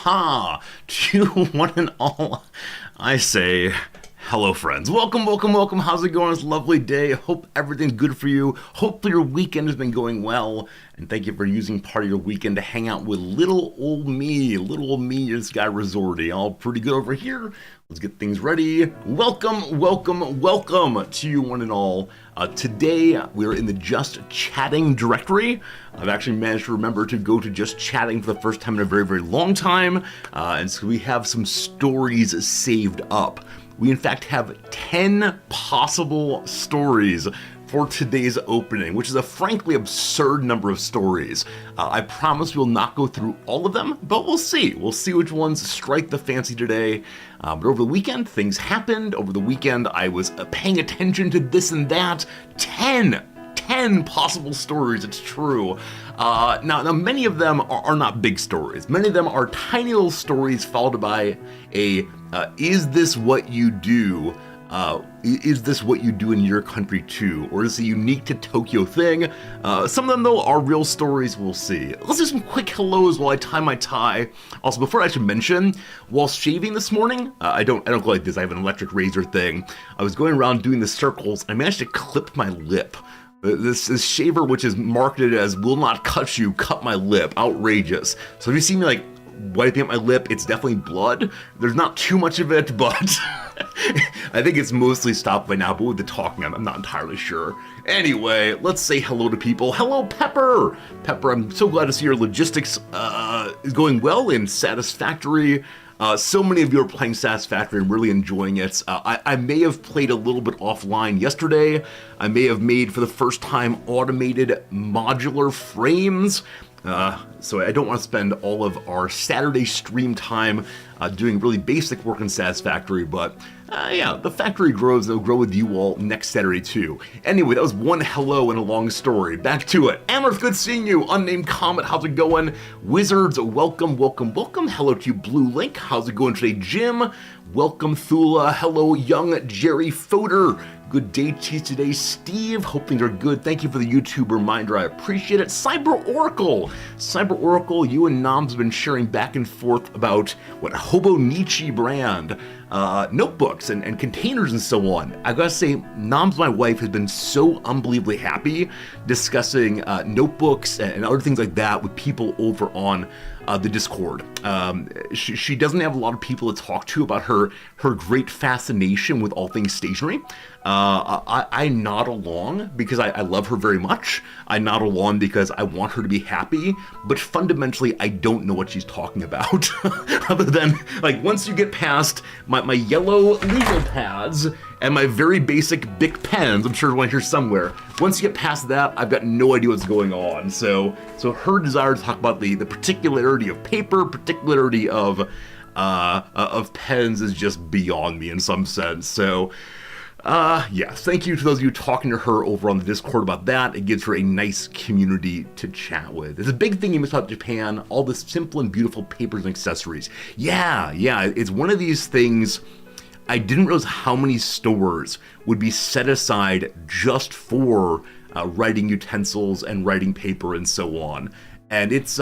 Aha! To one and all, I say, hello friends. Welcome, welcome, welcome. How's it going? It's a lovely day. Hope everything's good for you. Hopefully your weekend has been going well. And thank you for using part of your weekend to hang out with little old me. Little old me, this guy Resorty. All pretty good over here. Let's get things ready. Welcome, welcome, welcome to you one and all. Today, we're in the Just Chatting directory. I've actually managed to remember to go to Just Chatting for the first time in a very, very long time. And so we have some stories saved up. We in fact have 10 possible stories for today's opening, which is a frankly absurd number of stories. I promise we'll not go through all of them, but we'll see. We'll see which ones strike the fancy today. But over the weekend, things happened. Over the weekend, I was paying attention to this and that. 10 possible stories, it's true. Now, many of them are not big stories. Many of them are tiny little stories followed by a, is this what you do? Is this what you do in your country too? Or is it a unique to Tokyo thing? Some of them though are real stories, we'll see. Let's do some quick hellos while I tie my tie. Also, before I should mention, while shaving this morning, I don't go like this, I have an electric razor thing. I was going around doing the circles, and I managed to clip my lip. This shaver, which is marketed as will not cut you, cut my lip. Outrageous. So if you see me like wiping up my lip, it's definitely blood. There's not too much of it, but I think it's mostly stopped by now, but with the talking, I'm not entirely sure. Anyway, let's say hello to people. Hello, Pepper! Pepper, I'm so glad to see your logistics is going well and satisfactory. So many of you are playing Satisfactory and really enjoying it. I may have played a little bit offline yesterday. I may have made, for the first time, automated modular frames. So I don't want to spend all of our Saturday stream time doing really basic work in Satisfactory, but yeah, the factory grows, and it'll grow with you all next Saturday too. Anyway, that was one hello and a long story. Back to it. Amherst, good seeing you. Unnamed Comet, how's it going? Wizards, welcome, welcome, welcome. Hello to you, Blue Link. How's it going today, Jim? Welcome, Thula. Hello, young Jerry Foder. Good day to you today, Steve. Hope things are good. Thank you for the YouTube reminder. I appreciate it. Cyber Oracle. Cyber Oracle, you and Noms have been sharing back and forth about what Hobonichi brand notebooks and containers and so on. I gotta say, Noms, my wife, has been so unbelievably happy discussing notebooks and other things like that with people over on the Discord. She doesn't have a lot of people to talk to about her great fascination with all things stationery. I nod along because I love her very much. I nod along because I want her to be happy, but fundamentally I don't know what she's talking about. Other than, like, once you get past my yellow legal pads and my very basic Bic pens, I'm sure one here somewhere. Once you get past that, I've got no idea what's going on. So her desire to talk about the particularity of paper, particularity of pens is just beyond me in some sense. So yes, thank you to those of you talking to her over on the Discord about that. It gives her a nice community to chat with. It's a big thing you miss about Japan, all the simple and beautiful papers and accessories. Yeah, it's one of these things. I didn't realize how many stores would be set aside just for writing utensils and writing paper and so on. And it's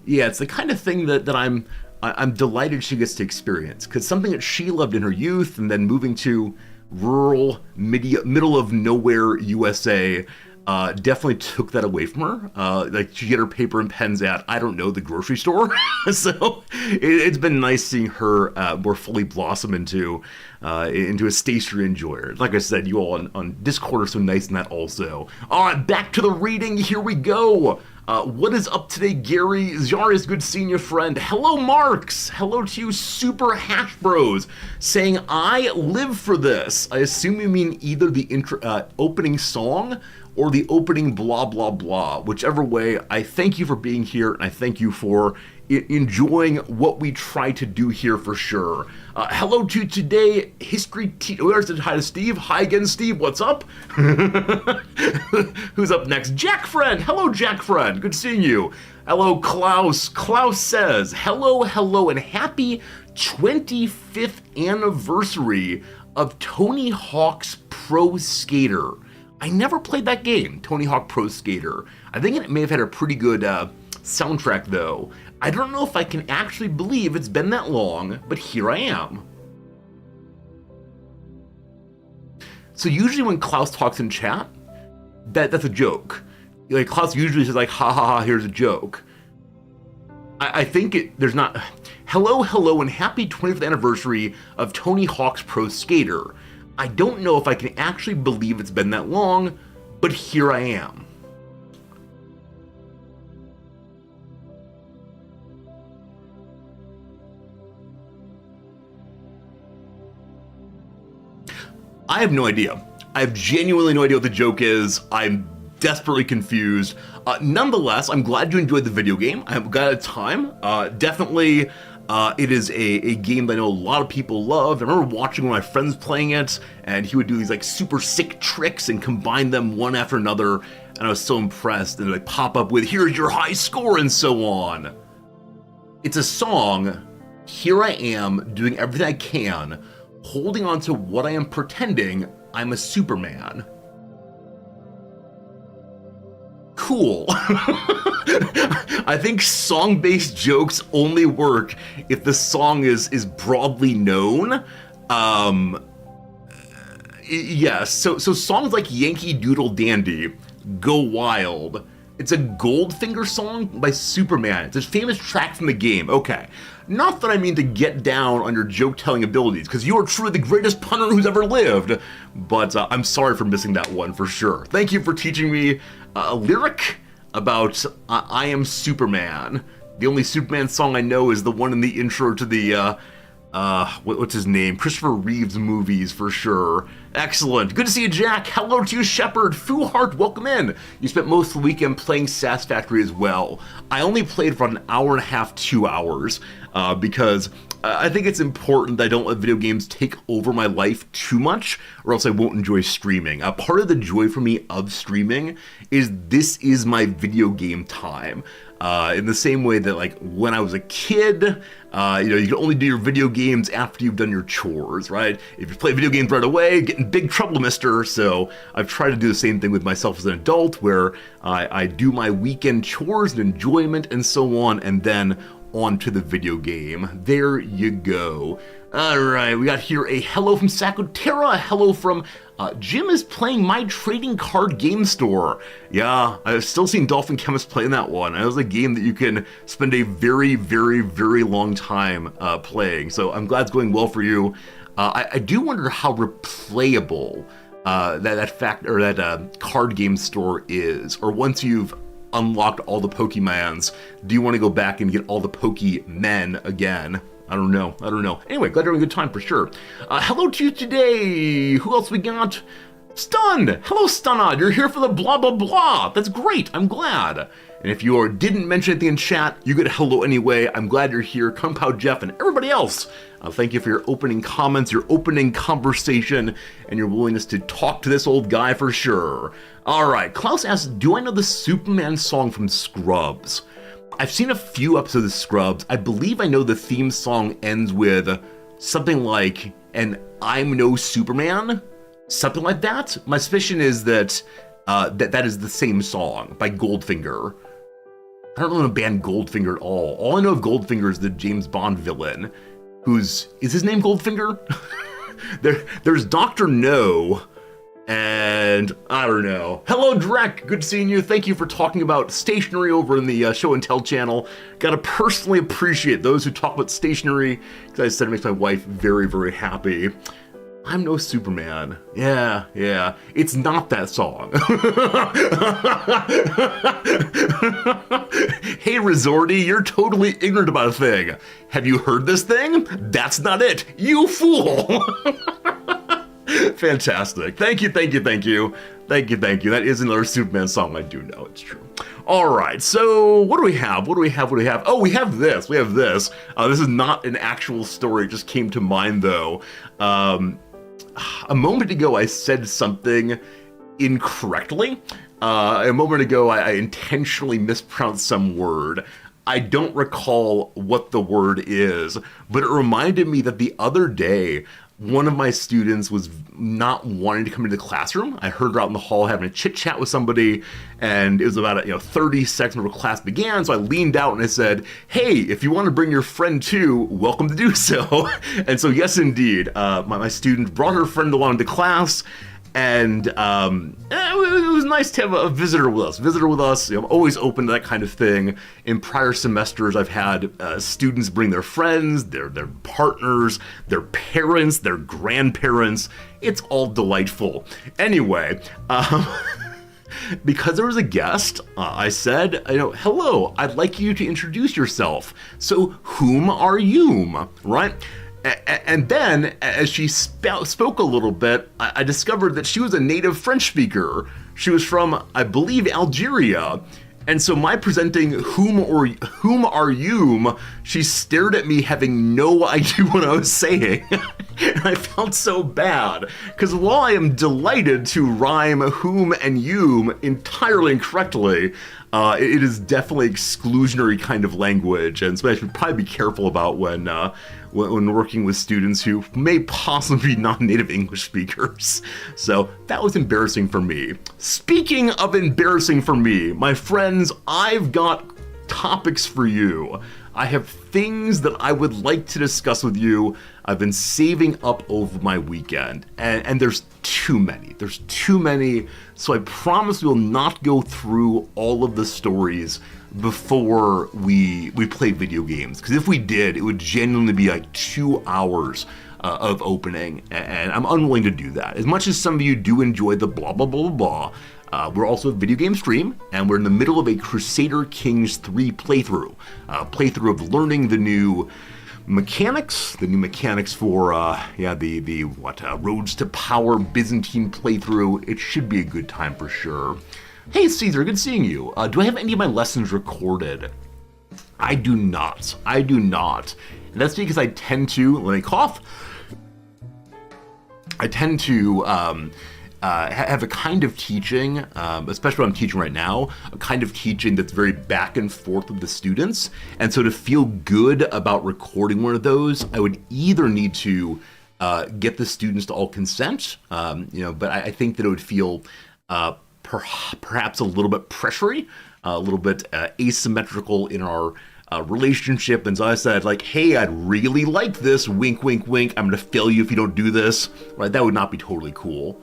it's the kind of thing that I'm delighted she gets to experience, because something that she loved in her youth and then moving to rural, middle of nowhere USA, definitely took that away from her. Like, she get her paper and pens at, I don't know, the grocery store. So it's been nice seeing her more fully blossom into a stationery enjoyer. Like I said, you all on Discord are so nice in that also. All right, back to the reading. Here we go. What is up today, Gary? Zarius, good seeing you, friend. Hello, Marks. Hello to you, Super Hash Bros, saying, I live for this. I assume you mean either the opening song or the opening blah, blah, blah. Whichever way, I thank you for being here, and I thank you for enjoying what we try to do here for sure. Hello to today, History Where's it? Hi to Steve. Hi again, Steve. What's up? Who's up next? Jack Friend. Hello, Jack Friend. Good seeing you. Hello, Klaus. Klaus says, hello, and happy 25th anniversary of Tony Hawk's Pro Skater. I never played that game, Tony Hawk Pro Skater. I think it may have had a pretty good soundtrack, though. I don't know if I can actually believe it's been that long, but here I am. So usually when Klaus talks in chat, that's a joke. Like, Klaus usually says like, ha ha ha, here's a joke. I think there's not... Hello, hello, and happy 25th anniversary of Tony Hawk's Pro Skater. I don't know if I can actually believe it's been that long, but here I am. I have no idea. I have genuinely no idea what the joke is. I'm desperately confused. Nonetheless, I'm glad you enjoyed the video game. I've got a time. Definitely, it is a game that I know a lot of people love. I remember watching one of my friends playing it, and he would do these like super sick tricks and combine them one after another, and I was so impressed. And like pop up with, here's your high score, and so on. It's a song. Here I am, doing everything I can, holding on to what I am pretending I'm a Superman. Cool. I think song-based jokes only work if the song is broadly known. Yes, so songs like Yankee Doodle Dandy, Go Wild. It's a Goldfinger song by Superman. It's a famous track from the game. Okay. Not that I mean to get down on your joke-telling abilities, because you are truly the greatest punter who's ever lived, but I'm sorry for missing that one for sure. Thank you for teaching me a lyric about I Am Superman. The only Superman song I know is the one in the intro to the, what's his name? Christopher Reeves movies for sure. Excellent. Good to see you, Jack. Hello to you, Shepard. Foo Heart, welcome in. You spent most of the weekend playing Sass Factory as well. I only played for an hour and a half, 2 hours, because I think it's important that I don't let video games take over my life too much, or else I won't enjoy streaming. Part of the joy for me of streaming is this is my video game time. In the same way that, like, when I was a kid, you can only do your video games after you've done your chores, right? If you play video games right away, get in big trouble, mister. So I've tried to do the same thing with myself as an adult, where I do my weekend chores and enjoyment and so on, and then on to the video game. There you go. All right, we got here a hello from Sakutera, a hello from Jim is playing My Trading Card Game Store. Yeah, I've still seen Dolphin Chemist playing that one. It was a game that you can spend a very, very, very long time playing. So I'm glad it's going well for you. I do wonder how replayable that card game store is, or once you've unlocked all the Pokemons, do you want to go back and get all the Pokemen again? I don't know. Anyway, glad you're having a good time for sure. Hello to you today. Who else we got? Stun! Hello, Stunod. You're here for the blah, blah, blah. That's great. I'm glad. And if you didn't mention anything in chat, you get a hello anyway. I'm glad you're here. Kung Pao Jeff and everybody else. Thank you for your opening comments, your opening conversation, and your willingness to talk to this old guy for sure. All right, Klaus asks, do I know the Superman song from Scrubs? I've seen a few episodes of Scrubs. I believe I know the theme song ends with something like, and I'm no Superman? Something like that? My suspicion is that that is the same song by Goldfinger. I don't know the band Goldfinger at all. All I know of Goldfinger is the James Bond villain, is his name Goldfinger? There's Dr. No, and I don't know. Hello, Drek. Good seeing you. Thank you for talking about stationery over in the Show and Tell channel. Gotta personally appreciate those who talk about stationery, because I said it makes my wife very, very happy. I'm no Superman. Yeah. It's not that song. Hey, Resorty, you're totally ignorant about a thing. Have you heard this thing? That's not it. You fool. Fantastic. Thank you. That is another Superman song I do know. It's true. All right, so what do we have? Oh, we have this. This is not an actual story. It just came to mind, though. A moment ago, I said something incorrectly. A moment ago, I intentionally mispronounced some word. I don't recall what the word is, but it reminded me that the other day, one of my students was not wanting to come into the classroom. I heard her out in the hall having a chit chat with somebody, and it was about 30 seconds before class began. So I leaned out and I said, "Hey, if you want to bring your friend too, welcome to do so." And so, yes, indeed, my student brought her friend along to class. And it was nice to have a visitor with us. I'm always open to that kind of thing. In prior semesters, I've had students bring their friends, their partners, their parents, their grandparents. It's all delightful. Anyway, because there was a guest, I said, "Hello, I'd like you to introduce yourself. So, whom are you?" Right? And then, as she spoke a little bit, I discovered that she was a native French speaker. She was from, I believe, Algeria. And so my presenting whom are you, she stared at me having no idea what I was saying. And I felt so bad, because while I am delighted to rhyme whom and you entirely incorrectly, it is definitely exclusionary kind of language, and so I should probably be careful about when working with students who may possibly be non-native English speakers. So that was embarrassing for me. Speaking of embarrassing for me, my friends, I've got topics for you. I have things that I would like to discuss with you. I've been saving up over my weekend, and there's too many. There's too many, so I promise we will not go through all of the stories before we play video games. Because if we did, it would genuinely be like 2 hours of opening, and I'm unwilling to do that. As much as some of you do enjoy the blah, blah, blah, blah, we're also a video game stream, and we're in the middle of a Crusader Kings 3 playthrough. Playthrough of learning the new mechanics for the Roads to Power Byzantine playthrough. It should be a good time for sure. Hey Caesar, good seeing you. Do I have any of my lessons recorded? I do not. And that's because I tend to, let me cough. I tend to have a kind of teaching, especially what I'm teaching right now, a kind of teaching that's very back and forth with the students. And so to feel good about recording one of those, I would either need to get the students to all consent, but I think that it would feel perhaps a little bit pressury, a little bit asymmetrical in our relationship. And so I said, like, hey, I'd really like this, wink, wink, wink, I'm gonna fail you if you don't do this, right? That would not be totally cool.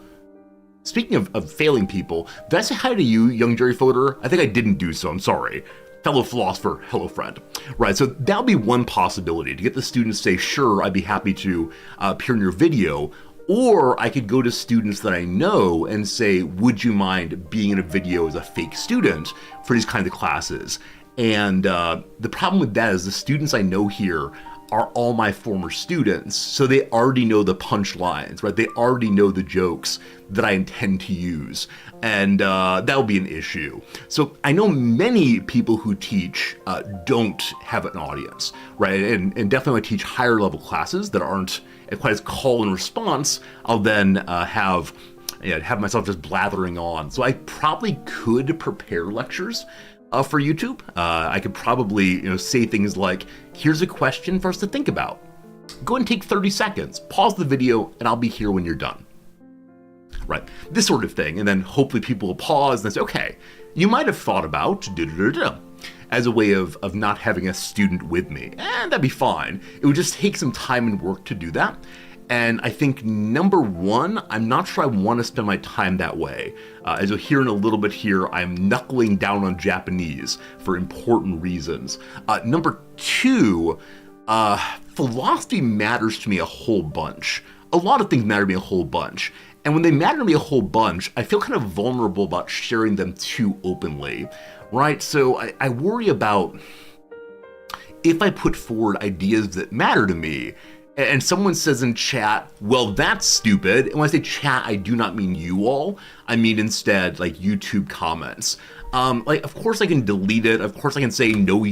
Speaking of failing people, did I say hi to you, young Jerry Fodor? I think I didn't do so, I'm sorry. Fellow philosopher, hello friend. Right, so that'll be one possibility, to get the students to say, sure, I'd be happy to appear in your video. Or I could go to students that I know and say, would you mind being in a video as a fake student for these kinds of classes? And the problem with that is the students I know here are all my former students, so they already know the punchlines, right? They already know the jokes that I intend to use, and that'll be an issue. So I know many people who teach don't have an audience, right? And definitely when I teach higher level classes that aren't quite as call and response, I'll then have myself just blathering on. So I probably could prepare lectures for YouTube. I could probably say things like, here's a question for us to think about. Go and take 30 seconds, pause the video, and I'll be here when you're done. Right, this sort of thing. And then hopefully people will pause and say, okay, you might have thought about as a way of not having a student with me. And that'd be fine. It would just take some time and work to do that. And I think number one, I'm not sure I want to spend my time that way. As you'll hear in a little bit here, I'm knuckling down on Japanese for important reasons. Number two, philosophy matters to me a whole bunch. A lot of things matter to me a whole bunch. And when they matter to me a whole bunch, I feel kind of vulnerable about sharing them too openly, right? So I worry about if I put forward ideas that matter to me, and someone says in chat, well, that's stupid. And when I say chat, I do not mean you all. I mean instead like YouTube comments. Of course I can delete it. Of course I can say, no,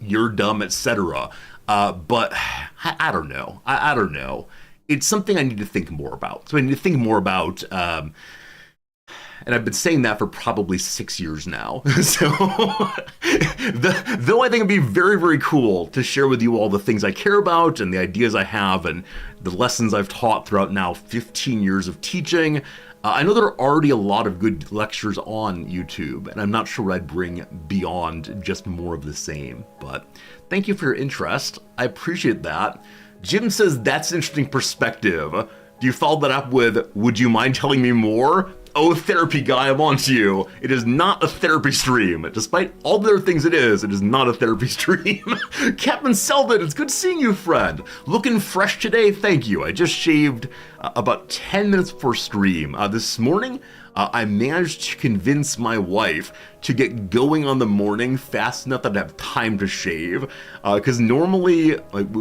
you're dumb, etc. But I don't know. I don't know. It's something I need to think more about. So I need to think more about And I've been saying that for probably 6 years now. So, though I think it'd be very, very cool to share with you all the things I care about and the ideas I have and the lessons I've taught throughout now 15 years of teaching, I know there are already a lot of good lectures on YouTube, and I'm not sure what I'd bring beyond just more of the same. But thank you for your interest. I appreciate that. Jim says that's an interesting perspective. Do you follow that up with, would you mind telling me more? Oh, therapy guy, I'm on to you. It is not a therapy stream. Despite all the other things it is not a therapy stream. Captain Selden, it's good seeing you, friend. Looking fresh today, thank you. I just shaved about 10 minutes before stream. This morning, I managed to convince my wife to get going on the morning fast enough that I'd have time to shave. Because normally, like,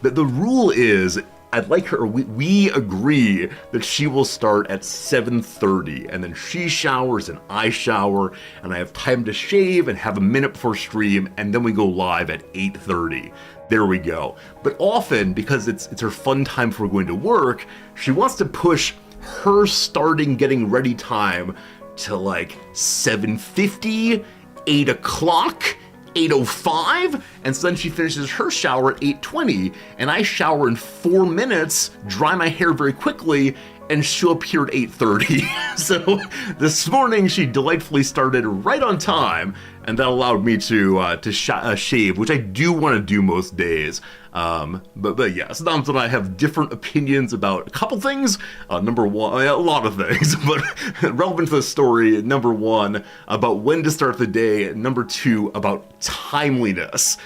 the rule is, I'd like her, we agree that she will start at 7:30, and then she showers and I shower, and I have time to shave and have a minute before stream, and then we go live at 8:30. There we go. But often, because it's her fun time before going to work, she wants to push her starting getting ready time to like 7:50, 8 o'clock, 8:05, and so then she finishes her shower at 8:20, and I shower in 4 minutes, dry my hair very quickly, and she'll appear at 8:30. So this morning she delightfully started right on time, and that allowed me to shave, which I do want to do most days. But yeah, Snobs and I have different opinions about a couple things. Number one, a lot of things, but relevant to the story. Number one, about when to start the day. Number two, about timeliness.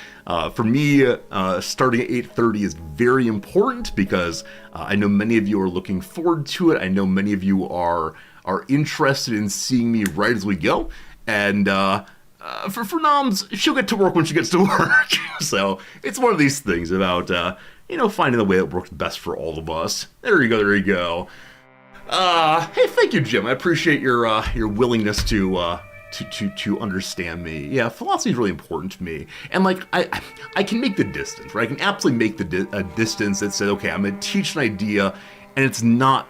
For me, starting at 8:30 is very important because I know many of you are looking forward to it. I know many of you are interested in seeing me right as we go. And for Noms, she'll get to work when she gets to work. So it's one of these things about, finding the way that works best for all of us. There you go. Hey, thank you, Jim. I appreciate your willingness to understand me. Yeah, philosophy is really important to me. And like, I can make the distance, right? I can absolutely make the distance that says, okay, I'm going to teach an idea, and it's not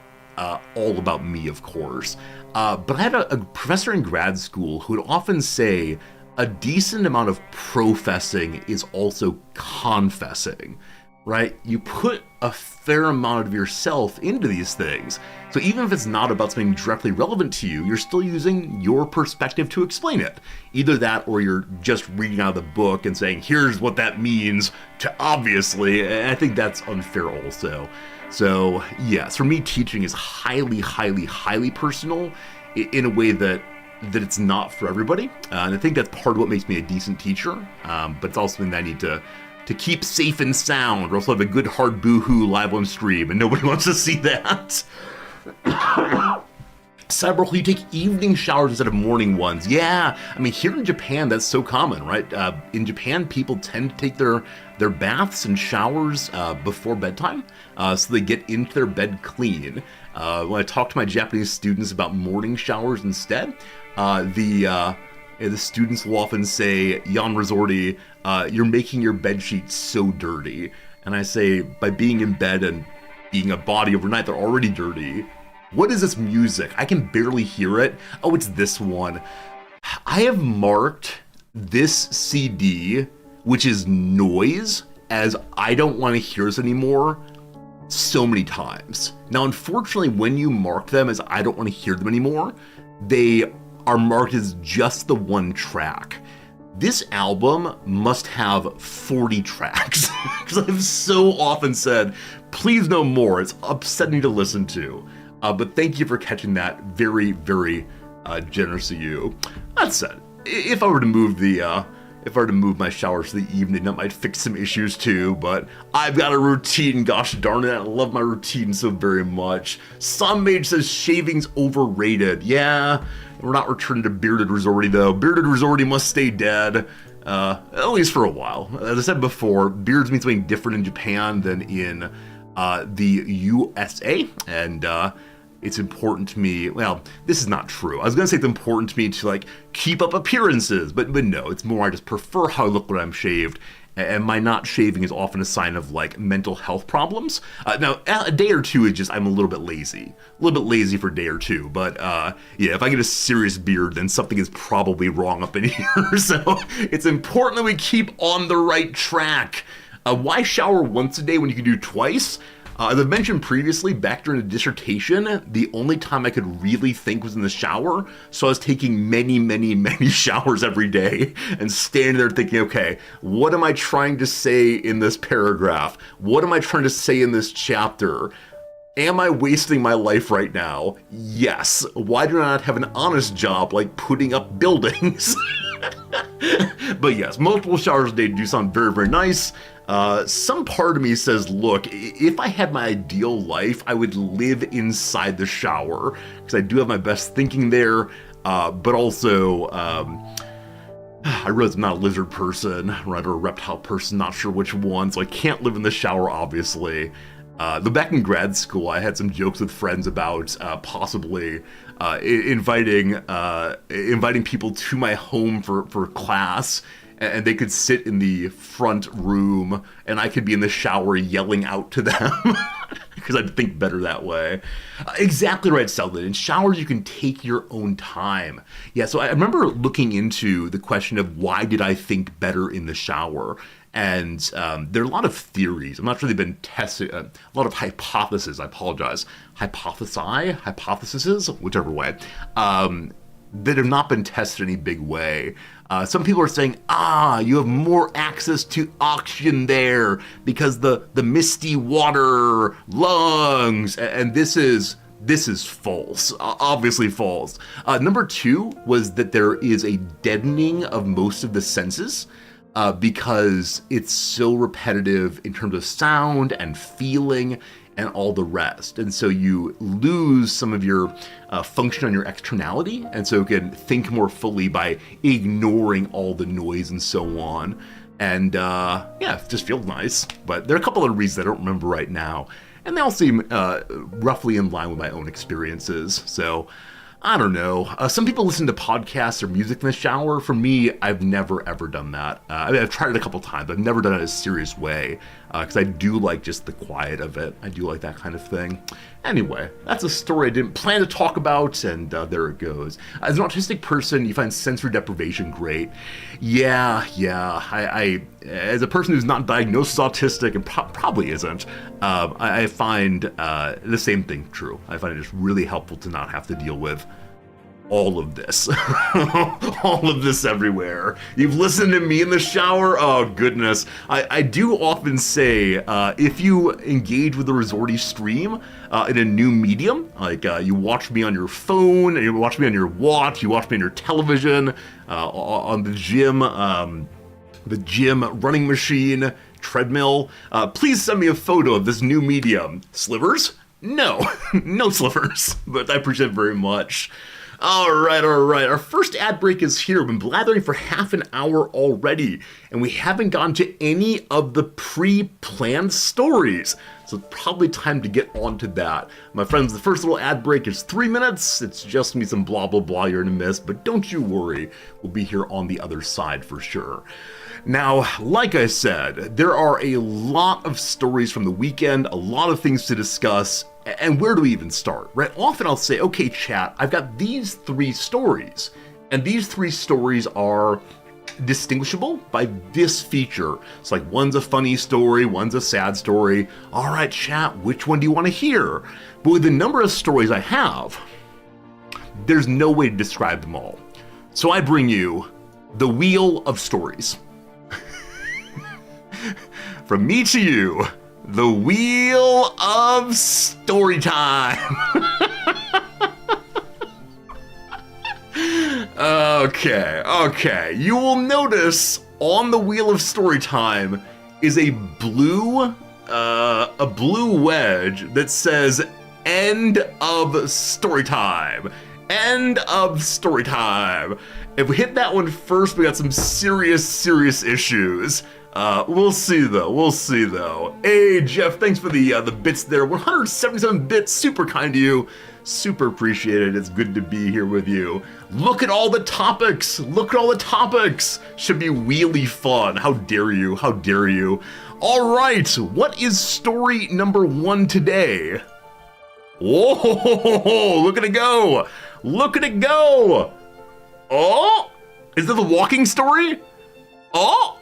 all about me, of course. But I had a professor in grad school who would often say a decent amount of professing is also confessing, right? You put a fair amount of yourself into these things. So even if it's not about something directly relevant to you, you're still using your perspective to explain it. Either that, or you're just reading out of the book and saying, here's what that means to obviously, and I think that's unfair also. So yes, for me, teaching is highly, highly, highly personal in a way that it's not for everybody. And I think that's part of what makes me a decent teacher. But it's also something that I need to keep safe and sound, or else I'll have a good hard boo-hoo live on stream, and nobody wants to see that. Cyber, you take evening showers instead of morning ones. Yeah, I mean, here in Japan, that's so common, right? In Japan, people tend to take their baths and showers before bedtime, so they get into their bed clean. When I talk to my Japanese students about morning showers instead, the students will often say, Jan Resorti, you're making your bed sheets so dirty. And I say, by being in bed and being a body overnight, they're already dirty. What is this music? I can barely hear it. Oh, it's this one. I have marked this CD, which is noise, as I don't want to hear this anymore so many times. Now, unfortunately, when you mark them as I don't want to hear them anymore, they are marked as just the one track. This album must have 40 tracks, because I've so often said, please no more, it's upsetting to listen to. But thank you for catching that. Very, very generous of you. That said, if I were to move my showers to the evening, that might fix some issues too, but I've got a routine, gosh darn it, I love my routine so very much. Some Mage says shaving's overrated. Yeah, we're not returning to Bearded Resorti though. Bearded Resorti must stay dead, at least for a while. As I said before, beards mean something different in Japan than in the USA, and it's important to me. Well, this is not true. I was gonna say it's important to me to like keep up appearances, but no, it's more I just prefer how I look when I'm shaved, And my not shaving is often a sign of like mental health problems. Now, a day or two is just I'm a little bit lazy. A little bit lazy for a day or two. But yeah, if I get a serious beard, then something is probably wrong up in here. So it's important that we keep on the right track. Why shower once a day when you can do twice? As I mentioned previously, back during the dissertation, the only time I could really think was in the shower. So I was taking many showers every day and standing there thinking, okay, what am I trying to say in this paragraph? What am I trying to say in this chapter? Am I wasting my life right now? Yes. Why do I not have an honest job like putting up buildings? But yes, multiple showers a day do sound very nice. Some part of me says, look, if I had my ideal life, I would live inside the shower, because I do have my best thinking there, but also, I realize I'm not a lizard person, or a reptile person, not sure which one, so I can't live in the shower, obviously. Though back in grad school, I had some jokes with friends about possibly inviting people to my home for class, and they could sit in the front room, and I could be in the shower yelling out to them, because I'd think better that way. Exactly right, Selden. In showers, you can take your own time. Yeah, so I remember looking into the question of why did I think better in the shower? And there are a lot of theories. I'm not sure they've been tested. A lot of hypotheses. I apologize. Hypotheses, whichever way, that have not been tested in any big way. Some people are saying, you have more access to oxygen there because the misty water, lungs, and this is false, obviously false. Number two was that there is a deadening of most of the senses. Because it's so repetitive in terms of sound and feeling and all the rest. And so you lose some of your function on your externality, and so you can think more fully by ignoring all the noise and so on. And yeah, it just feels nice. But there are a couple of reasons I don't remember right now, and they all seem roughly in line with my own experiences. So I don't know. Some people listen to podcasts or music in the shower. For me, I've never, ever done that. I've tried it a couple times, but I've never done it in a serious way, because I do like just the quiet of it. I do like that kind of thing. Anyway, that's a story I didn't plan to talk about, and there it goes. As an autistic person, you find sensory deprivation great. Yeah, I as a person who's not diagnosed as autistic, and probably isn't, I find the same thing true. I find it just really helpful to not have to deal with all of this. All of this everywhere. You've listened to me in the shower? Oh, goodness. I do often say, if you engage with the Resorty stream in a new medium, like you watch me on your phone, and you watch me on your watch, you watch me on your television, on the gym running machine, treadmill, please send me a photo of this new medium. Slivers? No, no slivers, but I appreciate it very much. All right. Our first ad break is here. We've been blathering for half an hour already, and we haven't gotten to any of the pre-planned stories. So it's probably time to get on to that. My friends, the first little ad break is 3 minutes. It's just me some blah, blah, blah you're gonna miss, but don't you worry. We'll be here on the other side for sure. Now, like I said, there are a lot of stories from the weekend, a lot of things to discuss, and where do we even start, right? Often I'll say, okay, chat, I've got these 3 stories, and these 3 stories are distinguishable by this feature. It's like one's a funny story, one's a sad story. All right, chat, which one do you want to hear? But with the number of stories I have, there's no way to describe them all. So I bring you the Wheel of Stories. From me to you, the Wheel of Storytime. Okay. You will notice on the Wheel of Storytime is a blue wedge that says "End of Storytime." End of Storytime. If we hit that one first, we got some serious issues. We'll see though. Hey Jeff, thanks for the bits there. 177 bits, super kind to you. Super appreciate it. It's good to be here with you. Look at all the topics. Look at all the topics. Should be really fun. How dare you? How dare you? All right. What is story number 1 today? Whoa, look at it go. Look at it go. Oh, is it the walking story? Oh,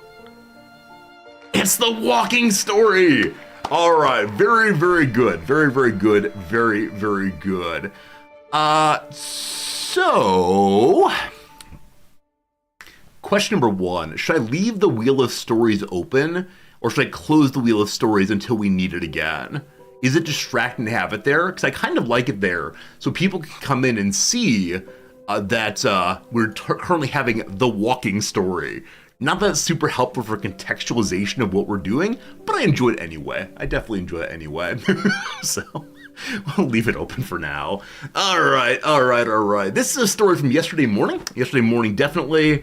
it's the walking story. All right, very, very good. Very, very good. Very, very good. So, question number 1, should I leave the Wheel of Stories open or should I close the Wheel of Stories until we need it again? Is it distracting to have it there? Because I kind of like it there so people can come in and see that we're currently having the walking story. Not that it's super helpful for contextualization of what we're doing, but I enjoy it anyway. I definitely enjoy it anyway. So we'll leave it open for now. All right. This is a story from yesterday morning. Yesterday morning, definitely.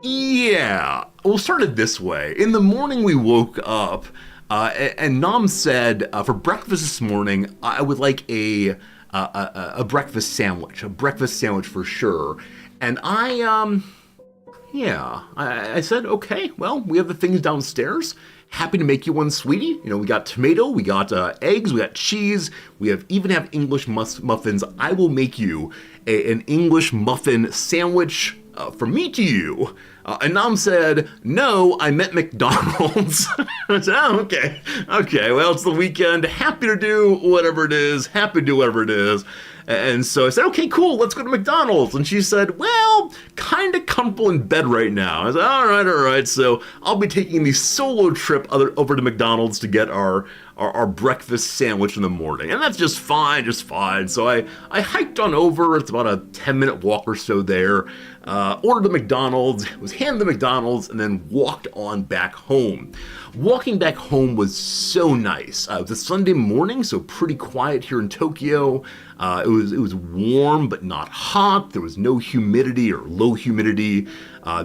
Yeah, we'll start it this way. In the morning, we woke up, and Nam said, for breakfast this morning, I would like a breakfast sandwich for sure. And I said, okay, well, we have the things downstairs. Happy to make you one, sweetie. You know, we got tomato, we got eggs, we got cheese, we even have English muffins. I will make you an English muffin sandwich from me to you. And Nam said, no, I meant McDonald's. I said, oh, okay, well, it's the weekend. Happy to do whatever it is. And so I said, okay, cool, let's go to McDonald's. And she said, well, kind of comfortable in bed right now. I said, all right. So I'll be taking the solo trip over to McDonald's to get our breakfast sandwich in the morning. And that's just fine. So I hiked on over. It's about a 10-minute walk or so there. Ordered the McDonald's, was handed the McDonald's, and then walked on back home. Walking back home was so nice. It was a Sunday morning, so pretty quiet here in Tokyo. It was warm but not hot. There was no humidity or low humidity.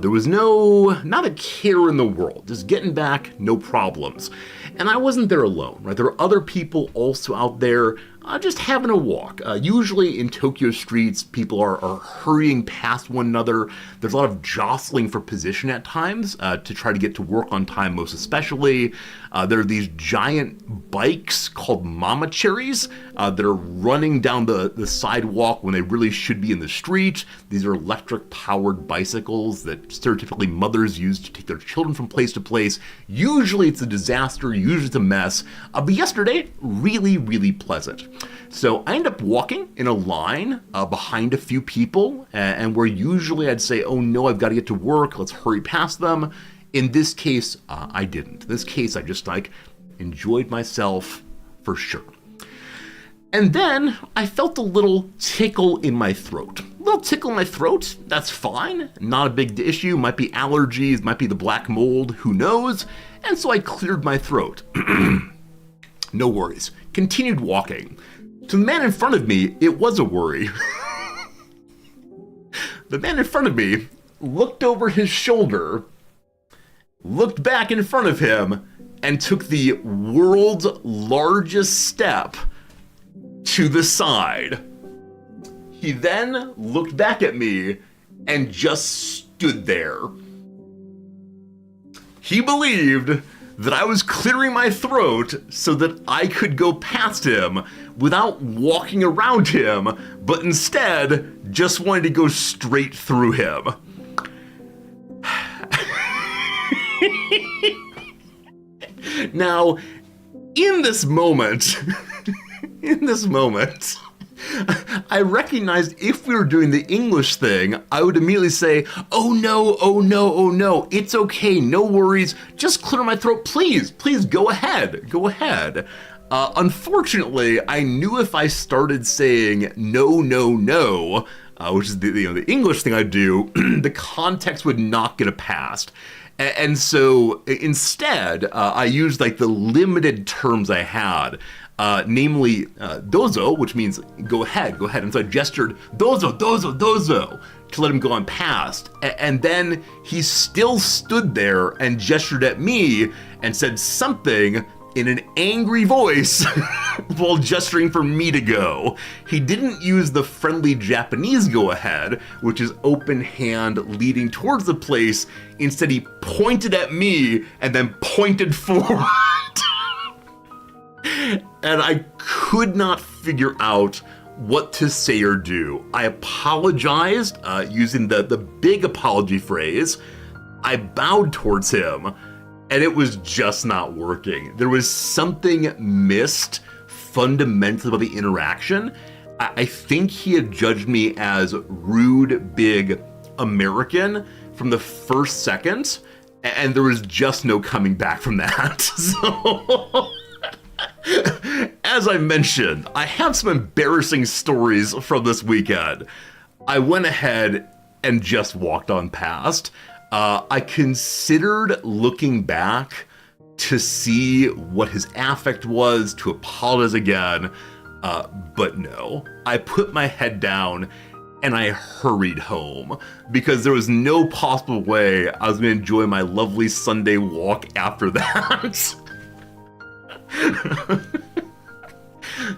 There was not a care in the world. Just getting back, no problems. And I wasn't there alone, right? There were other people also out there just having a walk. Usually in Tokyo streets, people are hurrying past one another. There's a lot of jostling for position at times to try to get to work on time, most especially. There are these giant bikes called mama cherries that are running down the sidewalk when they really should be in the street. These are electric-powered bicycles that stereotypically mothers use to take their children from place to place. Usually it's a disaster, usually it's a mess. But yesterday, really, really pleasant. So I end up walking in a line behind a few people, and where usually I'd say, oh no, I've got to get to work, let's hurry past them. In this case, I didn't. In this case, I just enjoyed myself for sure. And then I felt a little tickle in my throat. That's fine. Not a big issue. Might be allergies, might be the black mold, who knows? And so I cleared my throat. No worries. Continued walking. To the man in front of me, it was a worry. The man in front of me looked over his shoulder, looked back in front of him, and took the world's largest step to the side. He then looked back at me and just stood there. He believed that I was clearing my throat so that I could go past him without walking around him, but instead just wanted to go straight through him. Now, in this moment, I recognized if we were doing the English thing, I would immediately say, oh no, it's okay, no worries, just clear my throat, please, go ahead. Unfortunately, I knew if I started saying no, which is the English thing I do, the context would not get a pass. And so instead, I used the limited terms I had, namely dozo, which means go ahead. And so I gestured dozo to let him go on past. And then he still stood there and gestured at me and said something, in an angry voice while gesturing for me to go. He didn't use the friendly Japanese go ahead, which is open hand leading towards the place. Instead, he pointed at me and then pointed forward. And I could not figure out what to say or do. I apologized using the big apology phrase. I bowed towards him, and it was just not working. There was something missed fundamentally about the interaction. I think he had judged me as rude, big American from the first second, and there was just no coming back from that. So, as I mentioned, I have some embarrassing stories from this weekend. I went ahead and just walked on past. I considered looking back to see what his affect was, to apologize again, but no. I put my head down and I hurried home because there was no possible way I was going to enjoy my lovely Sunday walk after that.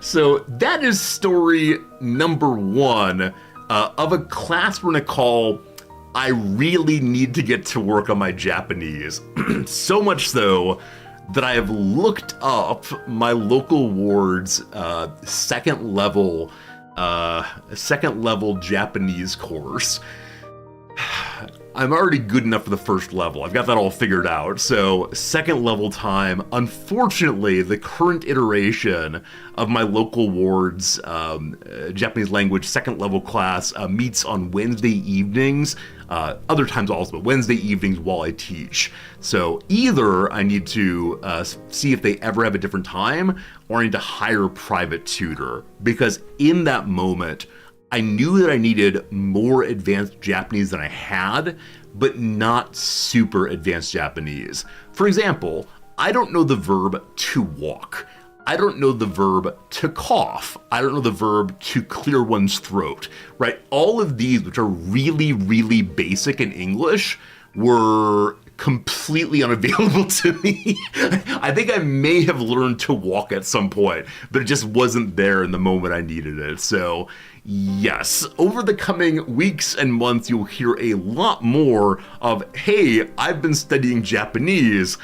So that is story number 1 of a class we're going to call I really need to get to work on my Japanese. So much so that I have looked up my local ward's second level Japanese course. I'm already good enough for the first level. I've got that all figured out. So second level time, unfortunately, the current iteration of my local ward's Japanese language second level class meets on Wednesday evenings. Other times also, but Wednesday evenings while I teach. So either I need to see if they ever have a different time, or I need to hire a private tutor. Because in that moment, I knew that I needed more advanced Japanese than I had, but not super advanced Japanese. For example, I don't know the verb to walk. I don't know the verb to cough. I don't know the verb to clear one's throat, right? All of these, which are really, really basic in English, were completely unavailable to me. I think I may have learned to walk at some point, but it just wasn't there in the moment I needed it. So yes, over the coming weeks and months, you'll hear a lot more of, hey, I've been studying Japanese,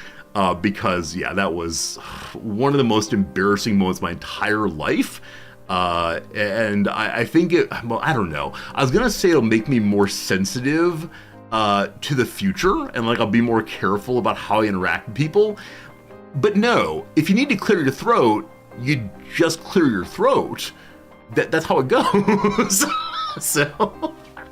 because yeah, that was one of the most embarrassing moments of my entire life. And I think well, I don't know. I was gonna say it'll make me more sensitive to the future, and like I'll be more careful about how I interact with people. But no, if you need to clear your throat, you just clear your throat. That's how it goes. So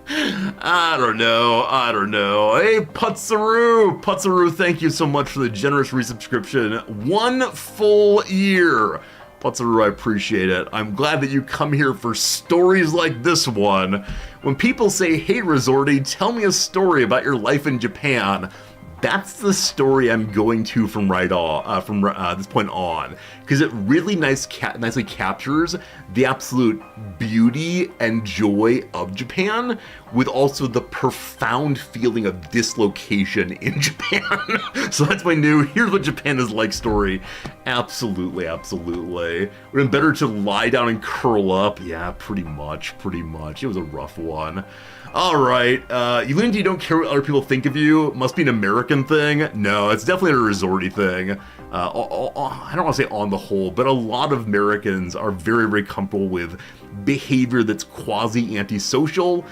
I don't know. Hey, Putsaru, thank you so much for the generous resubscription. 1 full year. Putsaru, I appreciate it. I'm glad that you come here for stories like this one. When people say, hey, Resorty, tell me a story about your life in Japan, that's the story I'm going to from this point on, because it really nicely captures the absolute beauty and joy of Japan, with also the profound feeling of dislocation in Japan. So that's my new here's what Japan is like story. Absolutely. Would have been better to lie down and curl up. Yeah, pretty much. It was a rough one. All right, you lean into you don't care what other people think of you. Must be an American thing. No, it's definitely a resorty thing. I don't want to say on the whole, but a lot of Americans are very, very comfortable with behavior that's quasi-antisocial.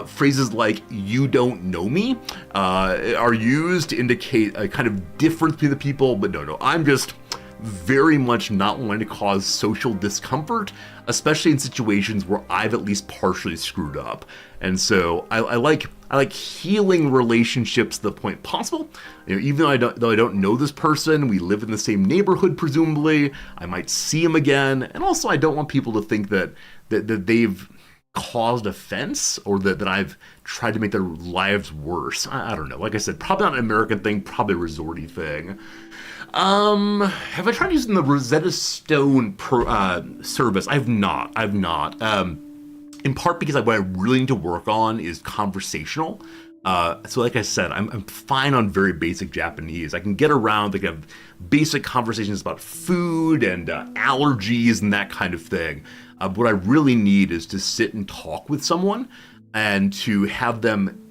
Phrases like "you don't know me" are used to indicate a kind of difference between the people. But no, I'm just very much not wanting to cause social discomfort, especially in situations where I've at least partially screwed up. And so I like healing relationships to the point possible. You know, even though I don't know this person, we live in the same neighborhood, presumably, I might see him again. And also I don't want people to think that they've caused offense, or that I've tried to make their lives worse. I don't know. Like I said, probably not an American thing, probably a resorty thing. Have I tried using the Rosetta Stone service? I've not. In part because what I really need to work on is conversational. So like I said, I'm fine on very basic Japanese. I can get around, I can have basic conversations about food and allergies and that kind of thing. What I really need is to sit and talk with someone and to have them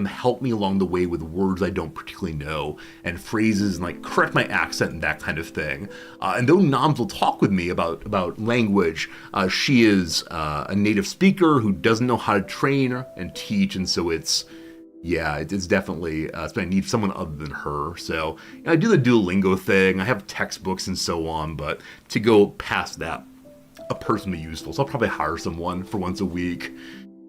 help me along the way with words I don't particularly know and phrases and like correct my accent and that kind of thing. And though Noms will talk with me about language, she is a native speaker who doesn't know how to train and teach, and so it's definitely, I need someone other than her. So I do the Duolingo thing, I have textbooks and so on, but to go past that, a person would be useful. So I'll probably hire someone for once a week.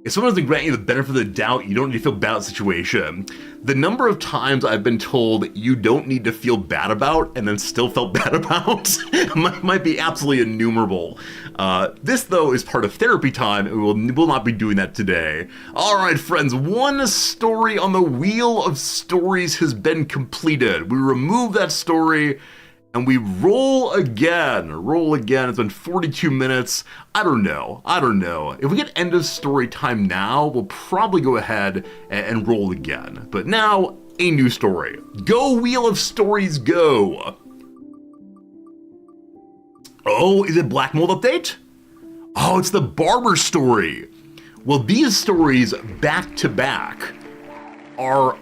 If someone doesn't grant you the benefit of the doubt, you don't need to feel bad about the situation. The number of times I've been told you don't need to feel bad about and then still felt bad about might be absolutely innumerable. This, though, is part of therapy time, and we will not be doing that today. All right, friends, one story on the Wheel of Stories has been completed. We remove that story, and we roll again. It's been 42 minutes. I don't know. If we get end of story time now, we'll probably go ahead and roll again. But now, a new story. Go Wheel of Stories, go! Oh, is it Black Mold Update? Oh, it's the barber story. Well, these stories back to back are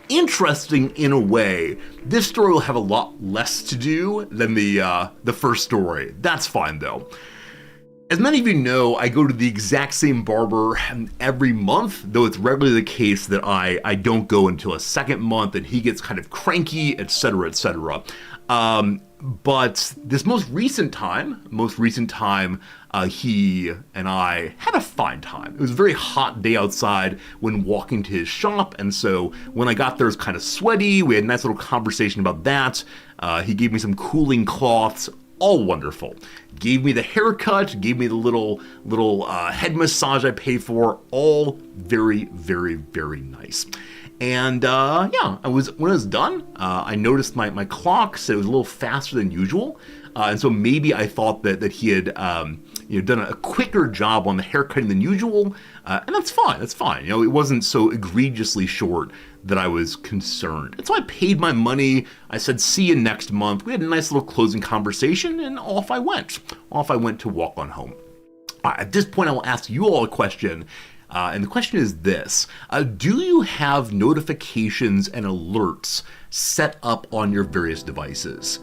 interesting in a way. This story will have a lot less to do than the first story. That's fine though. As many of you know, I go to the exact same barber every month, though it's regularly the case that I don't go until a second month and he gets kind of cranky, etc., etc. But this most recent time, he and I had a fine time. It was a very hot day outside when walking to his shop, and so when I got there, it was kind of sweaty. We had a nice little conversation about that. He gave me some cooling cloths, all wonderful. Gave me the haircut, gave me the little head massage I pay for, all very, very, very nice. And when it was done, I noticed my clock said it was a little faster than usual. And so maybe I thought that he had done a quicker job on the haircutting than usual. And that's fine. It wasn't so egregiously short that I was concerned. And so I paid my money. I said, see you next month. We had a nice little closing conversation, and off I went. To walk on home. At this point, I will ask you all a question. And the question is this. Do you have notifications and alerts set up on your various devices?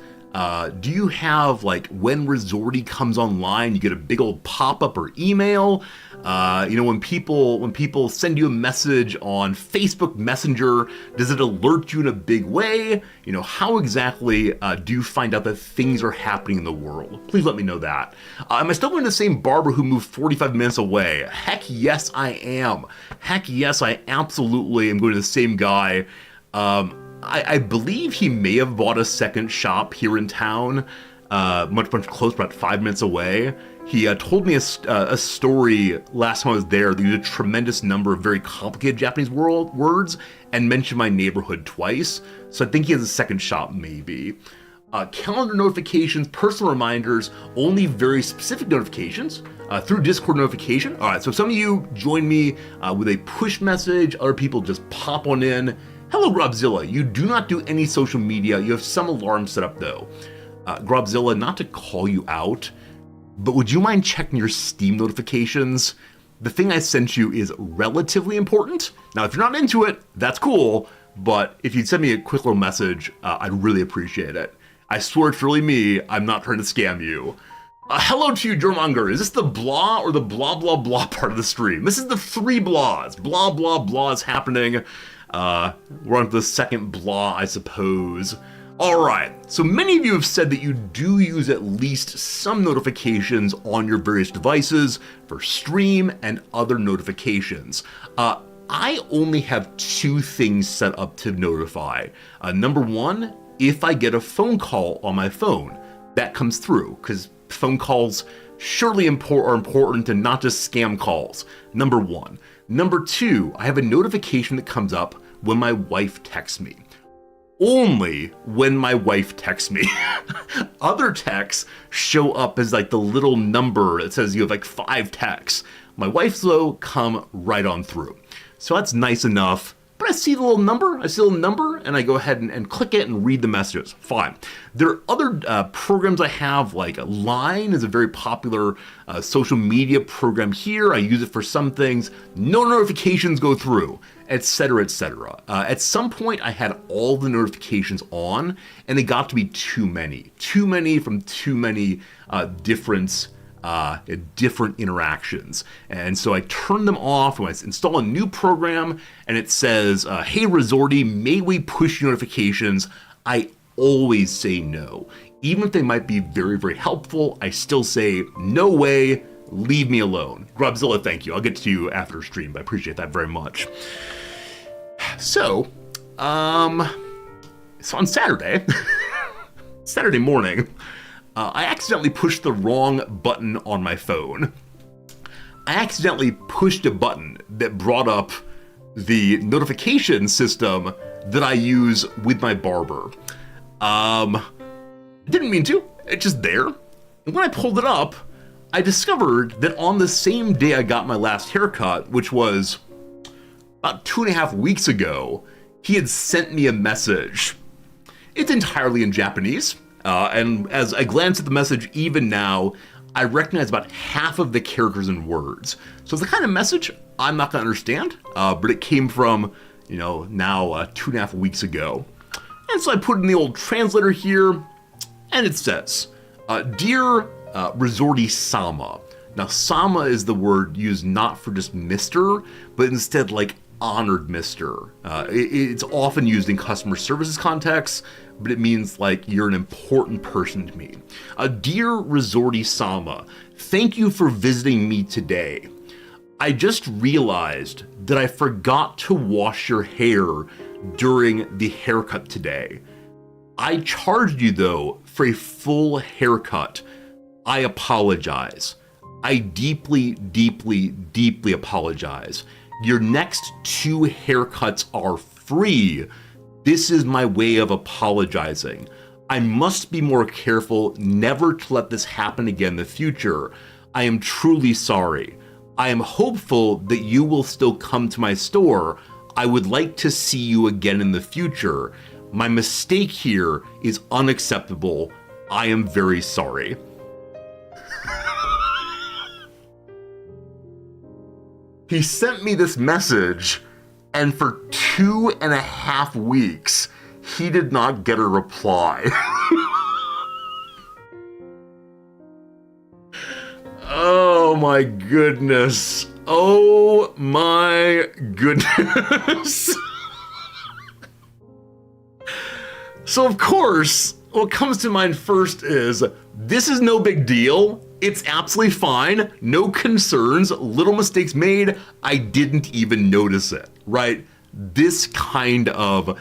Do you have, like, when Resorty comes online, you get a big old pop-up or email? When people send you a message on Facebook Messenger, does it alert you in a big way? How exactly do you find out that things are happening in the world? Please let me know that. Am I still going to the same barber who moved 45 minutes away? Heck yes, I am. Heck yes, I absolutely am going to the same guy. I believe he may have bought a second shop here in town, much closer, about 5 minutes away. He told me a story last time I was there. They used a tremendous number of very complicated Japanese words and mentioned my neighborhood twice. So I think he has a second shop, maybe. Calendar notifications, personal reminders, only very specific notifications through Discord notification. All right, so some of you join me with a push message. Other people just pop on in. Hello, Grobzilla. You do not do any social media. You have some alarms set up, though. Grobzilla, not to call you out, but would you mind checking your Steam notifications? The thing I sent you is relatively important. Now, if you're not into it, that's cool, but if you'd send me a quick little message, I'd really appreciate it. I swear it's really me. I'm not trying to scam you. Hello to you, Germonger. Is this the blah or the blah blah blah part of the stream? This is the 3 blahs. Blah blah blah is happening. We're on to the second blah, I suppose. Alright, so many of you have said that you do use at least some notifications on your various devices for stream and other notifications. I only have 2 things set up to notify. Number 1, if I get a phone call on my phone, that comes through, because phone calls surely are important and not just scam calls. Number 1. Number 2, I have a notification that comes up when my wife texts me. Only when my wife texts me. Other texts show up as like the little number that says you have like 5 texts. My wife's though come right on through. So that's nice enough. but I see the little number, and I go ahead and click it and read the messages. Fine. There are other programs I have, like Line is a very popular social media program here. I use it for some things. No notifications go through, etc., etc. At some point, I had all the notifications on, and they got to be too many from too many different interactions. And so I turn them off and I install a new program, and it says, hey Resorty, may we push notifications? I always say no. Even if they might be very, very helpful, I still say, no way, leave me alone. Grubzilla, thank you. I'll get to you after stream, but I appreciate that very much. So on Saturday, Saturday morning, I accidentally pushed the wrong button on my phone. I accidentally pushed a button that brought up the notification system that I use with my barber. Didn't mean to, it's just there. And when I pulled it up, I discovered that on the same day I got my last haircut, which was about 2.5 weeks ago, he had sent me a message. It's entirely in Japanese. And as I glance at the message, even now, I recognize about half of the characters and words. So it's the kind of message I'm not going to understand, but it came from, now 2.5 weeks ago. And so I put in the old translator here, and it says, Dear Resorty-sama. Now, sama is the word used not for just Mr., but instead like honored Mr. It's often used in customer services contexts, but it means like you're an important person to me. Dear Resorty-sama, thank you for visiting me today. I just realized that I forgot to wash your hair during the haircut today. I charged you though for a full haircut. I apologize. I deeply, deeply, deeply apologize. Your next 2 haircuts are free. This is my way of apologizing. I must be more careful never to let this happen again in the future. I am truly sorry. I am hopeful that you will still come to my store. I would like to see you again in the future. My mistake here is unacceptable. I am very sorry. He sent me this message, and for 2.5 weeks, he did not get a reply. Oh my goodness. Oh my goodness. So of course, what comes to mind first is, this is no big deal. It's absolutely fine. No concerns. Little mistakes made. I didn't even notice it, right? This kind of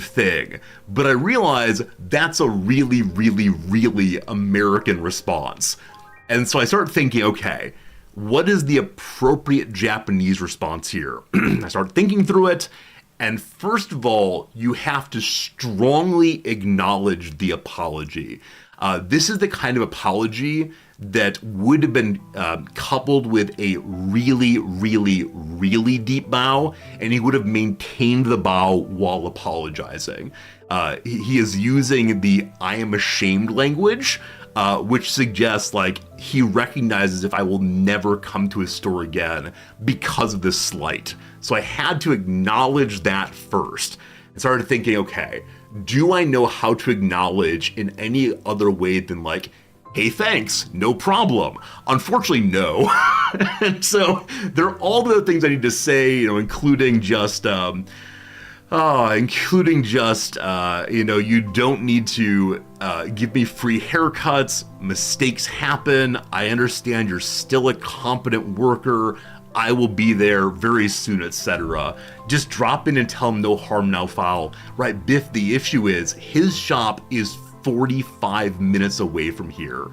thing. But I realize that's a really, really, really American response. And so I started thinking, okay, what is the appropriate Japanese response here? I started thinking through it. And first of all, you have to strongly acknowledge the apology. This is the kind of apology that would have been coupled with a really, really, really deep bow, and he would have maintained the bow while apologizing. He is using the I am ashamed language, which suggests like he recognizes if I will never come to his store again because of this slight. So I had to acknowledge that first. And started thinking, okay, do I know how to acknowledge in any other way than like, hey, thanks, no problem? Unfortunately, no. And so there are all the things I need to say, including just, you don't need to give me free haircuts. Mistakes happen. I understand you're still a competent worker. I will be there very soon, etc. Just drop in and tell him no harm, no foul. Right, Biff, the issue is his shop is 45 minutes away from here.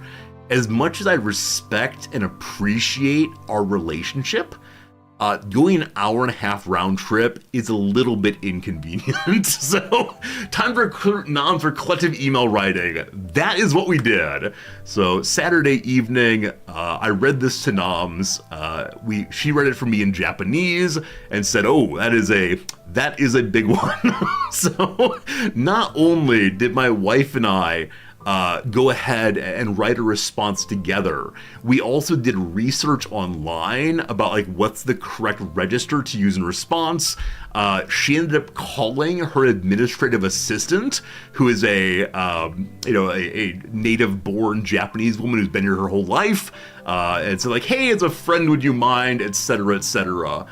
As much as I respect and appreciate our relationship, Going an hour and a half round trip is a little bit inconvenient. So, time for collective email writing. That is what we did. So, Saturday evening, I read this to Noms. She read it for me in Japanese and said, "Oh, that is a big one." So, not only did my wife and I go ahead and write a response together, we also did research online about like what's the correct register to use in response. She ended up calling her administrative assistant, who is a native-born Japanese woman who's been here her whole life, and so like, "Hey, as a friend, would you mind?" etc., etc.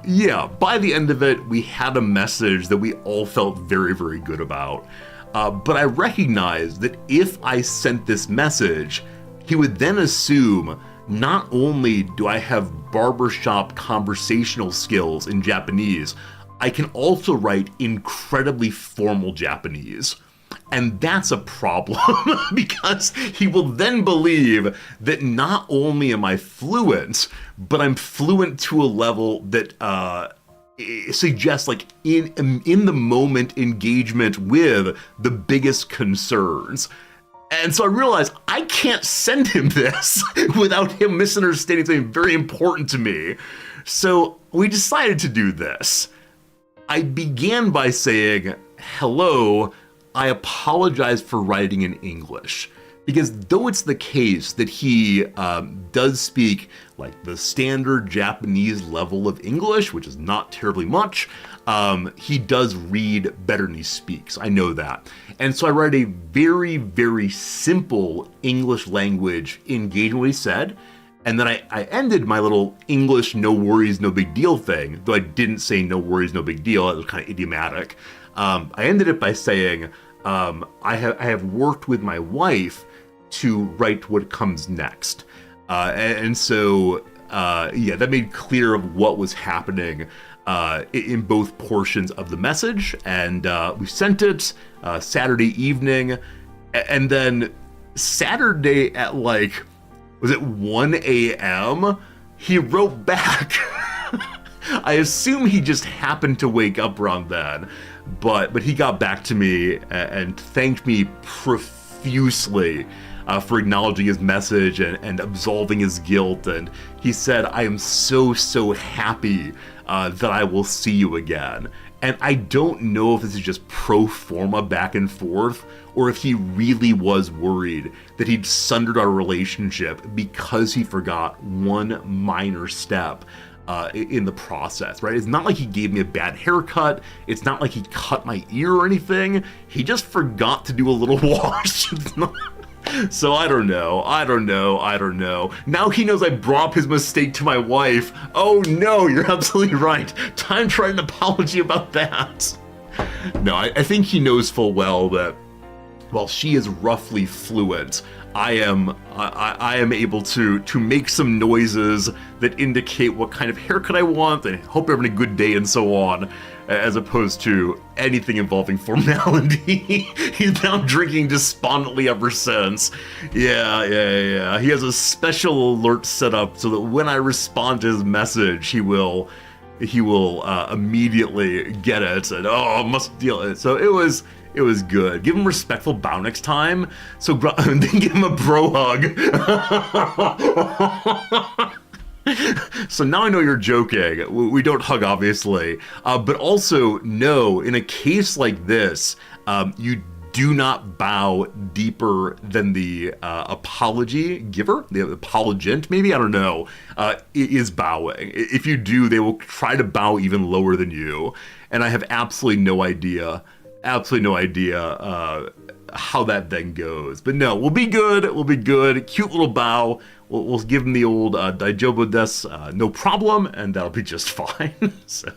Yeah, by the end of it, we had a message that we all felt very, very good about. But I recognized that if I sent this message, he would then assume not only do I have barbershop conversational skills in Japanese, I can also write incredibly formal Japanese. And that's a problem because he will then believe that not only am I fluent, but I'm fluent to a level that suggests like in the moment engagement with the biggest concerns. And so I realized I can't send him this without him misunderstanding something very important to me. So we decided to do this. I began by saying, "Hello, I apologize for writing in English." Because though it's the case that he does speak like the standard Japanese level of English, which is not terribly much, he does read better than he speaks. I know that. And so I write a very, very simple English language engagement with what he said. And then I ended my little English no worries, no big deal thing, though I didn't say no worries, no big deal. It was kind of idiomatic. I ended it by saying, I have worked with my wife to write what comes next. And so, yeah, that made clear of what was happening in both portions of the message. And we sent it Saturday evening. And then Saturday at like, was it 1 a.m.? He wrote back. I assume he just happened to wake up around then. But he got back to me and thanked me profusely for acknowledging his message and absolving his guilt. And he said, "I am so, so happy that I will see you again." And I don't know if this is just pro forma back and forth, or if he really was worried that he'd sundered our relationship because he forgot one minor step in the process, right? It's not like he gave me a bad haircut. It's not like he cut my ear or anything. He just forgot to do a little wash. So I don't know. Now he knows I brought up his mistake to my wife. Oh no, you're absolutely right. Time to write an apology about that. No, I think he knows full well that while she is roughly fluent, I am able to make some noises that indicate what kind of haircut I want and hope you're having a good day and so on, as opposed to anything involving formality. He's now drinking despondently ever since. Yeah. He has a special alert set up so that when I respond to his message, he will immediately get it and must deal it. So it was good. Give him respectful bow next time. So then give him a bro hug. So now I know you're joking. We don't hug, obviously. But also, no, in a case like this, you do not bow deeper than the apology giver, the apologant, maybe, I don't know, is bowing. If you do, they will try to bow even lower than you. And I have absolutely no idea how that then goes. But no, we'll be good. Cute little bow. We'll give him the old Daijobu desu, no problem, and that'll be just fine. So,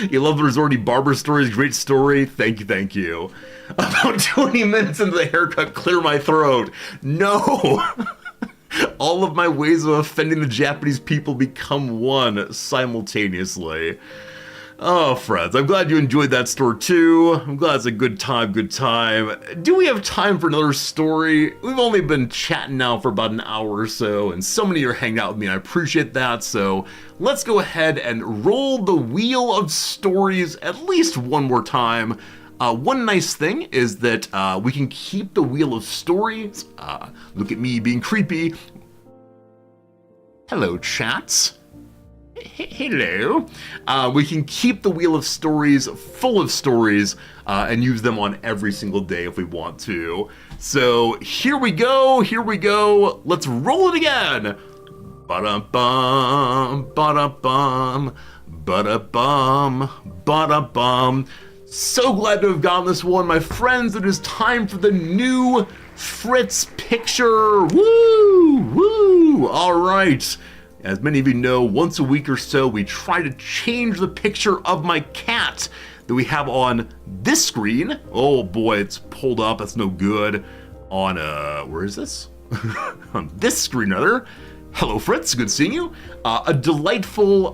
you love the Resorty Barber stories, great story. Thank you. About 20 minutes into the haircut, clear my throat. No! All of my ways of offending the Japanese people become one simultaneously. Oh, friends, I'm glad you enjoyed that story too. I'm glad it's a good time, good time. Do we have time for another story? We've only been chatting now for about an hour or so, and so many of you are hanging out with me, and I appreciate that. So let's go ahead and roll the wheel of stories at least one more time. One nice thing is that we can keep the wheel of stories. Look at me being creepy. Hello, chats. Hello. We can keep the wheel of stories full of stories and use them on every single day if we want to. So here we go. Let's roll it again. Ba-da-bum, ba-da-bum, ba-da-bum, ba-da-bum. So glad to have gotten this one, my friends. It is time for the new Fritz picture. Woo! Woo! All right. As many of you know, once a week or so, we try to change the picture of my cat that we have on this screen. Oh boy, it's pulled up. That's no good. On, where is this? On this screen, rather. Hello, Fritz. Good seeing you. A delightful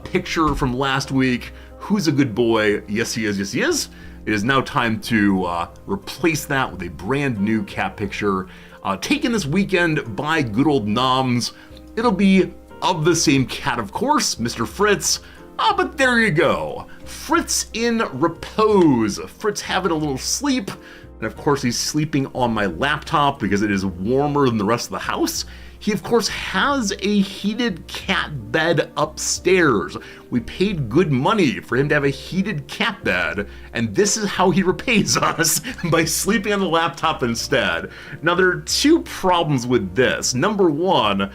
picture from last week. Who's a good boy? Yes, he is. Yes, he is. It is now time to replace that with a brand new cat picture taken this weekend by good old Noms. It'll be of the same cat, of course, Mr. Fritz. But there you go. Fritz in repose. Fritz having a little sleep. And of course, he's sleeping on my laptop because it is warmer than the rest of the house. He, of course, has a heated cat bed upstairs. We paid good money for him to have a heated cat bed, and this is how he repays us, by sleeping on the laptop instead. Now, there are two problems with this. Number one,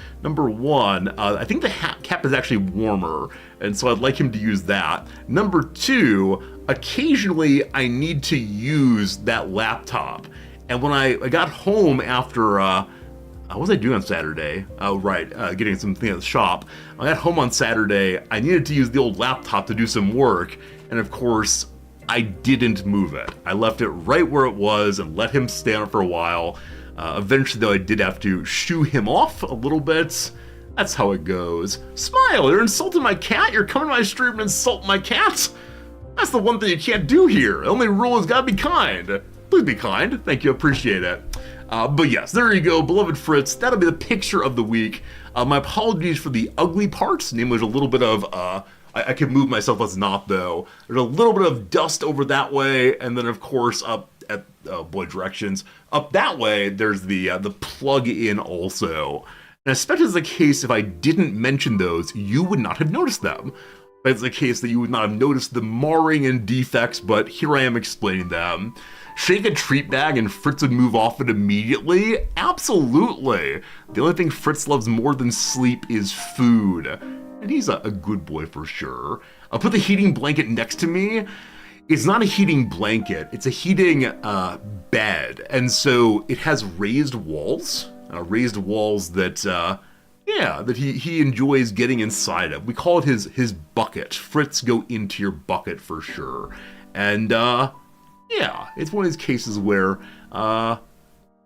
I think the cat is actually warmer, and so I'd like him to use that. Number two, occasionally I need to use that laptop. And when I got home after, what was I doing on Saturday? Oh, right, getting something at the shop. I got home on Saturday, I needed to use the old laptop to do some work, and of course, I didn't move it. I left it right where it was and let him stay on it for a while. Eventually, though, I did have to shoo him off a little bit. That's how it goes. Smile, you're insulting my cat? You're coming to my stream and insult my cat? That's the one thing you can't do here. The only rule is gotta be kind. Please be kind. Thank you, appreciate it. But yes, there you go, beloved Fritz. That'll be the picture of the week. My apologies for the ugly parts. Namely, there's a little bit of, I can move myself, let's not though. There's a little bit of dust over that way, and then of course up at, boy, directions. Up that way, there's the plug-in also. And especially as the case, if I didn't mention those, you would not have noticed them. It's the case that you would not have noticed the marring and defects, but here I am explaining them. Shake a treat bag and Fritz would move off it immediately? Absolutely. The only thing Fritz loves more than sleep is food. And he's a good boy for sure. I'll put the heating blanket next to me. It's not a heating blanket, it's a heating bed. And so it has raised walls that, that he enjoys getting inside of. We call it his bucket. Fritz, go into your bucket for sure. And, yeah, it's one of those cases where, I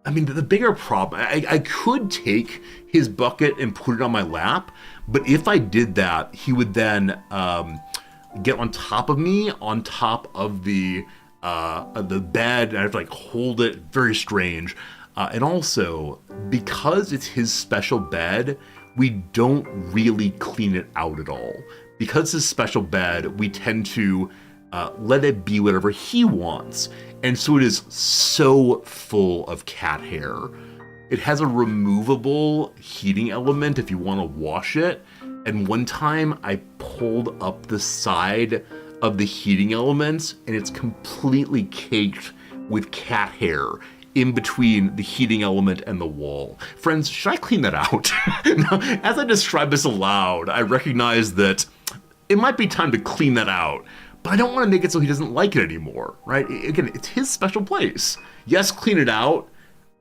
mean, the bigger problem, I could take his bucket and put it on my lap, but if I did that, he would then get on top of me, on top of the bed, and I have to like hold it. Very strange. And also, because it's his special bed, we don't really clean it out at all. Because it's his special bed, we tend to let it be whatever he wants. And so it is so full of cat hair. It has a removable heating element if you want to wash it. And one time I pulled up the side of the heating elements and it's completely caked with cat hair in between the heating element and the wall. Friends, should I clean that out? Now, as I describe this aloud, I recognize that it might be time to clean that out. But I don't want to make it so he doesn't like it anymore, right? Again, it's his special place. Yes, clean it out.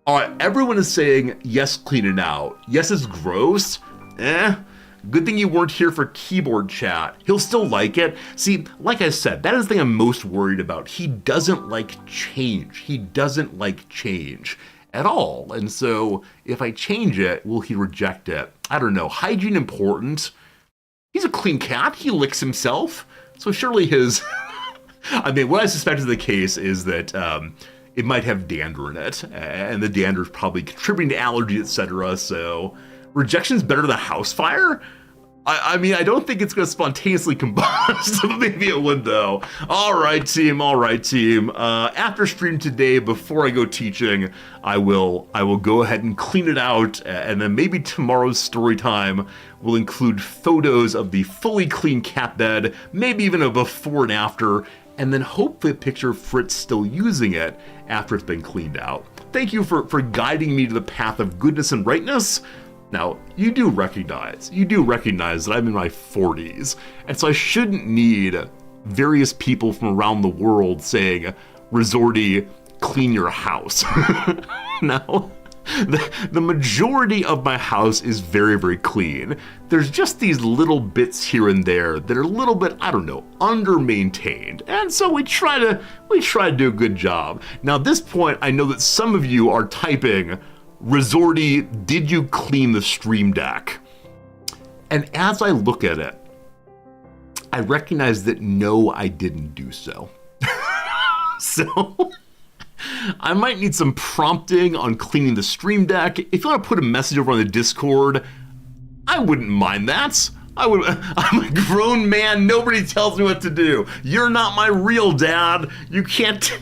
Everyone is saying, yes, clean it out. Yes, it's gross. Good thing you weren't here for keyboard chat. He'll still like it. See, like I said, that is the thing I'm most worried about. He doesn't like change. He doesn't like change at all. And so if I change it, will he reject it? I don't know. Hygiene important. He's a clean cat. He licks himself. So surely his, I mean, what I suspect is the case is that it might have dander in it, and the dander is probably contributing to allergy, etc. So rejection's better than house fire? I mean, I don't think it's going to spontaneously combust, but maybe it would, though. All right, team. After stream today, before I go teaching, I will go ahead and clean it out, and then maybe tomorrow's story time will include photos of the fully clean cat bed, maybe even a before and after, and then hopefully a picture of Fritz still using it after it's been cleaned out. Thank you for guiding me to the path of goodness and rightness. Now, you do recognize that I'm in my 40s, and so I shouldn't need various people from around the world saying, Resorty, clean your house. No, the majority of my house is very, very clean. There's just these little bits here and there that are a little bit, I don't know, under-maintained, and so we try to do a good job. Now, at this point, I know that some of you are typing, Resorty, did you clean the Stream Deck? And as I look at it, I recognize that no, I didn't do so. So I might need some prompting on cleaning the Stream Deck. If you want to put a message over on the Discord, I wouldn't mind that. I'm a grown man. Nobody tells me what to do. You're not my real dad. You can't.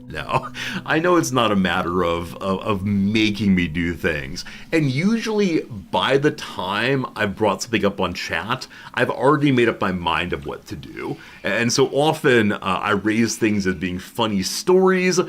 No, I know it's not a matter of making me do things. And usually by the time I've brought something up on chat, I've already made up my mind of what to do. And so often I raise things as being funny stories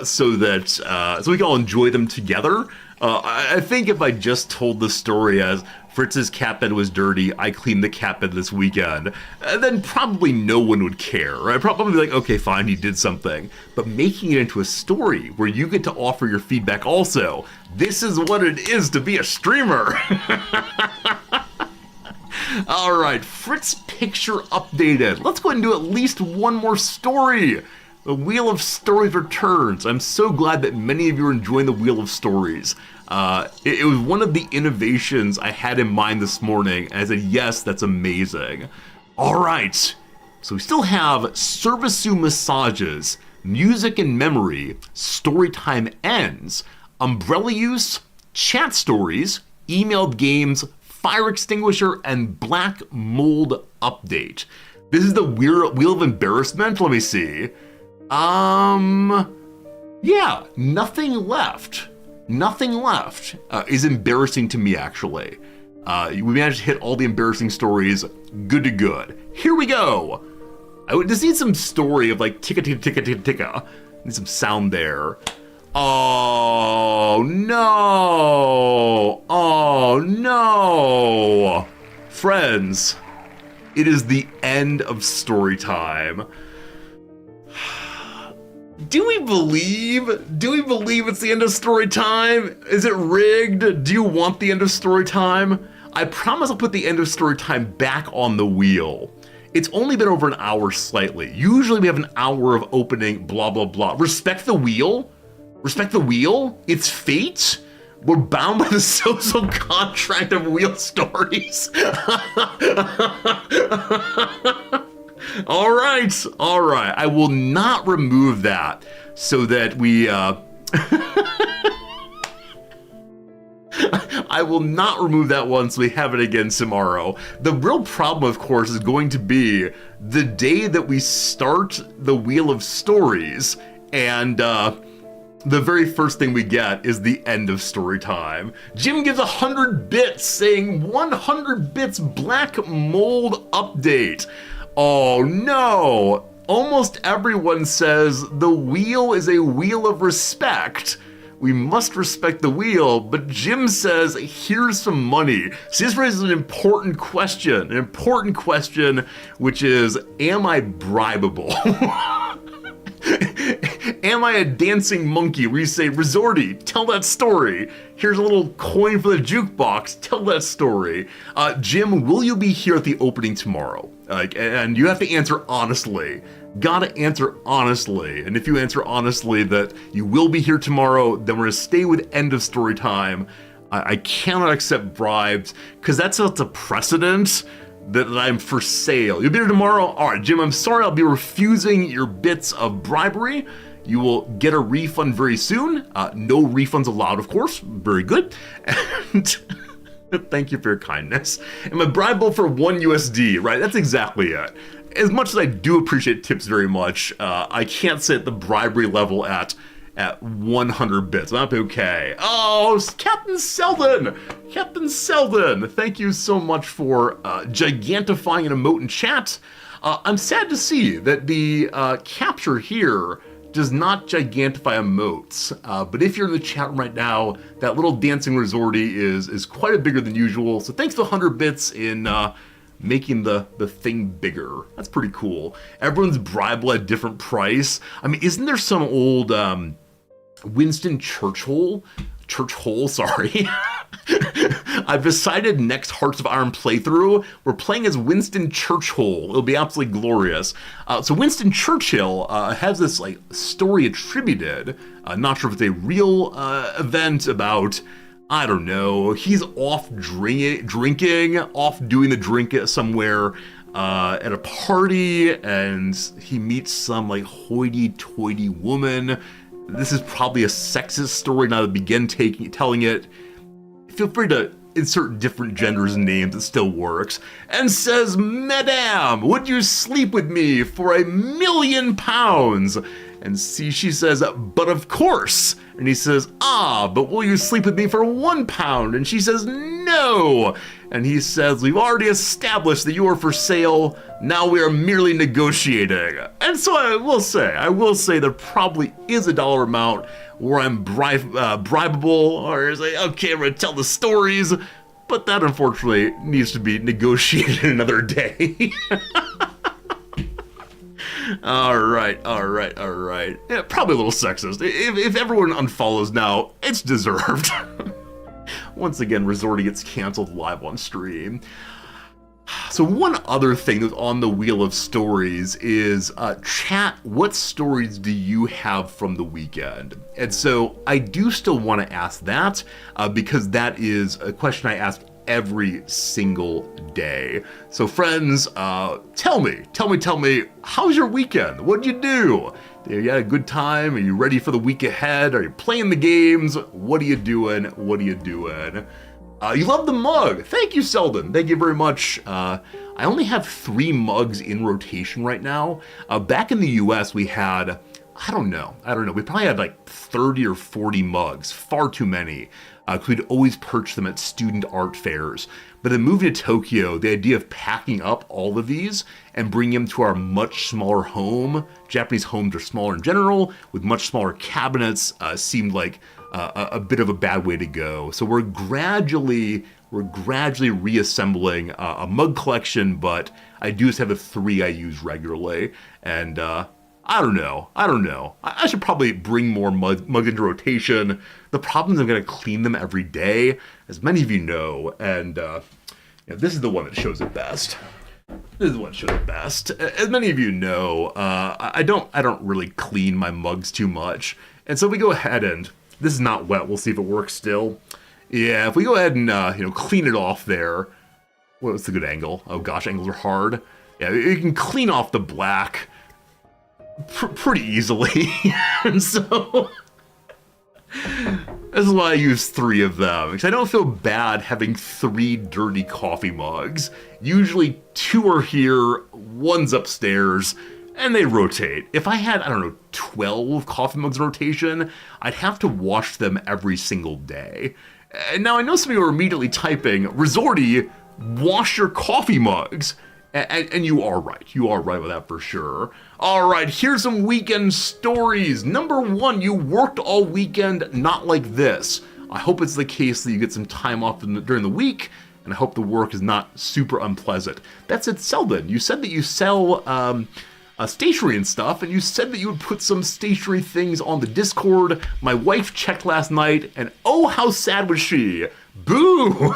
so we can all enjoy them together. I think if I just told the story as Fritz's cat bed was dirty, I cleaned the cat bed this weekend, then probably no one would care. I'd probably be like, okay, fine, he did something. But making it into a story where you get to offer your feedback also, this is what it is to be a streamer. All right, Fritz picture updated. Let's go ahead and do at least one more story. The Wheel of Stories returns. I'm so glad that many of you are enjoying the Wheel of Stories. It was one of the innovations I had in mind this morning, and I said, yes, that's amazing. All right, so we still have Servisu Massages, Music and Memory, Storytime Ends, Umbrella Use, Chat Stories, Emailed Games, Fire Extinguisher, and Black Mold Update. This is the Wheel of Embarrassment. Let me see. Yeah, nothing left. Nothing left is embarrassing to me, actually. We managed to hit all the embarrassing stories. Good to good. Here we go. I would just need some story of like ticka ticka ticka ticka ticka. Need some sound there. Oh no! Oh no! Friends, it is the end of story time. Do we believe it's the end of story time? Is it rigged? Do you want the end of story time? I promise I'll put the end of story time back on the wheel. It's only been over an hour slightly. Usually we have an hour of opening, blah, blah, blah. Respect the wheel? Respect the wheel? It's fate? We're bound by the social contract of wheel stories. All right. I will not remove that so that we, I will not remove that one so we have it again tomorrow. The real problem, of course, is going to be the day that we start the Wheel of Stories, and the very first thing we get is the end of story time. Jim gives 100 bits saying 100 bits Black Mold Update. Oh no! Almost everyone says the wheel is a wheel of respect. We must respect the wheel, but Jim says, here's some money. So this raises an important question, which is, am I bribable? Am I a dancing monkey where you say, Resorty, tell that story. Here's a little coin for the jukebox, tell that story. Jim, will you be here at the opening tomorrow? And you have to answer honestly. Gotta answer honestly. And if you answer honestly that you will be here tomorrow, then we're gonna stay with end of story time. I cannot accept bribes, because that sets a precedent that I'm for sale. You'll be here tomorrow? All right, Jim, I'm sorry. I'll be refusing your bits of bribery. You will get a refund very soon. No refunds allowed, of course. Very good. And thank you for your kindness. And my bribe for 1 USD, right? That's exactly it. As much as I do appreciate tips very much, I can't set the bribery level at 100 bits. That'd be okay. Oh, Captain Selden! Captain Selden, thank you so much for gigantifying an emote in chat. I'm sad to see that the capture here does not gigantify emotes, but if you're in the chat room right now, that little dancing resorty is quite a bigger than usual, so thanks to 100 bits in making the thing bigger. That's pretty cool. Everyone's bribable at a different price. I mean, isn't there some old Winston Churchill, sorry. I've decided next Hearts of Iron playthrough, we're playing as Winston Churchill. It'll be absolutely glorious. So Winston Churchill has this like story attributed, not sure if it's a real event about, I don't know, he's off drinking, off doing the drink somewhere at a party, and he meets some like hoity-toity woman. This is probably a sexist story now to begin telling it. Feel free to insert different genders and names, it still works. And says, Madame, would you sleep with me for £1,000,000? And she says, but of course. And he says, but will you sleep with me for £1? And she says, no. And he says, we've already established that you are for sale. Now we are merely negotiating. And so I will say there probably is a dollar amount where I'm bribable, or say, okay, I'm gonna tell the stories. But that unfortunately needs to be negotiated another day. All right. Yeah, probably a little sexist. If everyone unfollows now, it's deserved. Once again, Resorty gets canceled live on stream. So one other thing that's on the wheel of stories is, chat, what stories do you have from the weekend? And so I do still want to ask that, because that is a question I ask every single day. So friends, tell me, how's your weekend? What'd you do? You had a good time? Are you ready for the week ahead? Are you playing the games? What are you doing? You love the mug. Thank you, Selden. Thank you very much. I only have 3 mugs in rotation right now. Back in the US, we had, I don't know. We probably had like 30 or 40 mugs, far too many. Because we'd always purchase them at student art fairs. But then moving to Tokyo, the idea of packing up all of these and bringing them to our much smaller home, Japanese homes are smaller in general, with much smaller cabinets, seemed like a bit of a bad way to go. So we're gradually reassembling a mug collection, but I do just have the 3 I use regularly. And I don't know. I should probably bring more mugs into rotation. The problem is I'm going to clean them every day, as many of you know, and this is the one that shows it best. As many of you know, I don't really clean my mugs too much, and so we go ahead and, this is not wet, we'll see if it works still. Yeah, if we go ahead and clean it off there. What's the good angle? Oh gosh, angles are hard. Yeah, you can clean off the black pretty easily. And so this is why I use 3 of them, because I don't feel bad having 3 dirty coffee mugs. Usually 2 are here, 1's upstairs, and they rotate. If I had, 12 coffee mugs in rotation, I'd have to wash them every single day. And now I know some of you are immediately typing, Resorty, wash your coffee mugs. And you are right. You are right with that for sure. All right, here's some weekend stories. Number 1, you worked all weekend, not like this. I hope it's the case that you get some time off during the week, and I hope the work is not super unpleasant. That's it, Selden. You said that you sell stationery and stuff, and you said that you would put some stationery things on the Discord. My wife checked last night, and oh, how sad was she? Boo!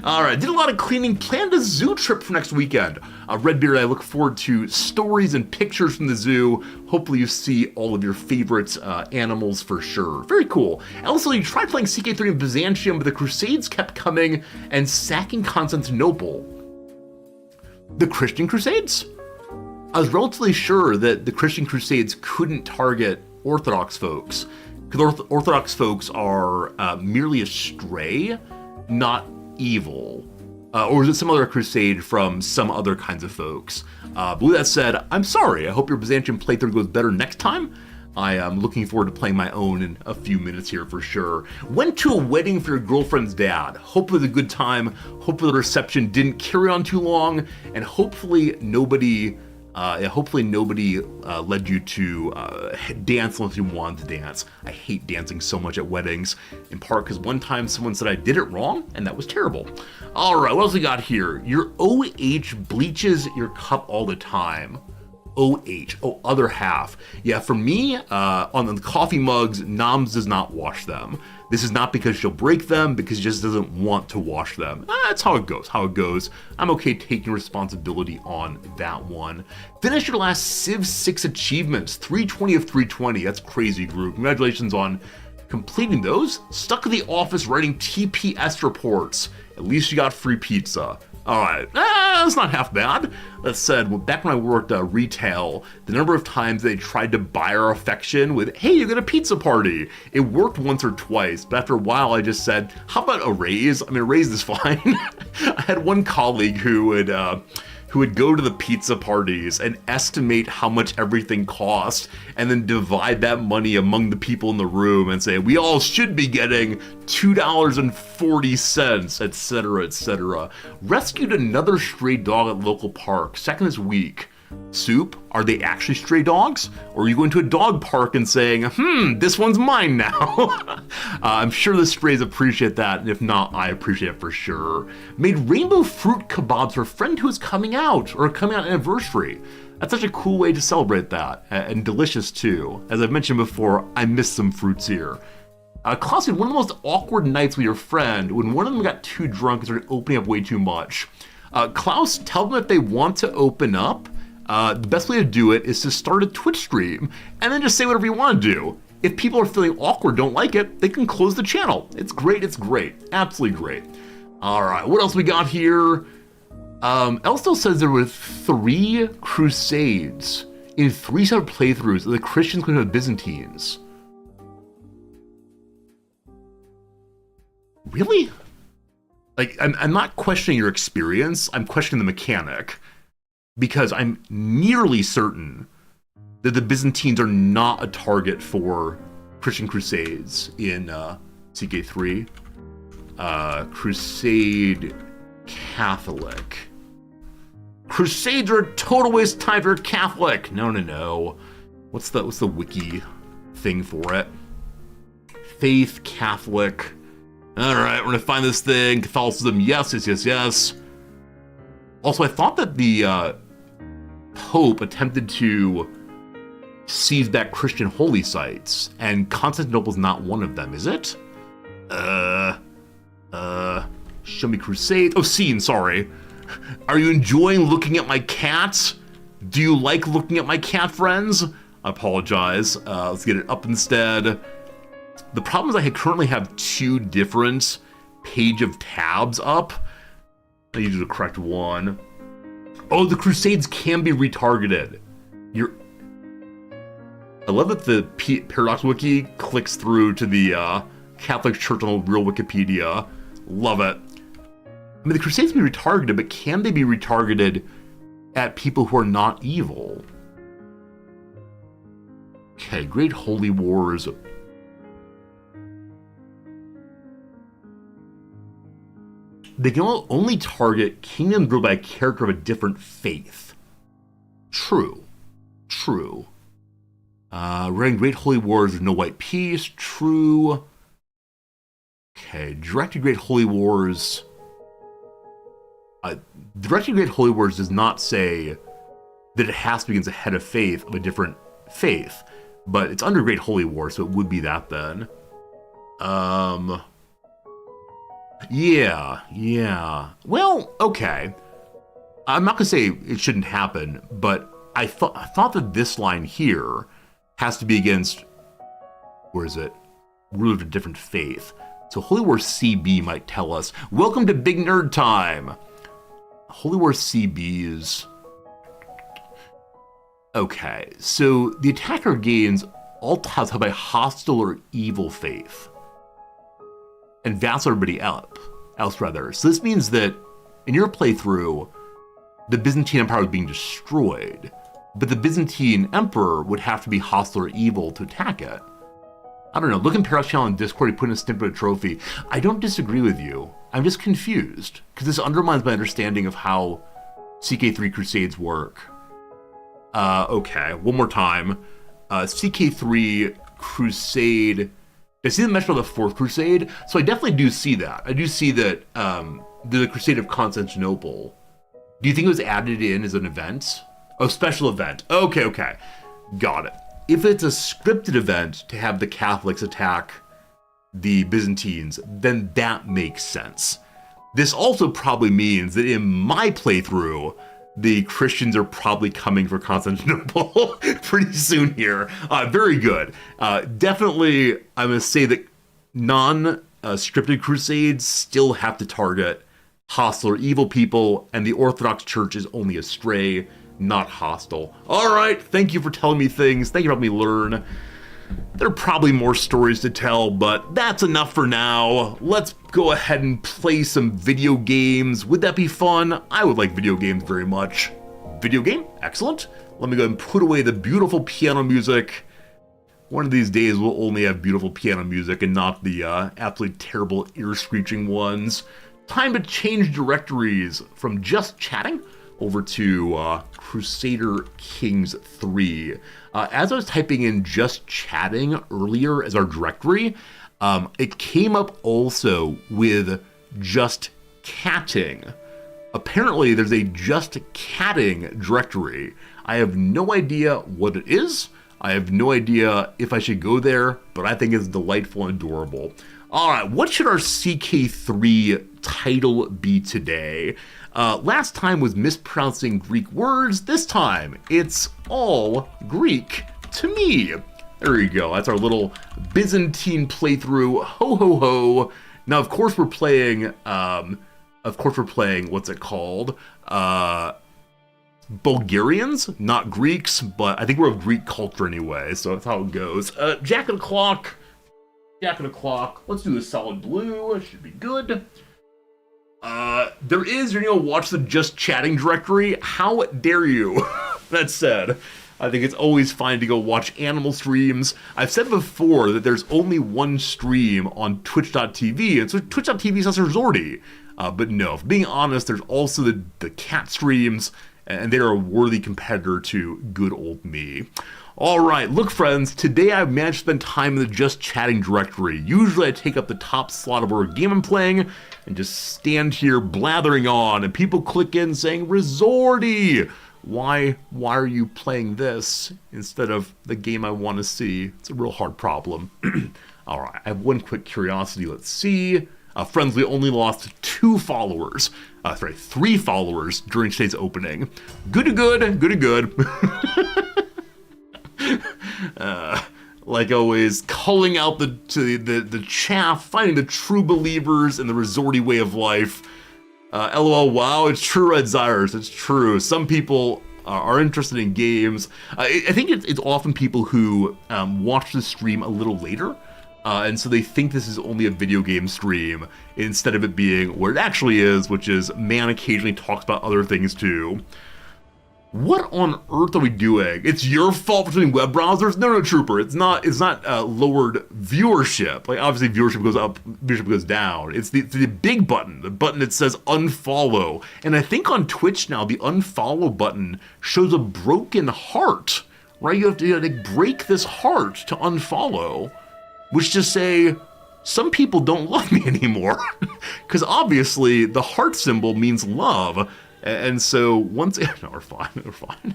Alright, did a lot of cleaning, planned a zoo trip for next weekend. Redbeard, I look forward to stories and pictures from the zoo. Hopefully you see all of your favorite animals for sure. Very cool. Also, you tried playing CK3 in Byzantium, but the Crusades kept coming and sacking Constantinople. The Christian Crusades? I was relatively sure that the Christian Crusades couldn't target Orthodox folks, because Orthodox folks are merely astray, not evil. Or is it some other crusade from some other kinds of folks? But with that said, I'm sorry. I hope your Byzantium playthrough goes better next time. I am looking forward to playing my own in a few minutes here for sure. Went to a wedding for your girlfriend's dad. Hope it was a good time. Hopefully the reception didn't carry on too long, and hopefully nobody led you to dance unless you wanted to dance. I hate dancing so much at weddings, in part because one time someone said I did it wrong, and that was terrible. All right, what else we got here? Your OH bleaches your cup all the time. OH, other half. Yeah, for me, on the coffee mugs, Noms does not wash them. This is not because she'll break them, because she just doesn't want to wash them. That's how it goes, I'm okay taking responsibility on that one. Finish your last Civ 6 achievements, 320 of 320. That's crazy, group. Congratulations on completing those. Stuck in the office writing TPS reports. At least you got free pizza. All right, that's not half bad. That said, back when I worked retail, the number of times they tried to buy our affection with, hey, you got a pizza party. It worked once or twice, but after a while I just said, how about a raise? I mean, a raise is fine. I had one colleague who would go to the pizza parties and estimate how much everything cost and then divide that money among the people in the room and say, we all should be getting $2.40, etc., etc. Rescued another stray dog at local park, second this week. Soup, are they actually stray dogs? Or are you going to a dog park and saying, this one's mine now? I'm sure the strays appreciate that, and if not, I appreciate it for sure. Made rainbow fruit kebabs for a friend who is coming out, or a coming out anniversary. That's such a cool way to celebrate that, and delicious too. As I've mentioned before, I miss some fruits here. Klaus had one of the most awkward nights with your friend when one of them got too drunk and started opening up way too much. Klaus, tell them if they want to open up, the best way to do it is to start a Twitch stream and then just say whatever you want to do. If people are feeling awkward, don't like it, they can close the channel. It's great, absolutely great. All right, what else we got here? Elstel says there were 3 crusades in 3 separate playthroughs of the Christians going to the Byzantines. Really? Like, I'm not questioning your experience, I'm questioning the mechanic. Because I'm nearly certain that the Byzantines are not a target for Christian Crusades in CK3. Crusade Catholic. Crusades are a total waste of time for Catholic. No. What's the wiki thing for it? Faith, Catholic. All right, we're gonna find this thing. Catholicism, yes. Also, I thought that the Pope attempted to seize back Christian holy sites, and Constantinople's not one of them, is it? Show me Crusade. Oh, scene, sorry. Are you enjoying looking at my cat? Do you like looking at my cat, friends? I apologize. Let's get it up instead. The problem is I currently have 2 different page of tabs up. I need the correct one. Oh, the Crusades can be retargeted. I love that the Paradox Wiki clicks through to the Catholic Church on the real Wikipedia. Love it. I mean, the Crusades can be retargeted, but can they be retargeted at people who are not evil? Okay, Great Holy Wars. They can only target kingdoms ruled by a character of a different faith. True. Running Great Holy Wars, there's no white peace. True. Okay, Directed Great Holy Wars. Directed Great Holy Wars does not say that it has to be against a head of faith of a different faith, but it's under Great Holy War, so it would be that then. Yeah. Well, okay. I'm not gonna say it shouldn't happen, but I thought that this line here has to be against, where is it? Rulers of a different faith. So Holy War CB might tell us, welcome to Big Nerd Time. Holy War CBs. Okay, so the attacker gains all tiles held by hostile or evil faith, and vassal everybody else rather. So this means that in your playthrough, the Byzantine Empire was being destroyed, but the Byzantine Emperor would have to be hostile or evil to attack it. I don't know, look in Paradox Channel in Discord, he put in a snippet of a trophy. I don't disagree with you. I'm just confused, because this undermines my understanding of how CK3 Crusades work. Okay, one more time. CK3 Crusade. I see the mention of the Fourth Crusade, so I definitely do see that. I do see that the Crusade of Constantinople. Do you think it was added in as an event? Oh, special event. Okay. Got it. If it's a scripted event to have the Catholics attack the Byzantines, then that makes sense. This also probably means that in my playthrough, the Christians are probably coming for Constantinople pretty soon here. Very good. Definitely, I'm going to say that non-scripted crusades still have to target hostile or evil people, and the Orthodox Church is only astray, not hostile. All right, thank you for telling me things. Thank you for helping me learn. There are probably more stories to tell, but that's enough for now. Let's go ahead and play some video games. Would that be fun? I would like video games very much. Video game? Excellent. Let me go ahead and put away the beautiful piano music. One of these days we'll only have beautiful piano music and not the absolutely terrible ear-screeching ones. Time to change directories from just chatting over to Crusader Kings 3. As I was typing in just chatting earlier as our directory, it came up also with just catting. Apparently there's a just catting directory. I have no idea what it is. I have no idea if I should go there, but I think it's delightful and adorable. All right, what should our CK3 title be today? Last time was mispronouncing Greek words. This time, it's all Greek to me. There you go. That's our little Byzantine playthrough. Ho, ho, ho. Now, of course, we're playing, what's it called? Bulgarians, not Greeks, but I think we're of Greek culture anyway, so that's how it goes. Jack of the Clock. Let's do a solid blue. It should be good. There is, watch the just chatting directory. How dare you? That said, I think it's always fine to go watch animal streams. I've said before that there's only one stream on twitch.tv, and so twitch.tv is Zordy. But no, if being honest, there's also the cat streams, and they're a worthy competitor to good old me. All right, look friends, today I've managed to spend time in the just chatting directory. Usually I take up the top slot of whatever game I'm playing and just stand here blathering on, and people click in saying, Resorty, why are you playing this instead of the game I want to see? It's a real hard problem. All right, I have one quick curiosity. Let's see. Friends, we only lost 2 followers. 3 followers during today's opening. Good to good. Like always, culling out the chaff, finding the true believers in the resorty way of life. LOL, wow, it's true, Red Zyrus, it's true. Some people are interested in games. I think it's often people who watch the stream a little later, and so they think this is only a video game stream, instead of it being what it actually is, which is man occasionally talks about other things too. What on earth are we doing? It's your fault for doing web browsers? No, Trooper. It's not lowered viewership. Like, obviously viewership goes up, viewership goes down. It's the big button, the button that says unfollow. And I think on Twitch now, the unfollow button shows a broken heart, right? You have to break this heart to unfollow, which to say, some people don't love me anymore. Because obviously the heart symbol means love. And so once, no, we're fine.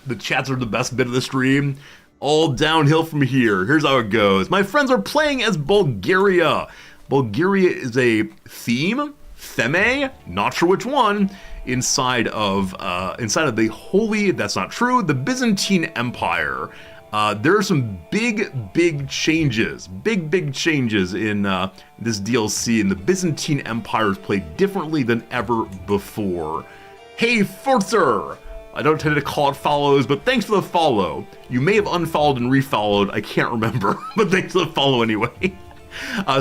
The chats are the best bit of the stream. All downhill from here. Here's how it goes. My friends are playing as Bulgaria. Bulgaria is a theme, not sure which one, inside of the holy, that's not true, the Byzantine Empire. There are some big changes, big changes in this DLC, and the Byzantine Empire is played differently than ever before. Hey, Forzer! I don't tend to call it follows, but thanks for the follow. You may have unfollowed and refollowed, I can't remember, but thanks for the follow anyway.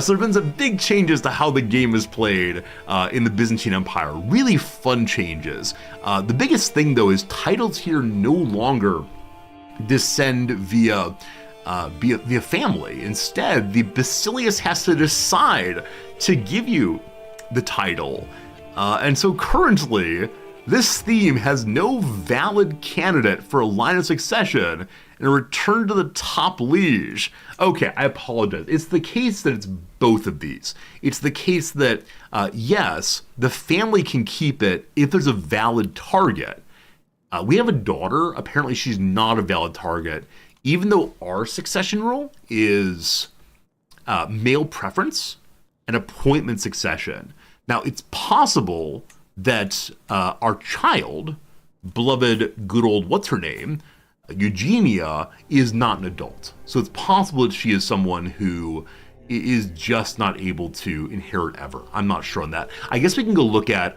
So there have been some big changes to how the game is played in the Byzantine Empire. Really fun changes. The biggest thing, though, is titles here no longer descend via family. Instead, the Basilius has to decide to give you the title. And so currently, this theme has no valid candidate for a line of succession and a return to the top liege. Okay, I apologize. It's the case that it's both of these. It's the case that, yes, the family can keep it if there's a valid target. We have a daughter. Apparently, she's not a valid target, even though our succession rule is male preference and appointment succession. Now, it's possible that our child, beloved good old what's-her-name, Eugenia, is not an adult. So it's possible that she is someone who is just not able to inherit ever. I'm not sure on that. I guess we can go look at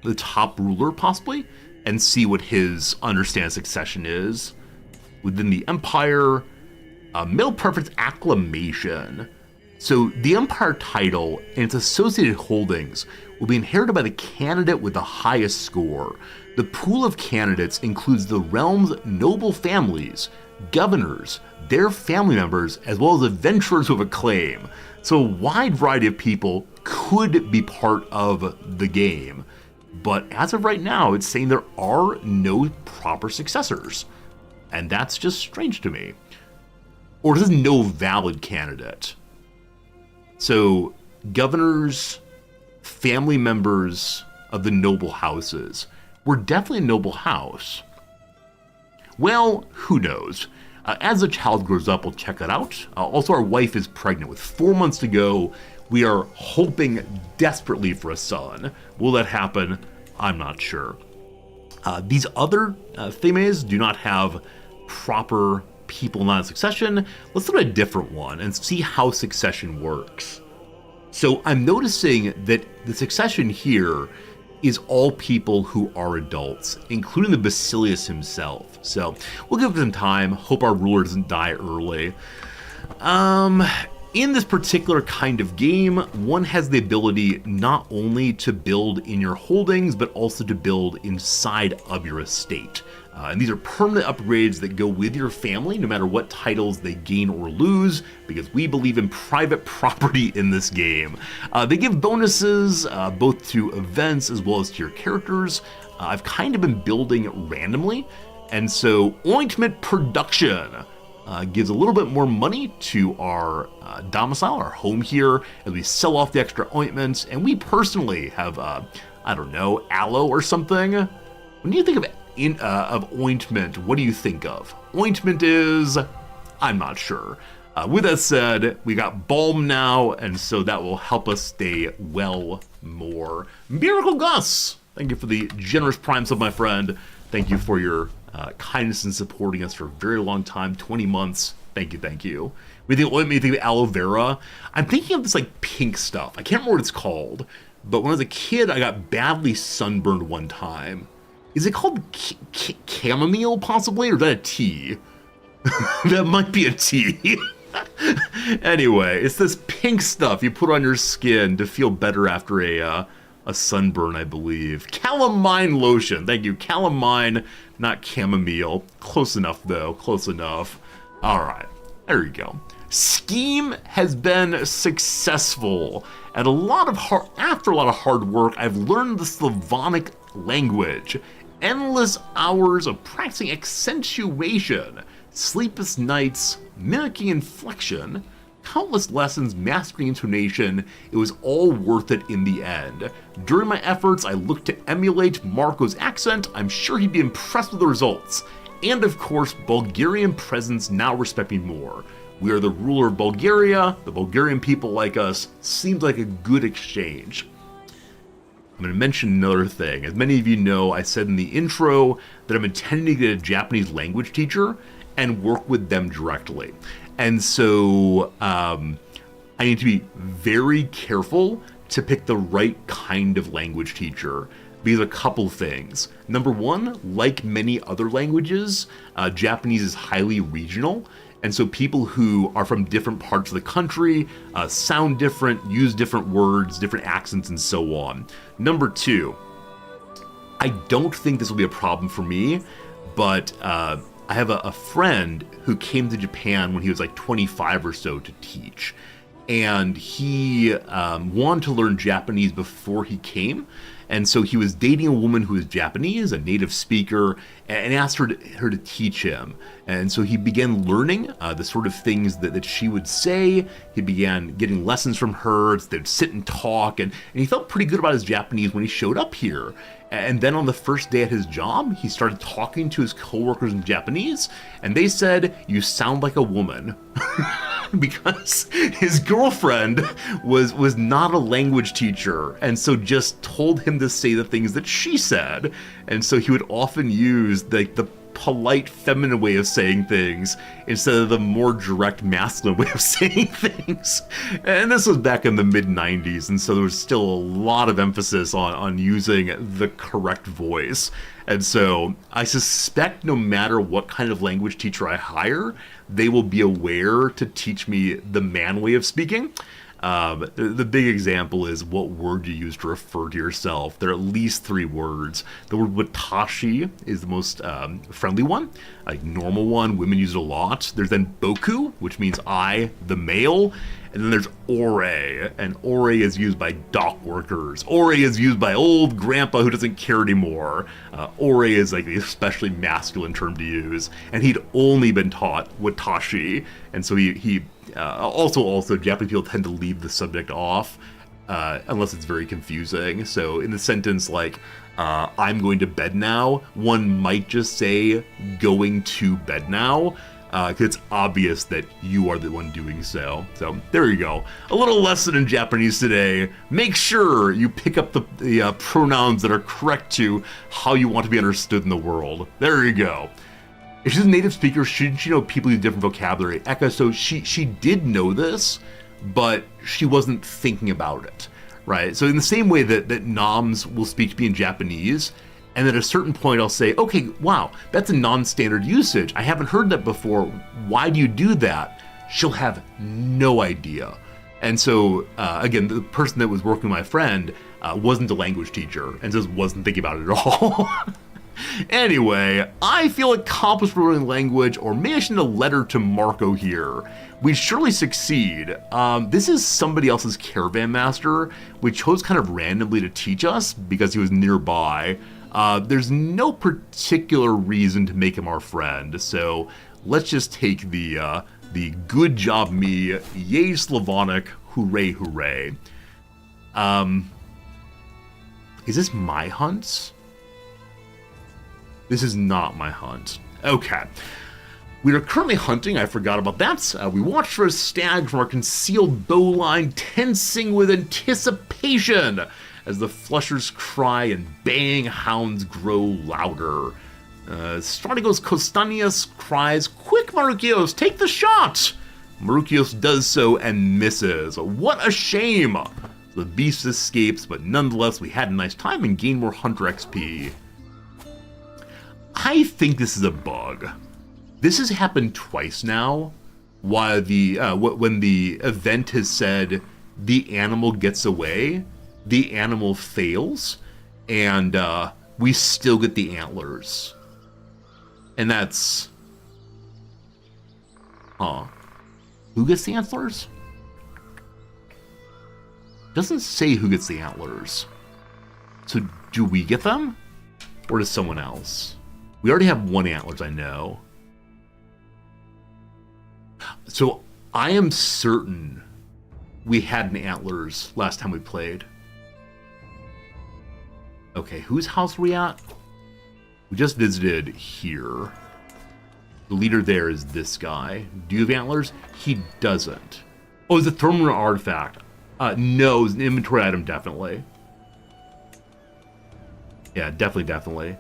the top ruler, possibly, and see what his understand succession is. Within the Empire, male preference acclamation. So the Empire title and its associated holdings will be inherited by the candidate with the highest score. The pool of candidates includes the realm's noble families, governors, their family members, as well as adventurers with a claim. So a wide variety of people could be part of the game. But as of right now, it's saying there are no proper successors. And that's just strange to me. Or this is no valid candidate. So governors, family members of the noble houses. We're definitely a noble house. Well, who knows? As the child grows up, we'll check it out. Also, our wife is pregnant with 4 months to go. We are hoping desperately for a son. Will that happen? I'm not sure. These other themes do not have proper people in succession. Let's look at a different one and see how succession works. So I'm noticing that the succession here is all people who are adults, including the Basilius himself. So we'll give it some time. Hope our ruler doesn't die early. In this particular kind of game, one has the ability not only to build in your holdings, but also to build inside of your estate. And these are permanent upgrades that go with your family, no matter what titles they gain or lose, because we believe in private property in this game. They give bonuses both to events as well as to your characters. I've kind of been building randomly, and so ointment production gives a little bit more money to our domicile, our home here, as we sell off the extra ointments. And we personally have, I don't know, aloe or something. When you think of ointment, what do you think of? Ointment is, I'm not sure. With that said, we got balm now, and so that will help us stay well more. Miracle Gus, thank you for the generous prime sub, my friend. Thank you for your kindness in supporting us for a very long time, 20 months. Thank you, thank you. We think ointment, you think of aloe vera. I'm thinking of this like pink stuff. I can't remember what it's called, but when I was a kid, I got badly sunburned one time. Is it called chamomile, possibly? Or is that a tea? That might be a tea. Anyway, it's this pink stuff you put on your skin to feel better after a sunburn, I believe. Calamine lotion. Thank you. Calamine, not chamomile. Close enough, though. Close enough. All right. There you go. Scheme has been successful. And after a lot of hard work, I've learned the Slavonic language. Endless hours of practicing accentuation, sleepless nights, mimicking inflection, countless lessons mastering intonation. It was all worth it in the end. During my efforts, I looked to emulate Marco's accent. I'm sure he'd be impressed with the results. And of course, Bulgarian presence now respect me more. We are the ruler of Bulgaria. The Bulgarian people like us. Seems like a good exchange. I'm going to mention another thing. As many of you know, I said in the intro that I'm intending to get a Japanese language teacher and work with them directly. And so I need to be very careful to pick the right kind of language teacher. Because a couple things. Number one, like many other languages, Japanese is highly regional. And so people who are from different parts of the country sound different, use different words, different accents, and so on. Number two, I don't think this will be a problem for me, but I have a friend who came to Japan when he was like 25 or so to teach. And he wanted to learn Japanese before he came. And so he was dating a woman who was Japanese, a native speaker, and asked her to teach him. And so he began learning the sort of things that she would say. He began getting lessons from her. They'd sit and talk. And he felt pretty good about his Japanese when he showed up here. And then on the first day at his job, he started talking to his coworkers in Japanese. And they said, "You sound like a woman." Because his girlfriend was not a language teacher, and so just told him to say the things that she said. And so he would often use the polite feminine way of saying things instead of the more direct masculine way of saying things. And this was back in the mid-90s, and so there was still a lot of emphasis on using the correct voice. And so I suspect no matter what kind of language teacher I hire, they will be aware to teach me the man way of speaking. The big example is what word you use to refer to yourself. There are at least 3 words. The word watashi is the most friendly one, like normal one. Women use it a lot. There's then boku, which means I, the male. And then there's ore, and ore is used by dock workers. Ore is used by old grandpa who doesn't care anymore. Ore is like the especially masculine term to use. And he'd only been taught watashi, and so he also Japanese people tend to leave the subject off unless it's very confusing. So in the sentence like, I'm going to bed now, one might just say going to bed now. Because it's obvious that you are the one doing so. So there you go. A little lesson in Japanese today. Make sure you pick up the pronouns that are correct to how you want to be understood in the world. There you go. If she's a native speaker, shouldn't she know people use different vocabulary? Eka, so she did know this, but she wasn't thinking about it, right? So in the same way that noms will speak to me in Japanese, and at a certain point I'll say, okay, wow, that's a non-standard usage. I haven't heard that before. Why do you do that? She'll have no idea. And so, again, the person that was working with my friend wasn't a language teacher and just wasn't thinking about it at all. Anyway, I feel accomplished for learning language, or maybe I should send a letter to Marco here. We'd surely succeed. This is somebody else's caravan master. We chose kind of randomly to teach us because he was nearby. There's no particular reason to make him our friend, so let's just take the good job me, yay Slavonic, hooray hooray. Is this my hunt? This is not my hunt. Okay. We are currently hunting, I forgot about that. We watched for a stag from our concealed bowline, tensing with anticipation as the flushers cry and baying hounds grow louder. Strategos Costanius cries, "Quick, Marukios, take the shot!" Marukios does so and misses. What a shame! The beast escapes, but nonetheless we had a nice time and gained more hunter XP. I think this is a bug. This has happened twice now, while when the event has said the animal gets away, the animal fails, and we still get the antlers. And that's... Who gets the antlers? Doesn't say who gets the antlers. So do we get them? Or does someone else? We already have 1 antlers, I know. So I am certain we had an antlers last time we played. Okay, whose house are we at? We just visited here. The leader there is this guy. Do you have antlers? He doesn't. Oh, is it thermal artifact? No, it's an inventory item, definitely. Yeah, definitely, definitely.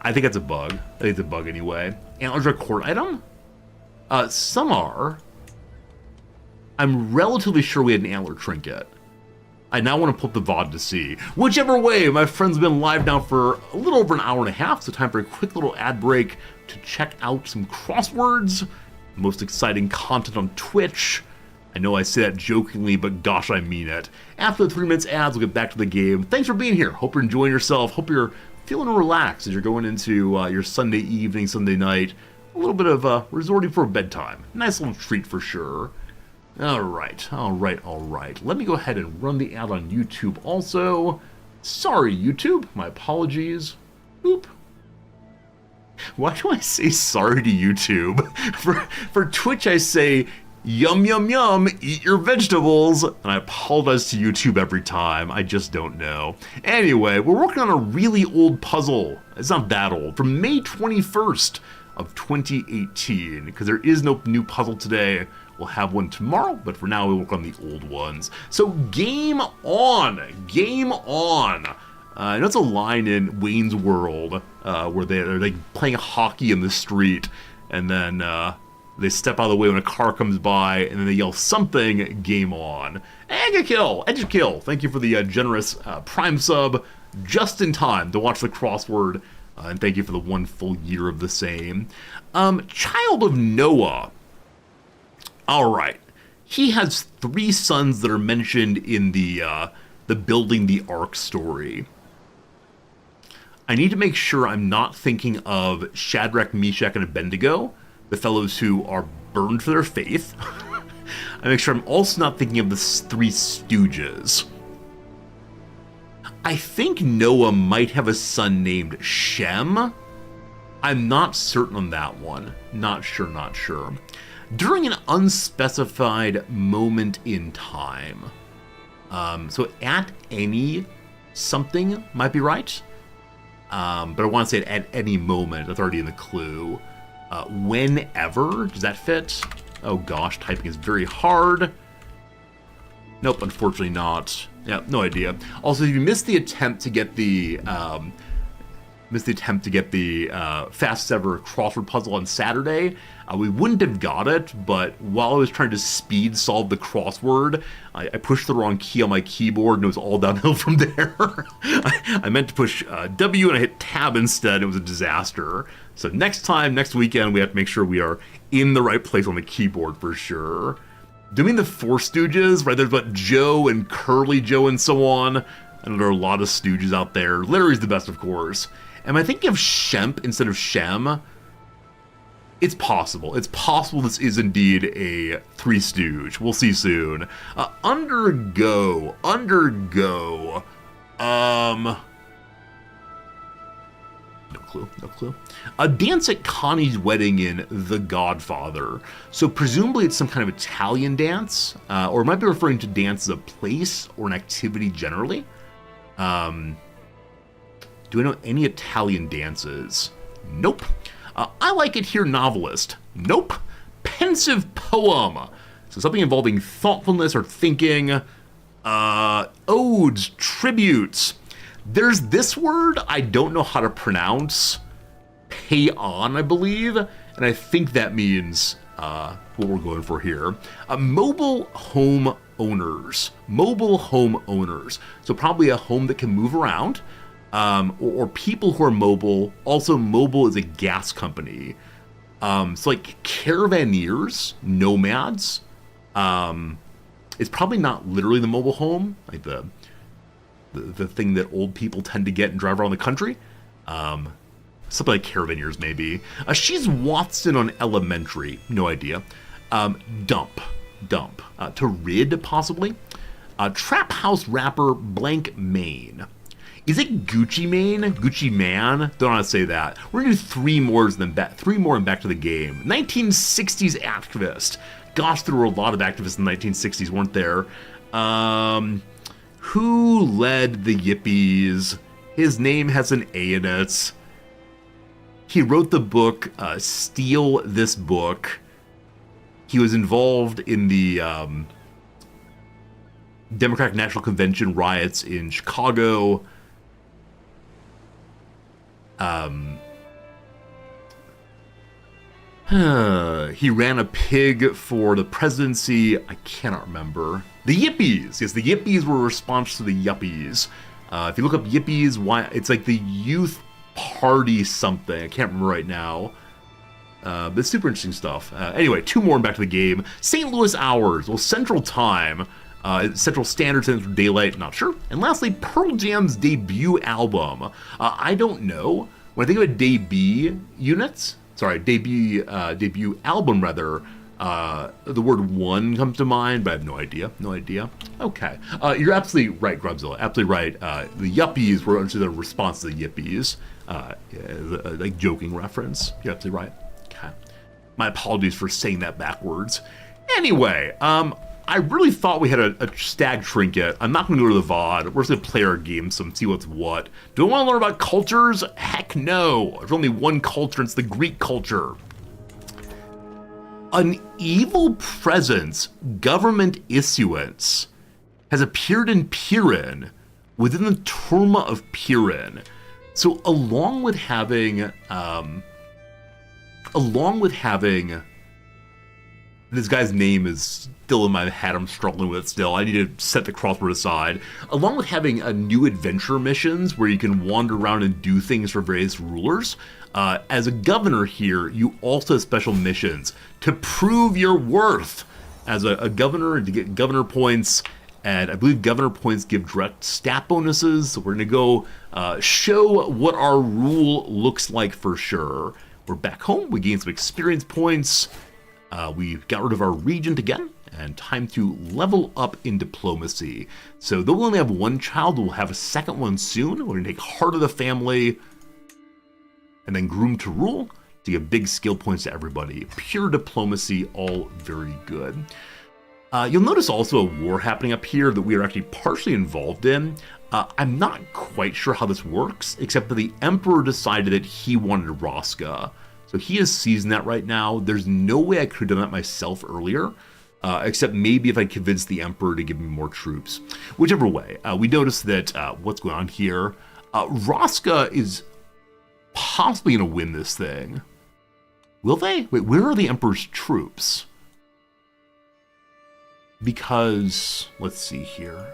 I think that's a bug. I think it's a bug anyway. Antlers are a court item? Some are. I'm relatively sure we had an antler trinket. I now want to pull up the VOD to see. Whichever way, my friend's been live now for a little over an hour and a half, so time for a quick little ad break to check out some crosswords. Most exciting content on Twitch. I know I say that jokingly, but gosh, I mean it. After the 3 minutes ads, we'll get back to the game. Thanks for being here. Hope you're enjoying yourself. Hope you're feeling relaxed as you're going into your Sunday evening, Sunday night. A little bit of resorting for bedtime. Nice little treat for sure. All right. Let me go ahead and run the ad on YouTube also. Sorry, YouTube. My apologies. Boop. Why do I say sorry to YouTube? For Twitch, I say, yum, yum, yum, eat your vegetables. And I apologize to YouTube every time. I just don't know. Anyway, we're working on a really old puzzle. It's not that old. From May 21st of 2018. Because there is no new puzzle today. We'll have one tomorrow, but for now we work on the old ones. So game on! Game on! I know it's a line in Wayne's World where they're like playing hockey in the street, and then they step out of the way when a car comes by, and then they yell something, game on. Edge kill! Thank you for the generous Prime sub, just in time to watch the crossword, and thank you for the 1 full year of the same. Child of Noah. Alright, he has 3 sons that are mentioned in the Building the Ark story. I need to make sure I'm not thinking of Shadrach, Meshach, and Abednego, the fellows who are burned for their faith. I make sure I'm also not thinking of the 3 stooges. I think Noah might have a son named Shem. I'm not certain on that one. Not sure. During an unspecified moment in time. So at any something might be right. But I want to say at any moment. That's already in the clue. Whenever. Does that fit? Oh gosh, typing is very hard. Nope, unfortunately not. Yeah, no idea. Also, if you missed the attempt to get the fast ever crossword puzzle on Saturday, we wouldn't have got it, but while I was trying to speed solve the crossword, I pushed the wrong key on my keyboard and it was all downhill from there. I meant to push W and I hit tab instead. It was a disaster. So next weekend, we have to make sure we are in the right place on the keyboard for sure. Do you mean the 4 Stooges? Right, there's but Joe and Curly Joe and so on. And there are a lot of Stooges out there. Larry's the best, of course. Am I thinking of Shemp instead of Shem? It's possible. It's possible this is indeed a 3 Stooge. We'll see soon. Undergo. No clue. A dance at Connie's wedding in The Godfather. So presumably it's some kind of Italian dance, or it might be referring to dance as a place or an activity generally. Do I know any Italian dances? Nope. I Like It Here novelist. Nope. Pensive poem. So something involving thoughtfulness or thinking. Odes, tributes. There's this word I don't know how to pronounce. Pay on, I believe. And I think that means what we're going for here. Mobile home owners. So probably a home that can move around. Or people who are mobile. Also, mobile is a gas company. So like caravaneers, nomads. It's probably not literally the mobile home, like the thing that old people tend to get and drive around the country. Something like caravaneers, maybe. She's Watson on Elementary. No idea. Dump. To rid, possibly. Trap House rapper Blank Mane. Is it Gucci Mane? Gucci Man? Don't know how to say that. We're gonna do 3 more and back to the game. 1960s activist. Gosh, there were a lot of activists in the 1960s, weren't there? Who led the Yippies? His name has an A in it. He wrote the book, Steal This Book. He was involved in the Democratic National Convention riots in Chicago. He ran a pig for the presidency. I cannot remember. The Yippies. Yes, the Yippies were a response to the Yuppies. If you look up Yippies, why it's like the youth party something. I can't remember right now. But it's super interesting stuff. Anyway, 2 more and back to the game. St. Louis hours. Well, Central Time. Central Standard, Central Daylight, not sure. And lastly, Pearl Jam's debut album. I don't know. When I think of debut album rather, the word one comes to mind, but I have no idea. Okay. You're absolutely right, Grubzilla. Absolutely right. The Yuppies were actually the response to the Yippies. Like joking reference. You're absolutely right. Okay. My apologies for saying that backwards. Anyway, I really thought we had a stag trinket. I'm not going to go to the VOD. We're just going to play our game some, see what's what. Do I want to learn about cultures? Heck no. There's only one culture, and it's the Greek culture. An evil presence government issuance has appeared in Pirin within the Turma of Pirin. So along with having this guy's name is still in my head. I'm struggling with it still. I need to set the crossword aside. Along with having new adventure missions where you can wander around and do things for various rulers, as a governor here, you also have special missions to prove your worth as a governor and to get governor points. And I believe governor points give direct stat bonuses. So we're going to go show what our rule looks like for sure. We're back home. We gained some experience points. We got rid of our regent again, and time to level up in diplomacy. So though we only have one child, we'll have a second one soon. We're going to take heart of the family, and then groom to rule to give big skill points to everybody. Pure diplomacy, all very good. You'll notice also a war happening up here that we are actually partially involved in. I'm not quite sure how this works, except that the Emperor decided that he wanted Raska. So he is seizing that right now. There's no way I could have done that myself earlier, except maybe if I convinced the Emperor to give me more troops. Whichever way, we noticed that what's going on here. Raska is possibly going to win this thing. Will they? Wait, where are the Emperor's troops? Because, let's see here.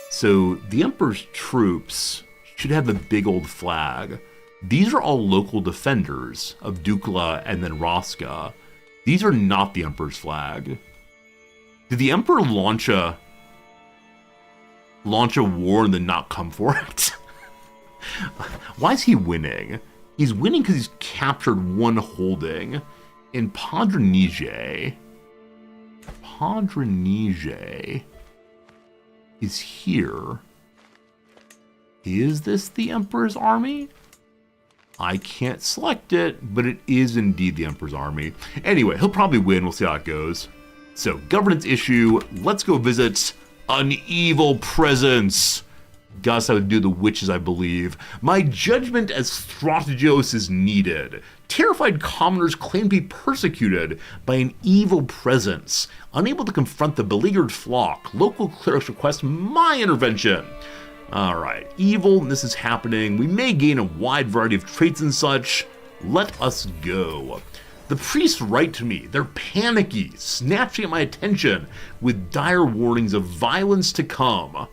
So the Emperor's troops should have the big old flag. These are all local defenders of Dukla and then Raska. These are not the Emperor's flag. Did the Emperor launch a war and then not come for it? Why is he winning? He's winning because he's captured one holding in Padronije. Padronije is here. Is this the Emperor's army? I can't select it, but it is indeed the Emperor's army. Anyway, he'll probably win. We'll see how it goes. So, governance issue. Let's go visit an evil presence. Gus, I would do the witches, I believe. My judgment as strategos is needed. Terrified commoners claim to be persecuted by an evil presence. Unable to confront the beleaguered flock, local clerics request my intervention. Alright, evil, this is happening. We may gain a wide variety of traits and such. Let us go. The priests write to me. They're panicky, snatching at my attention with dire warnings of violence to come.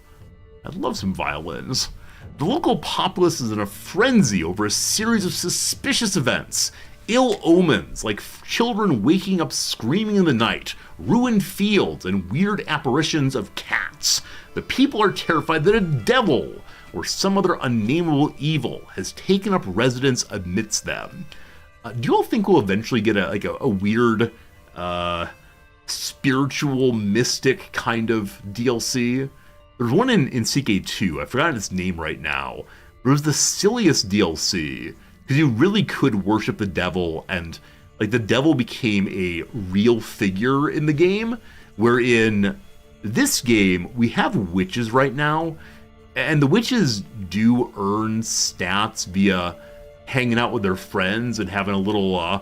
I'd love some violins. The local populace is in a frenzy over a series of suspicious events. Ill omens, like children waking up screaming in the night, ruined fields, and weird apparitions of cats. The people are terrified that a devil or some other unnameable evil has taken up residence amidst them. Do you all think we'll eventually get a weird, spiritual, mystic kind of DLC? There's one in CK2, I forgot its name right now. But it was the silliest DLC, because you really could worship the devil, and like the devil became a real figure in the game, wherein this game, we have witches right now, and the witches do earn stats via hanging out with their friends and having a little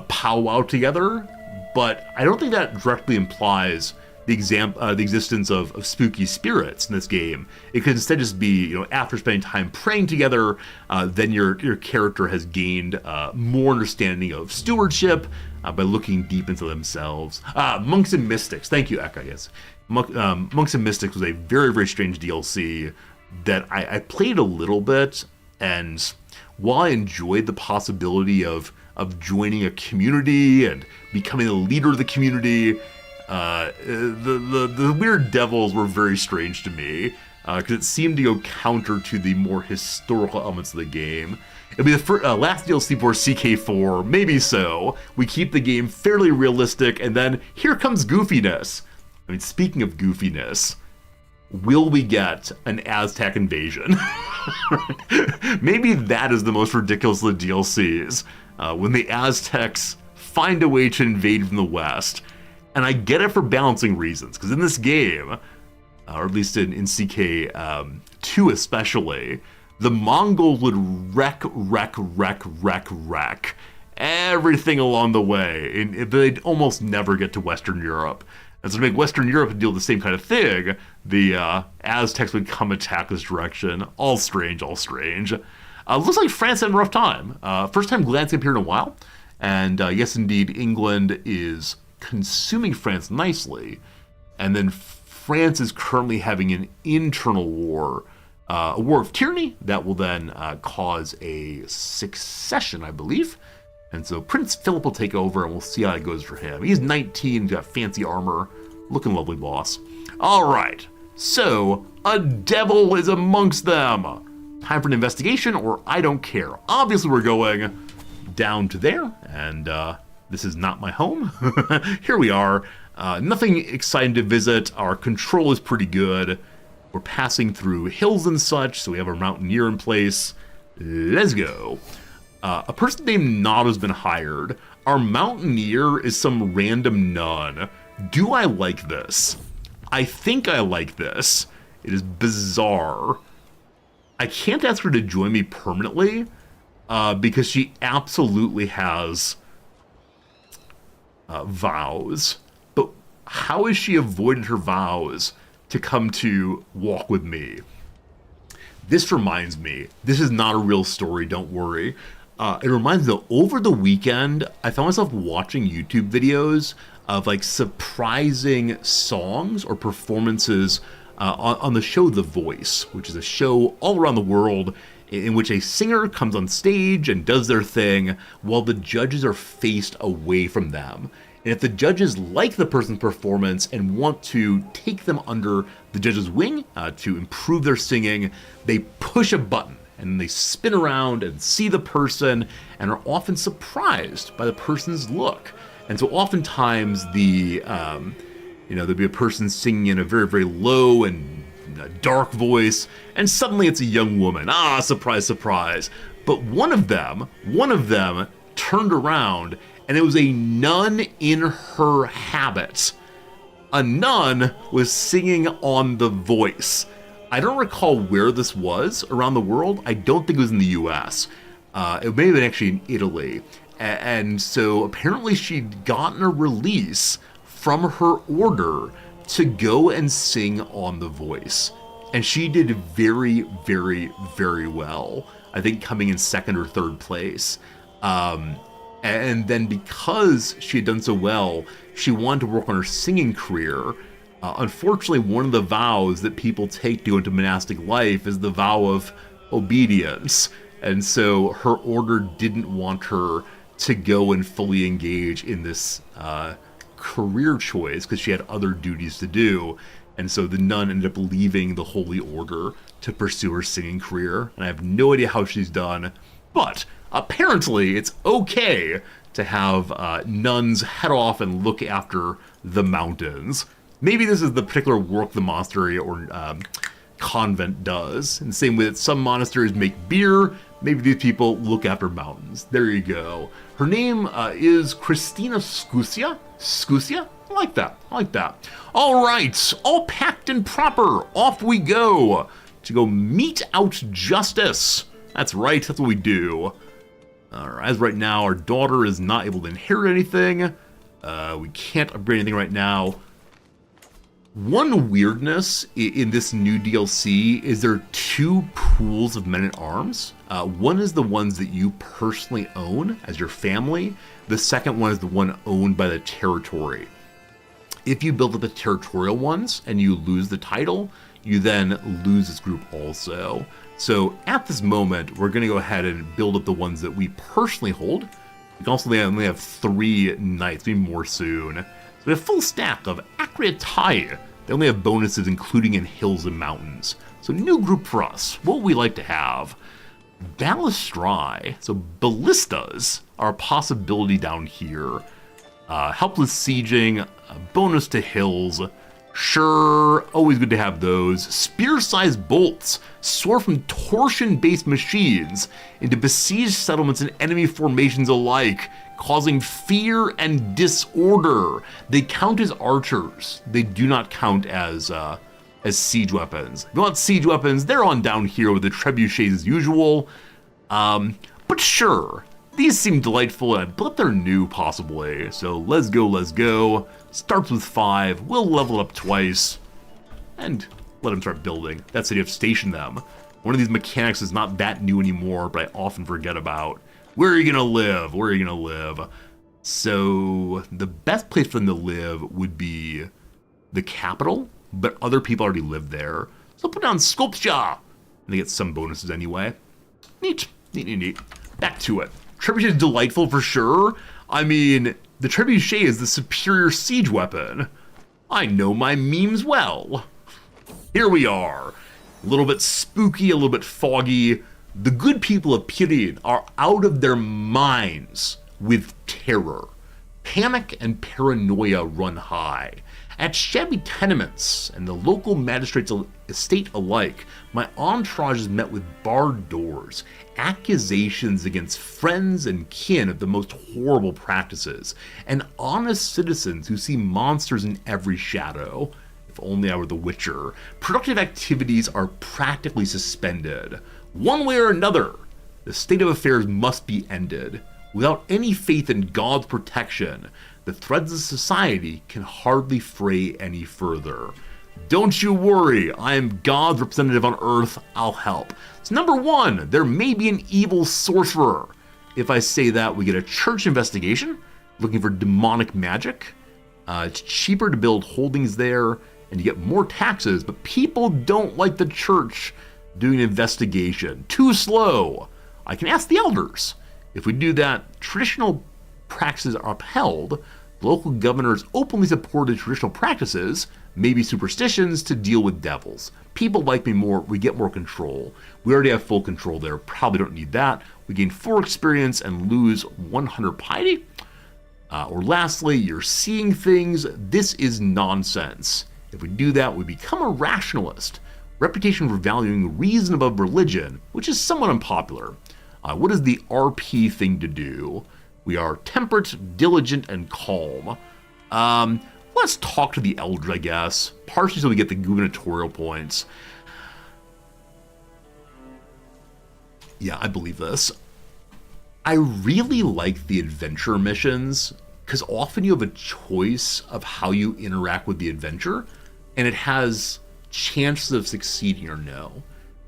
powwow together, but I don't think that directly implies the existence of spooky spirits in this game. It could instead just be, after spending time praying together, then your character has gained more understanding of stewardship by looking deep into themselves. Monks and Mystics. Thank you, Eka. Yes, Monks and Mystics was a very, very strange DLC that I played a little bit, and while I enjoyed the possibility of joining a community and becoming the leader of the community, the weird devils were very strange to me, because it seemed to go counter to the more historical elements of the game. It'll be the last DLC for CK4, maybe so. We keep the game fairly realistic, and then here comes goofiness. I mean, speaking of goofiness, will we get an Aztec invasion? Maybe that is the most ridiculous of the DLCs, when the Aztecs find a way to invade from the west. And I get it for balancing reasons, because in this game, or at least in CK2 especially, the Mongols would wreck everything along the way, and they'd almost never get to Western Europe. And so to make Western Europe deal with the same kind of thing, the Aztecs would come attack this direction. All strange. Looks like France had a rough time. First time glancing up here in a while. And yes, indeed, England is consuming France nicely. And then France is currently having an internal war, a war of tyranny that will then cause a succession, I believe. And so Prince Philip will take over, and we'll see how it goes for him. He's 19, got fancy armor, looking lovely, boss. All right, so a devil is amongst them. Time for an investigation, or I don't care. Obviously, we're going down to there, and this is not my home. Here we are. Nothing exciting to visit. Our control is pretty good. We're passing through hills and such, so we have our mountaineer in place. Let's go. A person named Nod has been hired. Our mountaineer is some random nun. Do I like this? I think I like this. It is bizarre. I can't ask her to join me permanently, because she absolutely has vows. But how has she avoided her vows to come to walk with me? This reminds me, this is not a real story, don't worry. It reminds me that over the weekend, I found myself watching YouTube videos of like surprising songs or performances on the show The Voice, which is a show all around the world in which a singer comes on stage and does their thing while the judges are faced away from them. And if the judges like the person's performance and want to take them under the judge's wing to improve their singing, they push a button. And they spin around and see the person and are often surprised by the person's look. And so oftentimes there'll be a person singing in a very, very low and dark voice, and suddenly it's a young woman. Surprise, surprise. But one of them turned around, and it was a nun in her habit. A nun was singing on The Voice. I don't recall where this was around the world. I don't think it was in the US. It may have been actually in Italy. And so apparently she'd gotten a release from her order to go and sing on The Voice. And she did very, very, very well. I think coming in second or third place. And then because she had done so well, she wanted to work on her singing career. Unfortunately, one of the vows that people take to go into monastic life is the vow of obedience. And so her order didn't want her to go and fully engage in this career choice because she had other duties to do. And so the nun ended up leaving the holy order to pursue her singing career. And I have no idea how she's done, but apparently it's okay to have nuns head off and look after the mountains. Maybe this is the particular work the monastery or convent does. In the same way that some monasteries make beer, maybe these people look after mountains. There you go. Her name is Christina Scusia. Scusia? I like that. All right, all packed and proper. Off we go to go mete out justice. That's right, that's what we do. All right, as right now, our daughter is not able to inherit anything. We can't upgrade anything right now. One weirdness in this new DLC is there are two pools of men-at-arms. One is the ones that you personally own as your family. The second one is the one owned by the territory. If you build up the territorial ones and you lose the title, you then lose this group also. So at this moment, we're going to go ahead and build up the ones that we personally hold. We can also only have 3 knights, maybe more soon. So we have a full stack of Akriatai. They only have bonuses, including in hills and mountains. So new group for us. What would we like to have? Balistri. So ballistas are a possibility down here. Helpless sieging, bonus to hills. Sure, always good to have those. Spear-sized bolts soar from torsion-based machines into besieged settlements and enemy formations alike, causing fear and disorder. They count as archers. They do not count as siege weapons. If you want siege weapons, they're on down here with the trebuchets as usual. But sure, these seem delightful, but they're new possibly. So let's go, let's go. Starts with 5, we'll level up twice, and let them start building. That's it, you have to station them. One of these mechanics is not that new anymore, but I often forget about. Where are you gonna live? Where are you gonna live? So the best place for them to live would be the capital, but other people already live there. So put down Skopje, and they get some bonuses anyway. Neat, neat, neat, neat. Back to it. Trebuchet is delightful for sure. I mean, the trebuchet is the superior siege weapon. I know my memes well. Here we are. A little bit spooky, a little bit foggy. The good people of Pirin are out of their minds with terror. Panic and paranoia run high. At shabby tenements and the local magistrate's estate alike, my entourage is met with barred doors, accusations against friends and kin of the most horrible practices, and honest citizens who see monsters in every shadow. If only I were the Witcher. Productive activities are practically suspended. One way or another, the state of affairs must be ended. Without any faith in God's protection, the threads of society can hardly fray any further. Don't you worry, I am God's representative on Earth, I'll help. So number 1, there may be an evil sorcerer. If I say that, we get a church investigation, looking for demonic magic. It's cheaper to build holdings there, and you get more taxes, but people don't like the church doing an investigation. Too slow. I can ask the elders. If we do that, traditional practices are upheld. Local governors openly supported traditional practices, maybe superstitions, to deal with devils. People like me more, we get more control. We already have full control there, probably don't need that. We gain 4 experience and lose 100 piety. Or lastly, you're seeing things. This is nonsense. If we do that, we become a rationalist. Reputation for valuing reason above religion, which is somewhat unpopular. What is the RP thing to do? We are temperate, diligent, and calm. Let's talk to the elders, I guess. Partially so we get the gubernatorial points. Yeah, I believe this. I really like the adventure missions, because often you have a choice of how you interact with the adventure, and it has chances of succeeding or no.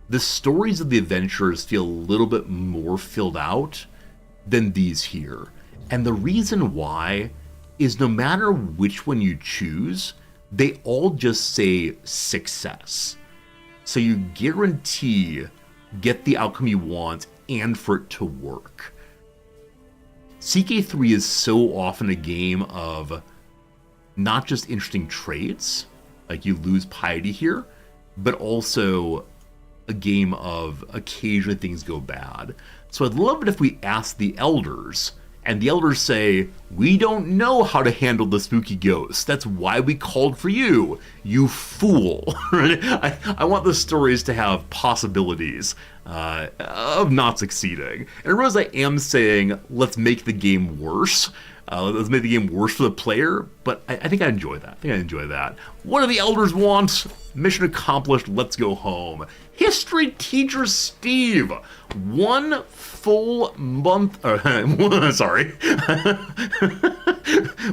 The stories of the adventurers feel a little bit more filled out than these here. And the reason why is no matter which one you choose, they all just say success. So you guarantee get the outcome you want and for it to work. CK3 is so often a game of not just interesting traits, like you lose piety here, but also a game of occasionally things go bad. So I'd love it if we ask the elders, and the elders say, we don't know how to handle the spooky ghosts. That's why we called for you, you fool. I want the stories to have possibilities of not succeeding. And I realize I am saying, let's make the game worse. Let's make the game worse for the player, but I think I enjoy that. What do the elders want? Mission accomplished, let's go home. History teacher Steve, 1 full month, sorry.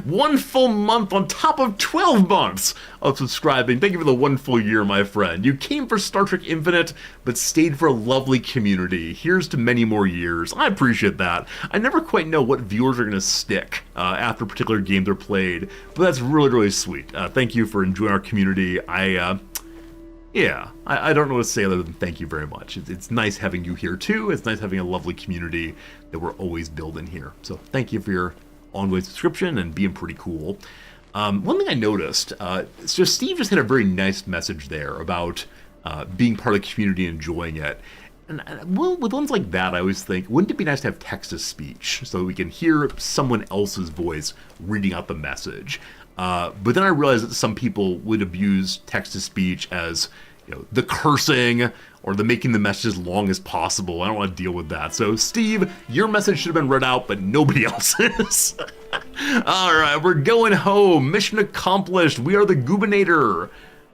1 full month on top of 12 months of subscribing. Thank you for the 1 full year, my friend. You came for Star Trek Infinite, but stayed for a lovely community. Here's to many more years. I appreciate that. I never quite know what viewers are going to stick after particular games are played, but that's really, really sweet. Thank you for enjoying our community. Yeah, I don't know what to say other than thank you very much. It's nice having you here too. It's nice having a lovely community that we're always building here. So thank you for your ongoing subscription and being pretty cool. One thing I noticed, so Steve just had a very nice message there about being part of the community and enjoying it. And with ones like that, I always think, wouldn't it be nice to have text-to-speech so that we can hear someone else's voice reading out the message? But then I realized that some people would abuse text-to-speech as, you know, the cursing or the making the message as long as possible. I don't want to deal with that. So, Steve, your message should have been read out, but nobody else's. All right, we're going home. Mission accomplished. We are the Goobinator.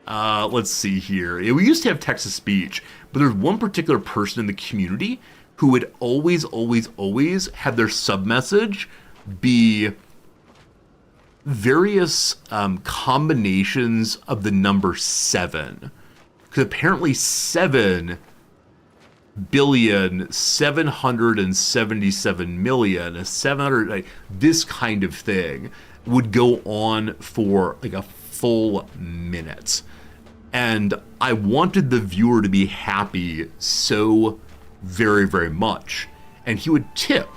Let's see here. We used to have text-to-speech, but there's one particular person in the community who would always have their sub-message be various combinations of the number 7. Because apparently 7,777,700,000, like this kind of thing would go on for like a full minute. And I wanted the viewer to be happy so very, very much. And he would tip,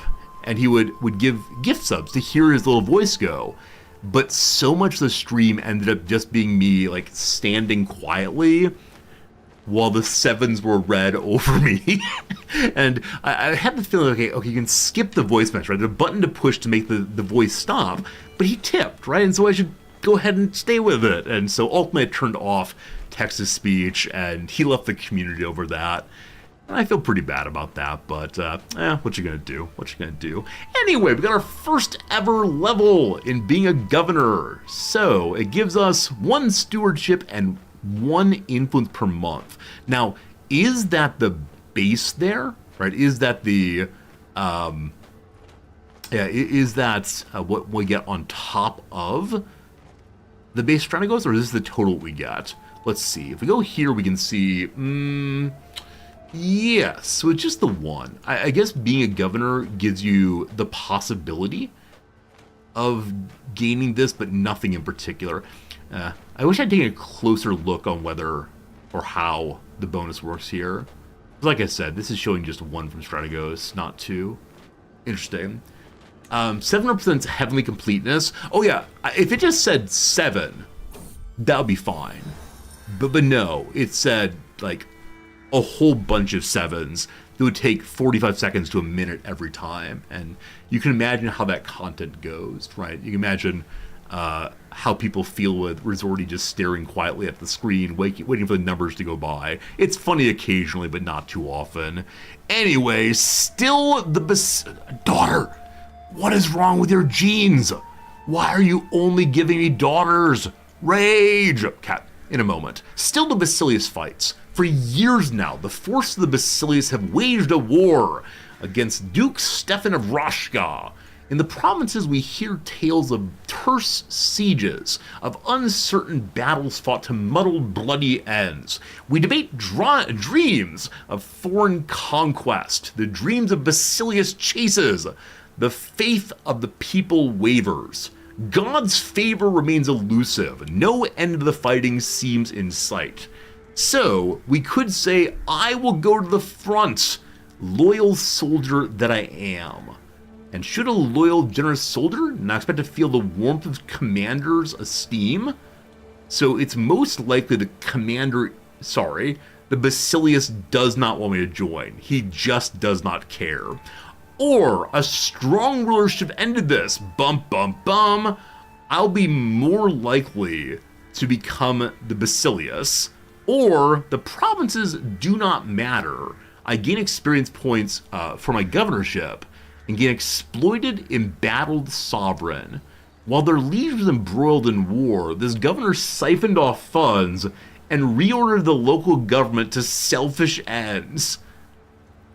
and he would give gift subs to hear his little voice go. But so much of the stream ended up just being me like standing quietly while the 7s were read over me. And I had the feeling, okay, you can skip the voice message, right? There's a button to push to make the voice stop, but he tipped, right? And so I should go ahead and stay with it. And so ultimately I turned off text-to-speech, and he left the community over that. And I feel pretty bad about that, but what you gonna do? What you gonna do? Anyway, we got our first ever level in being a governor. So it gives us 1 stewardship and 1 influence per month. Now, is that the base there? Right? Is that the is that what we get on top of the base strategos, or is this the total we get? Let's see. If we go here, we can see. Yes, so it's just the 1. I guess being a governor gives you the possibility of gaining this, but nothing in particular. I wish I'd taken a closer look on whether or how the bonus works here. Like I said, this is showing just 1 from Strategos, not 2. Interesting. 7 represents heavenly completeness. Oh yeah, if it just said 7, that would be fine. But no, it said like a whole bunch of 7s that would take 45 seconds to a minute every time. And you can imagine how that content goes, right? You can imagine how people feel with Resorty just staring quietly at the screen, waiting for the numbers to go by. It's funny occasionally, but not too often. Anyway, still daughter, what is wrong with your genes? Why are you only giving me daughters? Rage! Cat, in a moment. Still the Basilius fights. For years now, the forces of the Basilius have waged a war against Duke Stefan of Rashka. In the provinces, we hear tales of terse sieges, of uncertain battles fought to muddled, bloody ends. We debate dreams of foreign conquest, the dreams of Basilius chases. The faith of the people wavers. God's favor remains elusive. No end to the fighting seems in sight. So, we could say, I will go to the front, loyal soldier that I am. And should a loyal, generous soldier not expect to feel the warmth of commander's esteem? So it's most likely the Basilius does not want me to join. He just does not care. Or a strong ruler should have ended this. Bum, bum, bum. I'll be more likely to become the Basilius. Or the provinces do not matter. I gain experience points for my governorship and get exploited, embattled sovereign. While their liege was embroiled in war, this governor siphoned off funds and reordered the local government to selfish ends.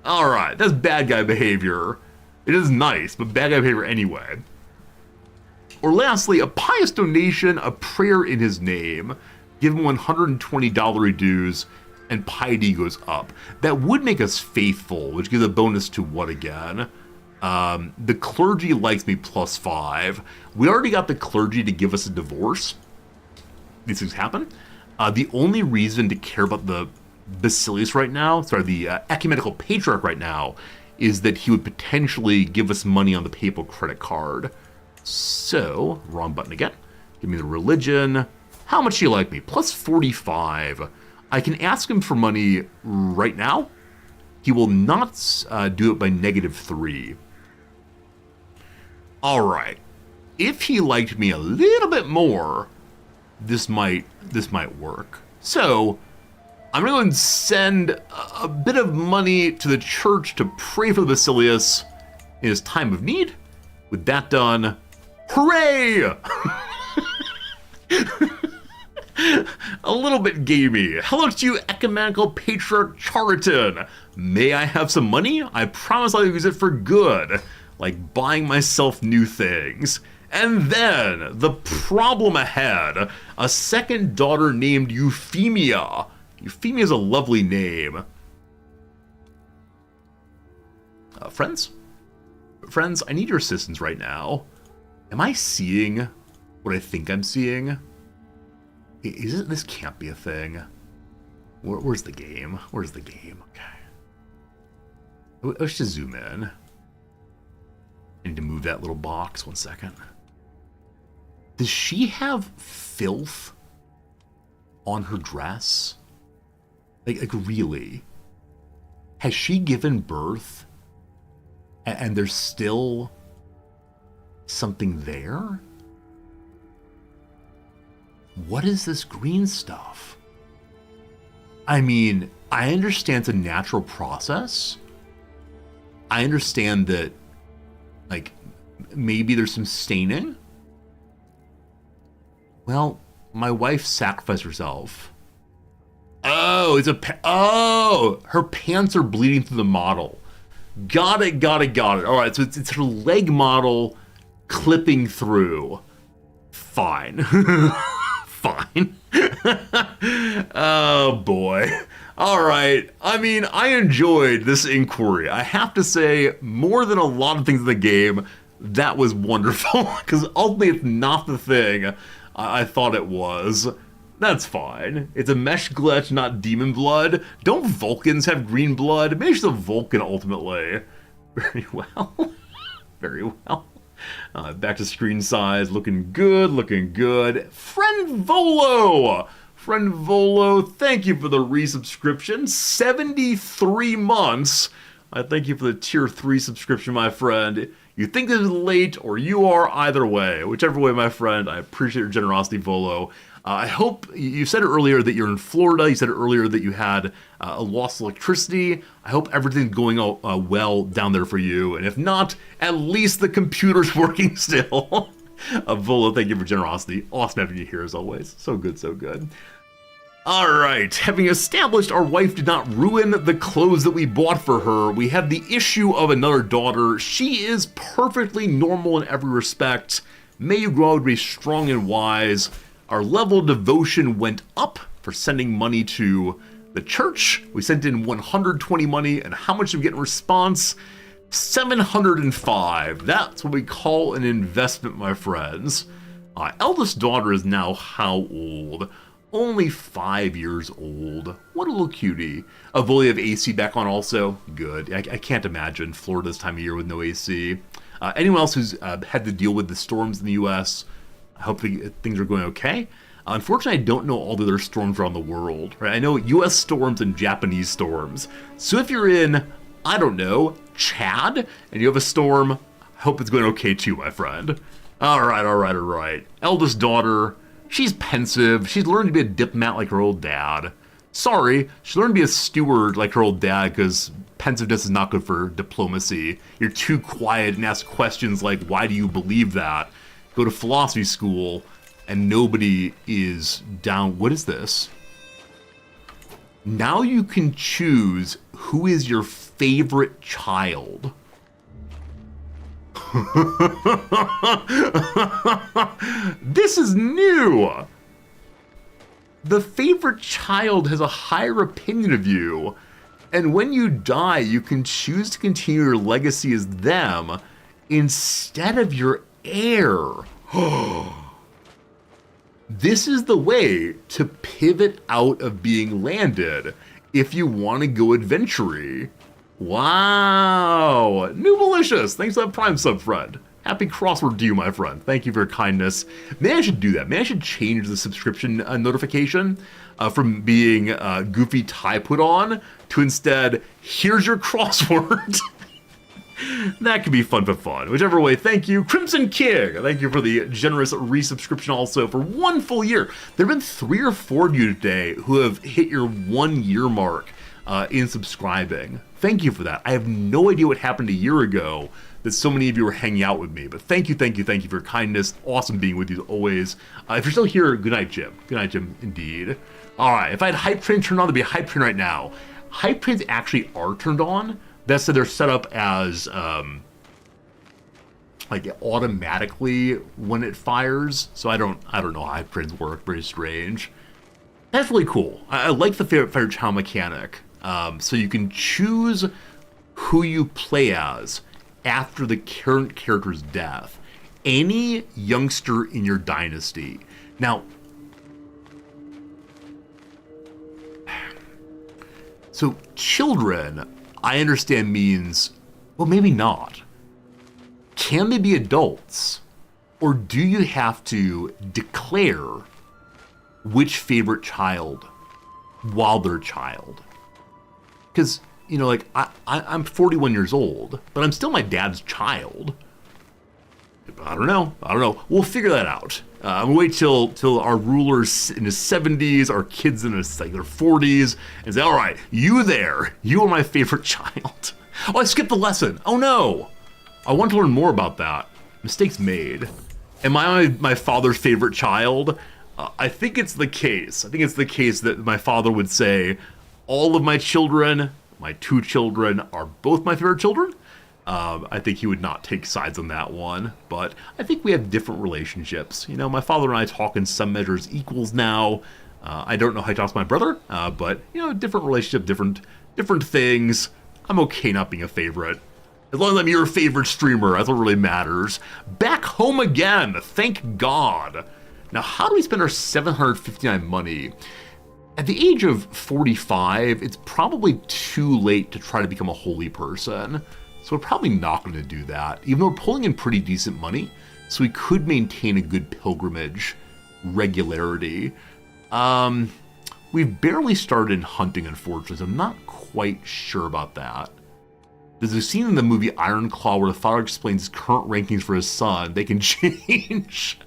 Alright, that's bad guy behavior. It is nice, but bad guy behavior anyway. Or lastly, a pious donation, a prayer in his name. Give him $120 dues, and piety goes up. That would make us faithful, which gives a bonus to what again? The clergy likes me +5. We already got the clergy to give us a divorce. These things happen. The only reason to care about the Basilius right now, the ecumenical patriarch right now, is that he would potentially give us money on the papal credit card. So, wrong button again. Give me the religion. How much do you like me? +45. I can ask him for money right now. He will not do it by -3. All right. If he liked me a little bit more, this might work. So, I'm going to go and send a bit of money to the church to pray for the Basilius in his time of need. With that done, hooray! A little bit gamey. Hello to you, Ecumenical Patriarch Chariton. May I have some money? I promise I'll use it for good, like buying myself new things. And then, the problem ahead, a second daughter named Euphemia. Euphemia is a lovely name. Friends? Friends, I need your assistance right now. Am I seeing what I think I'm seeing? Isn't this can't be a thing? Where's the game? Where's the game? Okay. Let's just zoom in. I need to move that little box 1 second. Does she have filth on her dress? Like really? Has she given birth and there's still something there? What is this green stuff? I mean, I understand it's a natural process. I understand that, like, maybe there's some staining. Well, my wife sacrificed herself. Oh, her pants are bleeding through the model. Got it. All right, so it's her leg model clipping through. Fine. Fine. Oh, boy. All right. I mean, I enjoyed this inquiry. I have to say, more than a lot of things in the game, that was wonderful. Because ultimately, it's not the thing I thought it was. That's fine. It's a mesh glitch, not demon blood. Don't Vulcans have green blood? Maybe she's a Vulcan ultimately. Very well. Very well. Back to screen size. Looking good. Friend Volo! Thank you for the resubscription. 73 months. I thank you for the tier 3 subscription, my friend. You think this is late, or you are, either way. Whichever way, my friend, I appreciate your generosity, Volo. I hope, you said earlier that you're in Florida, you said earlier that you had a lost electricity. I hope everything's going well down there for you, and if not, at least the computer's working still. Volo, thank you for generosity. Awesome having you here as always. So good. Alright, having established our wife did not ruin the clothes that we bought for her, we have the issue of another daughter. She is perfectly normal in every respect. May you grow to be strong and wise. Our level of devotion went up for sending money to the church. We sent in 120 money, and how much did we get in response? 705. That's what we call an investment, my friends. Eldest daughter is now how old? Only 5 years old. What a little cutie. Will you have AC back on also? Good. I can't imagine Florida this time of year with no AC. Anyone else who's had to deal with the storms in the U.S., I hope things are going okay. Unfortunately, I don't know all the other storms around the world. Right? I know U.S. storms and Japanese storms. So if you're in, I don't know, Chad, and you have a storm, I hope it's going okay too, my friend. All right. Eldest daughter, she's pensive. She's learned to be a diplomat like her old dad. Sorry, she learned to be a steward like her old dad because pensiveness is not good for diplomacy. You're too quiet and ask questions like, why do you believe that? Go to philosophy school, and nobody is down. What is this? Now you can choose who is your favorite child. This is new! The favorite child has a higher opinion of you, and when you die, you can choose to continue your legacy as them instead of your heir. This is the way to pivot out of being landed if you want to go adventure-y. Wow! New Malicious, thanks for that Prime sub, friend. Happy crossword to you, my friend. Thank you for your kindness. Maybe I should do that. Maybe I should change the subscription notification from being goofy tie put on to instead, here's your crossword. That could be fun for fun. Whichever way, thank you. Crimson King, thank you for the generous resubscription also for 1 full year. There have been 3 or 4 of you today who have hit your 1 year mark in subscribing. Thank you for that. I have no idea what happened a year ago that so many of you were hanging out with me, but thank you for your kindness. Awesome being with you as always. If you're still here, good night, Jim. Good night, Jim, indeed. All right, if I had Hype Train turned on, there'd be a Hype Train right now. Hype Trains actually are turned on. That's so they're set up as like automatically when it fires. So I don't know how Hype Trains work. Very strange. That's really cool. I like the favorite child mechanic. So you can choose who you play as after the current character's death. Any youngster in your dynasty. Now, so children, I understand means, well, maybe not. Can they be adults? Or do you have to declare which favorite child while they're a child? Because, you know, like, I'm 41 years old, but I'm still my dad's child. I don't know. We'll figure that out. We'll wait till our ruler's in his 70s, our kids in his, like, their 40s, and say, all right, you are my favorite child. Oh, I skipped the lesson. Oh no. I want to learn more about that. Mistakes made. Am I my father's favorite child? I think it's the case. I think it's the case that my father would say, all of my children, my 2 children, are both my favorite children. I think he would not take sides on that one, but I think we have different relationships. You know, my father and I talk in some measures equals now. I don't know how he talks to my brother, but, you know, different relationship, different things. I'm okay not being a favorite. As long as I'm your favorite streamer, that's what really matters. Back home again, thank God. Now, how do we spend our $759 money? At the age of 45, it's probably too late to try to become a holy person. So we're probably not going to do that, even though we're pulling in pretty decent money. So we could maintain a good pilgrimage regularity. We've barely started in hunting, unfortunately, so I'm not quite sure about that. There's a scene in the movie Iron Claw where the father explains his current rankings for his son. They can change.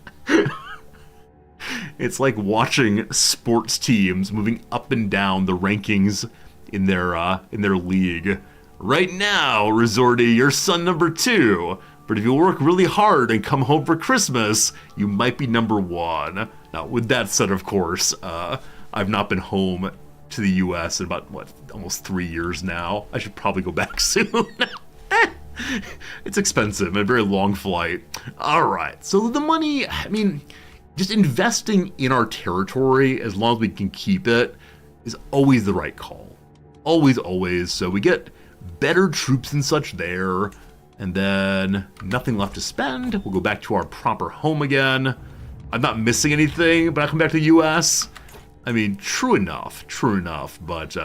It's like watching sports teams moving up and down the rankings in their league. Right now, Resorty, you're son number 2. But if you work really hard and come home for Christmas, you might be number 1. Now, with that said, of course, I've not been home to the U.S. in about, almost 3 years now. I should probably go back soon. It's expensive and a very long flight. All right, so the money, I mean, just investing in our territory, as long as we can keep it, is always the right call. Always, always. So we get better troops and such there, and then nothing left to spend. We'll go back to our proper home again. I'm not missing anything, but I come back to the U.S. I mean, true enough, but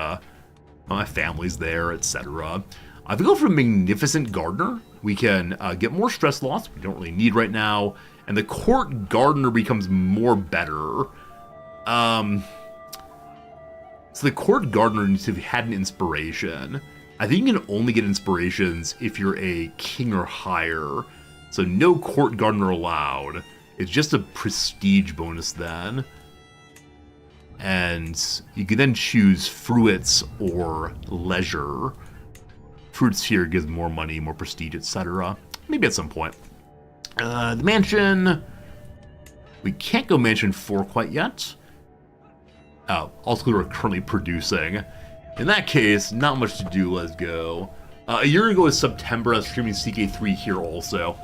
my family's there, etc. If we go for a Magnificent Gardener, we can get more stress loss, we don't really need right now, and the Court Gardener becomes more better. So the Court Gardener needs to have had an inspiration. I think you can only get inspirations if you're a king or higher. So no Court Gardener allowed. It's just a prestige bonus then. And you can then choose Fruits or Leisure. Fruits here gives more money, more prestige, etc. Maybe at some point. The mansion. We can't go mansion 4 quite yet. Also, we're currently producing. In that case, not much to do. Let's go. A year ago is September. I was streaming CK3 here also.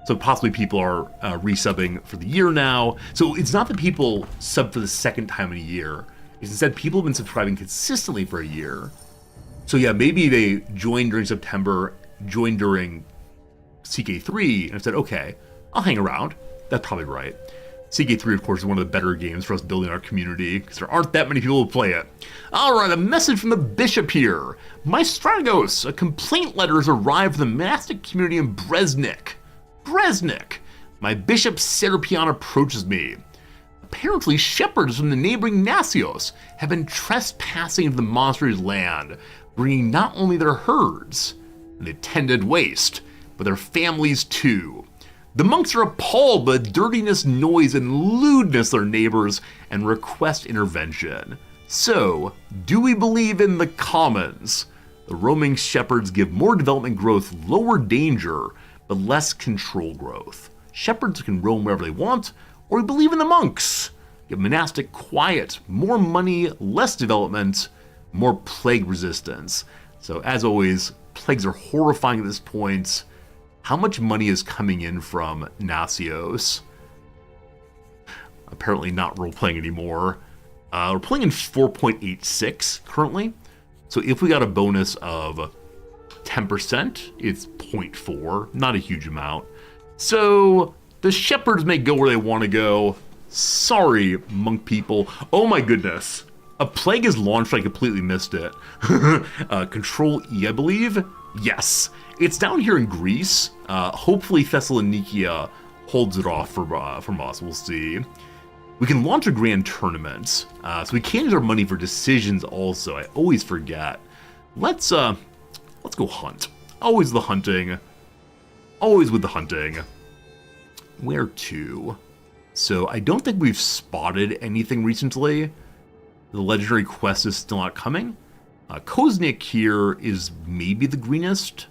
So possibly people are resubbing for the year now. So it's not that people sub for the second time in a year. It's instead people have been subscribing consistently for a year. So yeah, maybe they joined during September, joined during CK3, and said, okay, I'll hang around. That's probably right. CK3, of course, is one of the better games for us building our community, because there aren't that many people who play it. Alright, a message from the bishop here. My Strategos, a complaint letter has arrived from the monastic community in Breznik. My bishop Serapion approaches me. Apparently, shepherds from the neighboring Nasios have been trespassing into the monastery's land, bringing not only their herds, an attended waste, but their families too. The monks are appalled by the dirtiness, noise, and lewdness of their neighbors and request intervention. So, do we believe in the commons? The roaming shepherds give more development growth, lower danger, but less control growth. Shepherds can roam wherever they want, or we believe in the monks. Give monastic quiet, more money, less development, more plague resistance. So as always, plagues are horrifying at this point. How much money is coming in from Nasios? Apparently not role-playing anymore. We're playing in 4.86 currently. So if we got a bonus of 10%, it's 0.4, not a huge amount. So the shepherds may go where they want to go. Sorry, monk people. Oh my goodness. A plague is launched, I completely missed it. Control E, I believe? Yes. It's down here in Greece. Hopefully Thessalonica holds it off from us. We'll see. We can launch a grand tournament. So we can use our money for decisions also. I always forget. Let's go hunt. Always the hunting. Always with the hunting. Where to? So I don't think we've spotted anything recently. The legendary quest is still not coming. Koznik here is maybe the greenest.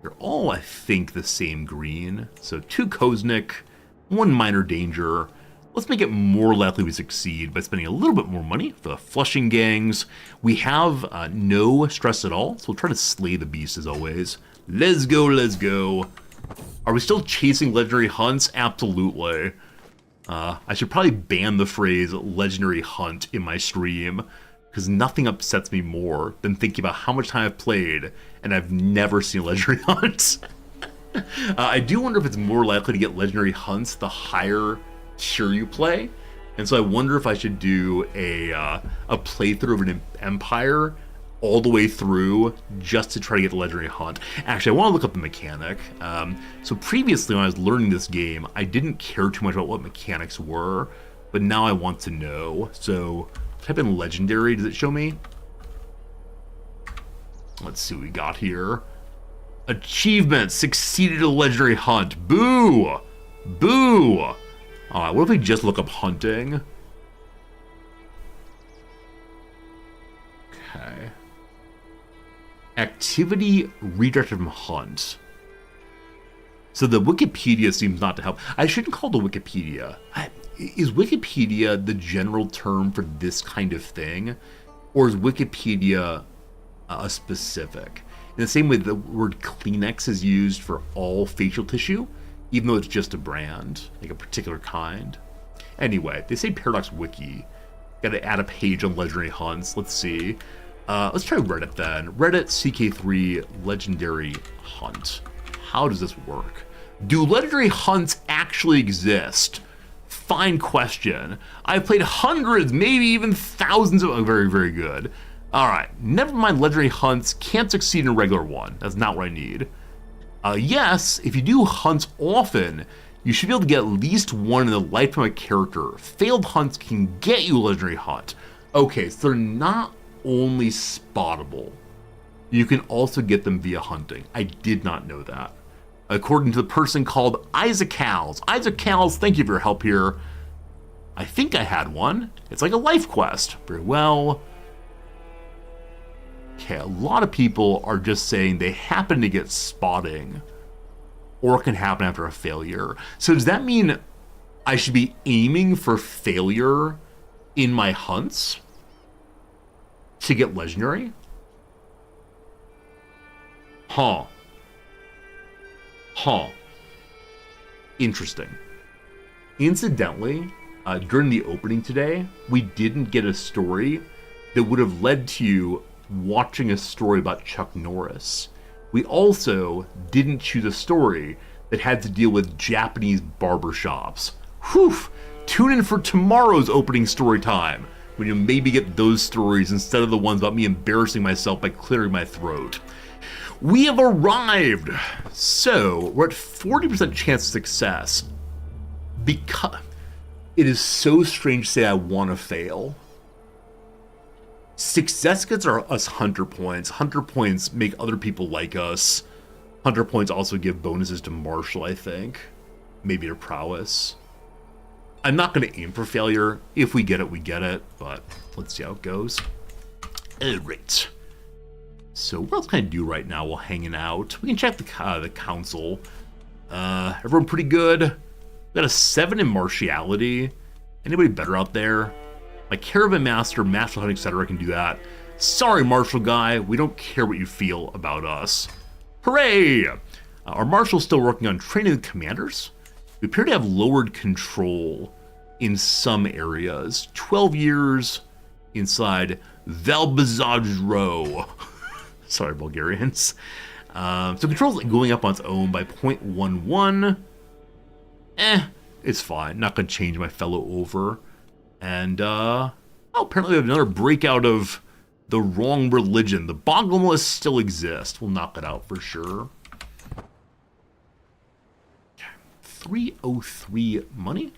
They're all, I think, the same green. So 2 Koznik, 1 minor danger. Let's make it more likely we succeed by spending a little bit more money for the flushing gangs. We have no stress at all, so we'll try to slay the beast as always. Let's go, let's go. Are we still chasing legendary hunts? Absolutely. I should probably ban the phrase legendary hunt in my stream, because nothing upsets me more than thinking about how much time I've played and I've never seen a legendary hunt. I do wonder if it's more likely to get legendary hunts the higher tier you play, and so I wonder if I should do a playthrough of an empire all the way through just to try to get the legendary hunt. Actually, I want to look up the mechanic. So previously when I was learning this game, I didn't care too much about what mechanics were, but now I want to know. So type in legendary, does it show me? Let's see what we got here. Achievement, succeeded a legendary hunt. Boo! Boo! Alright, what if we just look up hunting? Okay. Activity redirected from hunt. So the Wikipedia seems not to help. I shouldn't call it the Wikipedia. Is Wikipedia the general term for this kind of thing? Or is Wikipedia a specific? In the same way the word Kleenex is used for all facial tissue, even though it's just a brand, like a particular kind. Anyway, they say Paradox Wiki. Gotta add a page on legendary hunts. Let's see. Let's try Reddit then. Reddit CK3 legendary hunt. How does this work? Do legendary hunts actually exist? Fine question. I've played hundreds, maybe even thousands of... Oh, very, very good. Alright, never mind legendary hunts, can't succeed in a regular one. That's not what I need. Yes, if you do hunts often, you should be able to get at least one in the lifetime of a character. Failed hunts can get you a legendary hunt. Okay, so they're not only spottable. You can also get them via hunting. I did not know that. According to the person called Isaac Cals. Isaac Cals, thank you for your help here. I think I had one. It's like a life quest. Very well. Okay, a lot of people are just saying they happen to get spotting, or it can happen after a failure. So does that mean I should be aiming for failure in my hunts to get legendary? Huh. Huh. Interesting. Incidentally, during the opening today, we didn't get a story that would have led to you watching a story about Chuck Norris. We also didn't choose a story that had to deal with Japanese barbershops. Whew! Tune in for tomorrow's opening story time, when you'll maybe get those stories instead of the ones about me embarrassing myself by clearing my throat. We have arrived! So, we're at 40% chance of success. Because it is so strange to say I want to fail. Success gets us hunter points. Hunter points make other people like us. Hunter points also give bonuses to Marshall, I think. Maybe to prowess. I'm not going to aim for failure. If we get it, we get it. But let's see how it goes. Alright. So what else can I do right now while hanging out? We can check the council. Everyone pretty good. We got a 7 in martiality. Anybody better out there? My caravan master, master hunting, etc. can do that. Sorry, martial guy. We don't care what you feel about us. Hooray! Our marshal's still working on training the commanders. We appear to have lowered control in some areas. 12 years inside Valbazaj Row. Sorry, Bulgarians. So control's going up on its own by 0.11. It's fine. Not going to change my fellow over. And, apparently we have another breakout of the wrong religion. The Bogomilists still exist. We'll knock it out for sure. 303 money?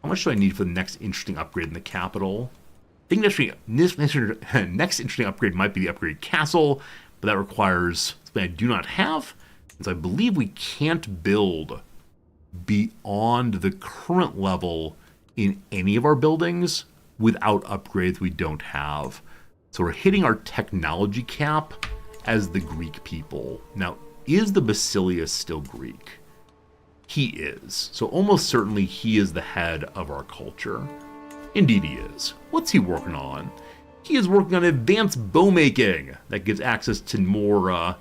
How much do I need for the next interesting upgrade in the capital? I think next interesting upgrade might be the upgrade castle, but that requires something I do not have. And so I believe we can't build beyond the current level in any of our buildings without upgrades we don't have. So we're hitting our technology cap as the Greek people. Now, is the Basilius still Greek? He is. So almost certainly he is the head of our culture. Indeed he is. What's he working on? He is working on advanced bow making. That gives access to more,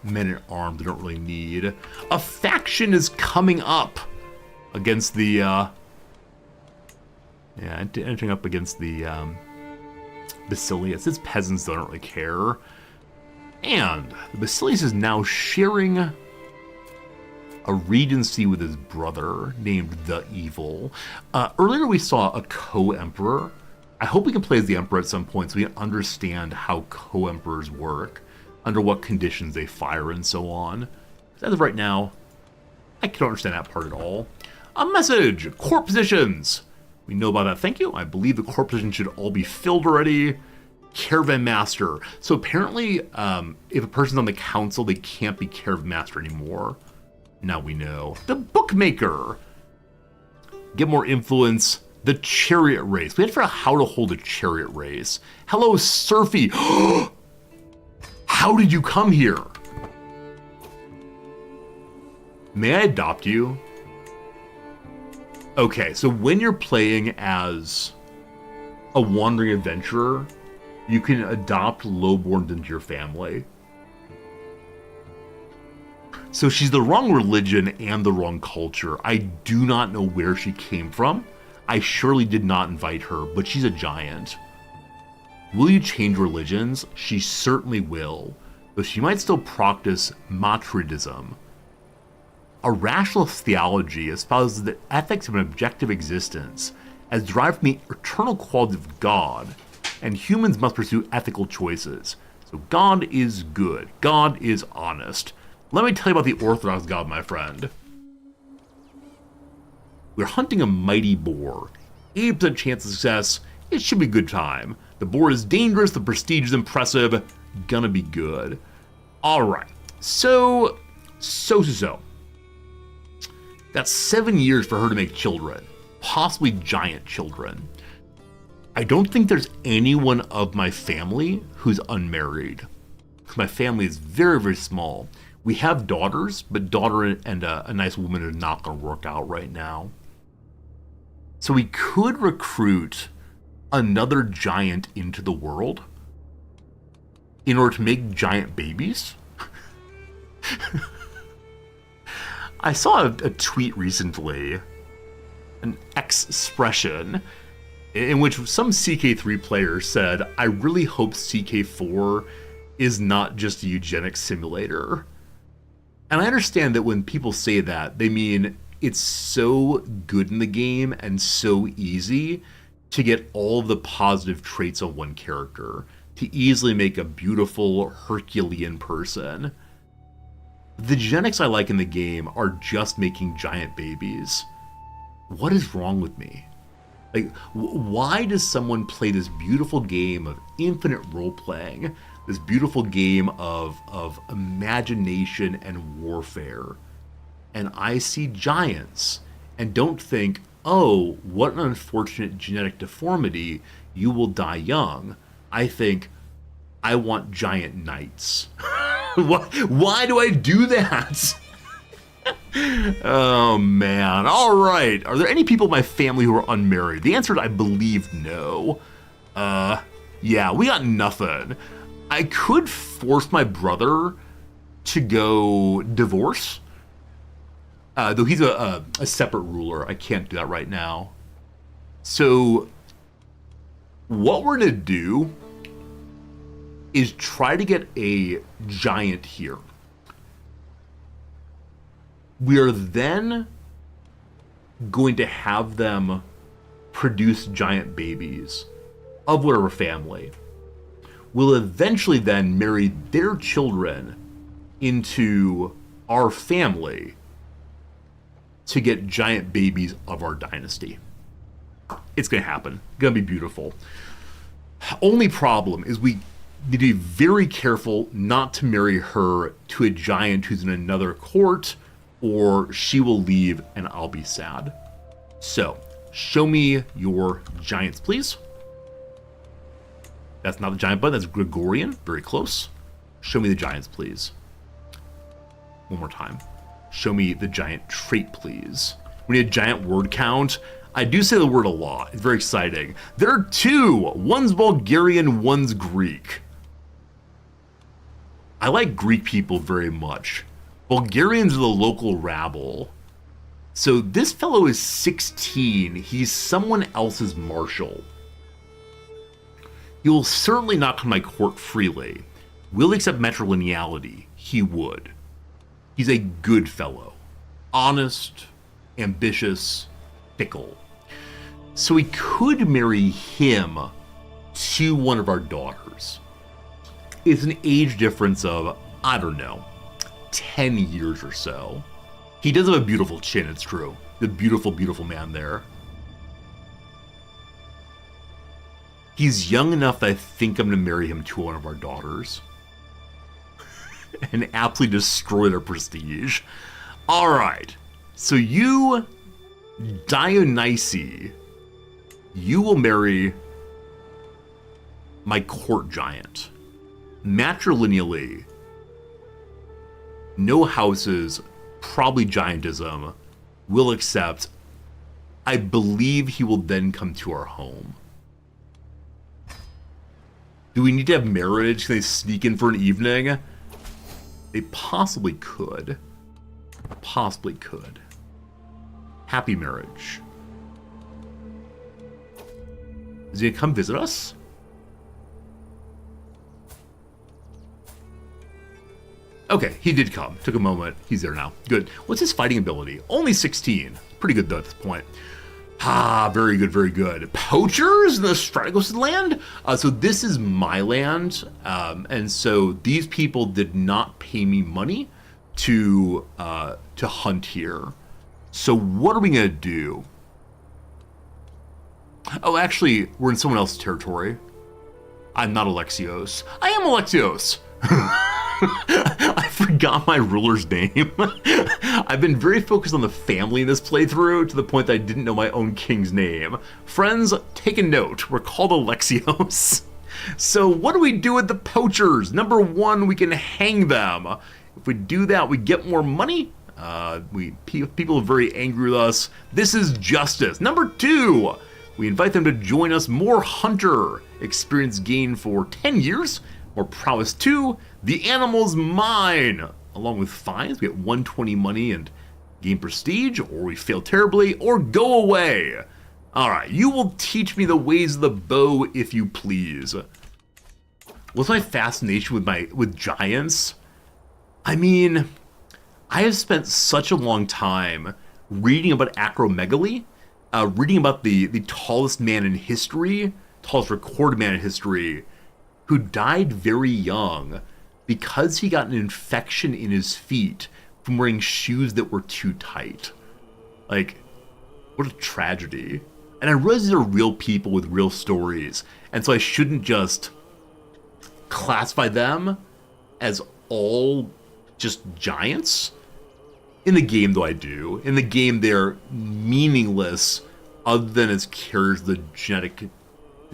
men at arms they don't really need. A faction is coming up against the, entering up against the, Basilius. Its peasants don't really care. And the Basilius is now sharing a regency with his brother named the Evil. Earlier we saw a co-emperor. I hope we can play as the emperor at some point so we can understand how co-emperors work, under what conditions they fire and so on. As of right now, I can't understand that part at all. A message! Court positions! We know about that, thank you. I believe the court positions should all be filled already. Caravan master. So apparently, if a person's on the council, they can't be caravan master anymore. Now we know. The bookmaker. Get more influence. The chariot race. We had to figure out how to hold a chariot race. Hello, Surfy. How did you come here? May I adopt you? Okay, so when you're playing as a wandering adventurer, you can adopt lowborns into your family. So she's the wrong religion and the wrong culture. I do not know where she came from. I surely did not invite her, but she's a giant. Will you change religions? She certainly will, but she might still practice Matridism. A rationalist theology espouses the ethics of an objective existence as derived from the eternal quality of God, and humans must pursue ethical choices. So God is good. God is honest. Let me tell you about the Orthodox God, my friend. We're hunting a mighty boar. 80% chance of success. It should be a good time. The boar is dangerous, the prestige is impressive. Gonna be good. Alright. So. That's 7 years for her to make children. Possibly giant children. I don't think there's anyone of my family who's unmarried. My family is very, very small. We have daughters, but daughter and a nice woman are not going to work out right now. So we could recruit another giant into the world. in order to make giant babies? I saw a tweet recently, an expression, in which some CK3 player said, I really hope CK4 is not just a eugenics simulator. And I understand that when people say that, they mean it's so good in the game and so easy to get all of the positive traits on one character, to easily make a beautiful Herculean person. The genetics I like in the game are just making giant babies. What is wrong with me? Like, why does someone play this beautiful game of infinite role-playing, this beautiful game of imagination and warfare, and I see giants and don't think, oh, what an unfortunate genetic deformity, you will die young. I think, I want giant knights. Why do I do that? Oh, man. All right. Are there any people in my family who are unmarried? The answer is, I believe, no. Yeah, we got nothing. I could force my brother to go divorce. Though he's a separate ruler. I can't do that right now. So, what we're going to do is try to get a giant here. We are then going to have them produce giant babies of whatever family. We'll eventually then marry their children into our family to get giant babies of our dynasty. It's going to happen. Going to be beautiful. Only problem is we need to be very careful not to marry her to a giant who's in another court, or she will leave and I'll be sad. So, show me your giants, please. That's not the giant button, that's Gregorian. Very close. Show me the giants, please. One more time. Show me the giant trait, please. We need a giant word count. I do say the word a lot. It's very exciting. There are two. One's Bulgarian, one's Greek. I like Greek people very much. Bulgarians are the local rabble. So this fellow is 16. He's someone else's marshal. He will certainly not come to my court freely. Will he accept matrilineality? He would. He's a good fellow. Honest, ambitious, fickle. So we could marry him to one of our daughters. It's an age difference of, I don't know, 10 years or so. He does have a beautiful chin, it's true. The beautiful, beautiful man there. He's young enough that I think I'm going to marry him to one of our daughters. And absolutely destroy their prestige. Alright. So you, Dionysi, you will marry my court giant. Matrilineally, no houses, probably giantism, will accept. I believe he will then come to our home. Do we need to have marriage? Can they sneak in for an evening? They possibly could. Possibly could. Happy marriage. Is he gonna come visit us? Okay, he did come. Took a moment. He's there now. Good. What's his fighting ability? Only 16. Pretty good, though, at this point. Ah, very good, very good. Poachers in the Strategos land? So this is my land, and so these people did not pay me money to hunt here. So what are we going to do? Oh, actually, we're in someone else's territory. I'm not Alexios. I am Alexios! I forgot my ruler's name. I've been very focused on the family in this playthrough to the point that I didn't know my own king's name. Friends, take a note. We're called Alexios. So what do we do with the poachers? Number one, we can hang them. If we do that, we get more money. People are very angry with us. This is justice. Number two, we invite them to join us. More hunter experience gain for 10 years. Or prowess 2, the animal's mine. Along with fines, we get 120 money and gain prestige, or we fail terribly, or go away. Alright, you will teach me the ways of the bow if you please. What's my fascination with giants? I mean, I have spent such a long time reading about acromegaly, reading about the tallest man in history, tallest recorded man in history, who died very young because he got an infection in his feet from wearing shoes that were too tight. Like, what a tragedy. And I realize these are real people with real stories, and so I shouldn't just classify them as all just giants. In the game, though, I do. In the game, they're meaningless other than as carriers of the genetic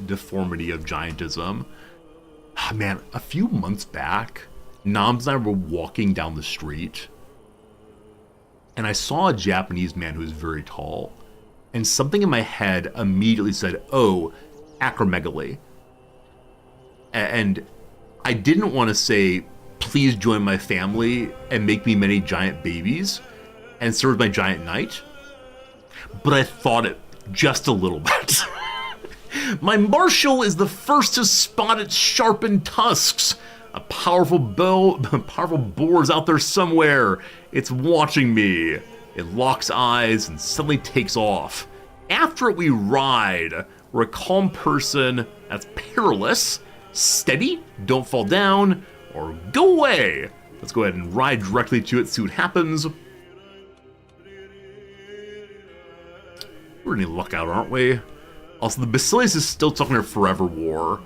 deformity of giantism. Oh, man, a few months back, Nams and I were walking down the street, and I saw a Japanese man who was very tall, and something in my head immediately said, oh, acromegaly. And I didn't want to say, please join my family and make me many giant babies and serve my giant knight, but I thought it just a little bit. My marshal is the first to spot its sharpened tusks. A powerful boar is out there somewhere. It's watching me. It locks eyes and suddenly takes off. After it, we ride. We're a calm person that's perilous, steady, don't fall down, or go away. Let's go ahead and ride directly to it, see what happens. We're gonna luck out, aren't we? Also, the Basilius is still talking her forever war.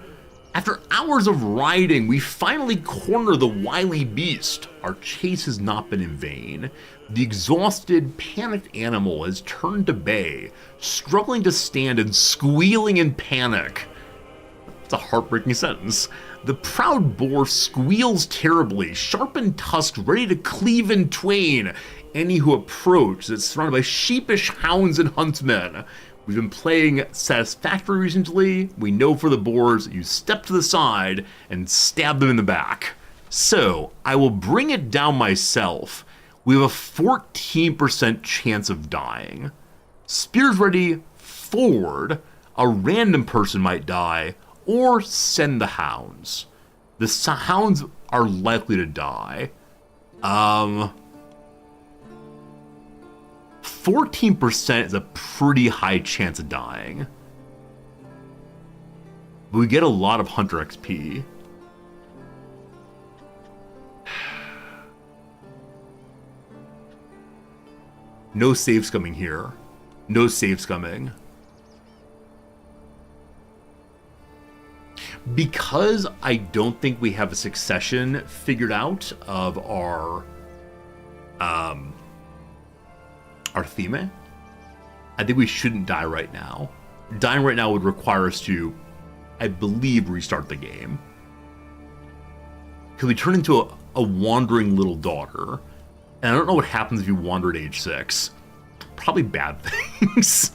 After hours of riding, we finally corner the wily beast. Our chase has not been in vain. The exhausted, panicked animal has turned to bay, struggling to stand and squealing in panic. It's a heartbreaking sentence. The proud boar squeals terribly, sharpened tusks ready to cleave in twain any who approach. It's surrounded by sheepish hounds and huntsmen. We've been playing Satisfactory recently. We know for the boars, you step to the side and stab them in the back. So, I will bring it down myself. We have a 14% chance of dying. Spears ready, forward. A random person might die, or send the hounds. The hounds are likely to die. 14% is a pretty high chance of dying. But we get a lot of Hunter XP. No saves coming here. No saves coming. Because I don't think we have a succession figured out of our theme, I think we shouldn't die right now. Dying right now would require us to, I believe, restart the game. Because we turn into a wandering little daughter. And I don't know what happens if you wander at age 6. Probably bad things.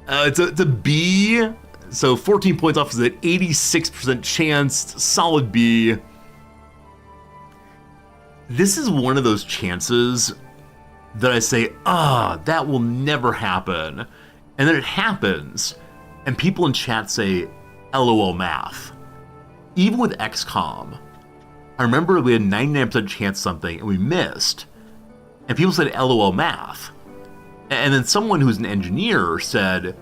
It's a B. So 14 points off is an 86% chance. Solid B. This is one of those chances that I say, that will never happen. And then it happens, and people in chat say, LOL math. Even with XCOM, I remember we had 99% chance something, and we missed. And people said, LOL math. And then someone who's an engineer said,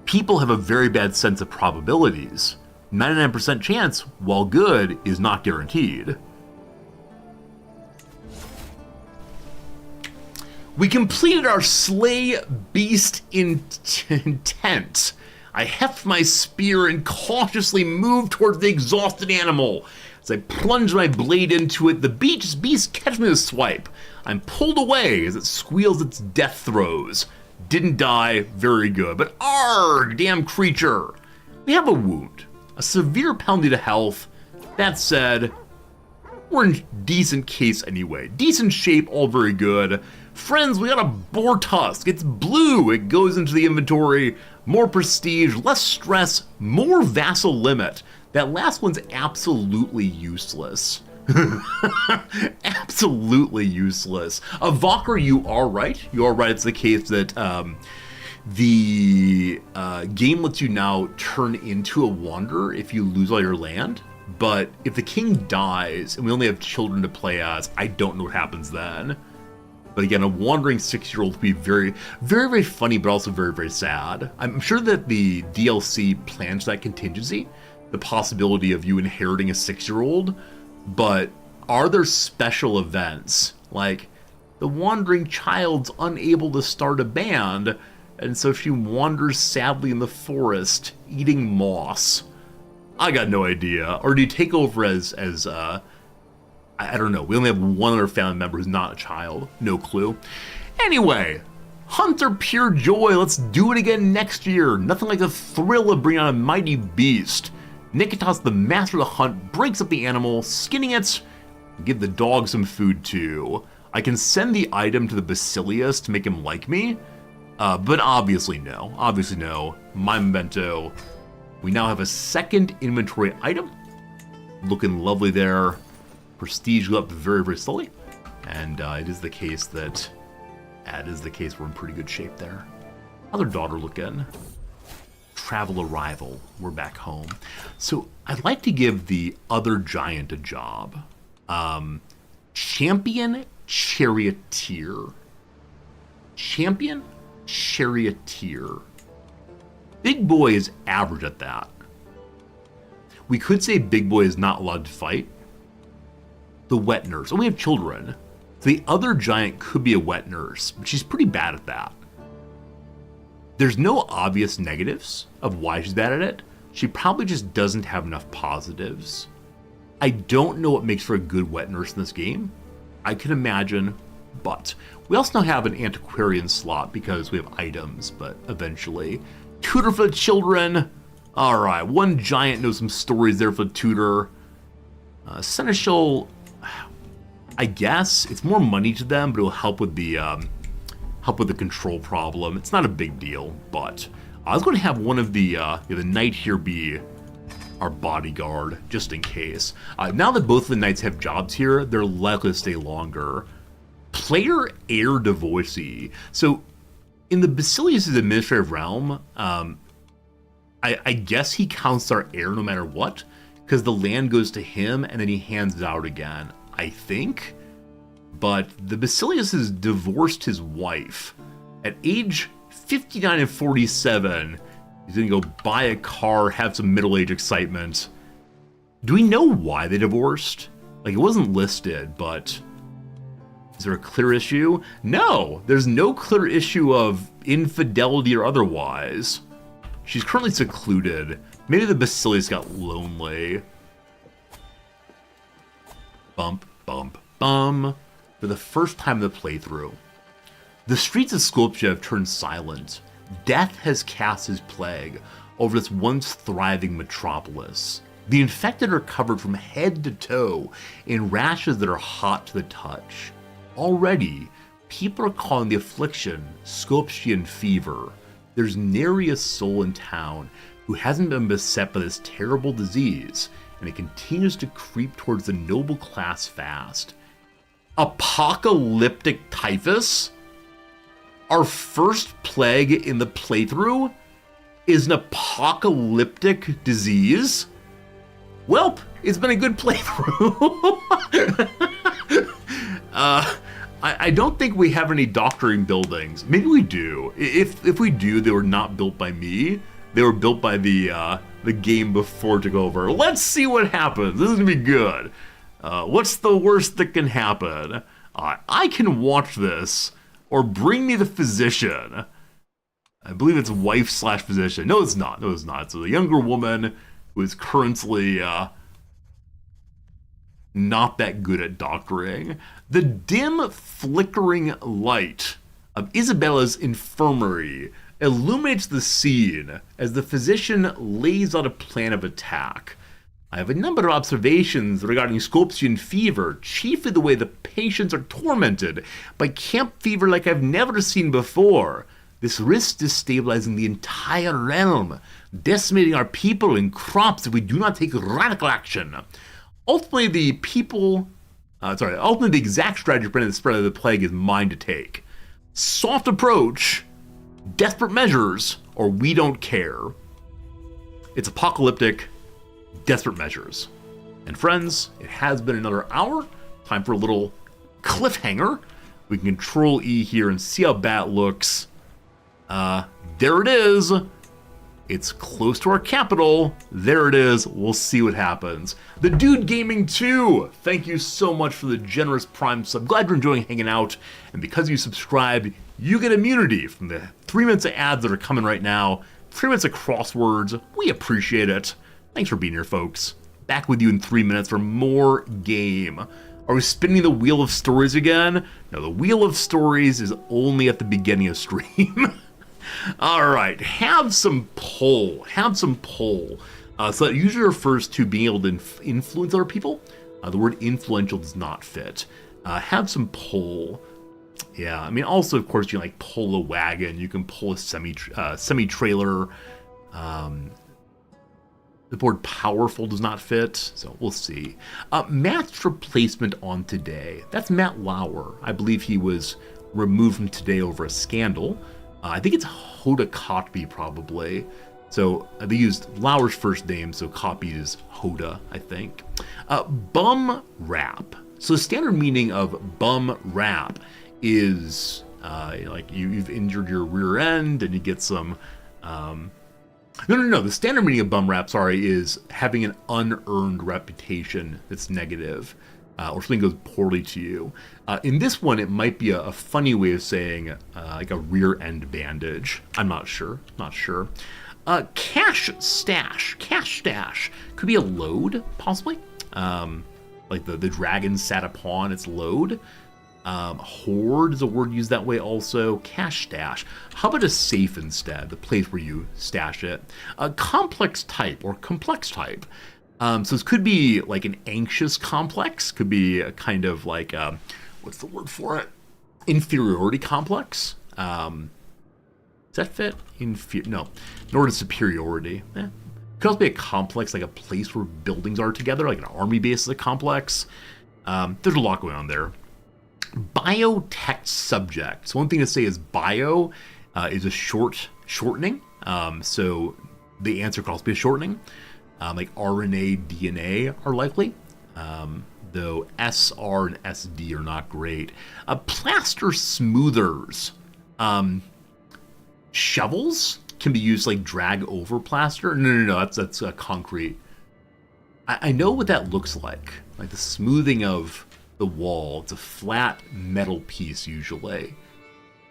people have a very bad sense of probabilities. 99% chance, while good, is not guaranteed. We completed our slay beast intent. I heft my spear and cautiously move towards the exhausted animal. As I plunge my blade into it, the beast catches me with a swipe. I'm pulled away as it squeals its death throes. Didn't die, very good, but arg, damn creature. We have a wound, a severe penalty to health. That said, we're in decent case anyway. Decent shape, all very good. Friends, we got a boar tusk. It's blue. It goes into the inventory. More prestige, less stress, more vassal limit. That last one's absolutely useless. Absolutely useless. Valkyr, you are right. You are right. It's the case that the game lets you now turn into a wanderer if you lose all your land. But if the king dies and we only have children to play as, I don't know what happens then. But again, a wandering 6-year-old would be very, very, very funny, but also very, very sad. I'm sure that the DLC plans that contingency, the possibility of you inheriting a 6-year-old, but are there special events? Like, the wandering child's unable to start a band, and so she wanders sadly in the forest, eating moss. I got no idea. Or do you take over as I don't know. We only have one other family member who's not a child. No clue. Anyway, Hunter Pure Joy. Let's do it again next year. Nothing like the thrill of bringing on a mighty beast. Nikitas, the master of the hunt, breaks up the animal, skinning it, and give the dog some food too. I can send the item to the Basilius to make him like me, but obviously no. Obviously no. My memento. We now have a second inventory item. Looking lovely there. Prestige go up very, very slowly. And it is the case that... we're in pretty good shape there. How's our daughter looking? Travel arrival. We're back home. So I'd like to give the other giant a job. Champion Charioteer. Champion Charioteer. Big Boy is average at that. We could say Big Boy is not allowed to fight. The wet nurse. And we have children. So the other giant could be a wet nurse, but she's pretty bad at that. There's no obvious negatives of why she's bad at it. She probably just doesn't have enough positives. I don't know what makes for a good wet nurse in this game. I can imagine, but we also now have an antiquarian slot because we have items, but eventually. Tutor for the children. All right, one giant knows some stories there for the tutor. Seneschal, I guess it's more money to them, but it'll help with the control problem. It's not a big deal, but I was going to have one of the knight here be our bodyguard just in case. Now that both of the knights have jobs here, they're likely to stay longer. Player heir divorcee. So in the Basilius' administrative realm, I guess he counts our heir no matter what, because the land goes to him and then he hands it out again, I think. But the Basilius has divorced his wife. At age 59 and 47, he's gonna go buy a car, have some middle-age excitement. Do we know why they divorced? Like, it wasn't listed, but is there a clear issue? No, there's no clear issue of infidelity or otherwise. She's currently secluded. Maybe the Basilius got lonely. Bump, bump, bum. For the first time in the playthrough, the streets of Skopje have turned silent. Death has cast his plague over this once thriving metropolis. The infected are covered from head to toe in rashes that are hot to the touch. Already, people are calling the affliction Skopjean fever. There's nary a soul in town who hasn't been beset by this terrible disease, and it continues to creep towards the noble class fast. Apocalyptic typhus? Our first plague in the playthrough is an apocalyptic disease? Welp, it's been a good playthrough. I don't think we have any doctoring buildings. Maybe we do. If we do, they were not built by me. They were built by the game before it took over. Let's see what happens. This is gonna be good. What's the worst that can happen? I can watch this, or bring me the physician. I believe it's wife/physician. No, it's not. No, it's not. It's a younger woman who is currently not that good at doctoring. The dim, flickering light of Isabella's infirmary illuminates the scene as the physician lays out a plan of attack. I have a number of observations regarding Skopjean fever, chiefly the way the patients are tormented by camp fever like I've never seen before. This risks destabilizing the entire realm, decimating our people and crops if we do not take radical action. Ultimately, ultimately the exact strategy to prevent the spread of the plague is mine to take. Soft approach, desperate measures, or we don't care. It's apocalyptic, desperate measures. And friends, it has been another hour. Time for a little cliffhanger. We can control E here and see how bad it looks. There it is. It's close to our capital. There it is. We'll see what happens. The Dude Gaming 2. Thank you so much for the generous Prime sub. Glad you're enjoying hanging out. And because you subscribe, you get immunity from the 3 minutes of ads that are coming right now. 3 minutes of crosswords. We appreciate it. Thanks for being here, folks. Back with you in 3 minutes for more game. Are we spinning the Wheel of Stories again? No, the Wheel of Stories is only at the beginning of stream. Alright, have some pull. So that usually refers to being able to influence other people. The word influential does not fit. Have some pull. Yeah, I mean, also, of course, you can, like, pull a wagon. You can pull a semi-trailer. The word powerful does not fit, so we'll see. Matt's replacement on Today. That's Matt Lauer. I believe he was removed from Today over a scandal. I think it's Hoda Kotb, probably. So they used Lauer's first name, so Kotb is Hoda, I think. Bum rap. So the standard meaning of bum rap is like you've injured your rear end and you get some... No. The standard meaning of bum rap, is having an unearned reputation that's negative, or something goes poorly to you. In this one, it might be a funny way of saying like a rear end bandage. I'm not sure. Cash stash could be a load, possibly. Like the dragon sat upon its load. Hoard is a word used that way also. Cash stash. How about a safe instead? The place where you stash it. Complex type or complex type. So this could be like an anxious complex. Could be a kind of like, what's the word for it? Inferiority complex. Does that fit? No. Nor does superiority. Could also be a complex, like a place where buildings are together, like an army base is a complex. There's a lot going on there. Biotext subject. So one thing to say is bio is a shortening. So the answer could also be a shortening. Like RNA, DNA are likely. Though SR and SD are not great. Plaster smoothers. Shovels can be used to, like, drag over plaster. No. That's concrete. I know what that looks like. Like the smoothing of the wall. It's a flat metal piece usually.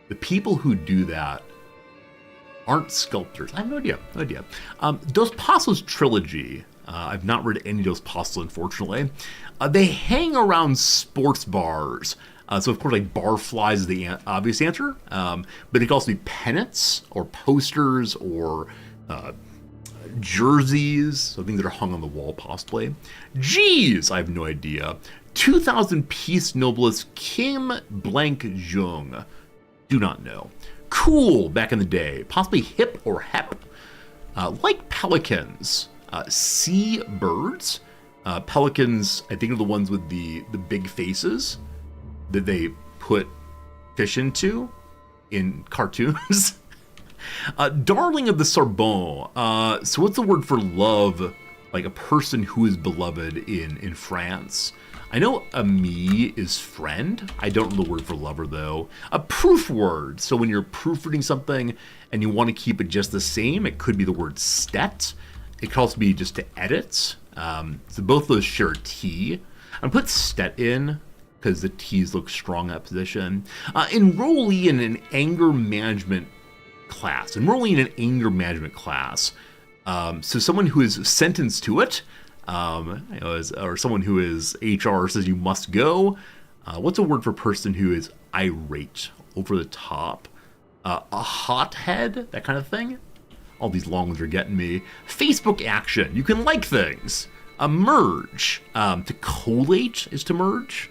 The people who do that aren't sculptors. I have no idea. Dos Passos trilogy. I've not read any Dos Passos, unfortunately. They hang around sports bars. So of course, like barflies is the obvious answer. But it could also be pennants or posters or jerseys. So things that are hung on the wall, possibly. Geez, I have no idea. 2000 Peace Noblest Kim Blank Jung. Do not know. Cool back in the day. Possibly hip or hep. Like pelicans. Sea birds. Pelicans, I think, are the ones with the big faces that they put fish into in cartoons. Darling of the Sorbonne. So what's the word for love? Like a person who is beloved in France. I know ami is friend. I don't know the word for lover, though. A proof word. So when you're proofreading something and you want to keep it just the same, it could be the word stet. It could also be just to edit. So both of those share T. I'm put stet in because the T's look strong in that position. Enrollee in an anger management class. So someone who is sentenced to it, or someone who is HR says you must go. What's a word for person who is irate, over the top? A hothead, that kind of thing. All these long ones are getting me. Facebook action. You can like things. Merge. To collate is to merge.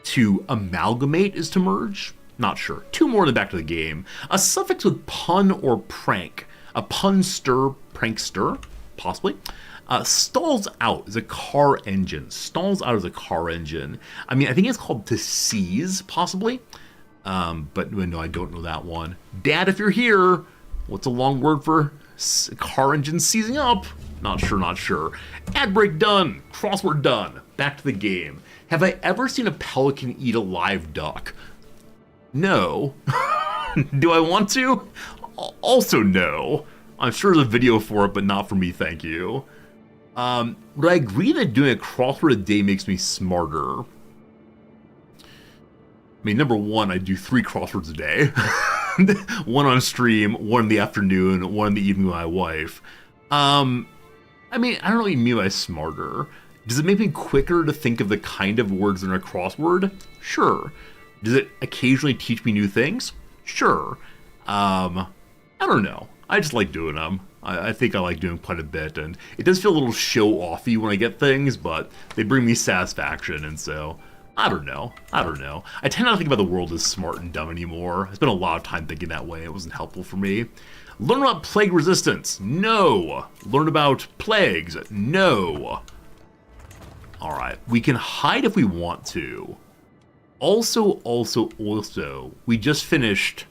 To amalgamate is to merge. Not sure. 2 more in the back of the game. A suffix with pun or prank. A punster, prankster, possibly. Stalls out is a car engine. Stalls out is a car engine. I mean, I think it's called to seize, possibly. But no, I don't know that one. Dad, if you're here, what's a long word for car engine seizing up? Not sure, not sure. Ad break done. Crossword done. Back to the game. Have I ever seen a pelican eat a live duck? No. Do I want to? Also no. I'm sure there's a video for it, but not for me, thank you. Would I agree that doing a crossword a day makes me smarter? I mean, number one, I do 3 crosswords a day. 1 on stream, 1 in the afternoon, 1 in the evening with my wife. I mean, I don't know what you mean by smarter. Does it make me quicker to think of the kind of words in a crossword? Sure. Does it occasionally teach me new things? Sure. I don't know. I just like doing them. I think I like doing quite a bit, and it does feel a little show-offy when I get things, but they bring me satisfaction, and so, I don't know. I tend not to think about the world as smart and dumb anymore. I spent a lot of time thinking that way. It wasn't helpful for me. Learn about plague resistance. No. Learn about plagues. No. Alright. We can hide if we want to. Also, we just finished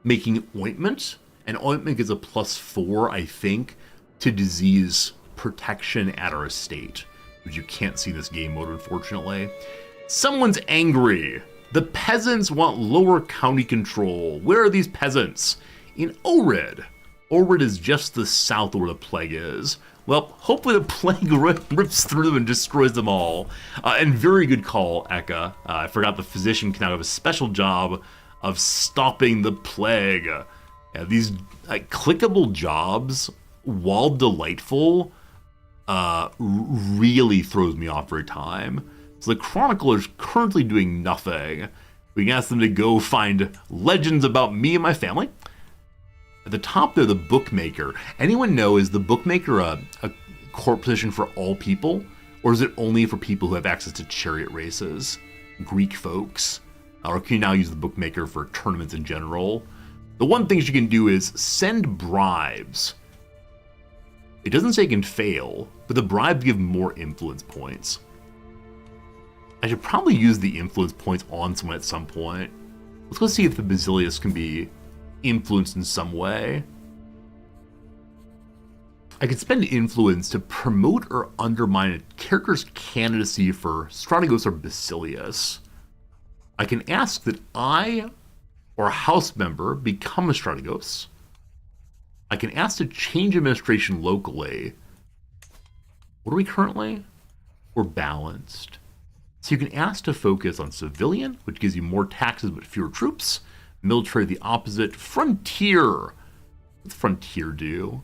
making ointment. And ointment gives a +4, I think, to disease protection at our estate. Which you can't see in this game mode, unfortunately. Someone's angry. The peasants want lower county control. Where are these peasants? In Ohrid. Ohrid is just the south of where the plague is. Well, hopefully the plague rips through them and destroys them all. And very good call, Eka. I forgot the physician can now have a special job of stopping the plague. Yeah, these clickable jobs, while delightful, really throws me off every time. So the Chronicler is currently doing nothing. We can ask them to go find legends about me and my family. At the top there, the Bookmaker. Anyone know, is the Bookmaker a court position for all people? Or is it only for people who have access to chariot races? Greek folks? Or can you now use the Bookmaker for tournaments in general? The one thing you can do is send bribes. It doesn't say it can fail, but the bribes give more influence points. I should probably use the influence points on someone at some point. Let's go see if the Basilius can be influenced in some way. I could spend influence to promote or undermine a character's candidacy for Strategos or Basilius. I can ask that I or a house member become a Strategos. I can ask to change administration locally. What are we currently? We're balanced. So you can ask to focus on civilian, which gives you more taxes but fewer troops. Military, the opposite. Frontier. What's Frontier do?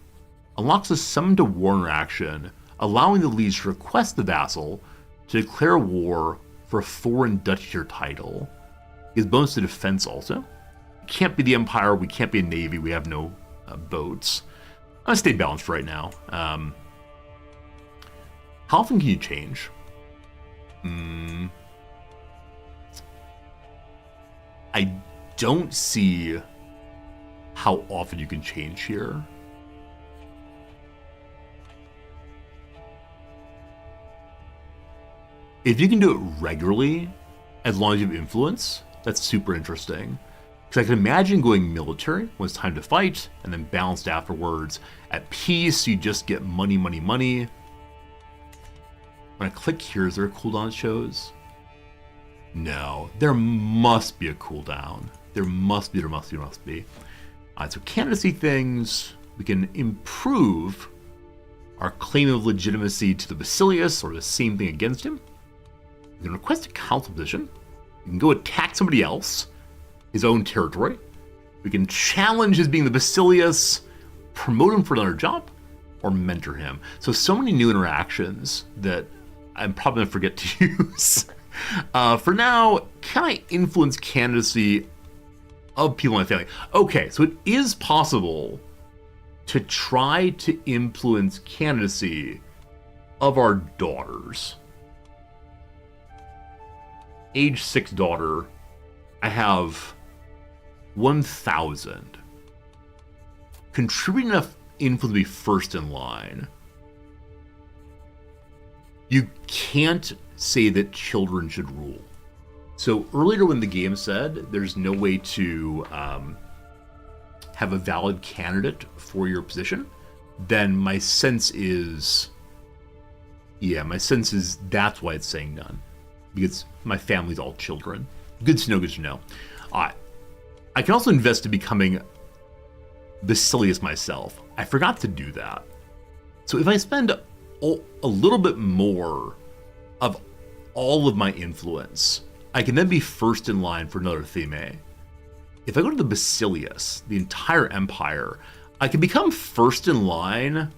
Unlocks a summon to war interaction, allowing the liege to request the vassal to declare war for a foreign duchy or title. Gives bonus to defense also. Can't be the Empire, we can't be a navy, we have no boats. I'm gonna stay balanced right now. How often can you change? I don't see how often you can change here. If you can do it regularly, as long as you have influence, that's super interesting. Because I can imagine going military when it's time to fight, and then balanced afterwards. At peace, you just get money, money, money. When I click here, is there a cooldown it shows? No, there must be a cooldown. There must be. Alright, so candidacy things, we can improve our claim of legitimacy to the Basilius, or the same thing against him. We can request a council position. We can go attack somebody else, his own territory. We can challenge his being the Basilius, promote him for another job, or mentor him. So many new interactions that I'm probably gonna forget to use. For now, can I influence candidacy of people in my family? Okay, so it is possible to try to influence candidacy of our daughters. Age 6 daughter, I have 1,000. Contributing enough influence to be first in line. You can't say that children should rule. So earlier when the game said there's no way to have a valid candidate for your position, then my sense is that's why it's saying none. Because my family's all children. Good to know, good to know. I can also invest in becoming Basilius myself. I forgot to do that. So if I spend a little bit more of all of my influence, I can then be first in line for another theme. If I go to the Basilius, the entire empire, I can become first in line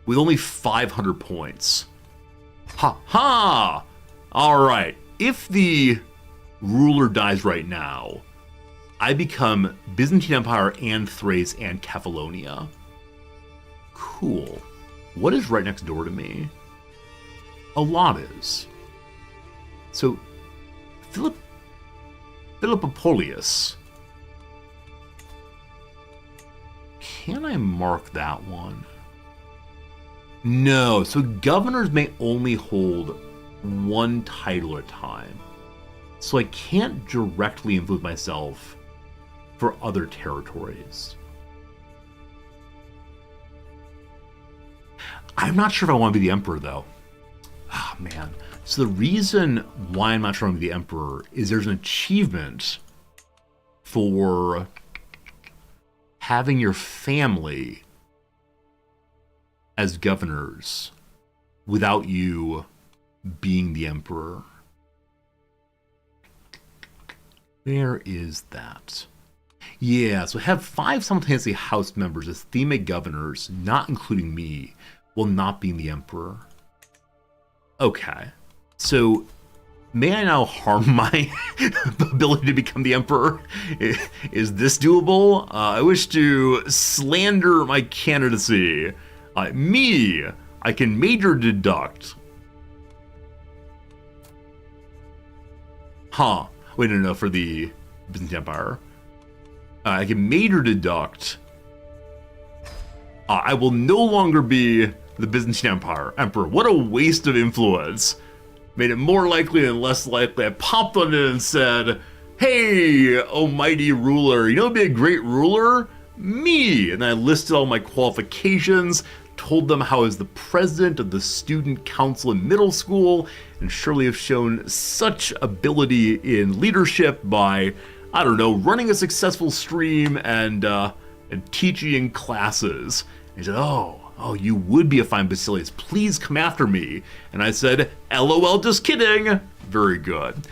with only 500 points. Ha ha! Alright, if the ruler dies right now, I become Byzantine Empire and Thrace and Kefalonia. Cool. What is right next door to me? A lot is. So, Philippopolis. Can I mark that one? No, so governors may only hold one title at a time. So I can't directly influence myself for other territories. I'm not sure if I want to be the emperor, though. Ah, man. So the reason why I'm not sure I want to be the emperor is there's an achievement for having your family as governors without you being the emperor. Where is that? Yeah, so have 5 simultaneously house members as theme governors, not including me, while not being the emperor. Okay, so may I now harm my ability to become the emperor? Is this doable? I wish to slander my candidacy. I can major deduct. Huh. Wait, no, for the Byzantine Empire. I can major deduct. I will no longer be the Byzantine Emperor. What a waste of influence. Made it more likely and less likely. I popped on it and said, hey, almighty ruler, you know who'd be a great ruler? Me. And I listed all my qualifications, told them how I was the president of the student council in middle school, and surely have shown such ability in leadership by, I don't know, running a successful stream and teaching in classes. And he said, oh, you would be a fine Basilius. Please come after me. And I said, LOL, just kidding. Very good.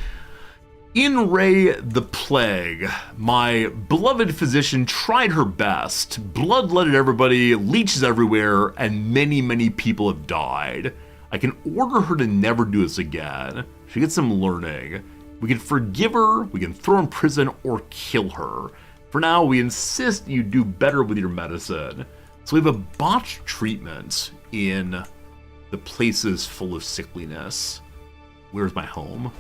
In Ray the Plague, my beloved physician tried her best. Bloodletted everybody, leeches everywhere, and many, many people have died. I can order her to never do this again. She gets some learning. We can forgive her, we can throw her in prison, or kill her. For now, we insist you do better with your medicine. So we have a botched treatment in the places full of sickliness. Where's my home?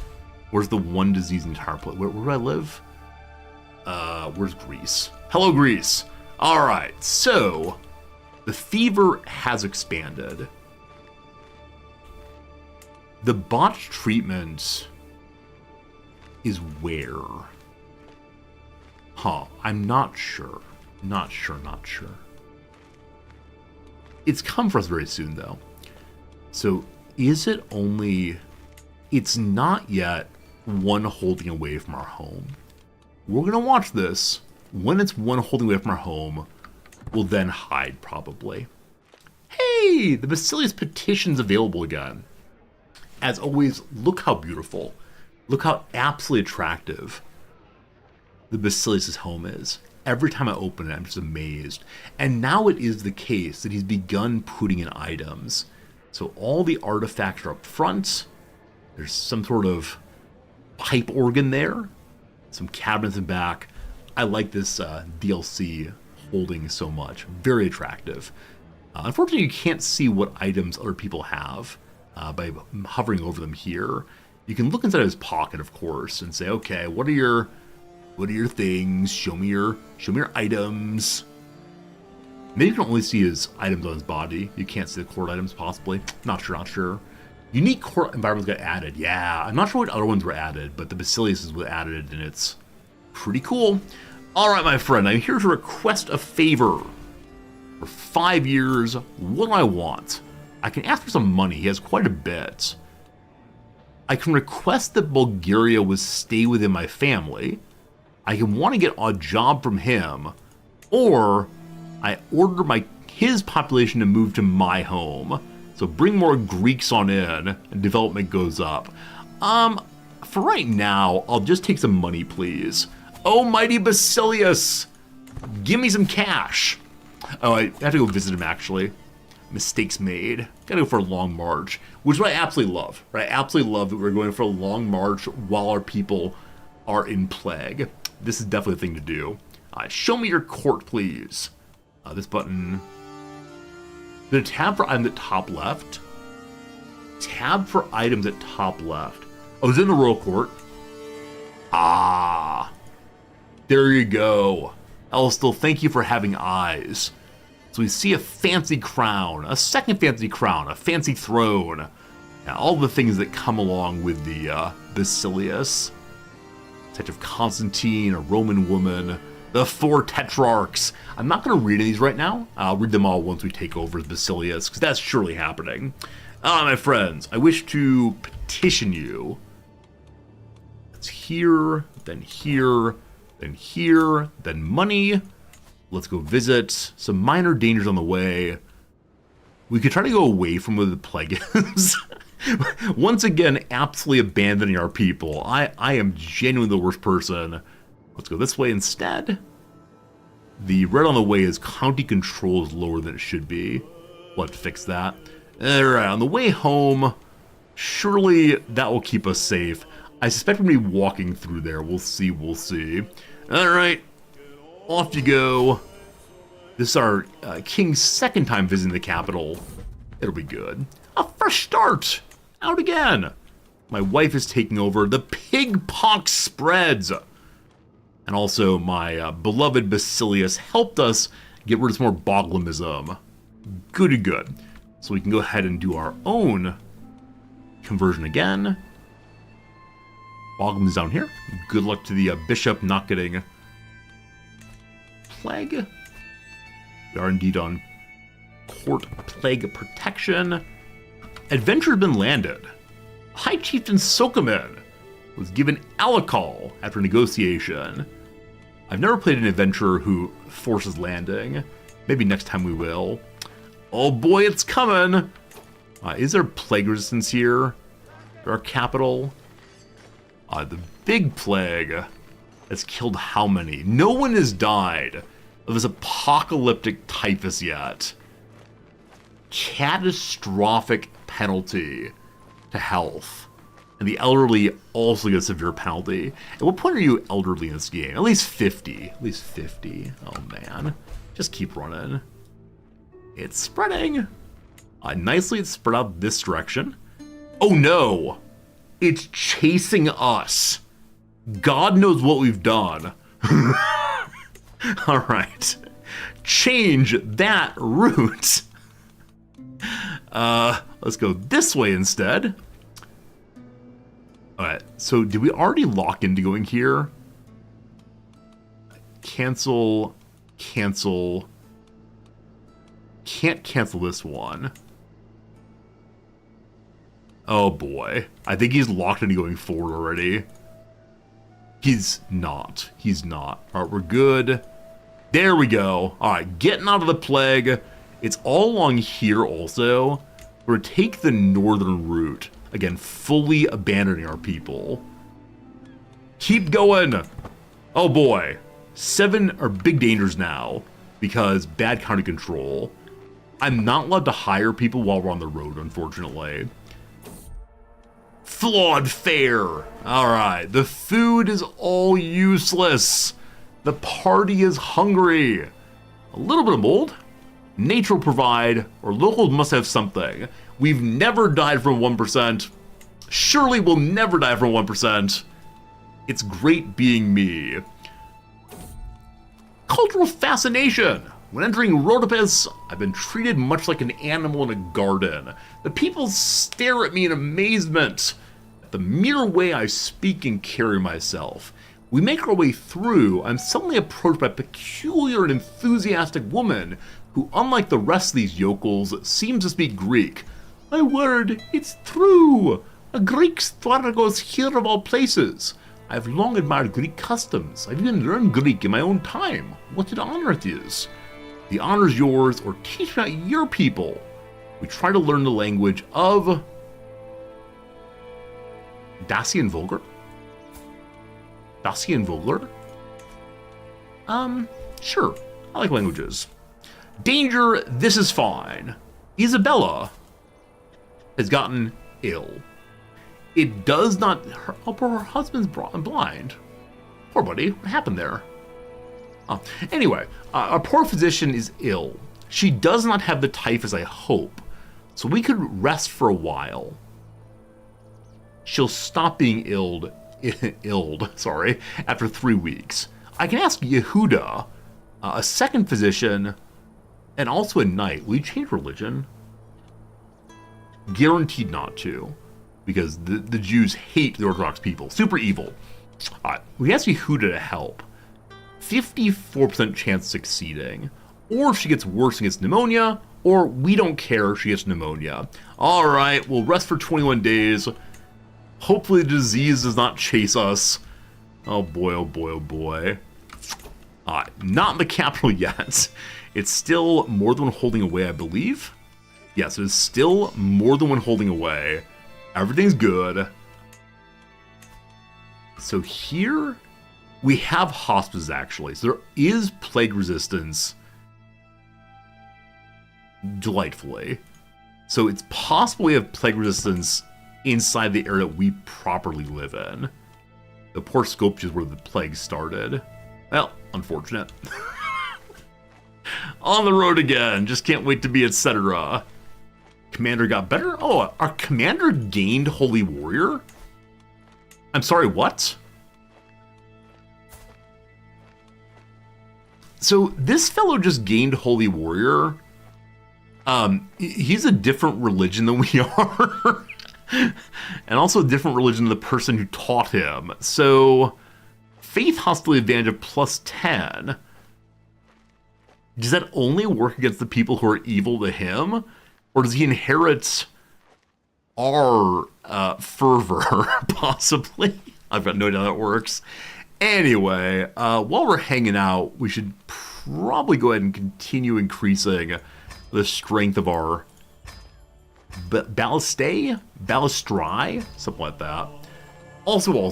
Where's the one disease in the entire place? Where do I live? Where's Greece? Hello, Greece. All right, so the fever has expanded. The botched treatment is where? Huh, I'm not sure. Not sure. It's come for us very soon, though. So is it only... It's not yet one holding away from our home. We're going to watch this. When it's one holding away from our home, we'll then hide, probably. Hey, the Basilius petition's available again. As always, look how beautiful. Look how absolutely attractive the Basilius' home is. Every time I open it, I'm just amazed. And now it is the case that he's begun putting in items. So all the artifacts are up front. There's some sort of pipe organ there. Some cabinets in back. I like this DLC holding so much. Very attractive. Unfortunately, you can't see what items other people have by hovering over them here. You can look inside his pocket, of course, and say, okay, what are your What are your things? Show me your items. Maybe you can only see his items on his body. You can't see the court items, possibly. Not sure. Unique court environments got added. Yeah, I'm not sure what other ones were added, but the Basilius was added, and it's pretty cool. All right, my friend, I'm here to request a favor. For 5 years, what do I want? I can ask for some money. He has quite a bit. I can request that Bulgaria would stay within my family. I can want to get a job from him, or I order his population to move to my home. So bring more Greeks on in, and development goes up. For right now, I'll just take some money, please. Oh, mighty Basilius, give me some cash. Oh, I have to go visit him, actually. Mistakes made. Gotta go for a long march, which is what I absolutely love. Right? I absolutely love that we're going for a long march while our people are in plague. This is definitely a thing to do. Show me your court, please. This button. The tab for items at top left. Tab for items at top left. Oh, it's in the royal court. Ah. There you go. Elstil, thank you for having eyes. So we see a fancy crown, a second fancy crown, a fancy throne. All the things that come along with the Basilius. Touch of Constantine, a Roman woman, the 4 tetrarchs. I'm not going to read any of these right now. I'll read them all once we take over as Basilius, because that's surely happening. My friends, I wish to petition you. It's here, then here, then here, then money. Let's go visit. Some minor dangers on the way. We could try to go away from where the plague is. Once again, absolutely abandoning our people. I am genuinely the worst person. Let's go this way instead. The red on the way is county control is lower than it should be. We'll have to fix that. Alright, on the way home, surely that will keep us safe. I suspect we're going to be walking through there. We'll see. Alright, off you go. This is our king's second time visiting the capital. It'll be good. A fresh start! Out again! My wife is taking over. The pig pox spreads! And also, my beloved Basilius helped us get rid of some more Boglemism. Goody good. So we can go ahead and do our own conversion again. Boglemism is down here. Good luck to the bishop not getting plague. We are indeed on court plague protection. Adventure has been landed. High Chieftain Sokomin was given Alakal after negotiation. I've never played an adventurer who forces landing. Maybe next time we will. Oh boy, it's coming! Is there plague resistance here? Our capital? The big plague has killed how many? No one has died of this apocalyptic typhus yet. Catastrophic penalty to health. And the elderly also get a severe penalty. At what point are you elderly in this game? At least 50. At least 50. Oh man. Just keep running. It's spreading. Nicely it's spread out this direction. Oh no! It's chasing us. God knows what we've done. Alright. Change that route. Let's go this way instead. Alright, so did we already lock into going here? Cancel. Cancel. Can't cancel this one. Oh boy. I think he's locked into going forward already. He's not. He's not. Alright, we're good. There we go. Alright, getting out of the plague. It's all along here also. We're going to take the northern route. Again, fully abandoning our people. Keep going. Oh boy. 7 are big dangers now. Because bad county control. I'm not allowed to hire people while we're on the road, unfortunately. Flawed fare. Alright, the food is all useless. The party is hungry. A little bit of mold. Nature will provide, or locals must have something. We've never died from 1%. Surely we'll never die from 1%. It's great being me. cultural fascination. When entering Rhodopus, I've been treated much like an animal in a garden. The people stare at me in amazement at the mere way I speak and carry myself. We make our way through. I'm suddenly approached by a peculiar and enthusiastic woman who, unlike the rest of these yokels, seems to speak Greek. My word, it's true! A Greek Stvargos here of all places. I've long admired Greek customs. I've even learned Greek in my own time. What an honor it is. The honor's yours, or teach out your people. We try to learn the language of Dacian Vulgar? Dacian Vulgar? Sure. I like languages. Danger, this is fine. Isabella has gotten ill. It does not... her husband's blind. Poor buddy. What happened there? Anyway, our poor physician is ill. She does not have the typhus I hope, so we could rest for a while. She'll stop being illed, after 3 weeks. I can ask Yehuda, a second physician, and also a knight. Will you change religion? Guaranteed not to, because the Jews hate the Orthodox people. Super evil. Alright, we ask Yehuda to help. 54% chance of succeeding. Or she gets worse and gets pneumonia, or we don't care if she gets pneumonia. Alright, we'll rest for 21 days. Hopefully the disease does not chase us. Oh boy, oh boy, oh boy. Not in the capital yet. It's still more than one holding away, I believe. Yes, it is still more than one holding away. Everything's good. So here we have hospices, actually. So there is plague resistance. Delightfully. So it's possible we have plague resistance inside the area that we properly live in. The poor Skopje is where the plague started. Well, unfortunate. On the road again. Just can't wait to be etc. Commander got better? Oh, our commander gained Holy Warrior? I'm sorry, what? So this fellow just gained Holy Warrior. He's a different religion than we are. And also a different religion than the person who taught him. So, faith hostility advantage of +10. Does that only work against the people who are evil to him? Or does he inherit our fervor, possibly? I've got no idea how that works. Anyway, while we're hanging out, we should probably go ahead and continue increasing the strength of our ballistri, something like that. Also, we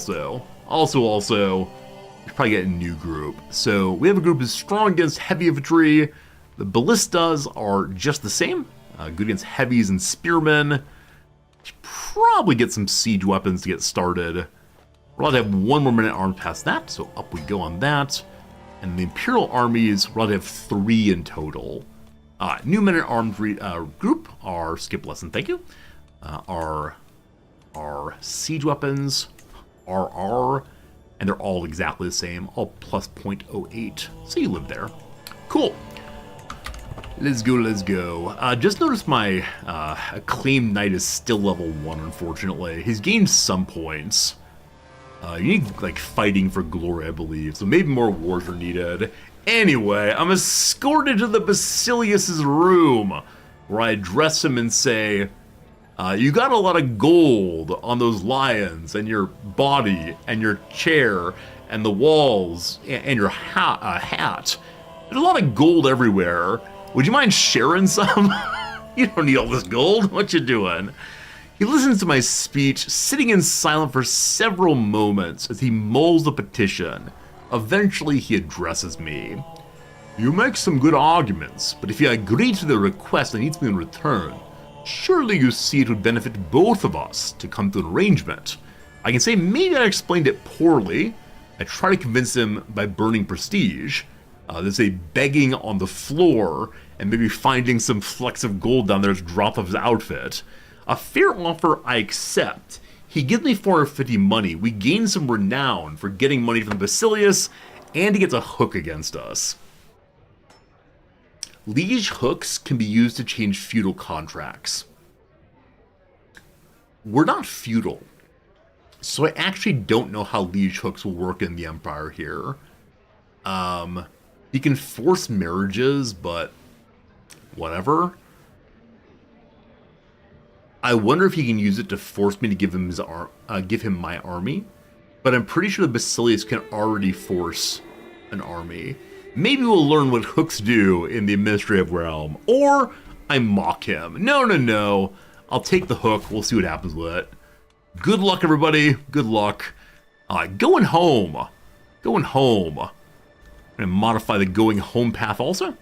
should probably get a new group. So we have a group that's strong against heavy infantry. The ballistas are just the same, good against heavies and spearmen. Should probably get some siege weapons to get started. We're allowed to have one more minute armed past that, so up we go on that. And the Imperial armies, we're allowed to have 3 in total. New minute armed group are skip lesson, thank you. Our siege weapons are and they're all exactly the same, all plus 0.08. So you live there. Cool. Let's go. Just noticed my acclaimed knight is still level 1, unfortunately. He's gained some points. You need, like, fighting for glory, I believe, so maybe more wars are needed. Anyway, I'm escorted to the Basilius's room, where I address him and say, you got a lot of gold on those lions, and your body, and your chair, and the walls, and your hat. There's a lot of gold everywhere. Would you mind sharing some? You don't need all this gold. What you doing? He listens to my speech, sitting in silence for several moments as he mulls the petition. Eventually, he addresses me. You make some good arguments, but if you agree to the request that needs me in return, surely you see it would benefit both of us to come to an arrangement. I can say maybe I explained it poorly. I try to convince him by burning prestige. There's a begging on the floor, and maybe finding some flecks of gold down there as drop of his outfit. A fair offer I accept. He gives me 450 money. We gain some renown for getting money from Basilius, and he gets a hook against us. Liege hooks can be used to change feudal contracts. We're not feudal, so I actually don't know how liege hooks will work in the Empire here. He can force marriages, but whatever. I wonder if he can use it to force me to give him give him my army, but I'm pretty sure the Basilius can already force an army. Maybe we'll learn what hooks do in the administrative realm, or I mock him. No. I'll take the hook. We'll see what happens with it. Good luck, everybody. Good luck. Going home. Going home. I'm gonna modify the going home path also.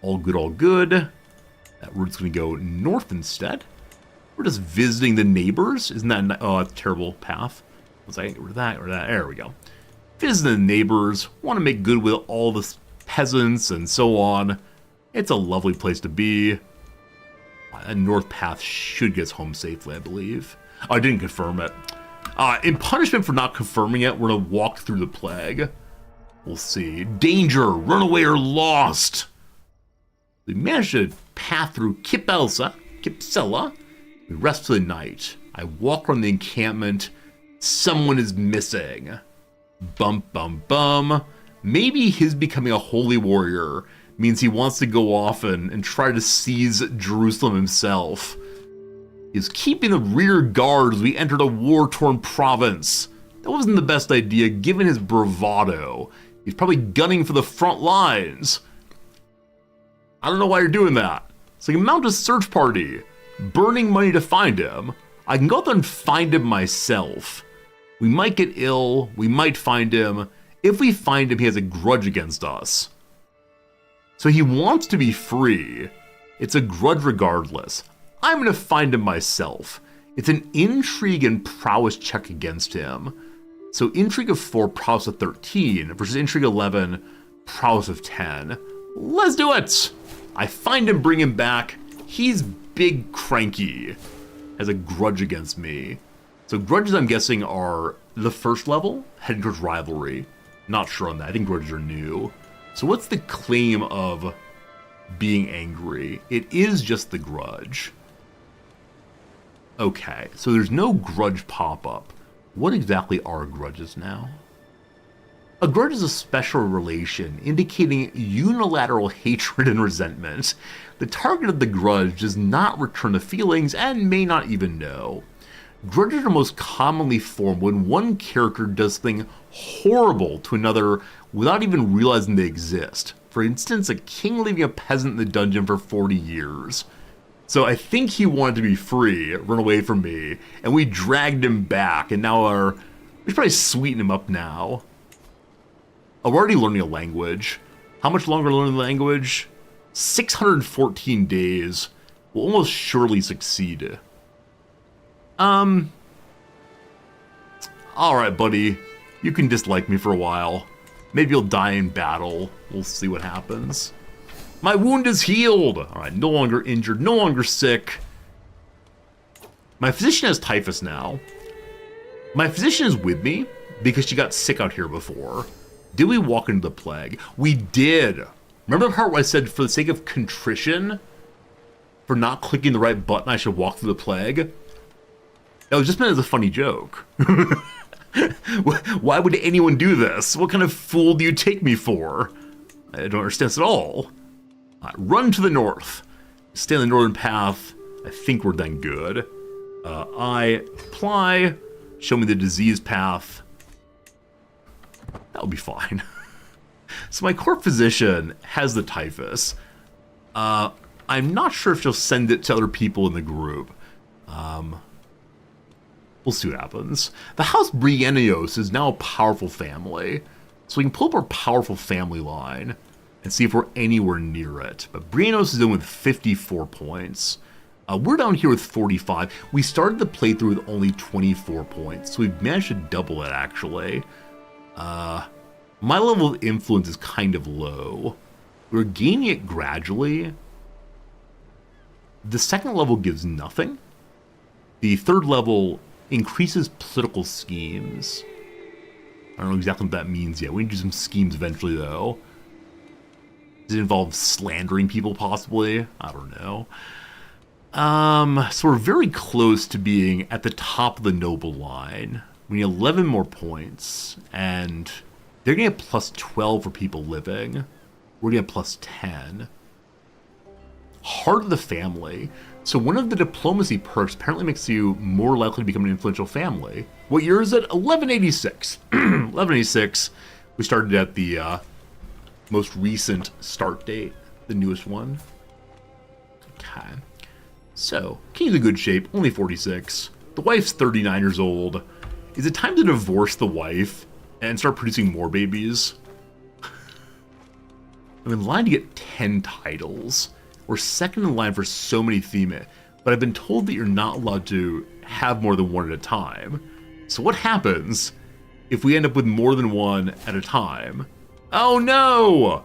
All good, all good. That route's gonna go north instead. We're just visiting the neighbors. Isn't that... Oh, that's a terrible path. Let's get rid of that or that. There we go. Visiting the neighbors. Want to make good with all the peasants and so on. It's a lovely place to be. That north path should get us home safely, I believe. Oh, I didn't confirm it. In punishment for not confirming it, we're going to walk through the plague. We'll see. Danger! Runaway or lost! We managed to path through Kipsella. We rest for the night. I walk around the encampment. Someone is missing. Bum, bum, bum. Maybe his becoming a holy warrior means he wants to go off and try to seize Jerusalem himself. He's keeping the rear guard as we entered a war-torn province. That wasn't the best idea given his bravado. He's probably gunning for the front lines. I don't know why you're doing that. So you can mount a search party. Burning money to find him. I can go out there and find him myself. We might get ill. We might find him. If we find him, he has a grudge against us. So he wants to be free. It's a grudge regardless. I'm going to find him myself. It's an intrigue and prowess check against him. So intrigue of 4, prowess of 13 versus intrigue 11, prowess of 10. Let's do it! I find him, bring him back. He's big cranky. Has a grudge against me. So grudges, I'm guessing, are the first level, heading towards rivalry. Not sure on that. I think grudges are new. So what's the claim of being angry? It is just the grudge. Okay, so there's no grudge pop-up. What exactly are grudges now? A grudge is a special relation indicating unilateral hatred and resentment. The target of the grudge does not return the feelings and may not even know. Grudges are most commonly formed when one character does something horrible to another without even realizing they exist. For instance, a king leaving a peasant in the dungeon for 40 years. So I think he wanted to be free, run away from me, and we dragged him back, and now we should probably sweeten him up now. Oh, we're already learning a language. How much longer learning the language? 614 days. We'll almost surely succeed. Alright, buddy. You can dislike me for a while. Maybe you'll die in battle. We'll see what happens. My wound is healed! Alright, no longer injured, no longer sick. My physician has typhus now. My physician is with me because she got sick out here before. Did we walk into the plague? We did! Remember the part where I said for the sake of contrition, for not clicking the right button, I should walk through the plague? That was just meant as a funny joke. Why would anyone do this? What kind of fool do you take me for? I don't understand this at all. Run to the north. Stay on the northern path. I think we're then good. I apply. Show me the disease path. That'll be fine. So my court physician has the typhus. I'm not sure if she'll send it to other people in the group. We'll see what happens. The House Briennios is now a powerful family. So we can pull up our powerful family line and see if we're anywhere near it. But Briennios is in with 54 points. We're down here with 45. We started the playthrough with only 24 points. So we've managed to double it, actually. My level of influence is kind of low. We're gaining it gradually. The second level gives nothing. The third level increases political schemes. I don't know exactly what that means yet. We need to do some schemes eventually, though. Does it involve slandering people, possibly? I don't know. So we're very close to being at the top of the noble line. We need 11 more points, and they're going to get plus 12 for people living. We're going to get plus 10. Heart of the family. So one of the diplomacy perks apparently makes you more likely to become an influential family. What year is it? 1186. 1186. We started at the most recent start date, the newest one. Okay. So, King's in good shape, only 46. The wife's 39 years old. Is it time to divorce the wife and start producing more babies? I'm in line to get 10 titles. We're second in line for so many female, but I've been told that you're not allowed to have more than one at a time. So what happens if we end up with more than one at a time? Oh no!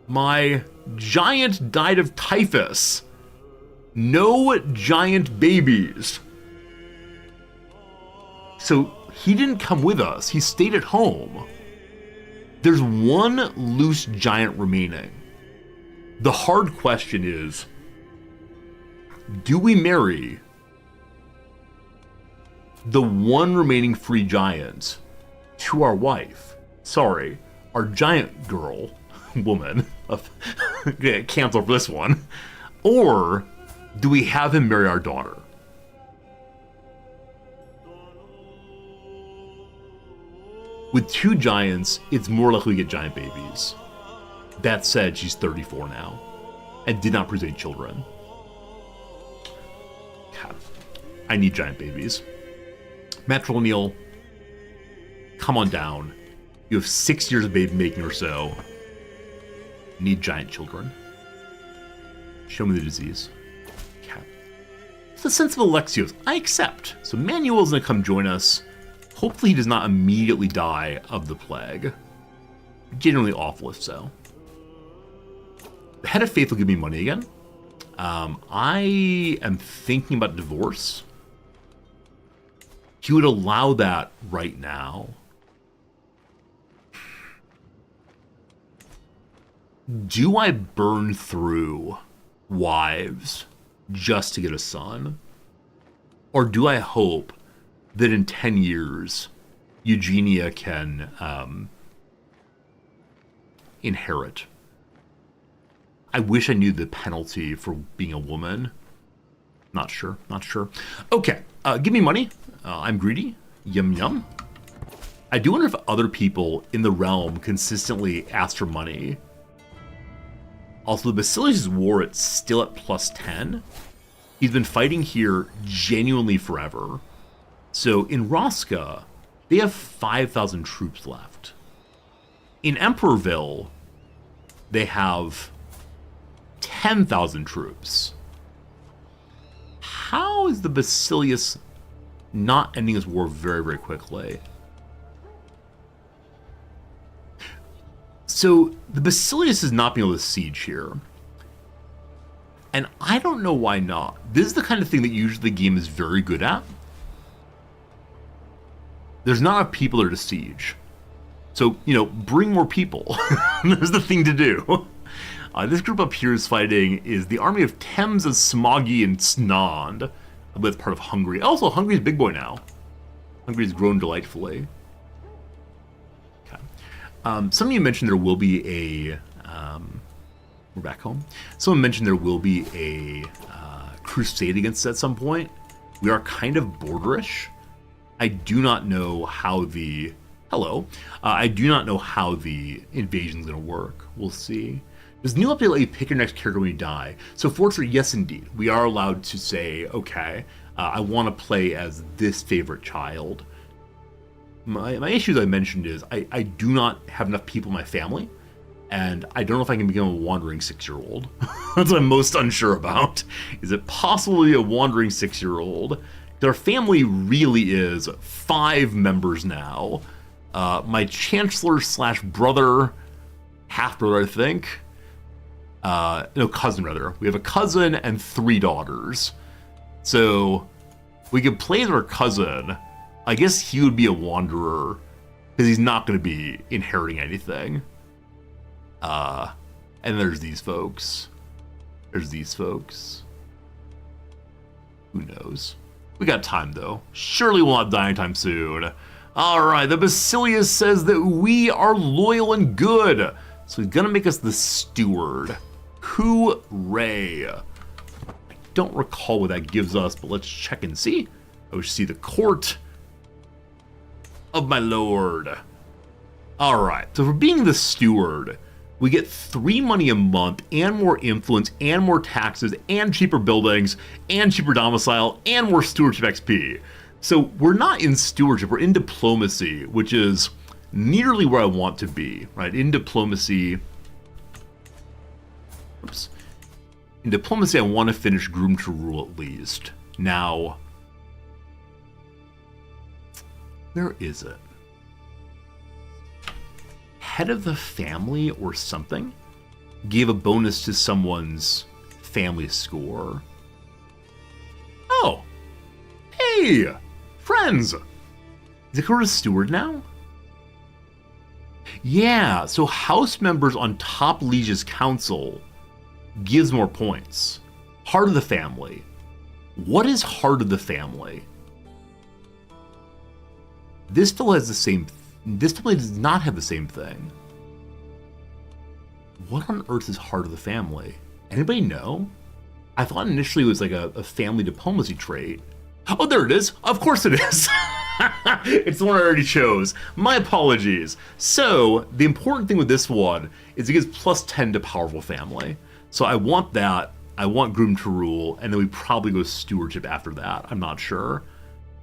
My giant died of typhus. No giant babies. So he didn't come with us. He stayed at home. There's one loose giant remaining. The hard question is, do we marry the one remaining free giant to our wife? Sorry, our giant girl, woman. Cancel for this one. Or do we have him marry our daughter? With two giants, it's more likely to get giant babies. That said, she's 34 now and did not produce any children. God, I need giant babies. Matrilineal, come on down. You have 6 years of baby making or so. Need giant children. Show me the disease. The sense of Alexios, I accept. So Manuel's gonna come join us. Hopefully he does not immediately die of the plague. Generally awful if so. The head of faith will give me money again. I am thinking about divorce. He would allow that right now. Do I burn through wives just to get a son? Or do I hope that in 10 years, Eugenia can inherit? I wish I knew the penalty for being a woman. Not sure. Okay, give me money. I'm greedy. Yum yum. I do wonder if other people in the realm consistently ask for money. Also, the Basilius' war, it's still at plus 10. He's been fighting here genuinely forever. So in Rosca, they have 5,000 troops left. In Emperorville, they have 10,000 troops. How is the Basilius not ending his war very, very quickly? So the Basilius is not being able to siege here. And I don't know why not. This is the kind of thing that usually the game is very good at. There's not enough people there to siege. So, bring more people. There's the thing to do. This group up here is fighting is the army of Thames and Smoggy and Snond. I believe it's part of Hungary. Also, Hungary's big boy now. Hungary's grown delightfully. Okay. Some of you mentioned there will be a... we're back home. Someone mentioned there will be a crusade against it at some point. We are kind of borderish. I do not know how the... Hello. I do not know how the invasion's going to work. We'll see. Does new update let you pick your next character when you die? So Fortune, yes indeed. We are allowed to say, okay, I want to play as this favorite child. My issue that I mentioned is I do not have enough people in my family, and I don't know if I can become a wandering 6-year-old. That's what I'm most unsure about. Is it possible to be a wandering 6-year-old? Our family really is 5 members now. My chancellor / brother, half-brother, I think. No, cousin, rather. We have a cousin and 3 daughters. So, we could play as our cousin. I guess he would be a wanderer, because he's not going to be inheriting anything. And there's these folks. There's these folks. Who knows? We got time, though. Surely we'll not die anytime soon. Alright, the Basilius says that we are loyal and good. So he's gonna make us the steward. Hooray. I don't recall what that gives us, but let's check and see. Oh, we see the court of my lord. Alright, so for being the steward, we get 3 money a month, and more influence, and more taxes, and cheaper buildings, and cheaper domicile, and more stewardship XP. So we're not in stewardship, we're in diplomacy, which is nearly where I want to be, right? In diplomacy, oops. In diplomacy, I want to finish Groom to Rule at least. Now, where is it? Head of the family or something gave a bonus to someone's family score. Oh, hey, friends. Is it called a steward now? Yeah, so house members on top liege's council gives more points. Heart of the family. What is heart of the family? This still has the same. This family does not have the same thing. What on earth is heart of the family? Anybody know? I thought initially it was like a family diplomacy trait. Oh, there it is. Of course it is. It's the one I already chose. My apologies. So, the important thing with this one is it gives plus 10 to powerful family. So I want that. I want Groom to Rule, and then we probably go stewardship after that. I'm not sure.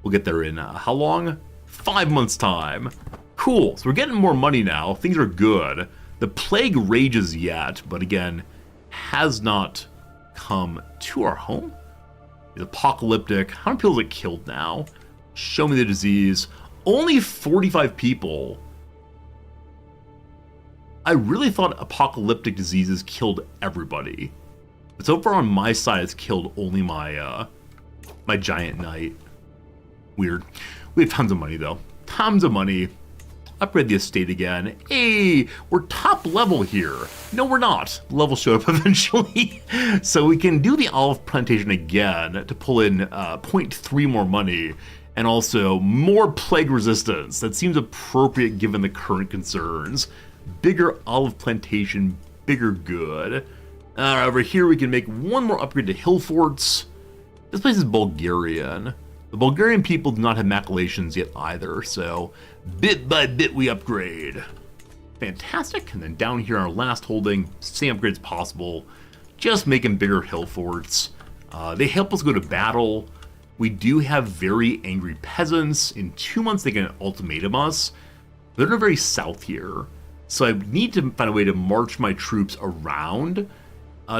We'll get there in how long? 5 months' time. Cool. So we're getting more money now. Things are good. The plague rages yet, but again, has not come to our home. It's apocalyptic. How many people is it killed now? Show me the disease. Only 45 people. I really thought apocalyptic diseases killed everybody. But so far on my side, it's killed only my my giant knight. Weird. We have tons of money, though. Tons of money. Upgrade the estate again. Hey, we're top level here. No, we're not. The level showed up eventually. So we can do the olive plantation again to pull in 0.3 more money. And also more plague resistance. That seems appropriate given the current concerns. Bigger olive plantation, bigger good. Over here we can make one more upgrade to hill forts. This place is Bulgarian. The Bulgarian people do not have machinations yet either, so bit by bit we upgrade. Fantastic. And then down here our last holding, same upgrades possible. Just making bigger hill forts. They help us go to battle. We do have very angry peasants. In 2 months they can ultimatum us. They're not very south here. So I need to find a way to march my troops around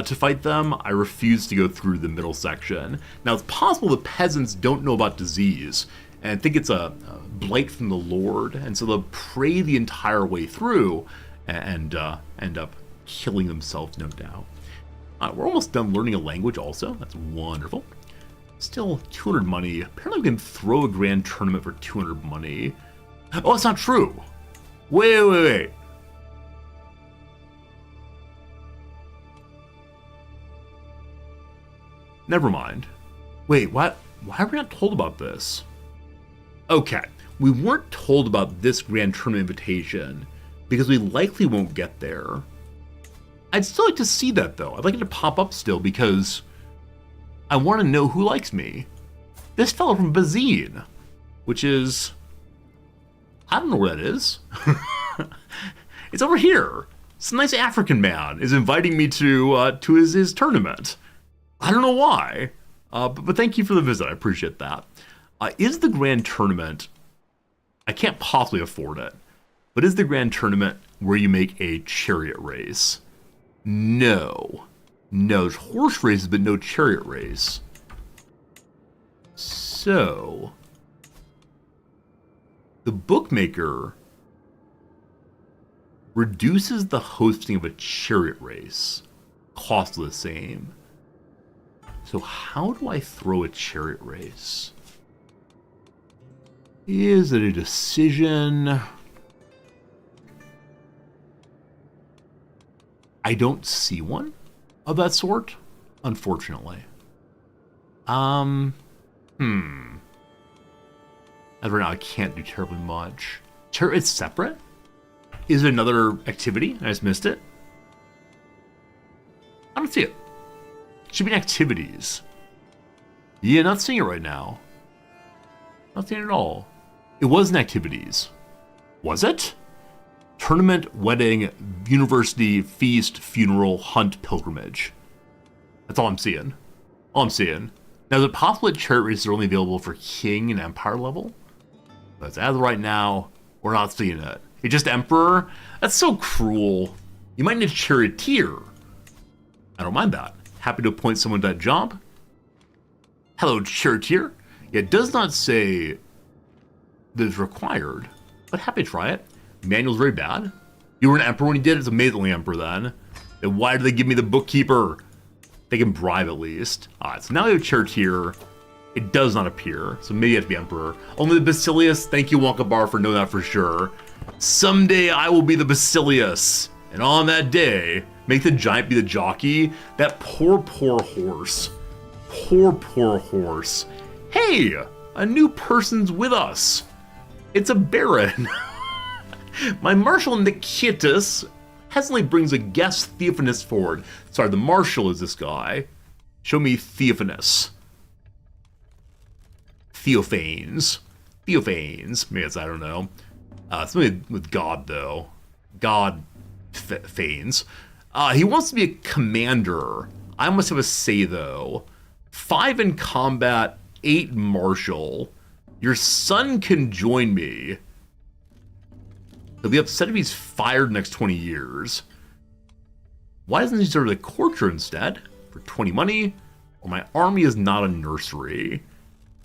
to fight them. I refuse to go through the middle section. Now it's possible the peasants don't know about disease and think it's a blight from the Lord, and so they'll pray the entire way through and end up killing themselves, no doubt. We're almost done learning a language also. That's wonderful. Still 200 money. Apparently we can throw a grand tournament for 200 money. Oh, that's not true. Wait. Never mind. Wait, what? Why are we not told about this? Okay, we weren't told about this grand tournament invitation because we likely won't get there. I'd still like to see that though. I'd like it to pop up still because I want to know who likes me. This fellow from Bazine, which is, I don't know where that is. It's over here. Some nice African man is inviting me to his tournament. I don't know why, but thank you for the visit. I appreciate that. Is the grand tournament, I can't possibly afford it, but is the grand tournament where you make a chariot race? No. No, there's horse races, but no chariot race. So, the bookmaker reduces the hosting of a chariot race. Cost the same. So how do I throw a chariot race? Is it a decision? I don't see one of that sort, unfortunately. As of right now, I can't do terribly much. It's separate? Is it another activity? I just missed it. I don't see it. It should be in activities. Yeah, not seeing it right now. Not seeing it at all. It was in activities. Was it? Tournament, wedding, university, feast, funeral, hunt, pilgrimage. That's all I'm seeing. All I'm seeing. Now, is it possible that chariot races are only available for king and empire level? But as of right now, we're not seeing it. It's just emperor? That's so cruel. You might need a charioteer. I don't mind that. Happy to appoint someone to that job. Hello, charioteer. It does not say that it's required, but happy to try it. Manual's very bad. You were an emperor when you did it. It's amazingly emperor then. Then why do they give me the bookkeeper? They can bribe at least. Alright, so now we have charioteer. It does not appear, so maybe you have to be emperor. Only the Basilius. Thank you, Wonka Bar, for knowing that for sure. Someday I will be the Basilius, and on that day, make the giant be the jockey. That poor, poor horse. Poor, poor horse. Hey, a new person's with us. It's a baron. My Marshal Nikitas hesitantly brings a guest Theophanes forward. Sorry, the Marshal is this guy. Show me Theophanes. Theophanes. Theophanes. Maybe it's, I don't know. Something with God, though. God Phanes. He wants to be a commander. I must have a say, though. 5 in combat, 8 martial. Your son can join me. He'll be upset if he's fired next 20 years. Why doesn't he serve the courtier instead? For 20 money? Or my army is not a nursery.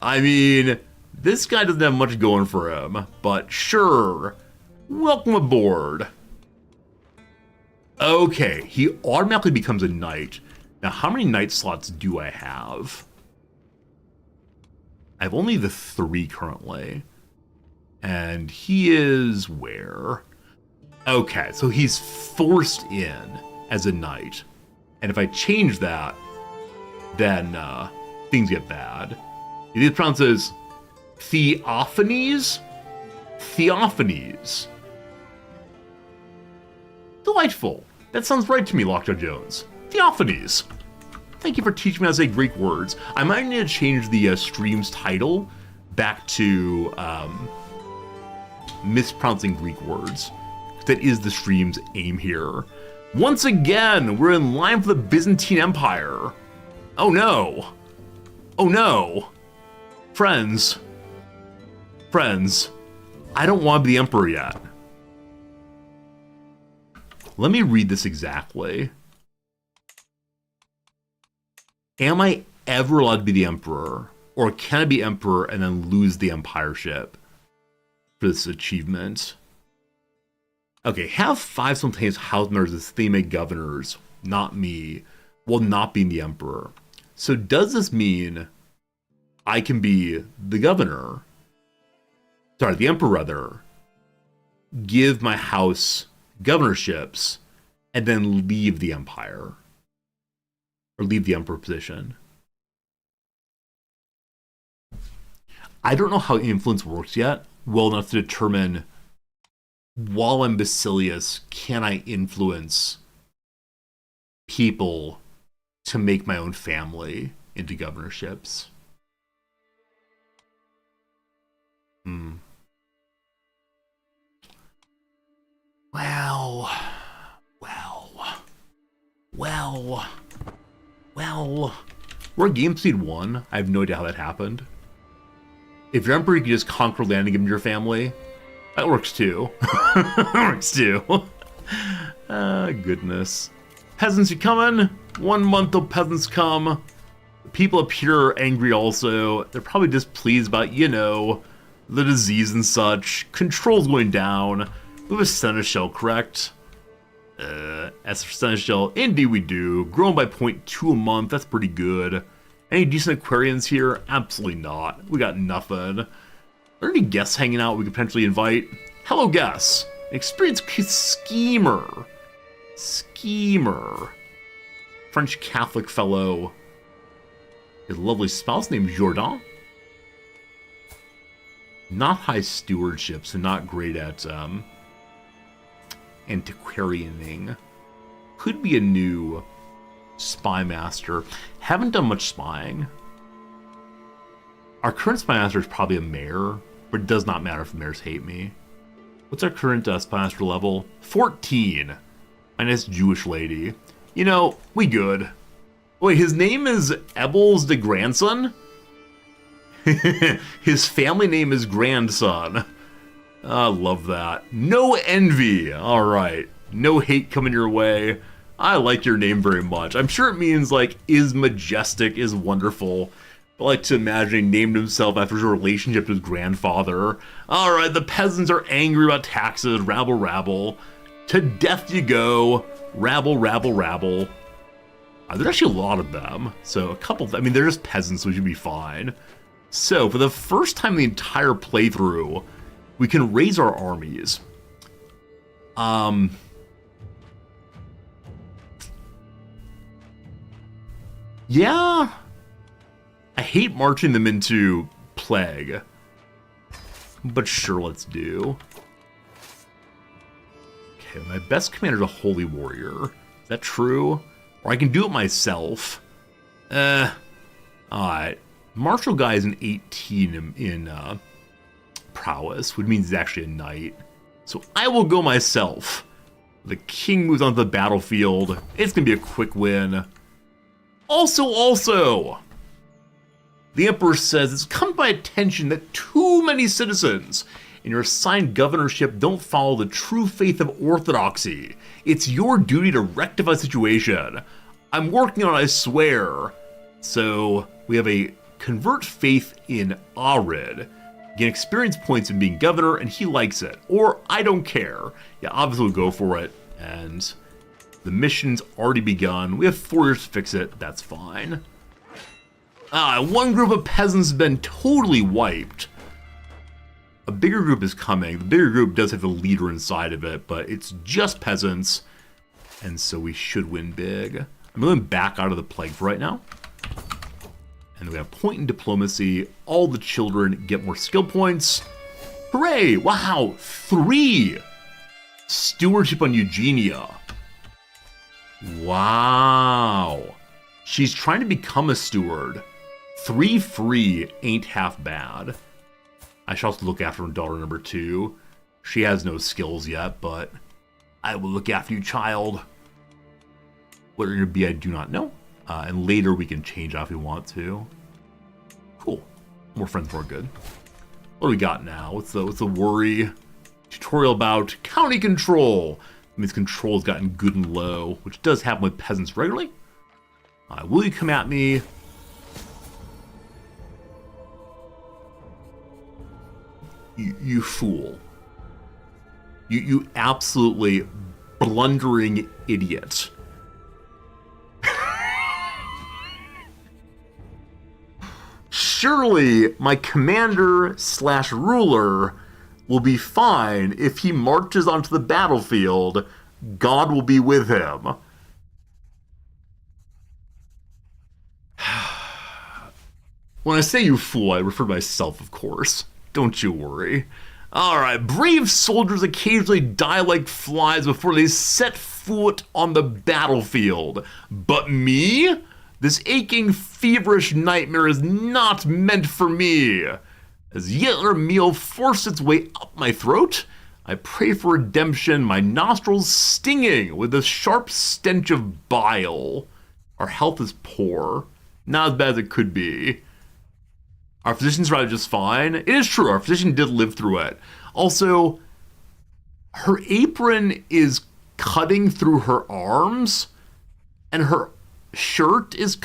I mean, this guy doesn't have much going for him, but sure. Welcome aboard. Okay, he automatically becomes a knight. Now, how many knight slots do I have? I have only the 3 currently. And he is where? Okay, so he's forced in as a knight. And if I change that, then things get bad. It pronounces Theophanes? Theophanes. Delightful. That sounds right to me, Lockjaw Jones. Theophanes. Thank you for teaching me how to say Greek words. I might need to change the stream's title back to mispronouncing Greek words. That is the stream's aim here. Once again, we're in line for the Byzantine Empire. Oh no. Oh no. Friends. Friends. I don't want to be the emperor yet. Let me read this exactly. Am I ever allowed to be the emperor? Or can I be emperor and then lose the empireship for this achievement? Okay, have 5 simultaneous house members as theme governors, not me, while not being the emperor. So does this mean I can be the governor? Sorry, the emperor rather. Give my house governorships and then leave the empire. Or leave the emperor position. I don't know how influence works yet well enough to determine, while I'm Basilius, can I influence people to make my own family into governorships? Well. We're game speed 1. I have no idea how that happened. If your emperor, you can just conquer land and give him to your family. That works too. That works too. Goodness. Peasants, you coming? 1 month till peasants come. People up here are angry also. They're probably displeased about, you know, the disease and such. Control's going down. We have a seneschal, correct? As for seneschal, indeed we do. Growing by 0.2 a month, that's pretty good. Any decent Aquarians here? Absolutely not. We got nothing. Are there any guests hanging out we could potentially invite? Hello, guests. An experienced schemer. Schemer. French Catholic fellow. His lovely spouse named Jourdan. Not high stewardship, so not great at antiquarianing. Could be a new spy master. Haven't done much spying. Our current spy master is probably a mayor, but it does not matter if the mayors hate me. What's our current spy master level? 14. My nice Jewish lady. You know, we good. Wait, his name is Ebels the grandson? His family name is grandson. I love that. No envy. All right. No hate coming your way. I like your name very much. I'm sure it means, like, is majestic, is wonderful. I like to imagine he named himself after his relationship to his grandfather. All right, the peasants are angry about taxes. Rabble, rabble. To death you go. Rabble, rabble, rabble. There's actually a lot of them. So a couple, I mean, they're just peasants, so we should be fine. So for the first time in the entire playthrough, we can raise our armies. Yeah. I hate marching them into Plague. But sure, let's do. Okay, my best commander is a Holy Warrior. Is that true? Or I can do it myself. Alright. Martial guy is an 18 in prowess, which means he's actually a knight. So I will go myself. The king moves onto the battlefield. It's going to be a quick win. Also, the emperor says it's come to my attention that too many citizens in your assigned governorship don't follow the true faith of orthodoxy. It's your duty to rectify the situation. I'm working on it, I swear. So we have a convert faith in Arid. Gain experience points in being governor, and he likes it. Or I don't care. Yeah, obviously we'll go for it. And the mission's already begun. We have 4 years to fix it. That's fine. One group of peasants has been totally wiped. A bigger group is coming. The bigger group does have a leader inside of it, but it's just peasants. And so we should win big. I'm going back out of the plague for right now. And we have point in diplomacy. All the children get more skill points. Hooray! Wow! 3! Stewardship on Eugenia. Wow. She's trying to become a steward. 3 free ain't half bad. I shall also look after daughter number 2. She has no skills yet, but I will look after you, child. What you're going to be, I do not know. And later we can change that if we want to. Cool. More friends for good. What do we got now? What's the worry? Tutorial about county control. That means control has gotten good and low, which does happen with peasants regularly. Will you come at me? You fool. You absolutely blundering idiot. Surely my commander/ruler will be fine if he marches onto the battlefield. God will be with him. When I say you fool, I refer to myself, of course. Don't you worry. Alright, brave soldiers occasionally die like flies before they set foot on the battlefield. But me? This aching, feverish nightmare is not meant for me. As yet another meal forced its way up my throat, I pray for redemption, my nostrils stinging with the sharp stench of bile. Our health is poor. Not as bad as it could be. Our physician survived just fine. It is true, our physician did live through it. Also, her apron is cutting through her arms, and her shirt is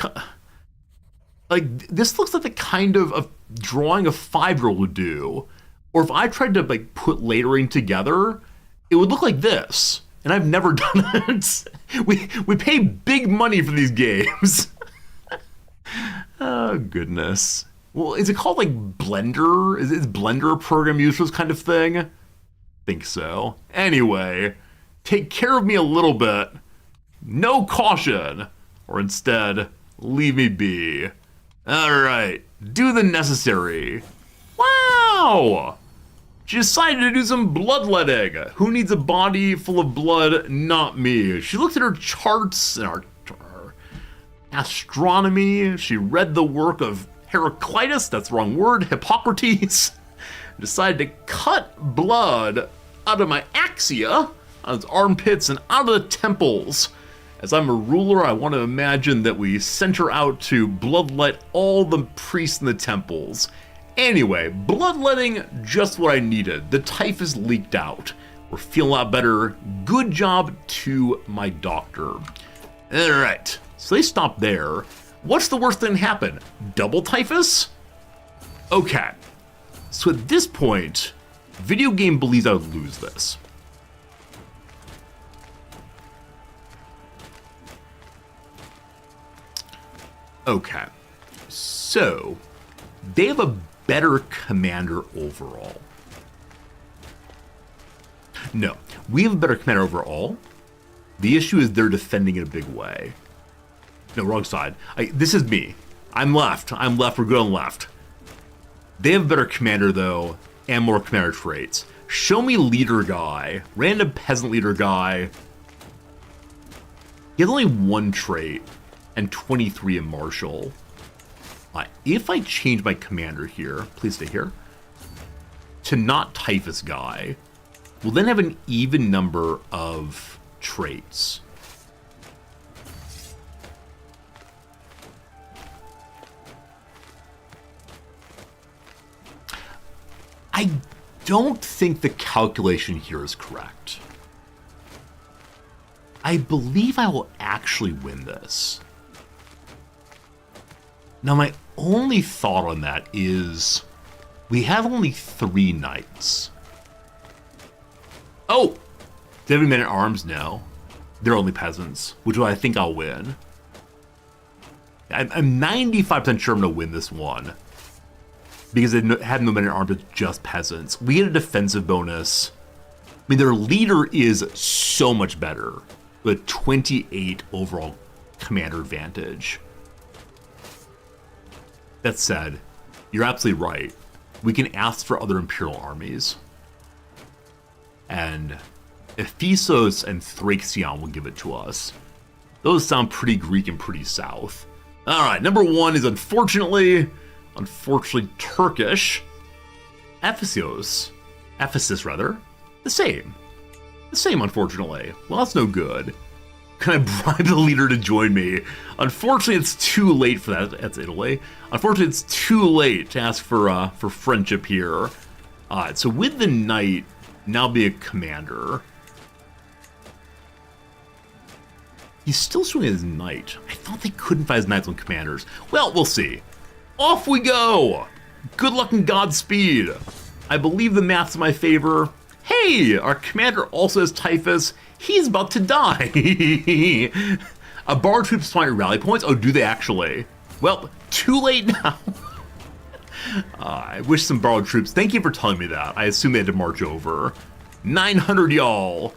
like, this looks like the kind of drawing a 5-year-old would do. Or if I tried to like put layering together, it would look like this. And I've never done it. We pay big money for these games. Oh goodness. Well, is it called like Blender? Is Blender a program used for this kind of thing? Think so. Anyway, take care of me a little bit. No caution. Or instead, leave me be. Alright, do the necessary. Wow! She decided to do some bloodletting. Who needs a body full of blood? Not me. She looked at her charts and our astronomy. She read the work of Heraclitus, that's the wrong word, Hippocrates. Decided to cut blood out of my axia, out of his armpits, and out of the temples. As I'm a ruler, I want to imagine that we sent her out to bloodlet all the priests in the temples. Anyway, bloodletting, just what I needed. The typhus leaked out. We're feeling a lot better. Good job to my doctor. Alright, so they stopped there. What's the worst thing that happened? Double typhus? Okay. So at this point, video game believes I would lose this. Okay. So, they have a better commander overall. No, we have a better commander overall. The issue is they're defending in a big way. No, wrong side. This is me. I'm left. We're good on left. They have a better commander, though, and more commander traits. Show me leader guy. Random peasant leader guy. He has only one trait, and 23 in martial. If I change my commander here, please stay here, to not typhus guy, we'll then have an even number of traits. I don't think the calculation here is correct. I believe I will actually win this. Now, my only thought on that is we have only 3 knights. Oh! Do they have any men-at-arms? No. They're only peasants, which I think I'll win. I'm 95% sure I'm going to win this one. Because they have no men-at-arms, it's just peasants. We get a defensive bonus. I mean, their leader is so much better. With 28 overall commander advantage. That said, you're absolutely right. We can ask for other imperial armies. And Ephesus and Thraxion will give it to us. Those sound pretty Greek and pretty south. Alright, number 1 is unfortunately Turkish. Ephesus, the same. The same, unfortunately. Well, that's no good. Can I bribe the leader to join me? Unfortunately, it's too late for that. That's Italy. Unfortunately, it's too late to ask for friendship here. So with the knight, now be a commander. He's still showing his knight. I thought they couldn't find his knights on commanders. Well, we'll see. Off we go! Good luck and Godspeed. I believe the math's in my favor. Hey, our commander also has typhus. He's about to die. Borrowed troops find rally points? Oh, do they actually? Well, too late now. I wish some borrowed troops. Thank you for telling me that. I assume they had to march over. 900 y'all.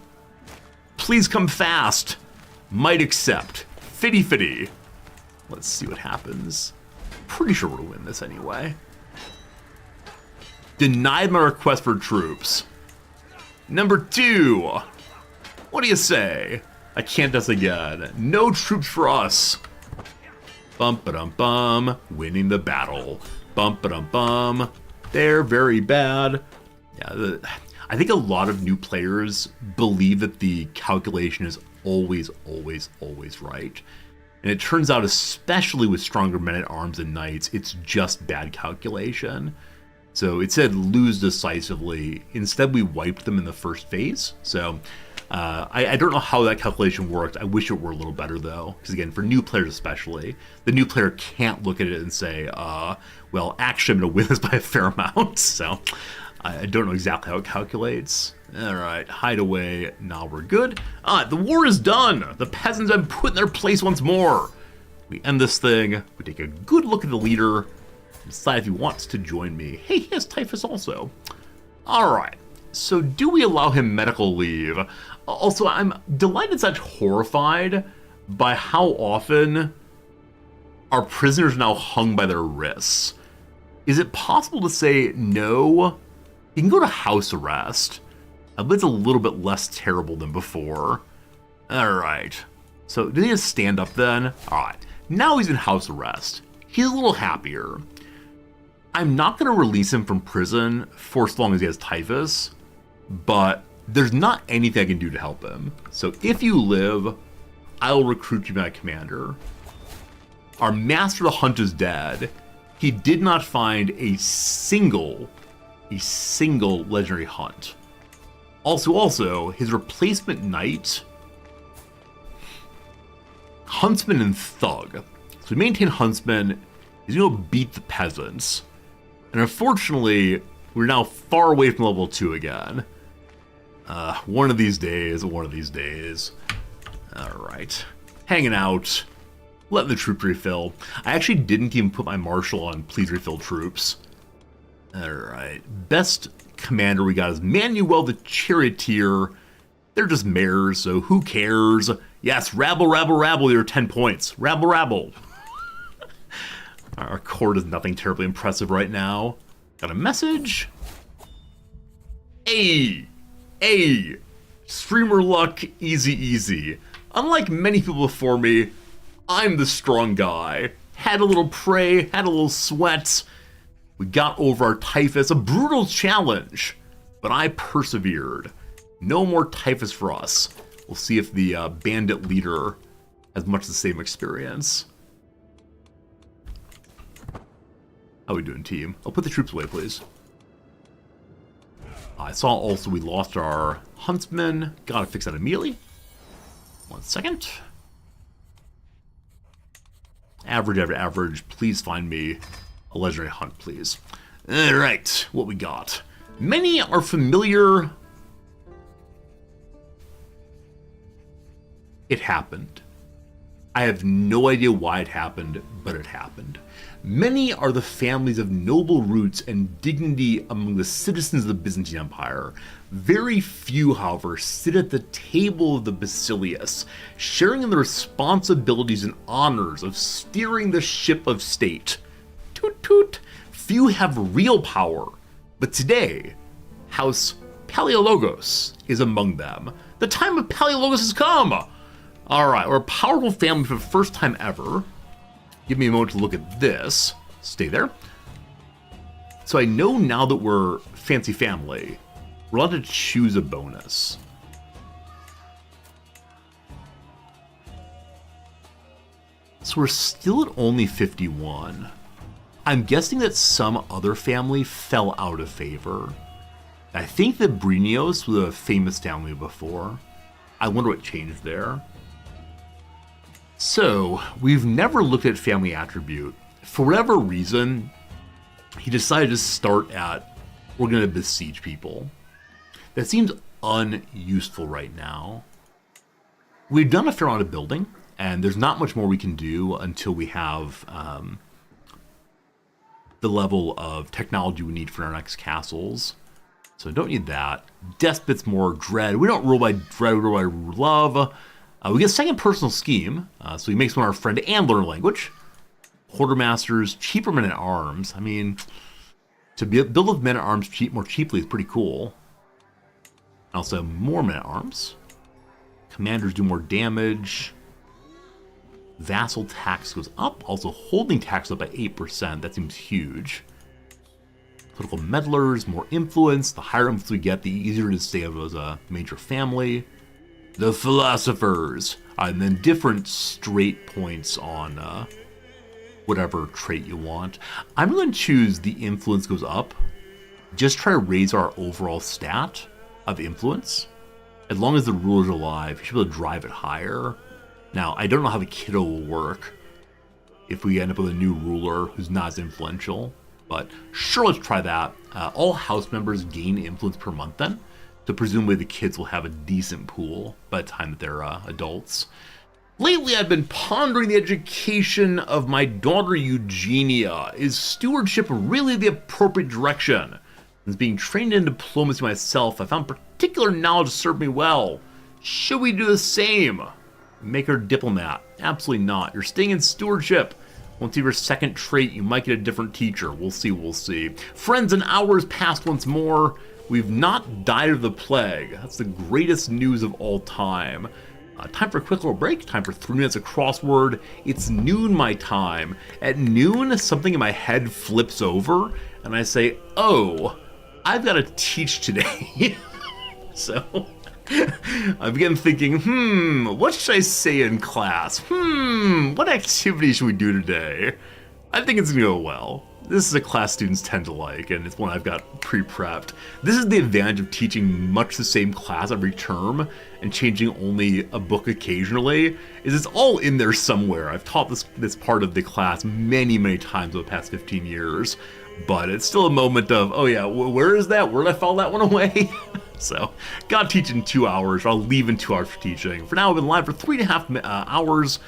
Please come fast. Might accept. Fitty fitty. Let's see what happens. Pretty sure we'll win this anyway. Denied my request for troops. Number 2. What do you say? I can't guess again. No troops for us. Bum-ba-dum-bum. Winning the battle. Bum-ba-dum-bum. They're very bad. Yeah, I think a lot of new players believe that the calculation is always right. And it turns out, especially with stronger men-at-arms and knights, it's just bad calculation. So it said lose decisively. Instead, we wiped them in the first phase. So I don't know how that calculation worked. I wish it were a little better, though. Because again, for new players especially, the new player can't look at it and say, well, actually, I'm going to win this by a fair amount. So I don't know exactly how it calculates. All right, hide away. Now we're good. The war is done. The peasants have been put in their place once more. We end this thing. We take a good look at the leader. Decide if he wants to join me. Hey, he has typhus also. All right. So do we allow him medical leave? Also, I'm delighted such horrified by how often our prisoners now hung by their wrists. Is it possible to say no? You can go to house arrest. I bet it's a little bit less terrible than before. Alright. So, did he just stand up then? Alright. Now he's in house arrest. He's a little happier. I'm not going to release him from prison for as long as he has typhus, but there's not anything I can do to help him. So if you live, I will recruit you my commander. Our master of the hunt is dead. He did not find a single legendary hunt. Also, his replacement knight, huntsman and thug. So we maintain huntsman. He's going to beat the peasants. And unfortunately, we're now far away from level 2 again. One of these days. Alright. Hanging out. Letting the troops refill. I actually didn't even put my marshal on please refill troops. Alright. Best commander we got is Manuel the Charioteer. They're just mares, so who cares? Yes, rabble, rabble, rabble, you're 10 points. Rabble, rabble. Our court is nothing terribly impressive right now. Got a message. Hey! Streamer luck, easy. Unlike many people before me, I'm the strong guy. Had a little prey, had a little sweat. We got over our typhus, a brutal challenge, but I persevered. No more typhus for us. We'll see if the bandit leader has much the same experience. How we doing, team? I'll put the troops away, please. I saw also we lost our huntsman. Gotta fix that immediately. 1 second. Average. Please find me a legendary hunt, please. Alright, what we got? Many are familiar. It happened. I have no idea why it happened, but it happened. Many are the families of noble roots and dignity among the citizens of the Byzantine Empire. Very few, however, sit at the table of the Basileus, sharing in the responsibilities and honors of steering the ship of state. Toot toot. Few have real power, but today, House Paleologos is among them. The time of Paleologos has come! Alright, we're a powerful family for the first time ever. Give me a moment to look at this. Stay there. So I know now that we're fancy family, we're allowed to choose a bonus. So we're still at only 51. I'm guessing that some other family fell out of favor. I think that Brinios was a famous family before. I wonder what changed there. So, we've never looked at family attribute. For whatever reason, he decided to start at, we're going to besiege people. That seems unuseful right now. We've done a fair amount of building, and there's not much more we can do until we have the level of technology we need for our next castles. So don't need that. Despots more dread. We don't rule by dread, we rule by love. We get second personal scheme, so he makes one our friend and learn language. Quartermasters, cheaper men at arms. I mean, to build with men at arms more cheaply is pretty cool. Also, more men at arms. Commanders do more damage. Vassal tax goes up. Also, holding tax up by 8%. That seems huge. Political meddlers, more influence. The higher influence we get, the easier it is to stay as a major family. The philosophers, and then different straight points on whatever trait you want. I'm going to choose the influence goes up. Just try to raise our overall stat of influence. As long as the ruler's alive, you should be able to drive it higher. Now, I don't know how the kiddo will work if we end up with a new ruler who's not as influential, but sure, let's try that. All house members gain influence per month then. So presumably the kids will have a decent pool by the time that they're adults. Lately, I've been pondering the education of my daughter Eugenia. Is stewardship really the appropriate direction? Since being trained in diplomacy myself, I found particular knowledge to serve me well. Should we do the same? Make her diplomat? Absolutely not. You're staying in stewardship. Once you have your second trait, you might get a different teacher. We'll see, we'll see. Friends, an hour has passed once more. We've not died of the plague. That's the greatest news of all time. Time for a quick little break. Time for 3 minutes of crossword. It's noon my time. At noon, something in my head flips over, and I say, oh, I've got to teach today. So I began thinking, what should I say in class? What activity should we do today? I think it's gonna go well. This is a class students tend to like, and it's one I've got pre-prepped. This is the advantage of teaching much the same class every term and changing only a book occasionally, is it's all in there somewhere. I've taught this part of the class many, many times over the past 15 years, but it's still a moment of, oh yeah, where is that? Where did I file that one away? So, gotta teach in 2 hours. I'll leave in 2 hours for teaching. For now, I've been live for 3.5 hours,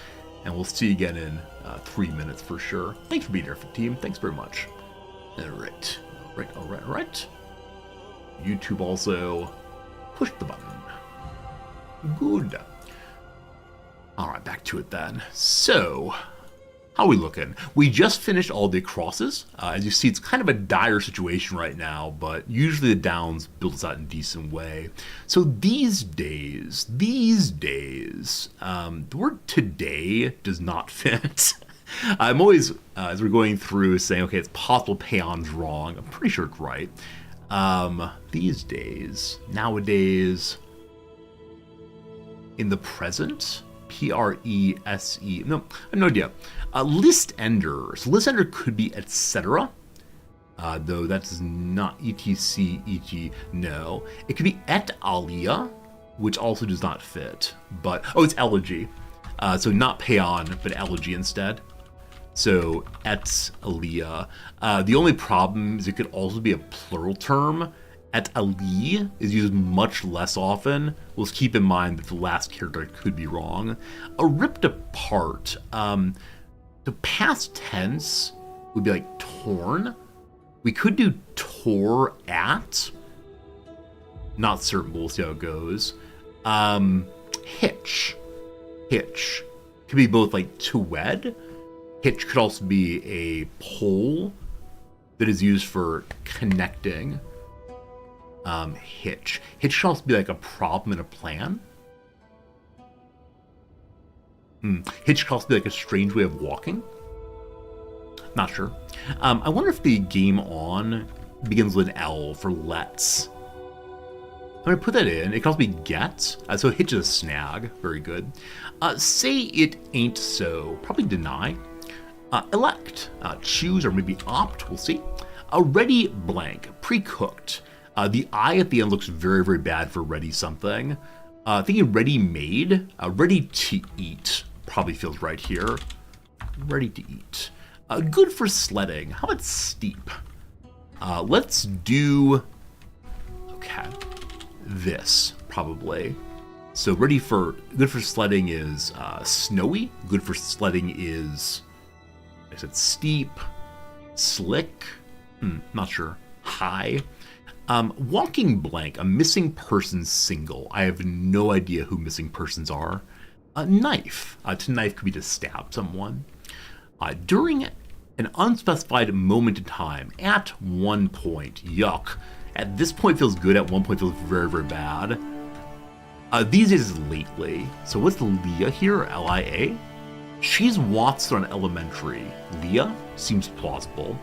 and we'll see you again in 3 minutes for sure. Thanks for being here, team. Thanks very much. Alright. Alright. YouTube also. Push the button. Good. Alright, back to it then. So, how are we looking? We just finished all the crosses. As you see, it's kind of a dire situation right now, but usually the downs build us out in a decent way. So these days, the word today does not fit. I'm always, as we're going through, saying, okay, it's possible Peon's wrong. I'm pretty sure it's right. These days, nowadays, in the present, P-R-E-S-E, no, I have no idea. List ender. So list ender could be etc. Though that's not etc, et, no. It could be et alia, which also does not fit. But, oh, it's elegy. So not peon, but elegy instead. So et alia. The only problem is it could also be a plural term. Et ali is used much less often. We'll just keep in mind that the last character could be wrong. A ripped apart. The past tense would be like torn. We could do tore at. Not certain, but we'll see how it goes. Hitch. Could be both like to wed. Hitch could also be a pole that is used for connecting. Hitch could also be like a problem in a plan. Hitch could also be like a strange way of walking. Not sure. I wonder if the game on begins with an L for let's. I'm going to put that in. It could also be get. So hitch is a snag. Very good. Say it ain't so. Probably deny. Elect. Choose or maybe opt. We'll see. Ready blank. Pre-cooked. The I at the end looks very, very bad for ready something. Thinking ready made. Ready to eat. Probably feels right here. Ready to eat. Good for sledding. How about steep? Let's do... Okay. This, probably. So good for sledding is snowy. Good for sledding is, I said steep, slick, not sure, high. Walking blank, a missing person single. I have no idea who missing persons are. A knife. To knife could be to stab someone. During an unspecified moment in time, at one point, yuck. At this point feels good, at one point feels very, very bad. These days is lately. So what's Leah here, L-I-A? She's Watson on elementary. Leah seems plausible.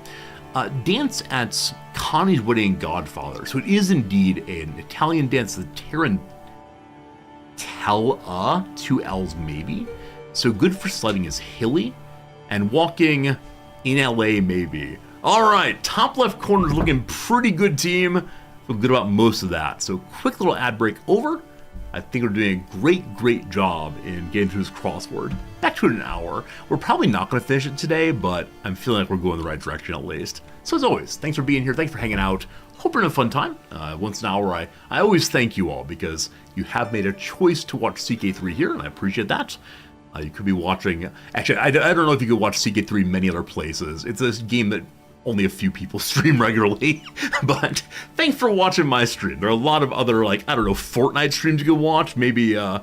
Dance at Connie's wedding Godfather. So it is indeed an Italian dance, the Tarantella, 2 L's maybe. So good for sledding is hilly, and walking in LA maybe. All right, top left corner is looking pretty good, team. Feel good about most of that. So quick little ad break over. I think we're doing a great, great job in getting through this crossword. Back to it in an hour. We're probably not going to finish it today, but I'm feeling like we're going the right direction at least. So as always, thanks for being here. Thanks for hanging out. Hope you're having a fun time. Once an hour, I always thank you all because you have made a choice to watch CK3 here, and I appreciate that. You could be watching... Actually, I don't know if you could watch CK3 many other places. It's a game that only a few people stream regularly, but thanks for watching my stream. There are a lot of other, like, I don't know, Fortnite streams you can watch. Maybe you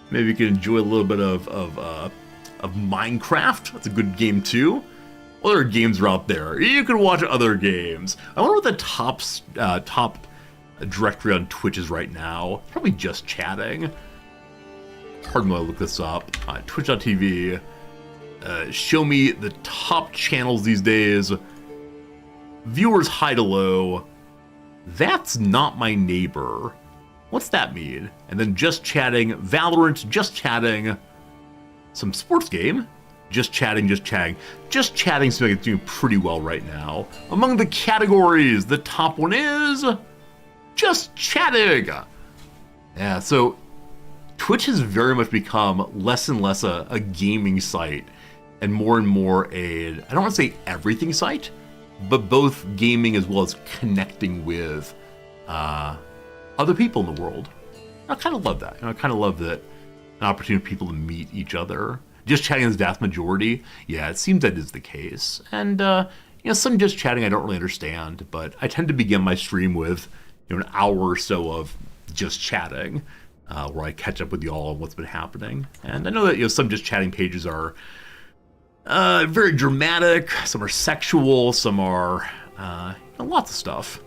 can enjoy a little bit of Minecraft. That's a good game too. Other games are out there. You can watch other games. I wonder what the top directory on Twitch is right now. Probably just chatting. Pardon me, I look this up. Twitch.tv. Show me the top channels these days. Viewers high to low. That's not my neighbor. What's that mean? And then just chatting. Valorant, just chatting. Some sports game. Just chatting, just chatting. Just chatting seems like it's doing pretty well right now. Among the categories, the top one is just chatting. Yeah, so Twitch has very much become less and less a gaming site and more I don't want to say everything site, but both gaming as well as connecting with other people in the world. I kind of love that. I kind of love that an opportunity for people to meet each other. Just chatting is the vast majority. Yeah, it seems that is the case. And some just chatting I don't really understand, but I tend to begin my stream with an hour or so of just chatting, where I catch up with y'all on what's been happening. And I know that some just chatting pages are very dramatic, some are sexual, some are lots of stuff.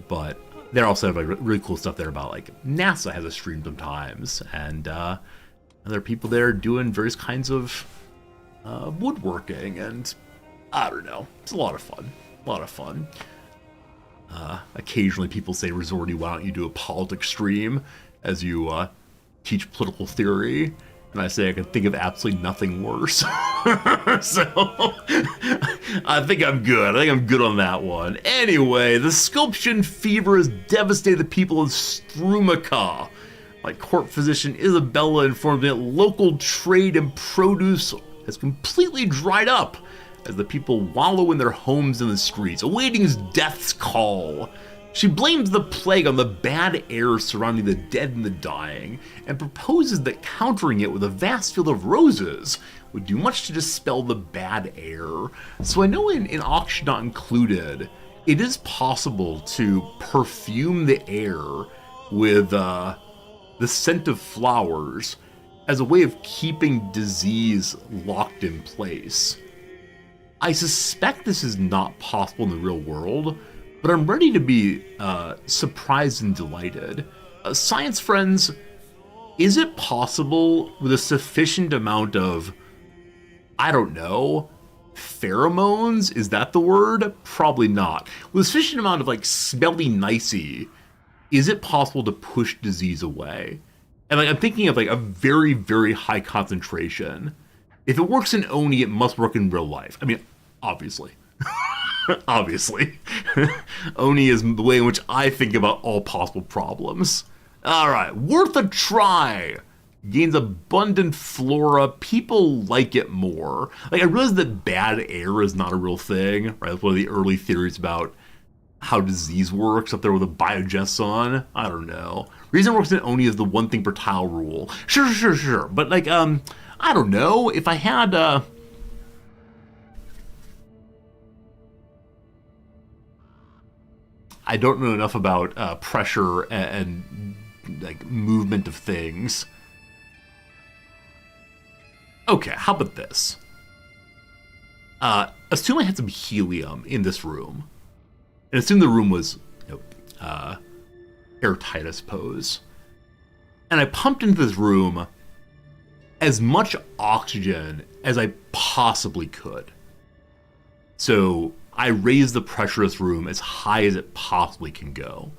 But they also have like really cool stuff there about like NASA has a stream sometimes, and there are people there doing various kinds of woodworking, and I don't know, it's a lot of fun. Occasionally people say, Resorty, why don't you do a politics stream as you teach political theory? And I say I can think of absolutely nothing worse. So I think I'm good on that one. Anyway, the sculption fever has devastated the people of Strumica. My court physician Isabella informed me that local trade and produce has completely dried up as the people wallow in their homes in the streets, awaiting death's call. She blames the plague on the bad air surrounding the dead and the dying, and proposes that countering it with a vast field of roses would do much to dispel the bad air. So I know in Auction Not Included, it is possible to perfume the air with the scent of flowers as a way of keeping disease locked in place. I suspect this is not possible in the real world, but I'm ready to be surprised and delighted. Science friends, is it possible with a sufficient amount of, I don't know, pheromones? Is that the word? Probably not. With a sufficient amount of like smelly nicey, is it possible to push disease away? And like I'm thinking of like a very, very high concentration. If it works in Oni, it must work in real life. I mean, obviously. Obviously. Oni is the way in which I think about all possible problems. Alright, worth a try. Gains abundant flora. People like it more. Like, I realize that bad air is not a real thing, right? That's one of the early theories about how disease works up there with a biogenesis on. I don't know. Reason it works in Oni is the one thing per tile rule. Sure. But like, I don't know. If I had, I don't know enough about pressure and like movement of things. Okay, how about this? Assume I had some helium in this room, and assume the room was airtight, I suppose. And I pumped into this room as much oxygen as I possibly could. So I raised the pressure of this room as high as it possibly can go.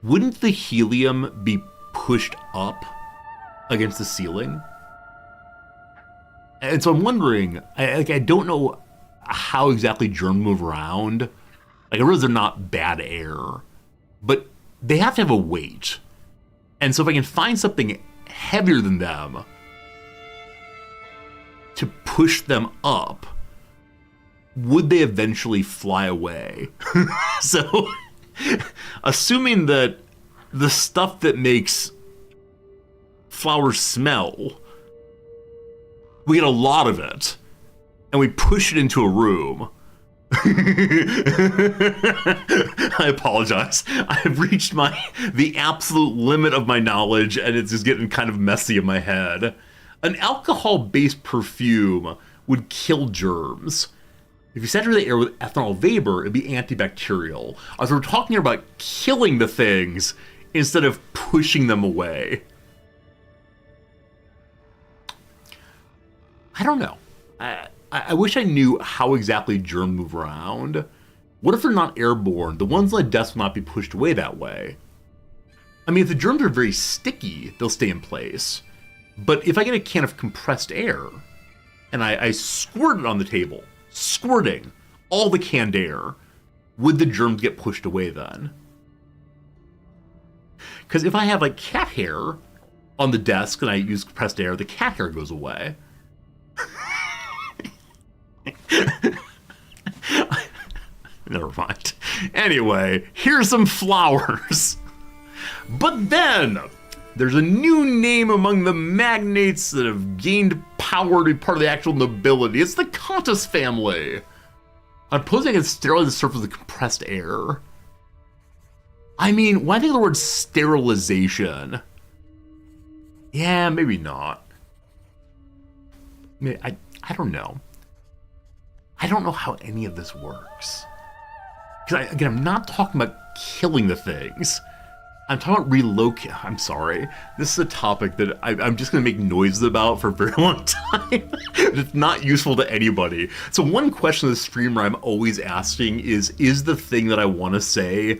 Wouldn't the helium be pushed up against the ceiling? And so I'm wondering, I don't know how exactly germs move around. Like, I realize they're not bad air, but they have to have a weight. And so if I can find something heavier than them to push them up, would they eventually fly away? So, assuming that the stuff that makes flowers smell, we get a lot of it, and we push it into a room, I apologize. I've reached the absolute limit of my knowledge, and it's just getting kind of messy in my head. An alcohol-based perfume would kill germs. If you saturate the air with ethanol vapor, it'd be antibacterial. So we're talking here about killing the things instead of pushing them away. I don't know. I wish I knew how exactly germs move around. What if they're not airborne? The ones on the desk will not be pushed away that way. I mean, if the germs are very sticky, they'll stay in place. But if I get a can of compressed air, and I squirt it on the table, squirting all the canned air, would the germs get pushed away then? Because if I have like cat hair on the desk and I use compressed air, the cat hair goes away. Never mind. Anyway, here's some flowers. But then, there's a new name among the magnates that have gained power to be part of the actual nobility. It's the Contus family. I'm posing I can sterilize the surface with compressed air. I mean, when I think of the word sterilization, yeah, maybe not. I don't know. I don't know how any of this works. Because again, I'm not talking about killing the things. I'm talking about relocate. I'm sorry. This is a topic that I'm just going to make noises about for a very long time. It's not useful to anybody. So one question of the streamer I'm always asking is the thing that I want to say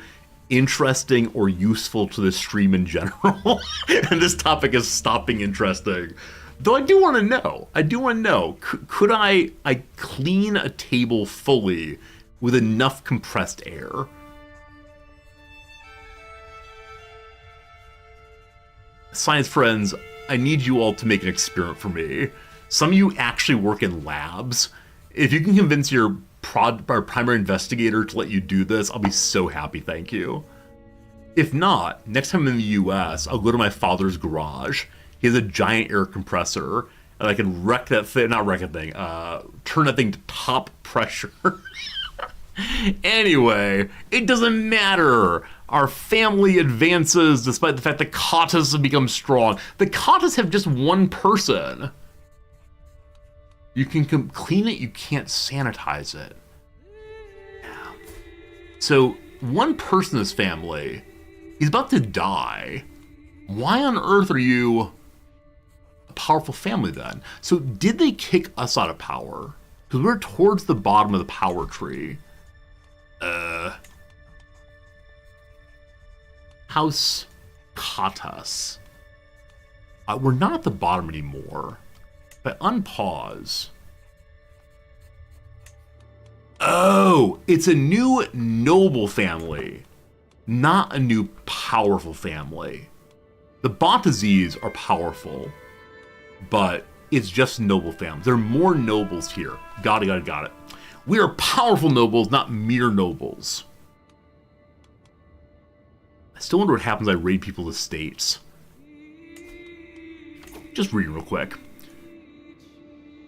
interesting or useful to the stream in general? And this topic is stopping interesting. Though I do want to know. Could I clean a table fully with enough compressed air? Science friends, I need you all to make an experiment for me. Some of you actually work in labs. If you can convince your primary investigator to let you do this, I'll be so happy, thank you. If not, next time I'm in the US, I'll go to my father's garage. He has a giant air compressor, and I can turn that thing to top pressure. Anyway, it doesn't matter. Our family advances despite the fact that katas have become strong. The katas have just one person. You can clean it, you can't sanitize it. Yeah. So, one person in this family, he's about to die. Why on earth are you a powerful family then? So, did they kick us out of power? Because we're towards the bottom of the power tree. House Katas. We're not at the bottom anymore. But unpause. Oh, it's a new noble family, not a new powerful family. The Bantazis are powerful, but it's just noble families. There are more nobles here. Got it. We are powerful nobles, not mere nobles. I still wonder what happens when I raid people's estates. Just reading real quick.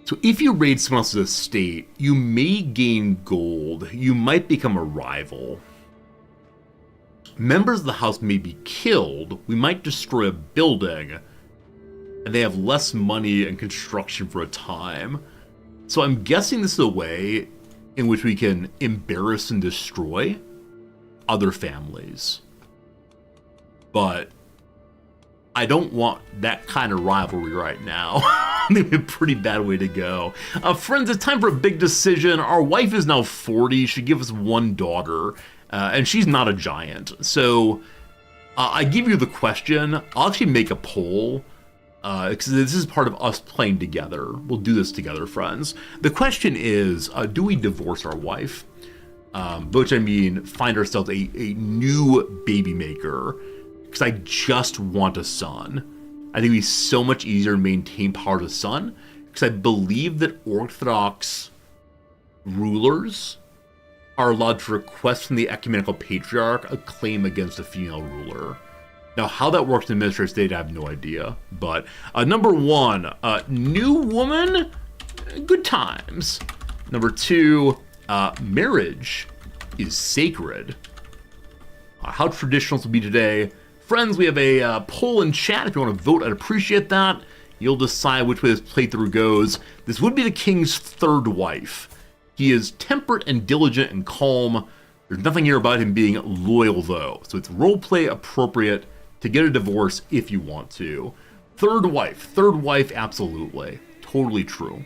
So if you raid someone else's estate, you may gain gold. You might become a rival. Members of the house may be killed. We might destroy a building. And they have less money and construction for a time. So I'm guessing this is a way in which we can embarrass and destroy other families. But I don't want that kind of rivalry right now. Maybe a pretty bad way to go. Friends, it's time for a big decision. Our wife is now 40. She gives us one daughter, and she's not a giant. So I give you the question. I'll actually make a poll, because this is part of us playing together. We'll do this together, friends. The question is, do we divorce our wife? Which I mean, find ourselves a new baby maker. Because I just want a son. I think it'd be so much easier to maintain power as a son. Because I believe that Orthodox rulers are allowed to request from the ecumenical patriarch a claim against a female ruler. Now, how that works in administrative state, I have no idea. But number one, new woman, good times. Number two, Marriage is sacred. How traditional this will be today. Friends, we have a poll in chat. If you want to vote, I'd appreciate that. You'll decide which way this playthrough goes. This would be the king's third wife. He is temperate and diligent and calm. There's nothing here about him being loyal, though. So it's roleplay appropriate to get a divorce if you want to. Third wife, absolutely. Totally true.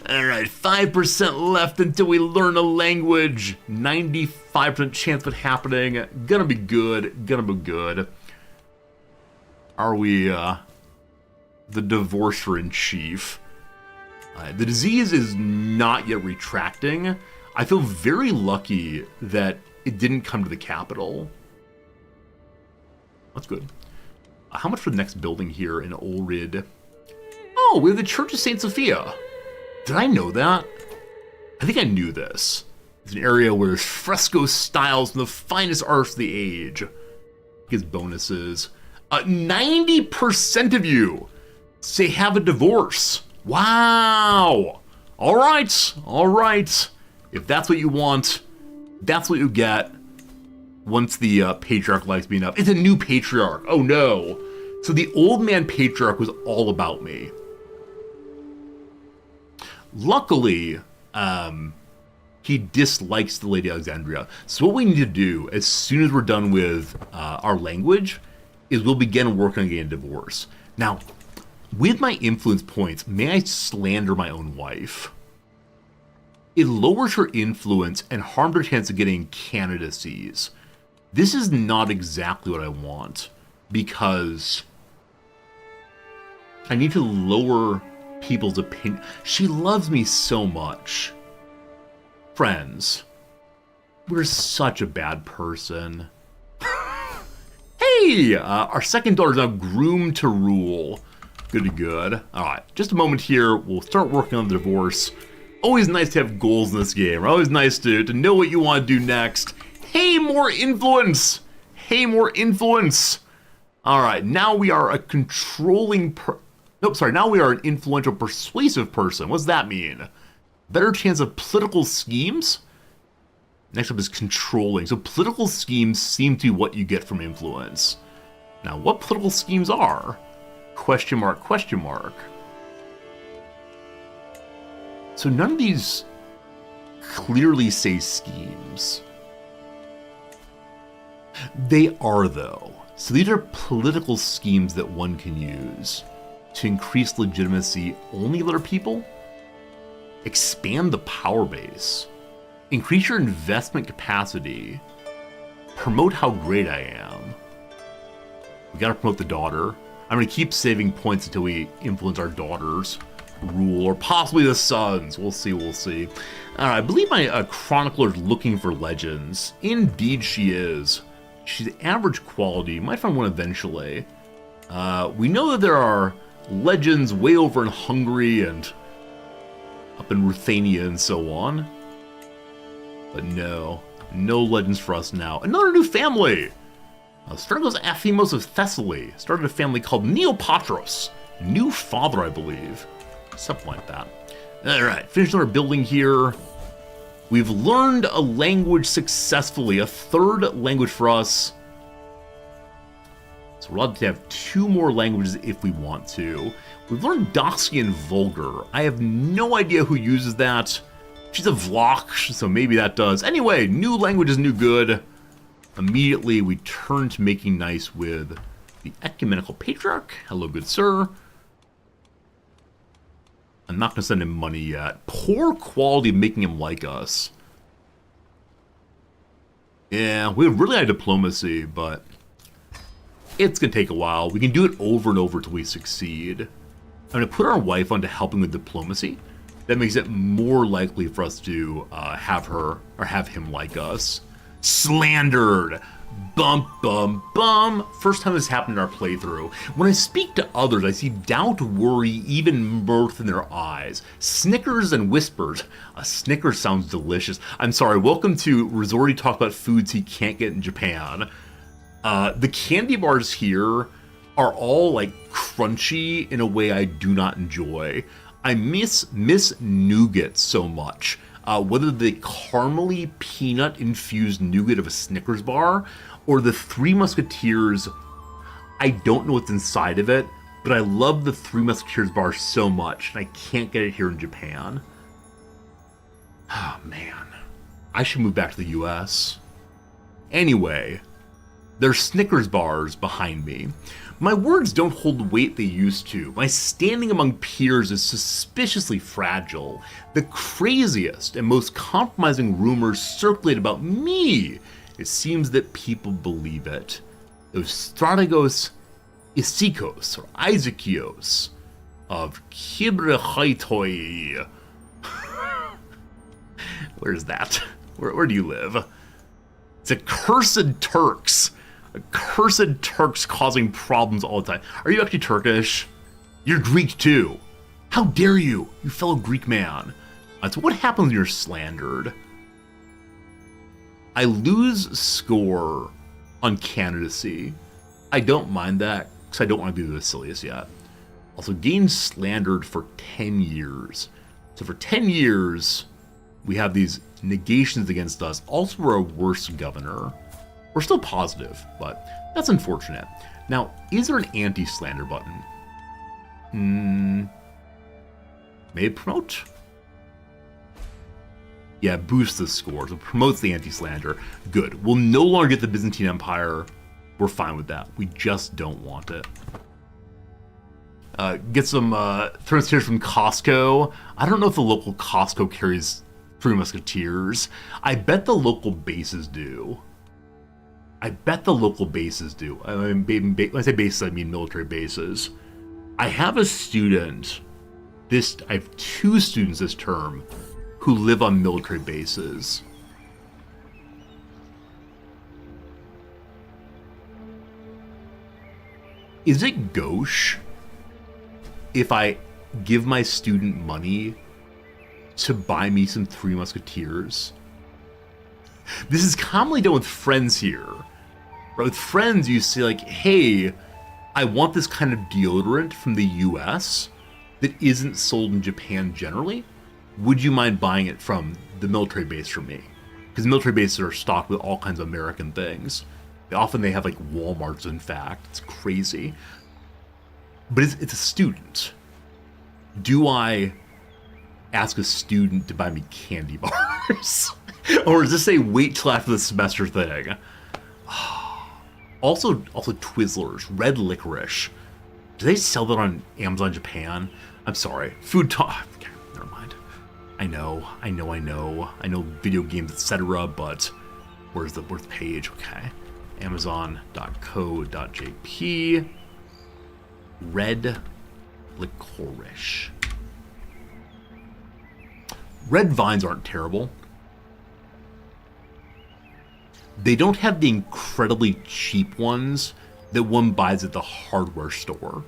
Alright, 5% left until we learn a language. 95% chance of it happening. Gonna be good. Are we, the divorcer in chief? The disease is not yet retracting. I feel very lucky that it didn't come to the capital. That's good. How much for the next building here in Olrid? Oh, we have the Church of St. Sophia. Did I know that? I think I knew this. It's an area where there's fresco styles from the finest arts of the age. Gives bonuses. 90% of you say have a divorce. Wow. All right. If that's what you want, that's what you get once the patriarch likes being up. It's a new patriarch. Oh no. So the old man patriarch was all about me. Luckily, he dislikes the Lady Alexandria. So what we need to do as soon as we're done with our language is we'll begin working on getting a divorce. Now, with my influence points, may I slander my own wife? It lowers her influence and harms her chance of getting candidacies. This is not exactly what I want, because I need to lower people's opinion. She loves me so much. Friends, we're such a bad person. Hey! Our second daughter's now groomed to rule. Good. Alright, just a moment here. We'll start working on the divorce. Always nice to have goals in this game. Always nice to know what you want to do next. Hey, more influence! Alright, now we are a controlling now we are an influential, persuasive person. What does that mean? Better chance of political schemes? Next up is controlling. So political schemes seem to be what you get from influence. Now, what political schemes are? Question mark. So none of these clearly say schemes. They are, though. So these are political schemes that one can use to increase legitimacy only of other people, expand the power base, increase your investment capacity, promote how great I am. We gotta promote the daughter. I'm gonna keep saving points until we influence our daughters rule, or possibly the sons. We'll see. I believe my chronicler is looking for legends. Indeed she is. She's average quality. Might find one eventually. We know that there are legends way over in Hungary and up in Ruthenia and so on. But no legends for us now. Another new family! Stragos Aphemos of Thessaly started a family called Neopatros. New father, I believe. Something like that. Alright, finished our building here. We've learned a language successfully. A third language for us. So we're allowed to have 2 more languages if we want to. We've learned Doxy and Vulgar. I have no idea who uses that. She's a Vloch, so maybe that does. Anyway, new language is new good. Immediately, we turn to making nice with the Ecumenical Patriarch. Hello, good sir. I'm not going to send him money yet. Poor quality of making him like us. Yeah, we have really high diplomacy, but it's going to take a while. We can do it over and over till we succeed. I'm going to put our wife onto helping with diplomacy. That makes it more likely for us to have her or have him like us. Slandered. Bum, bum, bum. First time this happened in our playthrough. When I speak to others, I see doubt, worry, even mirth in their eyes. Snickers and whispers. A Snicker sounds delicious. I'm sorry, welcome to Resorty Talk About Foods he can't get in Japan. The candy bars here are all like crunchy in a way I do not enjoy. I miss nougat so much. Whether the caramely peanut infused nougat of a Snickers bar or the Three Musketeers, I don't know what's inside of it, but I love the Three Musketeers bar so much, and I can't get it here in Japan. Oh man, I should move back to the US. Anyway, there's Snickers bars behind me. My words don't hold the weight they used to. My standing among peers is suspiciously fragile. The craziest and most compromising rumors circulate about me. It seems that people believe it. Those strategos Isikos or Isakios of Kibrehaitoi. Where's that? Where do you live? It's accursed Turks. Accursed Turks causing problems all the time. Are you actually Turkish? You're Greek too. How dare you, you fellow Greek man. So what happens when you're slandered? I lose score on candidacy. I don't mind that, because I don't want to be Vasilius yet. Also, gained slandered for 10 years. So for 10 years, we have these negations against us. Also, we're a worse governor. We're still positive, but that's unfortunate. Now, is there an anti-slander button? Maybe promote? Yeah, boost the scores. It promotes the anti-slander. Good. We'll no longer get the Byzantine Empire. We're fine with that. We just don't want it. Get some Musketeers from Costco. I don't know if the local Costco carries Three Musketeers. I bet the local bases do. I mean, when I say bases, I mean military bases. I have a student. I have 2 students this term who live on military bases. Is it gauche if I give my student money to buy me some Three Musketeers? This is commonly done with friends here. Right? With friends, you say like, hey, I want this kind of deodorant from the US that isn't sold in Japan generally. Would you mind buying it from the military base from me? Because military bases are stocked with all kinds of American things. Often they have like Walmarts, in fact. It's crazy. But it's a student. Do I ask a student to buy me candy bars? Or is this a wait till after the semester thing? Also Twizzlers, red licorice. Do they sell that on Amazon Japan? I'm sorry. Food talk. Okay, never mind. I know video games, etc., but where's the page? Okay. Amazon.co.jp. Red licorice. Red vines aren't terrible. They don't have the incredibly cheap ones that one buys at the hardware store.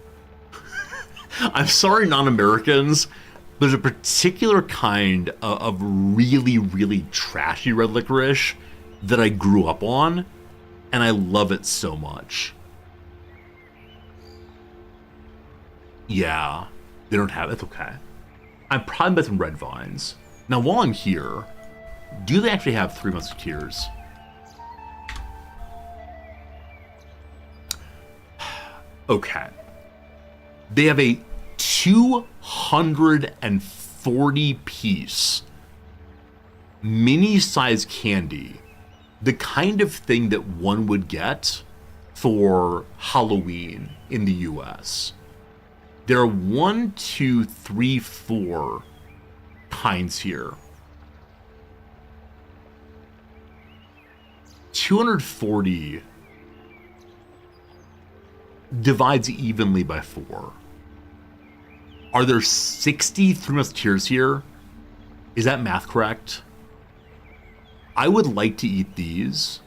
I'm sorry, non-Americans. There's a particular kind of really, really trashy red licorice that I grew up on, and I love it so much. Yeah, they don't have it. It's okay. I'm probably buying some red vines. Now, while I'm here, do they actually have Three Musketeers? Okay. They have a 240 piece mini-size candy, the kind of thing that one would get for Halloween in the US. There are 1, 2, 3, 4 kinds here. 240 divides evenly by 4. Are there 60 Three Musketeers here? Is that math correct? I would like to eat these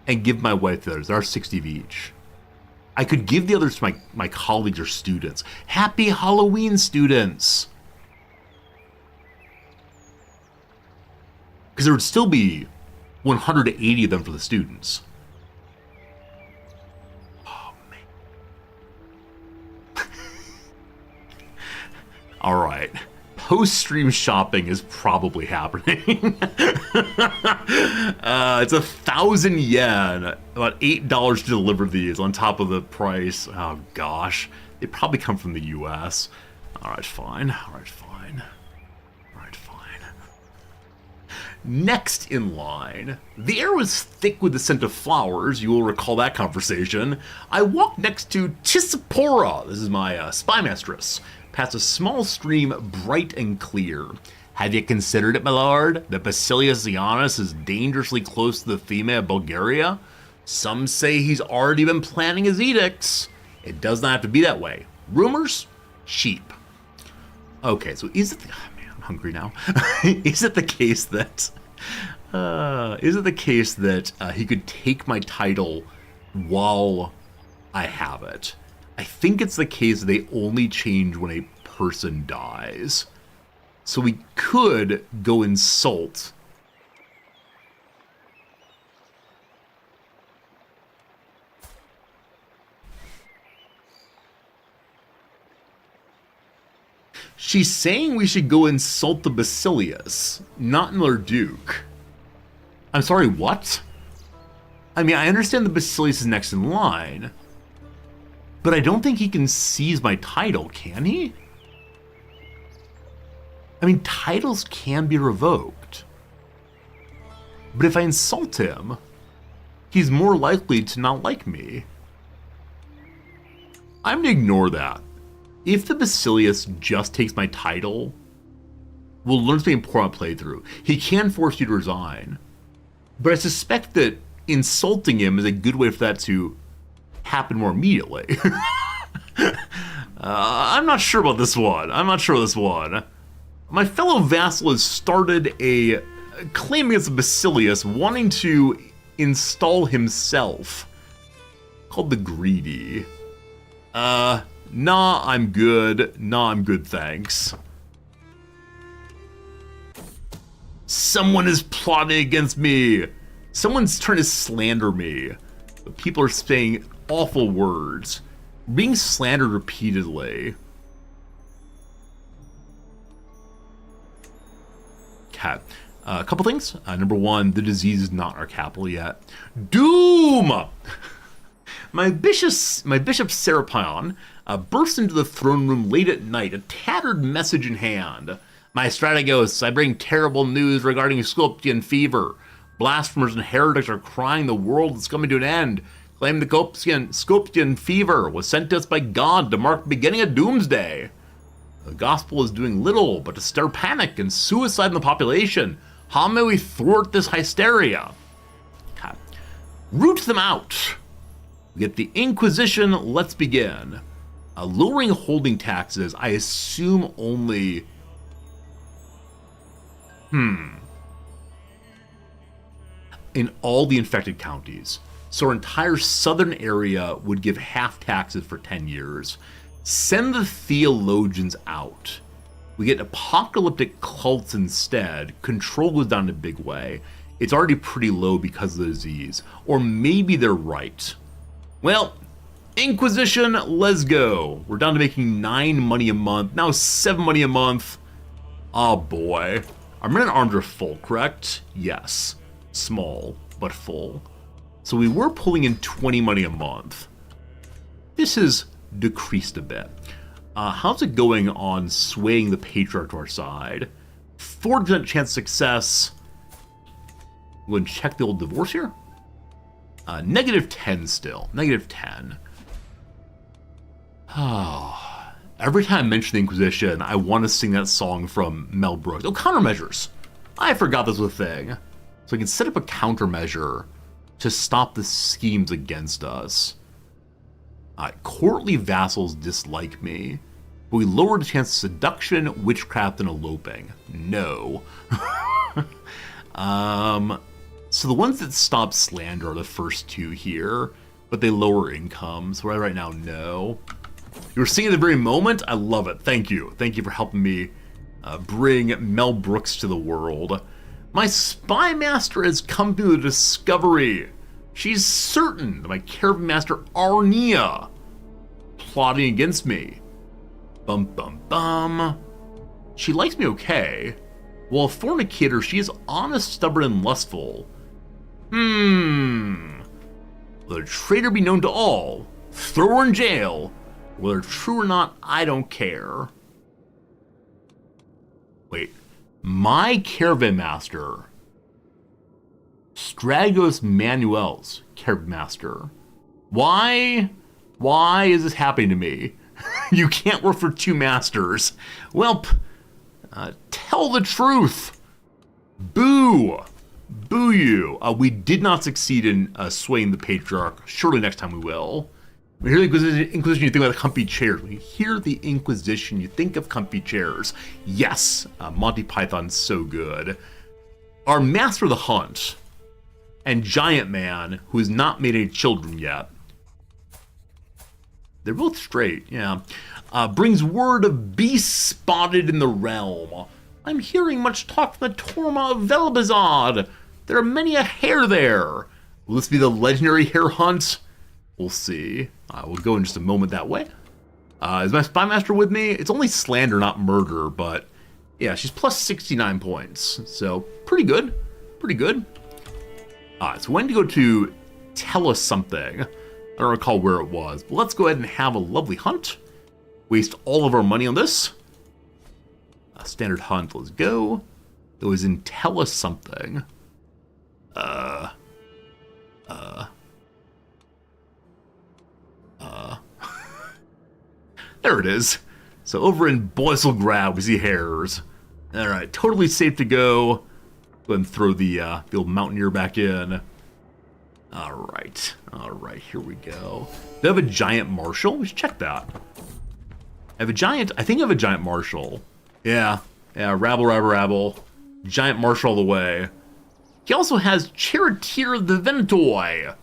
and give my wife the others. There are 60 of each. I could give the others to my colleagues or students. Happy Halloween, students! Because there would still be 180 of them for the students. Alright. Post-stream shopping is probably happening. It's 1,000 yen, about $8 to deliver these on top of the price. Oh gosh, they probably come from the US. Alright, fine. Alright, fine. Alright, fine. Next in line, the air was thick with the scent of flowers. You will recall that conversation. I walked next to Chisapora. This is my spy mistress. Past a small stream, bright and clear. Have you considered it, my lord? That Basilius Zianus is dangerously close to the Theme of Bulgaria? Some say he's already been planning his edicts. It does not have to be that way. Rumors? Sheep. Okay, so is it... Oh man, I'm hungry now. Is it the case that... he could take my title while I have it? I think it's the case that they only change when a person dies. So we could go insult. She's saying we should go insult the Basilius, not another Duke. I'm sorry, what? I mean, I understand the Basilius is next in line, but I don't think he can seize my title, can he? I mean, titles can be revoked. But if I insult him, he's more likely to not like me. I'm gonna ignore that. If the Basilius just takes my title, we'll learn something important on playthrough. He can force you to resign. But I suspect that insulting him is a good way for that to happen more immediately. I'm not sure about this one. My fellow vassal has started a claim against the Basilius, wanting to install himself, called the Greedy. Nah, I'm good. Thanks. Someone is plotting against me. Someone's trying to slander me. But people are saying awful words. Being slandered repeatedly. Okay. A couple things. Number one, the disease is not our capital yet. Doom! My bishop Serapion burst into the throne room late at night, a tattered message in hand. My strategos, I bring terrible news regarding Scorpion fever. Blasphemers and heretics are crying the world is coming to an end. Claim the Scorpion fever was sent to us by God to mark the beginning of doomsday. The gospel is doing little but to stir panic and suicide in the population. How may we thwart this hysteria? Okay. Root them out. We get the Inquisition, let's begin. Lowering holding taxes, I assume only... in all the infected counties. So our entire southern area would give half taxes for 10 years. Send the theologians out. We get apocalyptic cults instead. Control goes down in a big way. It's already pretty low because of the disease. Or maybe they're right. Well, Inquisition, let's go. We're down to making 9 money a month. Now 7 money a month. Oh boy. Our men at arms are full, correct? Yes. Small, but full. So we were pulling in 20 money a month. This has decreased a bit. How's it going on swaying the Patriarch to our side? 40% chance of success. Go and check the old divorce here. -10 still. -10. Oh, every time I mention the Inquisition, I want to sing that song from Mel Brooks. Oh, countermeasures. I forgot this was a thing. So I can set up a countermeasure to stop the schemes against us. Courtly vassals dislike me, but we lower the chance of seduction, witchcraft, and eloping. No. So the ones that stop slander are the first two here, but they lower income, so right now, no. You were seeing at the very moment? I love it. Thank you. Thank you for helping me bring Mel Brooks to the world. My spy master has come to the discovery. She's certain that my caravan master Arnia plotting against me. Bum bum bum. She likes me okay. While a fornicator, she is honest, stubborn, and lustful. Will a traitor be known to all? Throw her in jail. Whether true or not, I don't care. Wait. My caravan master. Stragos Manuel's caravan master. Why is this happening to me? You can't work for two masters. Well, tell the truth. Boo. Boo you. We did not succeed in swaying the patriarch. Surely next time we will. When you hear the Inquisition, you think about the comfy chairs. When you hear the Inquisition, you think of comfy chairs. Yes, Monty Python's so good. Our Master of the Hunt and Giant Man, who has not made any children yet. They're both straight, yeah. Brings word of beasts spotted in the realm. I'm hearing much talk from the Torma of Velbazad. There are many a hare there. Will this be the legendary hare hunt? We'll see. We'll go in just a moment that way. Is my spy master with me? It's only slander, not murder, but yeah, she's plus 69 points. So pretty good. Pretty good. So when to go to tell us something. I don't recall where it was, but let's go ahead and have a lovely hunt. Waste all of our money on this. Standard hunt, let's go. It was in tell us something. There it is. So over in Boyselgrad, we see hares. All right, totally safe to go. Go ahead and throw the old mountaineer back in. All right, here we go. Do I have a giant marshal? We should check that. I think I have a giant marshal. Yeah, rabble. Giant marshal all the way. He also has Charioteer the Ventoy.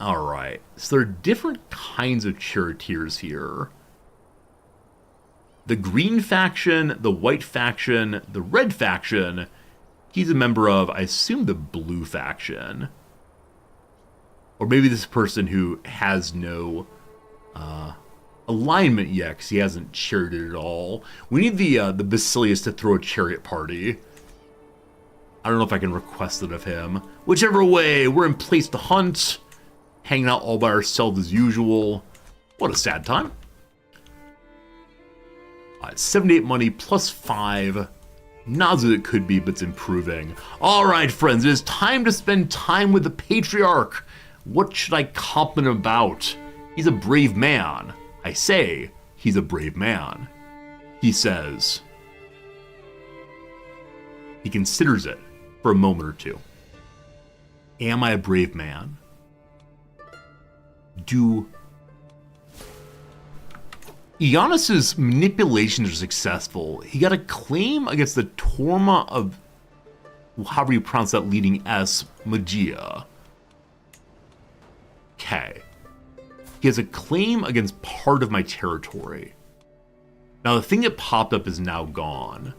Alright, so there are different kinds of charioteers here. The green faction, the white faction, the red faction. He's a member of, I assume, the blue faction. Or maybe this person who has no alignment yet, because he hasn't charioted at all. We need the Basilius to throw a chariot party. I don't know if I can request it of him. Whichever way, we're in place to hunt. Hanging out all by ourselves as usual. What a sad time. 78 money plus 5. Not as it could be, but it's improving. Alright, friends, it is time to spend time with the Patriarch. What should I compliment him about? He's a brave man. I say, he's a brave man. He says. He considers it for a moment or two. Am I a brave man? Do Giannis's manipulations are successful. He got a claim against the Torma of, however you pronounce that leading S, Magia. Okay. He has a claim against part of my territory. Now the thing that popped up is now gone.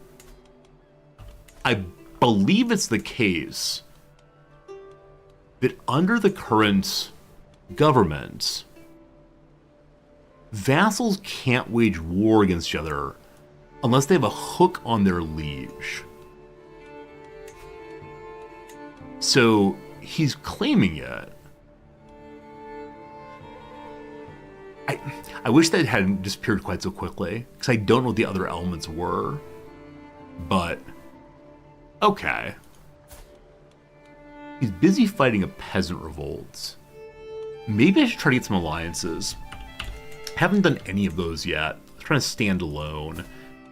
I believe it's the case that under the current government, vassals can't wage war against each other unless they have a hook on their liege. So he's claiming it. I wish that hadn't disappeared quite so quickly, because I don't know what the other elements were. But okay. He's busy fighting a peasant revolt. Maybe I should try to get some alliances. Haven't done any of those yet. I'm trying to stand alone.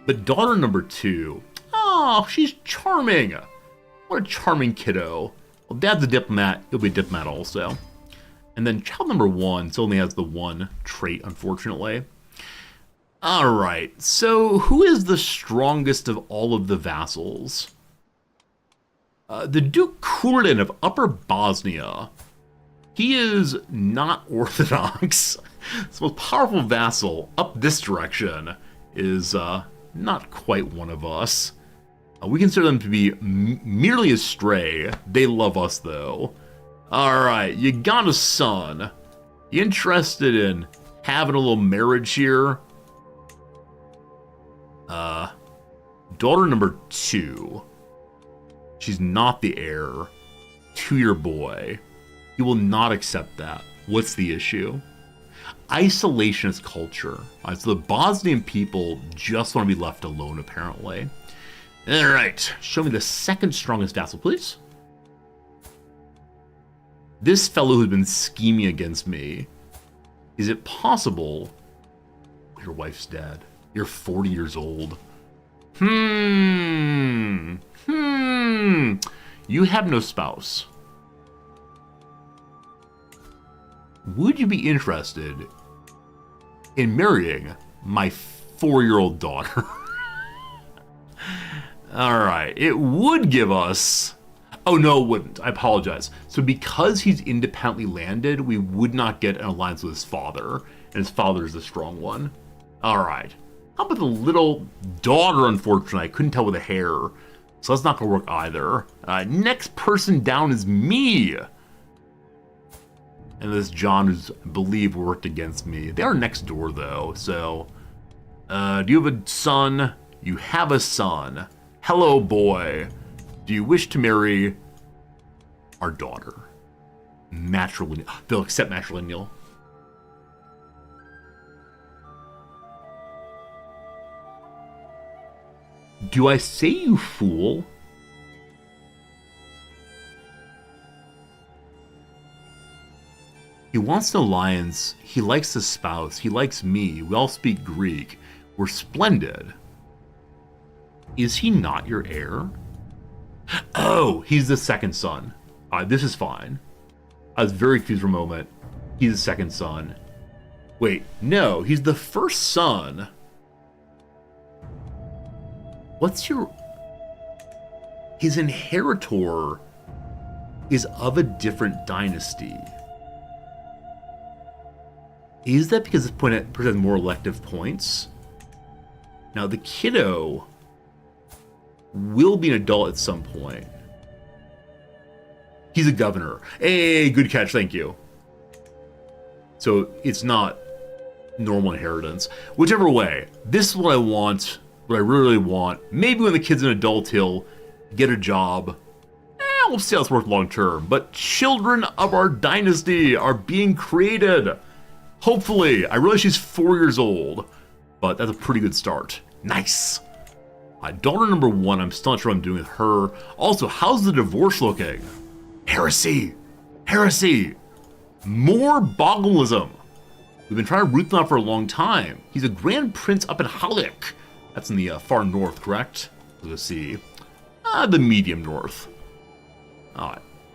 But daughter number 2. Oh, she's charming. What a charming kiddo. Well, dad's a diplomat. He'll be a diplomat also. And then child number 1 still only has the one trait, unfortunately. Alright, so who is the strongest of all of the vassals? The Duke Kurlin of Upper Bosnia. He is not orthodox. His most powerful vassal up this direction is not quite one of us. We consider them to be merely astray. They love us, though. Alright, you got a son. You interested in having a little marriage here? daughter number 2. She's not the heir to your boy. He will not accept that. What's the issue? Isolationist culture. So the Bosnian people just want to be left alone, apparently. All right, show me the second strongest vassal, please. This fellow who's been scheming against me. Is it possible your wife's dead? You're 40 years old. You have no spouse. Would you be interested in marrying my 4-year-old daughter? All right, it would give us... Oh, no, it wouldn't. I apologize. So because he's independently landed, we would not get an alliance with his father, and his father is the strong one. All right. How about the little daughter, unfortunately? I couldn't tell with the hair, so that's not going to work either. Next person down is me. And this John, who's, I believe, worked against me. They are next door, though, so... do you have a son? You have a son. Hello, boy. Do you wish to marry our daughter? Matrilineal. They'll accept matrilineal. Do I say you fool? He wants an alliance. He likes the spouse. He likes me. We all speak Greek. We're splendid. Is he not your heir? Oh, he's the second son. This is fine. I was very confused for a moment. He's the second son. Wait, no, he's the first son. What's your... His inheritor is of a different dynasty. Is that because this point presents more elective points? Now, the kiddo will be an adult at some point. He's a governor. Hey, good catch, thank you. So it's not normal inheritance. Whichever way, this is what I want, what I really want. Maybe when the kid's an adult, he'll get a job. We'll see how this works long term. But children of our dynasty are being created. Hopefully. I realize she's 4 years old, but that's a pretty good start. Nice. Daughter number 1, I'm still not sure what I'm doing with her. Also, how's the divorce looking? Heresy! Heresy! More Boggleism! We've been trying to root them out for a long time. He's a Grand Prince up in Halleck. That's in the far north, correct? Let's see. The medium north.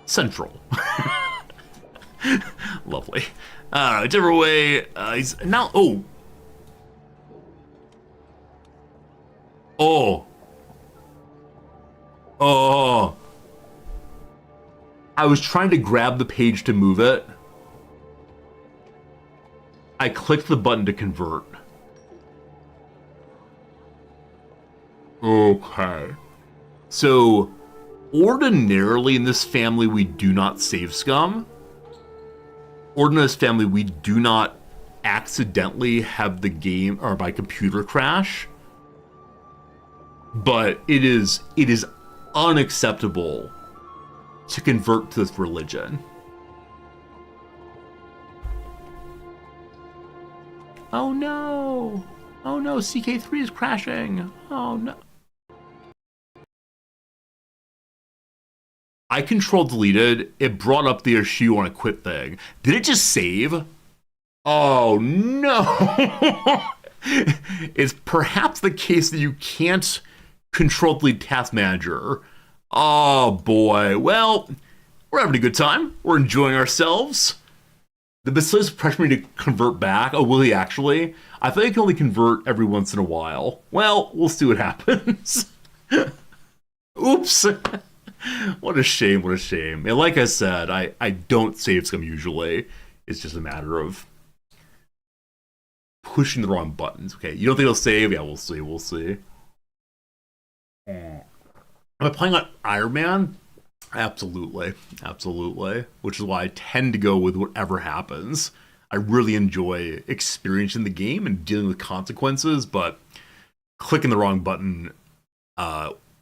Central. Lovely. Whichever way, he's now... Oh! I was trying to grab the page to move it. I clicked the button to convert. Okay. So, ordinarily in this family, we do not save scum. Ordinarily in this family, we do not accidentally have the game, or my computer crash. But it is unacceptable to convert to this religion. Oh no! Oh no, CK3 is crashing! Oh no. I control-deleted, it brought up the issue on a quit thing. Did it just save? Oh no! It's perhaps the case that you can't control-delete Task Manager. Oh boy, well, we're having a good time. We're enjoying ourselves. The Basilisk pressured me to convert back. Oh, will he actually? I think I can only convert every once in a while. Well, we'll see what happens. Oops. What a shame, what a shame. And like I said, I don't save scum usually. It's just a matter of pushing the wrong buttons. Okay, you don't think it'll save? Yeah, we'll see, we'll see. Am I playing on Iron Man? Absolutely, absolutely. Which is why I tend to go with whatever happens. I really enjoy experiencing the game and dealing with consequences, but clicking the wrong button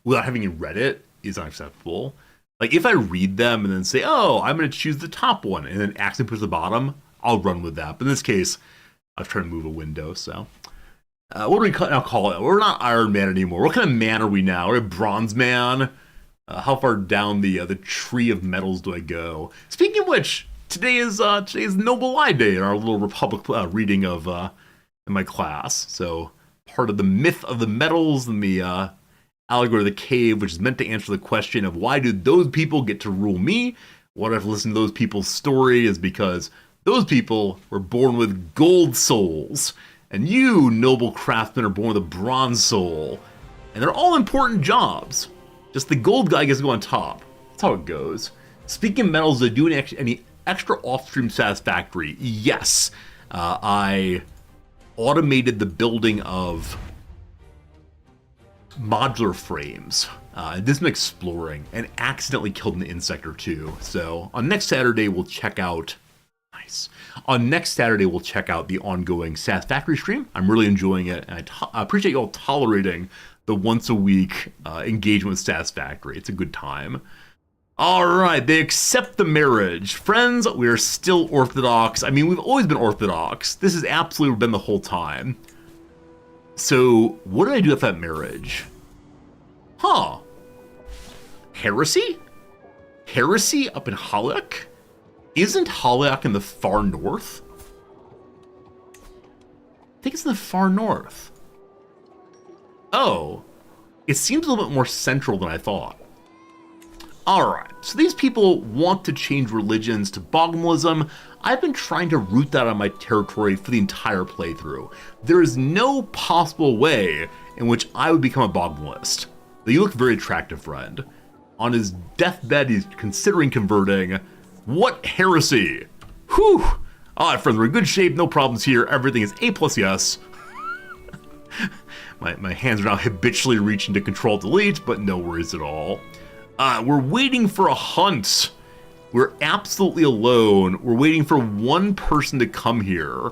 without having read it is unacceptable. Like, if I read them and then say, oh, I'm going to choose the top one, and then accidentally push the bottom, I'll run with that. But in this case, I was trying to move a window, so. What do we now call it? We're not Iron Man anymore. What kind of man are we now? We're a Bronze Man? How far down the tree of metals do I go? Speaking of which, today is Noble Eye Day in our little Republic reading of in my class. So part of the myth of the metals and the allegory of the cave, which is meant to answer the question of why do those people get to rule me? What I've listened to those people's story is because those people were born with gold souls, and you, noble craftsmen, are born with a bronze soul, and they're all important jobs. Just the gold guy gets to go on top. That's how it goes. Speaking of metals, do any extra off-stream satisfactory? Yes. I automated the building of modular frames. This been exploring and accidentally killed an insect or two. So on next Saturday, we'll check out... Nice. On next Saturday, we'll check out the ongoing Satisfactory stream. I'm really enjoying it, and I appreciate you all tolerating the once-a-week engagement with Satisfactory. It's a good time. All right, they accept the marriage. Friends, we are still Orthodox. I mean, we've always been Orthodox. This has absolutely been the whole time. So, what did I do with that marriage? Huh. Heresy? Heresy up in Halleck? Isn't Halleck in the far north? I think it's in the far north. Oh. It seems a little bit more central than I thought. Alright, so these people want to change religions to Bogmalism. I've been trying to root that on my territory for the entire playthrough. There is no possible way in which I would become a Bogmalist. Though you look very attractive, friend. On his deathbed, he's considering converting. What heresy? Whew! Alright, friends, we're in good shape, no problems here. Everything is A plus yes. my hands are now habitually reaching to control delete, but no worries at all. We're waiting for a hunt. We're absolutely alone. We're waiting for one person to come here.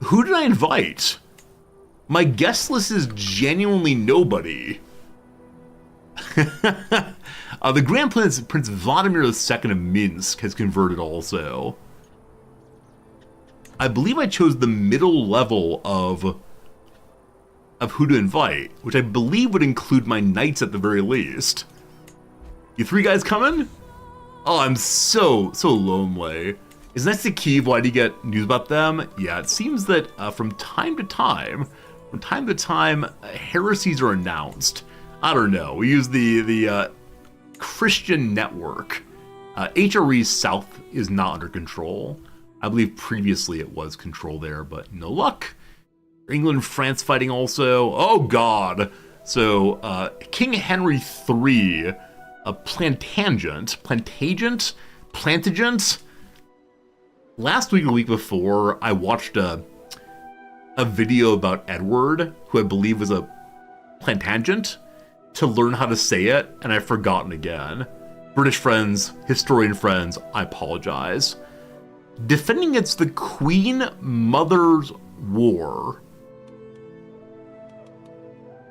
Who did I invite? My guest list is genuinely nobody. The Grand Prince Vladimir II of Minsk has converted also. I believe I chose the middle level of who to invite, which I believe would include my knights at the very least. You three guys coming? Oh, I'm so lonely. Is that the Kiev? Why do you get news about them? Yeah, it seems that from time to time, heresies are announced. I don't know. We use the Christian network. HRE South is not under control. I believe previously it was control there, but no luck. England and France fighting also. Oh, God. So, King Henry III, Plantagenet. Last week or the week before, I watched a video about Edward, who I believe was a Plantagenet, to learn how to say it, and I've forgotten again. British friends, historian friends, I apologize. Defending against the Queen Mother's War.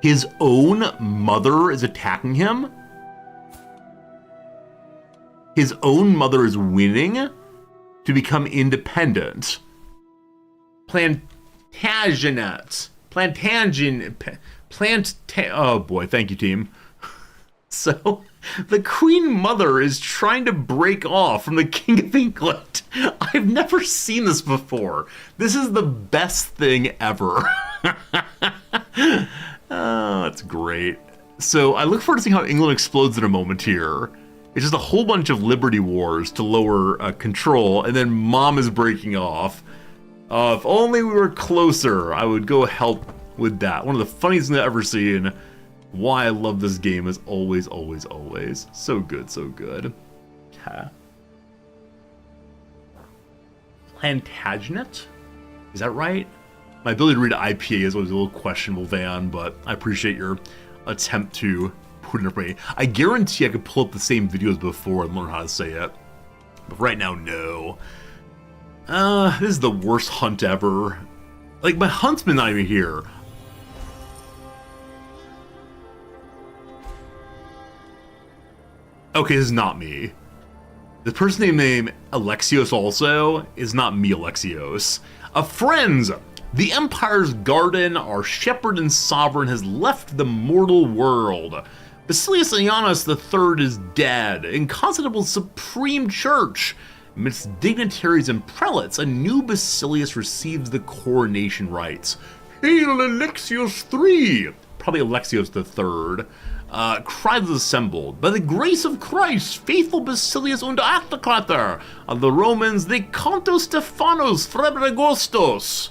His own mother is attacking him? His own mother is winning to become independent. Oh boy, thank you, team. So, the Queen Mother is trying to break off from the King of England. I've never seen this before. This is the best thing ever. Oh, that's great. So I look forward to seeing how England explodes in a moment here. It's just a whole bunch of liberty wars to lower control, and then Mom is breaking off. If only we were closer, I would go help with that. One of the funniest things I've ever seen. Why I love this game is always, always, always. So good, so good. Okay. Plantagenet? Is that right? My ability to read IPA is always a little questionable, Van, but I appreciate your attempt to put it in front of me. I guarantee I could pull up the same videos before and learn how to say it. But right now, no. This is the worst hunt ever. Like, my huntsman's not even here. Okay, this is not me. The person named Alexios also is not me, Alexios. Friends! The Empire's Garden, our shepherd and sovereign, has left the mortal world. Basilius Ioannis III is dead. In Constantinople's supreme church, amidst dignitaries and prelates, a new Basilius receives the coronation rites. Hail Alexios III! Probably Alexios III. Crowds assembled. By the grace of Christ, faithful Basilius und Autocrator of the Romans, the Canto Stephanos Frebregostos.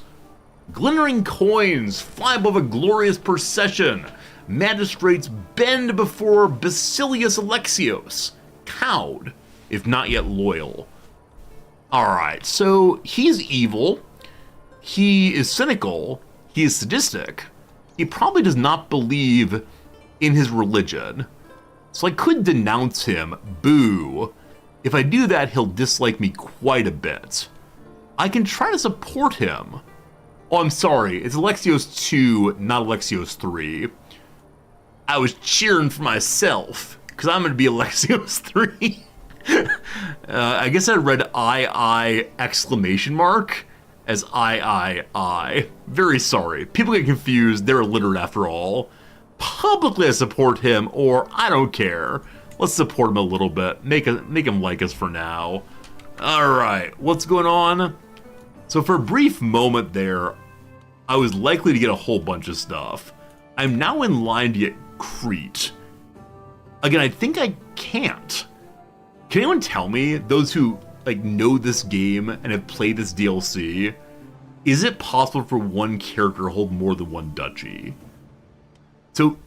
Glittering coins fly above a glorious procession. Magistrates bend before Basilius Alexios, cowed, if not yet loyal. Alright, so he's evil, he is cynical, he is sadistic, he probably does not believe in his religion. So I could denounce him, boo. If I do that, he'll dislike me quite a bit. I can try to support him. Oh, I'm sorry, it's Alexios 2, not Alexios 3. I was cheering for myself, because I'm going to be Alexios 3. I guess I read I exclamation mark as I. Very sorry. People get confused, they're illiterate after all. Publicly I support him, or I don't care. Let's support him a little bit. Make him like us for now. Alright, what's going on? So for a brief moment there, I was likely to get a whole bunch of stuff. I'm now in line to get Crete. Again, I think I can't. Can anyone tell me, those who know this game and have played this DLC, is it possible for one character to hold more than one duchy? So,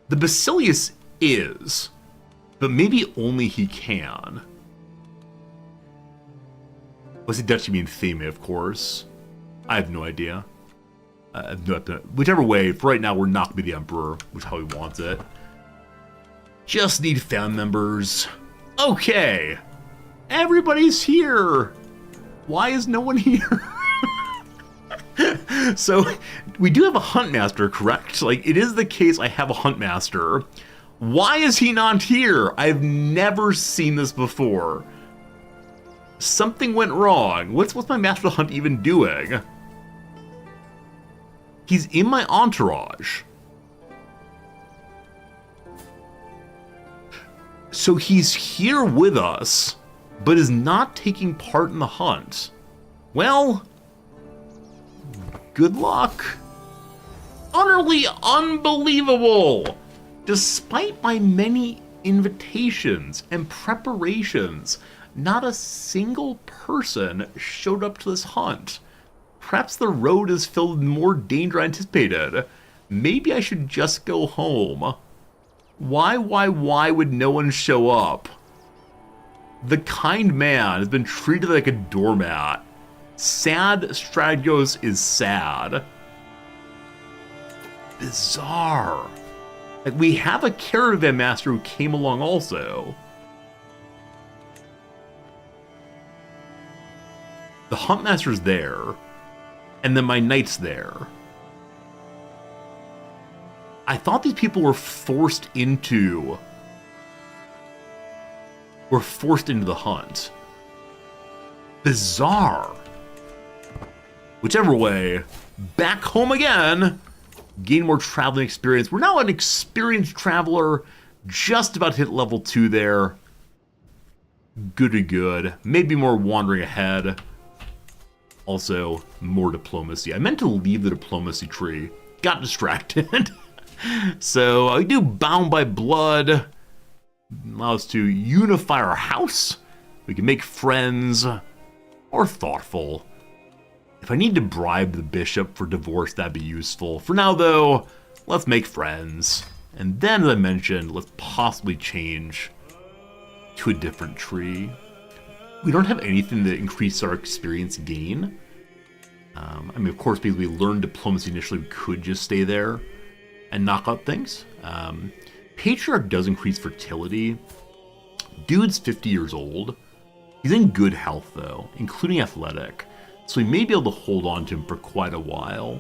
the Basilius is, but maybe only he can. What's the duchy mean? Theme, of course. I have no idea. Whichever way, for right now, we're not going to be the Emperor, which is how he wants it. Just need family members. Okay. Everybody's here. Why is no one here? So, we do have a Huntmaster, correct? It is the case I have a Huntmaster. Why is he not here? I've never seen this before. Something went wrong. What's my Master of the Hunt even doing? He's in my entourage. So he's here with us, but is not taking part in the hunt. Well, good luck. Utterly unbelievable! Despite my many invitations and preparations, not a single person showed up to this hunt. Perhaps the road is filled with more danger anticipated. Maybe I should just go home. Why would no one show up? The kind man has been treated like a doormat. Sad Strategos is sad. Bizarre. We have a caravan master who came along also. The Huntmaster's there, and then my knight's there. I thought these people were forced into the hunt. Bizarre. Whichever way, back home again. Gain more traveling experience. We're now an experienced traveler, just about to hit level 2 there. Good. Maybe more wandering ahead. Also, more diplomacy. I meant to leave the diplomacy tree. Got distracted. So, I do Bound by Blood. Allow us to unify our house. We can make friends. Or thoughtful. If I need to bribe the bishop for divorce, that'd be useful. For now, though, let's make friends. And then, as I mentioned, let's possibly change to a different tree. We don't have anything that increases our experience gain. Of course, because we learned diplomacy initially, we could just stay there and knock out things. Patriarch does increase fertility. Dude's 50 years old. He's in good health, though, including athletic. So we may be able to hold on to him for quite a while.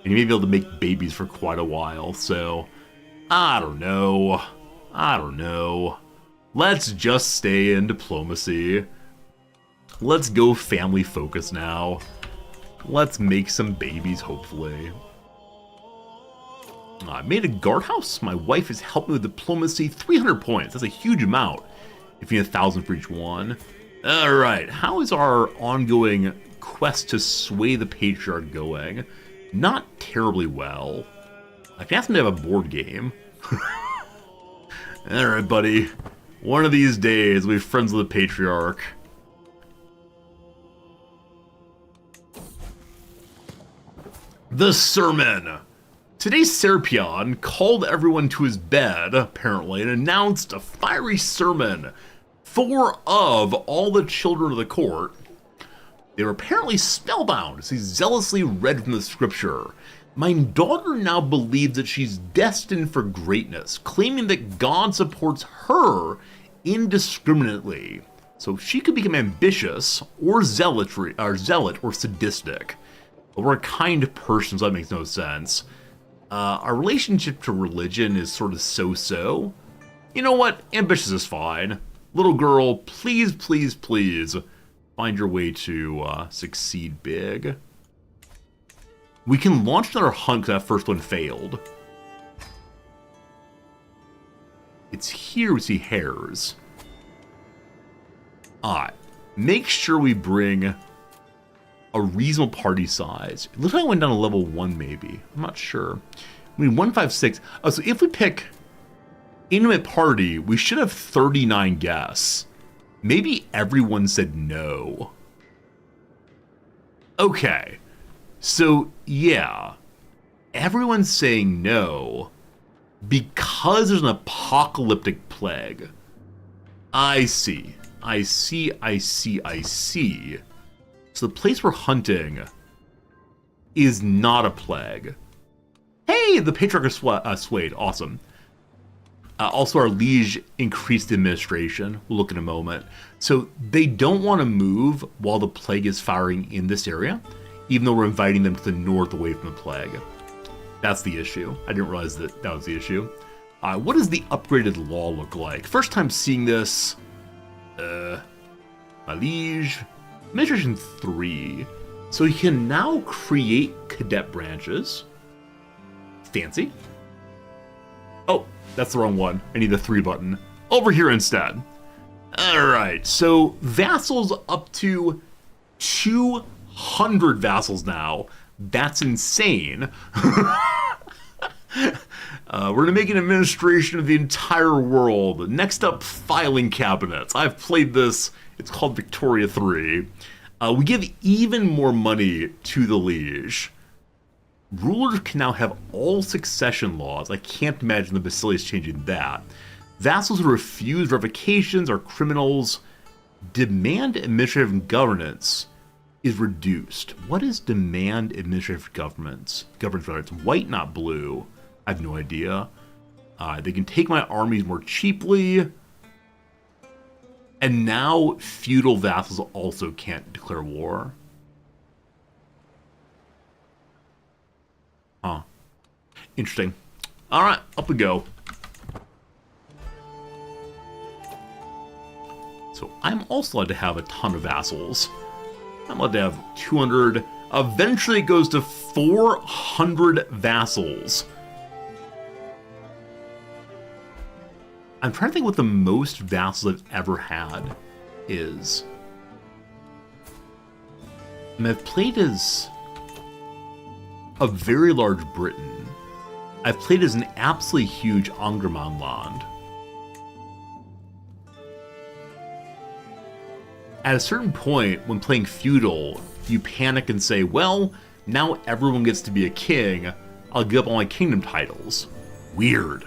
And he may be able to make babies for quite a while, so I don't know. Let's just stay in diplomacy. Let's go family focus now. Let's make some babies, hopefully. I made a guardhouse. My wife has helped me with diplomacy. 300 points. That's a huge amount. If you need 1,000 for each one. Alright, how is our ongoing quest to sway the patriarch going? Not terribly well. I can ask him to have a board game. Alright, buddy. One of these days, we'll be friends with the patriarch. The sermon. Today's Serpion called everyone to his bed, apparently, and announced a fiery sermon. 4 of all the children of the court. They were apparently spellbound as he zealously read from the scripture. My daughter now believes that she's destined for greatness, claiming that God supports her indiscriminately. So she could become ambitious or zealot or sadistic. But we're a kind person, so that makes no sense. Our relationship to religion is sort of so-so. You know what? Ambitious is fine. Little girl, please, please, please find your way to succeed big. We can launch another hunt because that first one failed. It's here we see hares. Alright. Make sure we bring a reasonable party size. It looks like I went down to level 1 maybe. I'm not sure. I mean, 156. Oh, so if we pick intimate party, we should have 39 guests. Maybe everyone said no. Okay. So, yeah. Everyone's saying no because there's an apocalyptic plague. I see. So the place we're hunting is not a plague. Hey, the patriarch is swayed. Awesome. Also, our liege increased administration. We'll look in a moment. So they don't want to move while the plague is firing in this area, even though we're inviting them to the north away from the plague. That's the issue. I didn't realize that was the issue. What does the upgraded law look like? First time seeing this. My liege. Administration 3. So you can now create cadet branches. Fancy. Oh, that's the wrong one. I need the 3 button. Over here instead. Alright, so vassals up to 200 vassals now. That's insane. We're going to make an administration of the entire world. Next up, filing cabinets. I've played this. It's called Victoria 3. We give even more money to the liege. Rulers can now have all succession laws. I can't imagine the Basilius changing that. Vassals who refuse revocations are criminals. Demand administrative governance is reduced. What is demand administrative governance? Governance, white, not blue. I have no idea. They can take my armies more cheaply. And now feudal vassals also can't declare war. Huh. Interesting. Alright, up we go. So I'm also allowed to have a ton of vassals. I'm allowed to have 200. Eventually it goes to 400 vassals. I'm trying to think what the most vassals I've ever had is. And I've played as a very large Britain. I've played as an absolutely huge Anggermanland. At a certain point, when playing feudal, you panic and say, well, now everyone gets to be a king. I'll give up all my kingdom titles. Weird.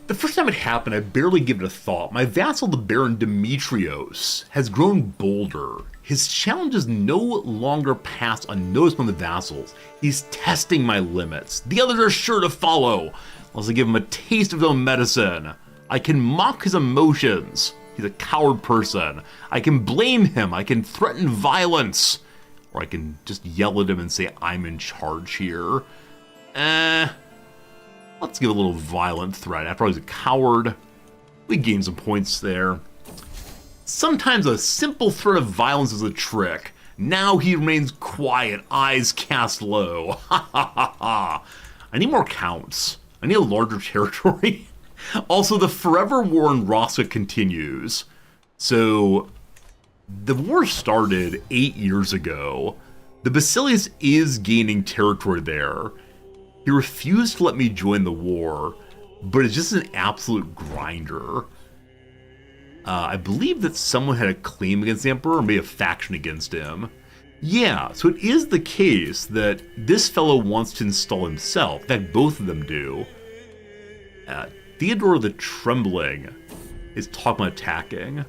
The first time it happened, I barely gave it a thought. My vassal, the Baron Demetrios, has grown bolder. His challenges no longer pass unnoticed among the vassals. He's testing my limits. The others are sure to follow, unless I give him a taste of his own medicine. I can mock his emotions. He's a coward person. I can blame him. I can threaten violence. Or I can just yell at him and say, I'm in charge here. Let's give a little violent threat. After all, he's a coward. We gain some points there. Sometimes a simple threat of violence is a trick. Now he remains quiet, eyes cast low. Ha ha ha ha. I need more counts. I need a larger territory. Also, the forever war in Rosca continues. So, the war started 8 years ago. The Basilius is gaining territory there. He refused to let me join the war, but is just an absolute grinder. I believe that someone had a claim against the Emperor, or maybe a faction against him. Yeah, so it is the case that this fellow wants to install himself. In fact, both of them do. Theodore the Trembling is talking about attacking.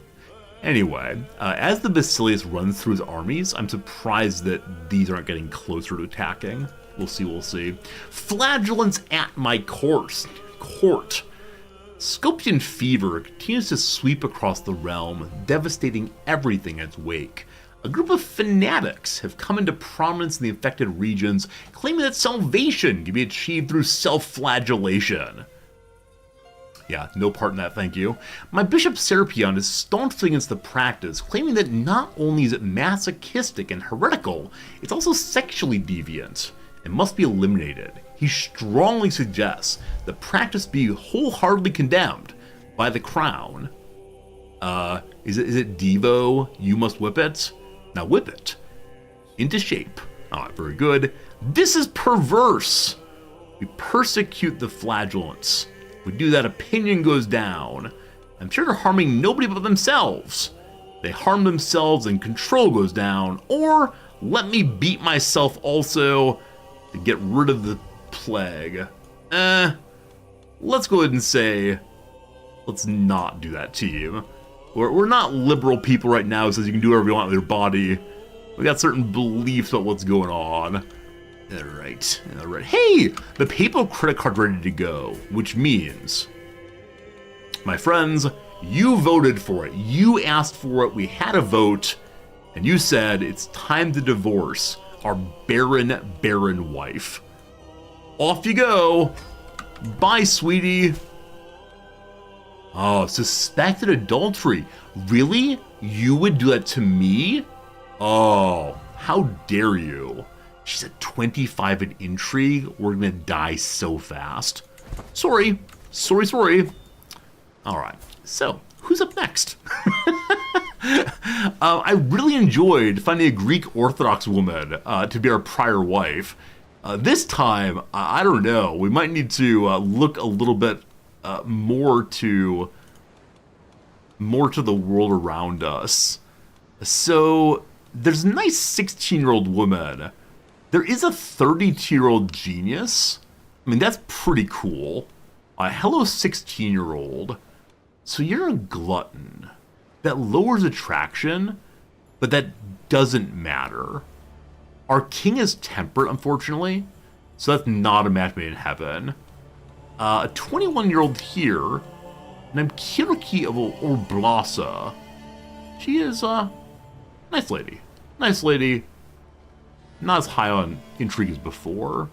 Anyway, as the Basilius runs through his armies, I'm surprised that these aren't getting closer to attacking. We'll see, we'll see. Flagellants at my court. Scorpion fever continues to sweep across the realm, devastating everything in its wake. A group of fanatics have come into prominence in the affected regions, claiming that salvation can be achieved through self-flagellation. Yeah, no part in that, thank you. My Bishop Serapion is staunchly against the practice, claiming that not only is it masochistic and heretical, it's also sexually deviant and must be eliminated. He strongly suggests the practice be wholeheartedly condemned by the crown. Is it Devo? You must whip it? Now whip it into shape. Alright, very good. This is perverse. We persecute the flagellants. We do that, opinion goes down. I'm sure they're harming nobody but themselves. They harm themselves and control goes down. Or let me beat myself also to get rid of the plague. Let's go ahead and say, let's not do that to you. We're not liberal people right now who says you can do whatever you want with your body. We got certain beliefs about what's going on. Alright. Hey! The papal credit card ready to go, which means, my friends, you voted for it. You asked for it. We had a vote, and you said it's time to divorce our barren wife. Off you go. Bye, sweetie. Oh, suspected adultery. Really? You would do that to me? Oh, how dare you? She's at 25 in intrigue. We're gonna die so fast. Sorry. Alright, so, who's up next? I really enjoyed finding a Greek Orthodox woman to be our prior wife. This time, I don't know, we might need to look a little bit more to the world around us. So, there's a nice 16-year-old woman. There is a 32-year-old genius. I mean, that's pretty cool. Hello, 16-year-old. So you're a glutton. That lowers attraction, but that doesn't matter. Our king is temperate, unfortunately, so that's not a match made in heaven. A 21-year-old here, and I'm Kiriki of Orblasa. She is a nice lady. Not as high on intrigue as before.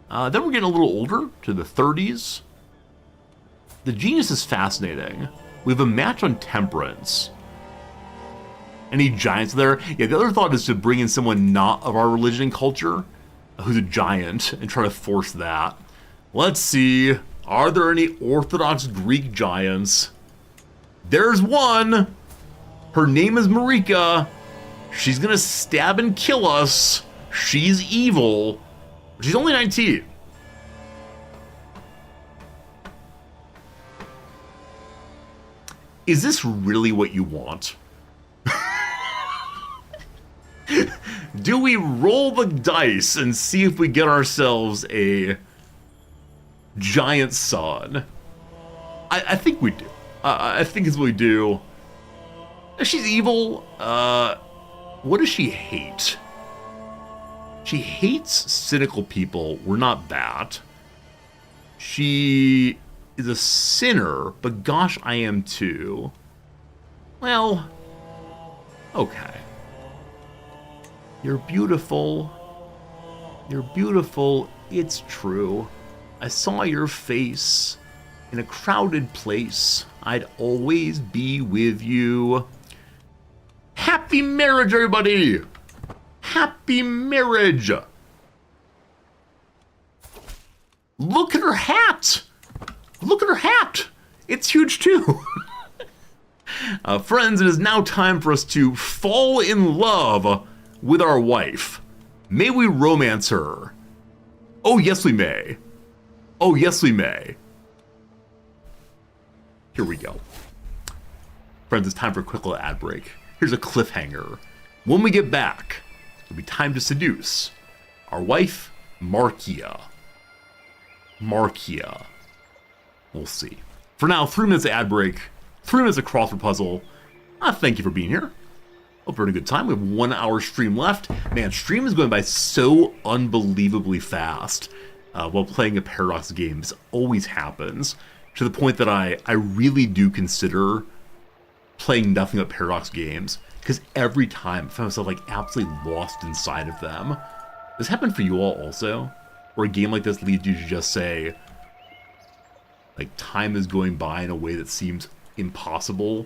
Then we're getting a little older, to the 30s. The genius is fascinating. We have a match on temperance. Any giants there? Yeah, the other thought is to bring in someone not of our religion and culture, who's a giant, and try to force that. Let's see. Are there any Orthodox Greek giants? There's one! Her name is Marika. She's gonna stab and kill us. She's evil. She's only 19. Is this really what you want? Do we roll the dice and see if we get ourselves a giant son? I think we do. I think it's what we do. She's evil. What does she hate? She hates cynical people. We're not that. She is a sinner, but gosh, I am too. Well, okay. You're beautiful. You're beautiful. It's true. I saw your face in a crowded place. I'd always be with you. Happy marriage, everybody! Happy marriage! Look at her hat! Look at her hat! It's huge too! Friends, it is now time for us to fall in love with our wife. May we romance her? Oh, yes, we may. Oh, yes, we may. Here we go. Friends, it's time for a quick little ad break. Here's a cliffhanger. When we get back, it'll be time to seduce our wife, Markia. Markia. We'll see. For now, 3 minutes of ad break, 3 minutes of crossword puzzle. Thank you for being here. Hope you're having a good time. We have 1 hour stream left. Man, stream is going by so unbelievably fast while playing a Paradox game. This always happens, to the point that I really do consider playing nothing but Paradox games, because every time I find myself like absolutely lost inside of them. This happened for you all also, where a game like this leads you to just say, like, time is going by in a way that seems impossible.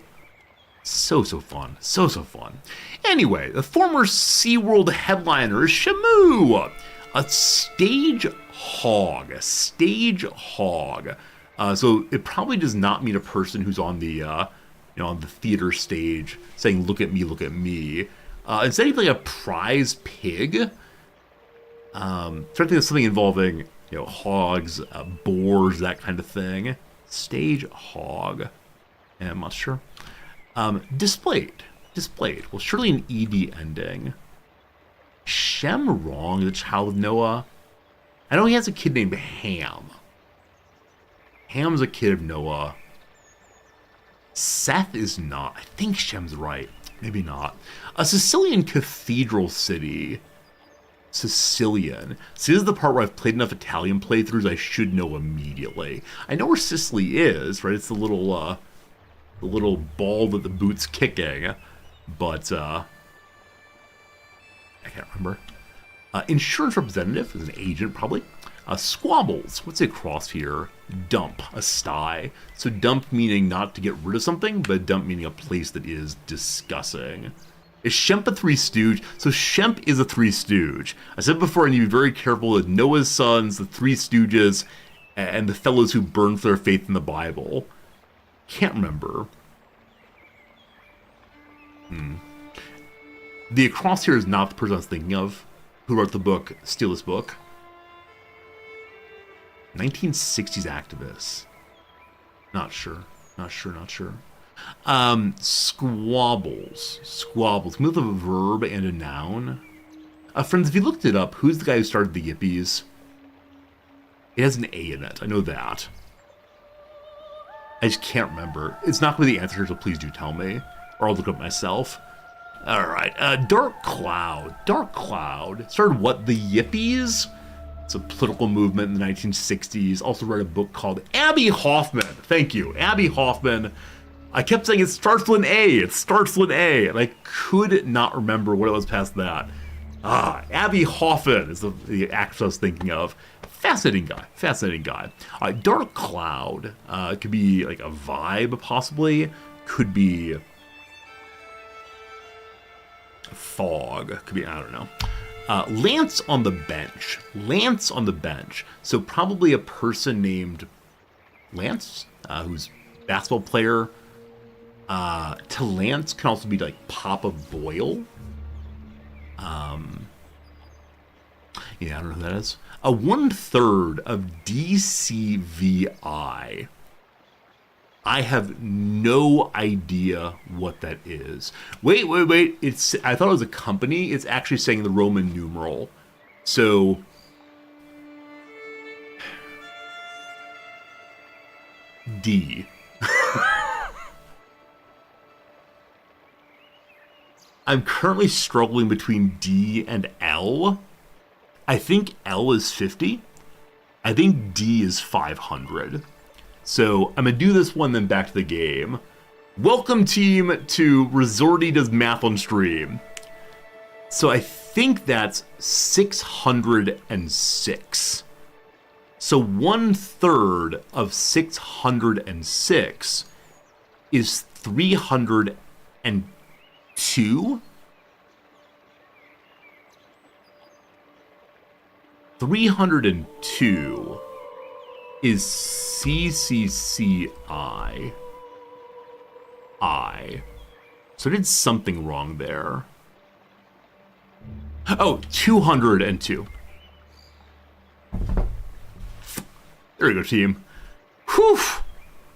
So fun. So fun. Anyway, the former SeaWorld headliner is Shamu, a stage hog. A stage hog. So it probably does not mean a person who's on the on the theater stage saying, look at me, look at me. Instead, he's like a prize pig. Trying to think of something involving, hogs, boars, that kind of thing. Stage hog. Yeah, I'm not sure. Displayed. Well, surely an ED ending. Shem wrong, the child of Noah. I know he has a kid named Ham. Ham's a kid of Noah. Seth is not. I think Shem's right. Maybe not. A Sicilian cathedral city. Sicilian. See, this is the part where I've played enough Italian playthroughs I should know immediately. I know where Sicily is, right? It's the little ball that the boot's kicking. But, I can't remember. Insurance representative is an agent, probably. Squabbles. What's it across here? Dump. A sty. So dump meaning not to get rid of something, but dump meaning a place that is discussing. Is Shemp a Three Stooge? So Shemp is a Three Stooge. I said before I need to be very careful with Noah's sons, the Three Stooges, and the fellows who burned for their faith in the Bible. Can't remember. The across here is not the person I was thinking of. Who wrote the book, Steal This Book? 1960s activists. Not sure. Squabbles. Move of a verb and a noun. Friends, if you looked it up, who's the guy who started the Yippies? It has an A in it. I know that. I just can't remember. It's not going to be the answer, so please do tell me. Or I'll look it up myself. Alright, Dark Cloud. Started what? The Yippies? It's a political movement in the 1960s. Also read a book called Abby Hoffman. Thank you. Abby Hoffman. I kept saying it starts with an A. And I could not remember what it was past that. Abby Hoffman is the actress I was thinking of. Fascinating guy. Dark Cloud. Could be like a vibe, possibly. Could be fog. Could be, I don't know. Lance on the bench. So probably a person named Lance, who's a basketball player. To Lance can also be like Papa Boyle. Yeah, I don't know who that is. 1/3 of DCVI. I have no idea what that is. Wait. I thought it was a company. It's actually saying the Roman numeral. So D. I'm currently struggling between D and L. I think L is 50. I think D is 500. So I'm going to do this one, then back to the game. Welcome, team, to Resorty Does Math on Stream. So I think that's 606. So 1/3 of 606 is 302? 302 is CCCI. So I did something wrong there. Oh, 202. There we go, team. Whew.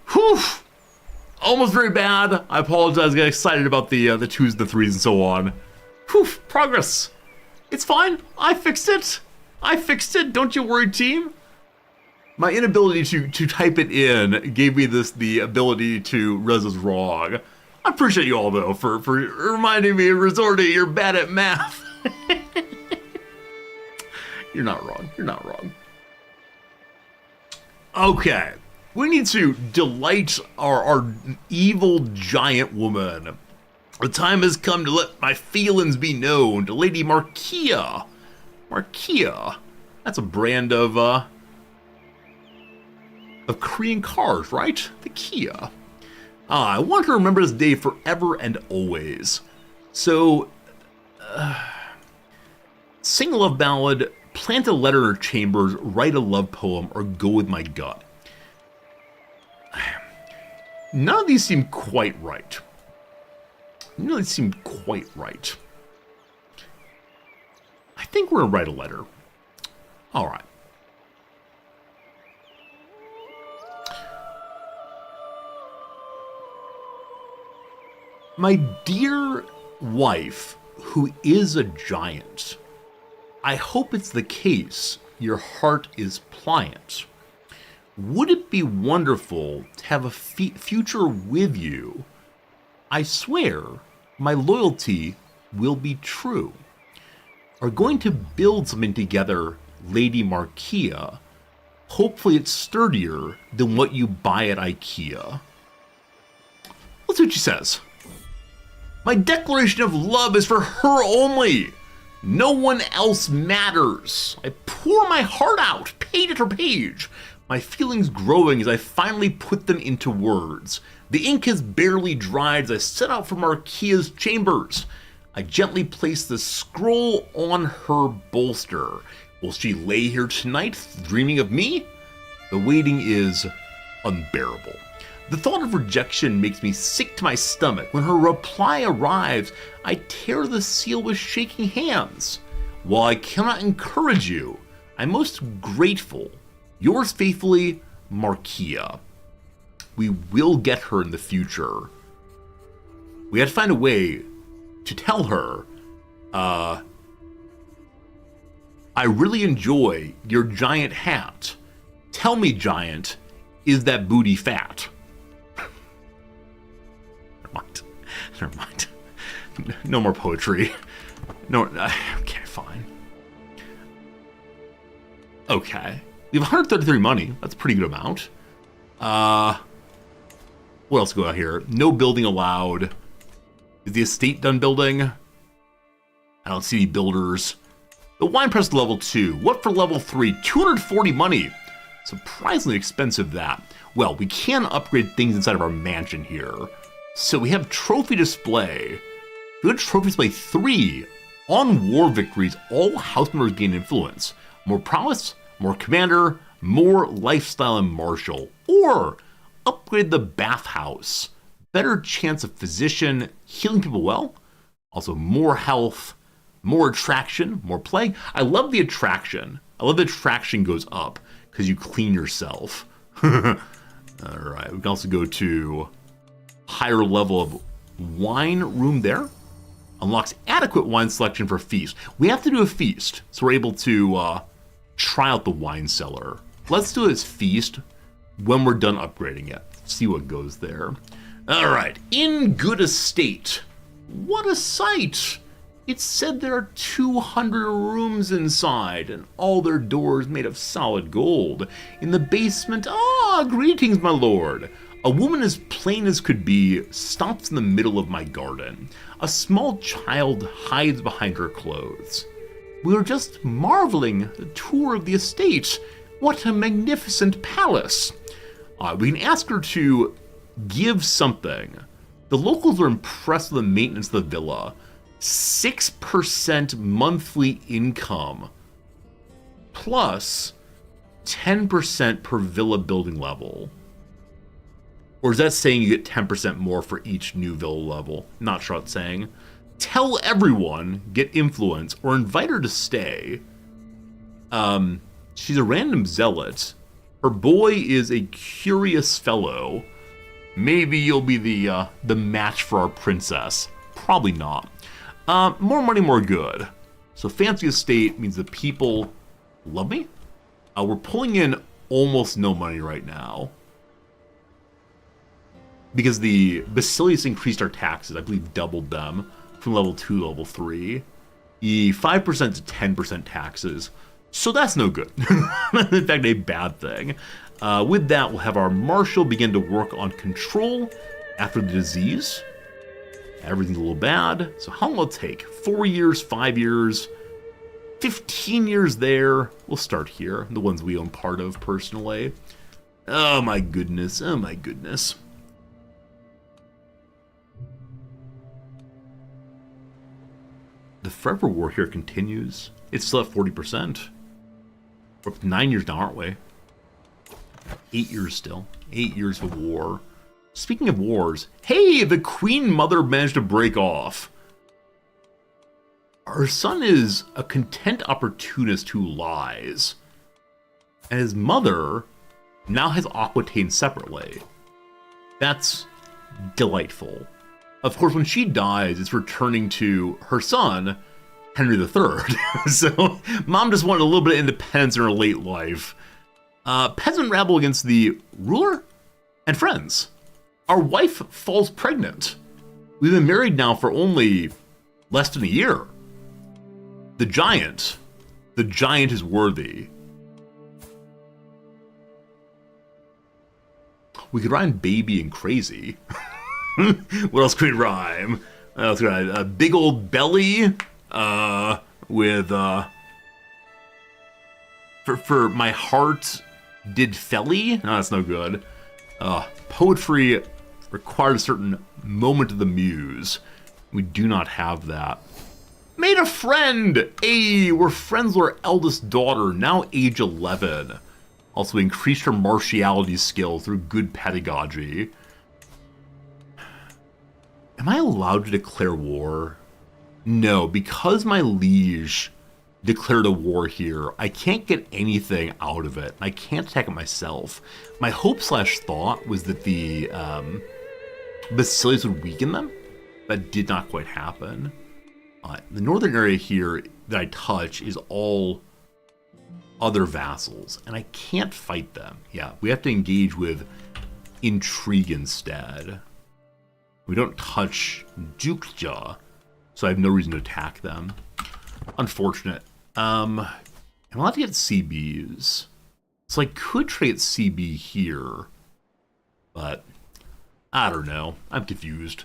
Whew. Almost very bad. I apologize. I got excited about the twos and the threes and so on. Whew. Progress. It's fine. I fixed it. Don't you worry, team. My inability to type it in gave me the ability to res is wrong. I appreciate you all, though, for reminding me, Resorty, you're bad at math. You're not wrong. Okay. We need to delight our evil giant woman. The time has come to let my feelings be known to Lady Markia. Markia. That's a brand of Korean cars, right? The Kia. I want to remember this day forever and always. So, sing a love ballad, plant a letter in her chambers, write a love poem, or go with my gut. None of these seem quite right. I think we're gonna write a letter. All right. My dear wife, who is a giant, I hope it's the case your heart is pliant. Would it be wonderful to have a future with you? I swear my loyalty will be true. Are going to build something together, Lady Markia. Hopefully it's sturdier than what you buy at IKEA. Let's see what she says. My declaration of love is for her only. No one else matters. I pour my heart out, page after page. My feelings growing as I finally put them into words. The ink has barely dried as I set out for Markia's chambers. I gently place the scroll on her bolster. Will she lay here tonight, dreaming of me? The waiting is unbearable. The thought of rejection makes me sick to my stomach. When her reply arrives, I tear the seal with shaking hands. While I cannot encourage you, I'm most grateful. Yours faithfully, Markia. We will get her in the future. We had to find a way to tell her, I really enjoy your giant hat. Tell me, giant, is that booty fat? Never mind. No more poetry. No, okay, fine. Okay. We have 133 money. That's a pretty good amount. What else go out here? No building allowed. Is the estate done building? I don't see any builders. The wine press level 2. What for level 3? 240 money. Surprisingly expensive, that. Well, we can upgrade things inside of our mansion here. So we have trophy display. We have trophy display 3. On war victories, all house members gain influence. More prowess, more commander, more lifestyle and martial. Or upgrade the bathhouse. Better chance of physician, healing people well. Also more health, more attraction, more play. I love the attraction. I love the attraction goes up because you clean yourself. All right, we can also go to higher level of wine room there. Unlocks adequate wine selection for feast. We have to do a feast, so we're able to try out the wine cellar. Let's do this feast when we're done upgrading it. See what goes there. All right, in good estate. What a sight! It said there are 200 rooms inside, and all their doors made of solid gold. In the basement, greetings, my lord. A woman as plain as could be stops in the middle of my garden. A small child hides behind her clothes. We were just marveling the tour of the estate. What a magnificent palace. We can ask her to give something. The locals are impressed with the maintenance of the villa. 6% monthly income plus 10% per villa building level. Or is that saying you get 10% more for each new villa level? Not sure what it's saying. Tell everyone, get influence, or invite her to stay. She's a random zealot. Her boy is a curious fellow. Maybe you'll be the match for our princess. Probably not. More money, more good. So fancy estate means the people love me. We're pulling in almost no money right now. Because the Basilius increased our taxes, I believe doubled them from level 2 to level 3. The 5% to 10% taxes. So that's no good. In fact, a bad thing. With that, we'll have our marshal begin to work on control after the disease. Everything's a little bad. So how long will it take? 4 years, 5 years, 15 years there. We'll start here. The ones we own part of personally. Oh my goodness. Oh my goodness. The Forever War here continues. It's still at 40%. We're up to 9 years now, aren't we? 8 years still. 8 years of war. Speaking of wars, hey, the Queen Mother managed to break off. Her son is a content opportunist who lies. And his mother now has Aquitaine separately. That's delightful. Of course, when she dies, it's returning to her son, Henry III. So, mom just wanted a little bit of independence in her late life. Peasant rabble against the ruler and friends. Our wife falls pregnant. We've been married now for only less than a year. The giant is worthy. We could rhyme baby and crazy. What else could we rhyme? What else could I, a big old belly with for my heart did felly? No, that's no good. Poetry required a certain moment of the muse. We do not have that. Made a friend! Hey, we're friends with our eldest daughter, now age 11. Also increased her martiality skill through good pedagogy. Am I allowed to declare war? No, because my liege declared a war here, I can't get anything out of it. I can't attack it myself. My hope/thought was that the Basilius would weaken them. That did not quite happen. The northern area here that I touch is all other vassals, and I can't fight them. Yeah, we have to engage with intrigue instead. We don't touch Dukja, so I have no reason to attack them. Unfortunate. I'm allowed to get CBs. So I could trade CB here, but I don't know. I'm confused.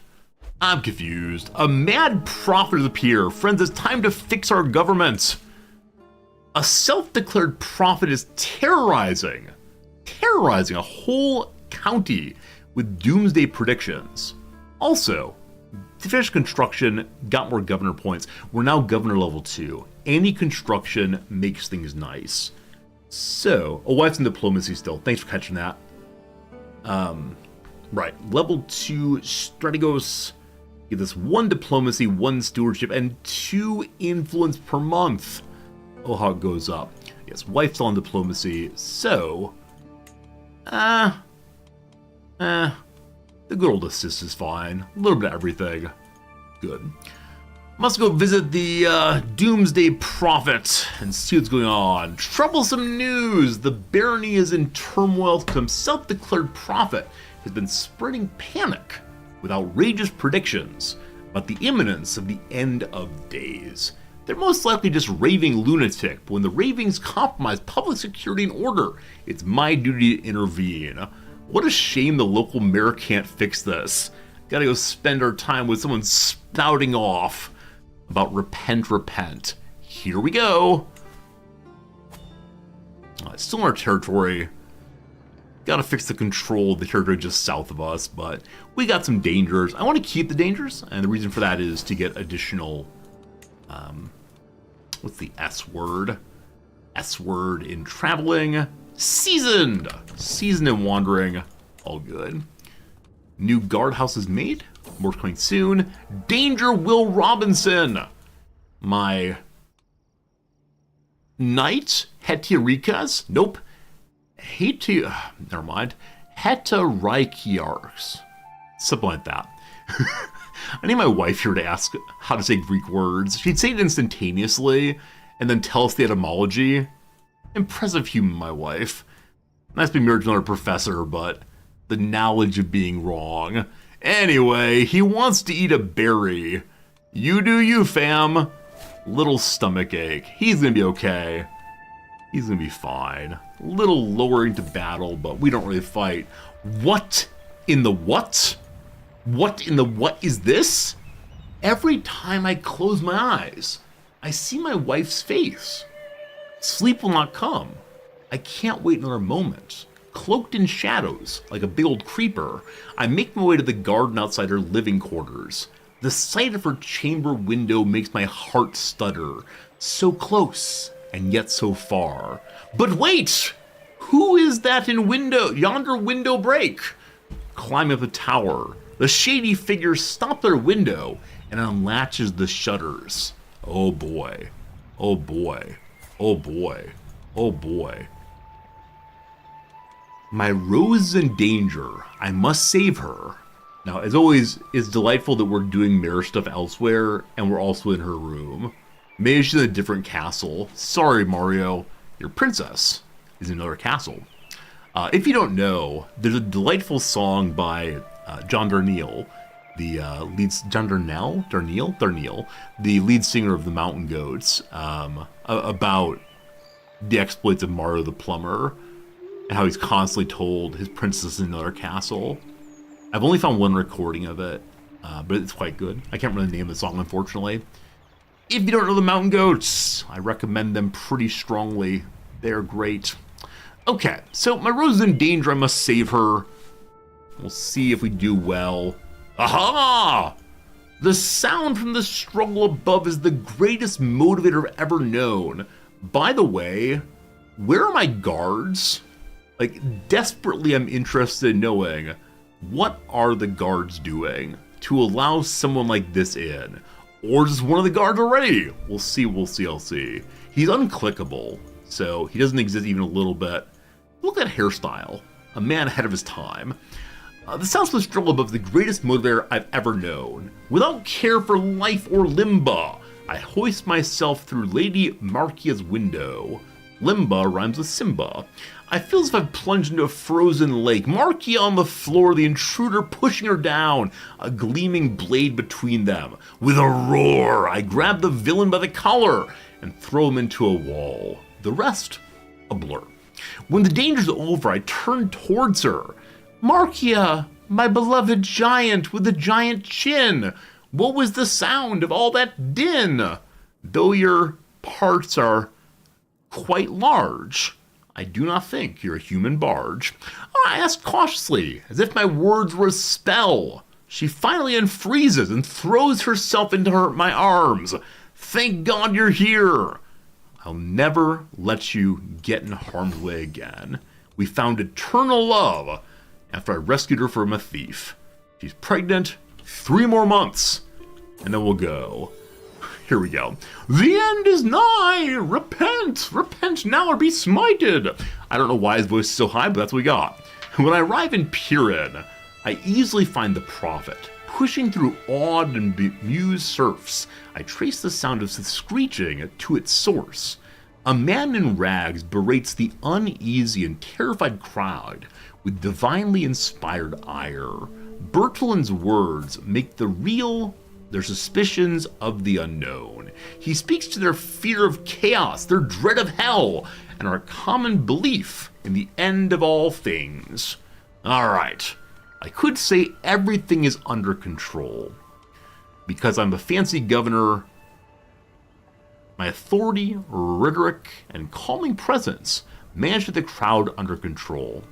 A mad prophet has appeared. Friends, it's time to fix our government. A self-declared prophet is terrorizing a whole county with doomsday predictions. Also, to finish construction, got more governor points. We're now governor level 2. Any construction makes things nice. So, wife's in diplomacy still. Thanks for catching that. Right, level 2 Strategos. Give this 1 diplomacy, 1 stewardship, and 2 influence per month. Oh, how it goes up. Yes, wife's on diplomacy, so... the good old assist is fine. A little bit of everything. Good. Must go visit the Doomsday Prophet and see what's going on. Troublesome news! The barony is in turmoil. Some self-declared prophet has been spreading panic with outrageous predictions about the imminence of the end of days. They're most likely just raving lunatic, but when the ravings compromise public security and order, it's my duty to intervene. What a shame the local mayor can't fix this. Gotta go spend our time with someone spouting off about repent, repent. Here we go. Still in our territory. Gotta fix the control of the territory just south of us, but we got some dangers. I want to keep the dangers, and the reason for that is to get additional, what's the S word? S word in traveling. Seasoned! Seasoned in wandering. All good. New guardhouse is made. More coming soon. Danger Will Robinson! My knight? Heterikas? Nope. Never mind. Hetereikiarchs. Something like that. I need my wife here to ask how to say Greek words. She'd say it instantaneously and then tell us the etymology. Impressive human, my wife. Nice to be married to another professor, but the knowledge of being wrong. Anyway, he wants to eat a berry. You do you, fam. Little stomach ache. He's gonna be okay. He's gonna be fine. Little lowering to battle, but we don't really fight. What in the what? What in the what is this? Every time I close my eyes, I see my wife's face. Sleep will not come. I can't wait another moment. Cloaked in shadows, like a big old creeper, I make my way to the garden outside her living quarters. The sight of her chamber window makes my heart stutter. So close, and yet so far. But wait! Who is that in yonder window break? Climb up the tower. The shady figure stops their window and unlatches the shutters. Oh boy. Oh boy. Oh boy. Oh boy. My rose is in danger. I must save her. Now, as always, it's delightful that we're doing mirror stuff elsewhere, and we're also in her room. Maybe she's in a different castle. Sorry, Mario. Your princess is in another castle. If you don't know, there's a delightful song by John Darnielle, the the lead singer of the Mountain Goats, about the exploits of Mario the Plumber, and how he's constantly told his princess is in another castle. I've only found one recording of it, but it's quite good. I can't remember the name of the song, unfortunately. If you don't know the Mountain Goats, I recommend them pretty strongly. They're great. Okay, so my rose is in danger. I must save her. We'll see if we do well. Aha! The sound from the struggle above is the greatest motivator I've ever known. By the way, where are my guards? Like, desperately I'm interested in knowing, what are the guards doing to allow someone like this in? Or is one of the guards already? We'll see, I'll see. He's unclickable, so he doesn't exist even a little bit. Look at that hairstyle. A man ahead of his time. The sounds from the struggle above the greatest motivator I've ever known. Without care for life or limba, I hoist myself through Lady Markia's window. Limba rhymes with Simba. I feel as if I've plunged into a frozen lake. Markia on the floor, the intruder pushing her down, a gleaming blade between them. With a roar, I grab the villain by the collar and throw him into a wall. The rest, a blur. When the danger's over, I turn towards her. Markia, my beloved giant with the giant chin, what was the sound of all that din? Though your parts are quite large, I do not think you're a human barge. I asked cautiously, as if my words were a spell. She finally unfreezes and throws herself into my arms. Thank God you're here. I'll never let you get in harm's way again. We found eternal love after I rescued her from a thief. She's pregnant, 3 more months, and then we'll go. Here we go. The end is nigh! Repent! Repent now or be smited! I don't know why his voice is so high, but that's what we got. When I arrive in Pirin, I easily find the prophet. Pushing through awed and bemused serfs, I trace the sound of the screeching to its source. A man in rags berates the uneasy and terrified crowd with divinely inspired ire. Bertolin's words make their suspicions of the unknown. He speaks to their fear of chaos, their dread of hell, and our common belief in the end of all things. Alright. I could say everything is under control. Because I'm a fancy governor, my authority, rhetoric, and calming presence managed to get the crowd under control.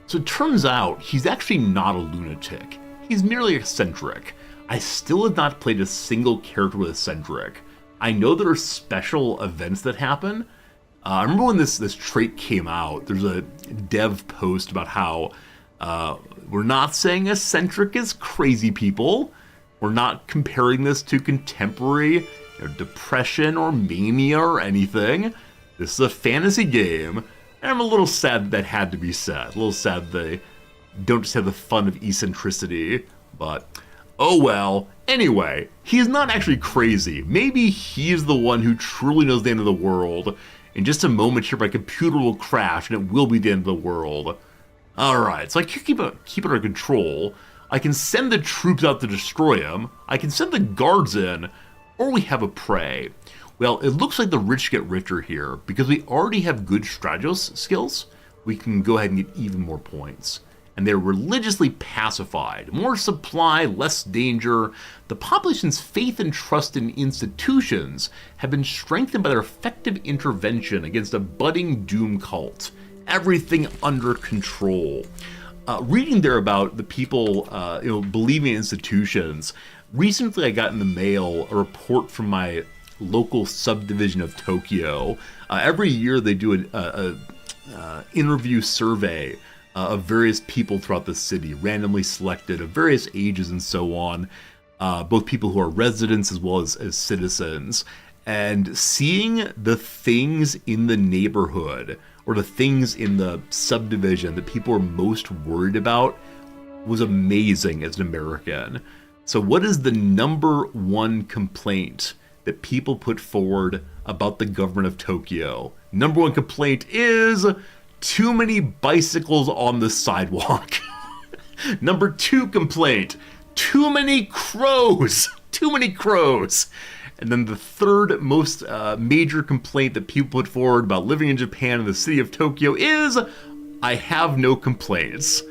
So it turns out he's actually not a lunatic. He's merely eccentric. I still have not played a single character with eccentric. I know there are special events that happen. I remember when this trait came out, there's a dev post about how we're not saying eccentric is crazy people. We're not comparing this to contemporary depression or mania or anything. This is a fantasy game. And I'm a little sad that had to be said. A little sad they don't just have the fun of eccentricity. But, oh well. Anyway, he's not actually crazy. Maybe he's the one who truly knows the end of the world. In just a moment here, my computer will crash and it will be the end of the world. Alright, so I can keep it under control. I can send the troops out to destroy him. I can send the guards in. Or we have a prey. Well, it looks like the rich get richer here. Because we already have good strategos skills, we can go ahead and get even more points. And they're religiously pacified. More supply, less danger. The population's faith and trust in institutions have been strengthened by their effective intervention against a budding doom cult. Everything under control. Reading there about the people, believing in institutions. Recently, I got in the mail a report from my local subdivision of Tokyo. Every year, they do an interview survey of various people throughout the city, randomly selected of various ages and so on. Both people who are residents as well as citizens. And seeing the things in the neighborhood or the things in the subdivision that people are most worried about was amazing as an American. So what is the number one complaint that people put forward about the government of Tokyo? Number one complaint is too many bicycles on the sidewalk. Number two complaint, too many crows. Too many crows. And then the third most major complaint that people put forward about living in Japan and the city of Tokyo is, I have no complaints.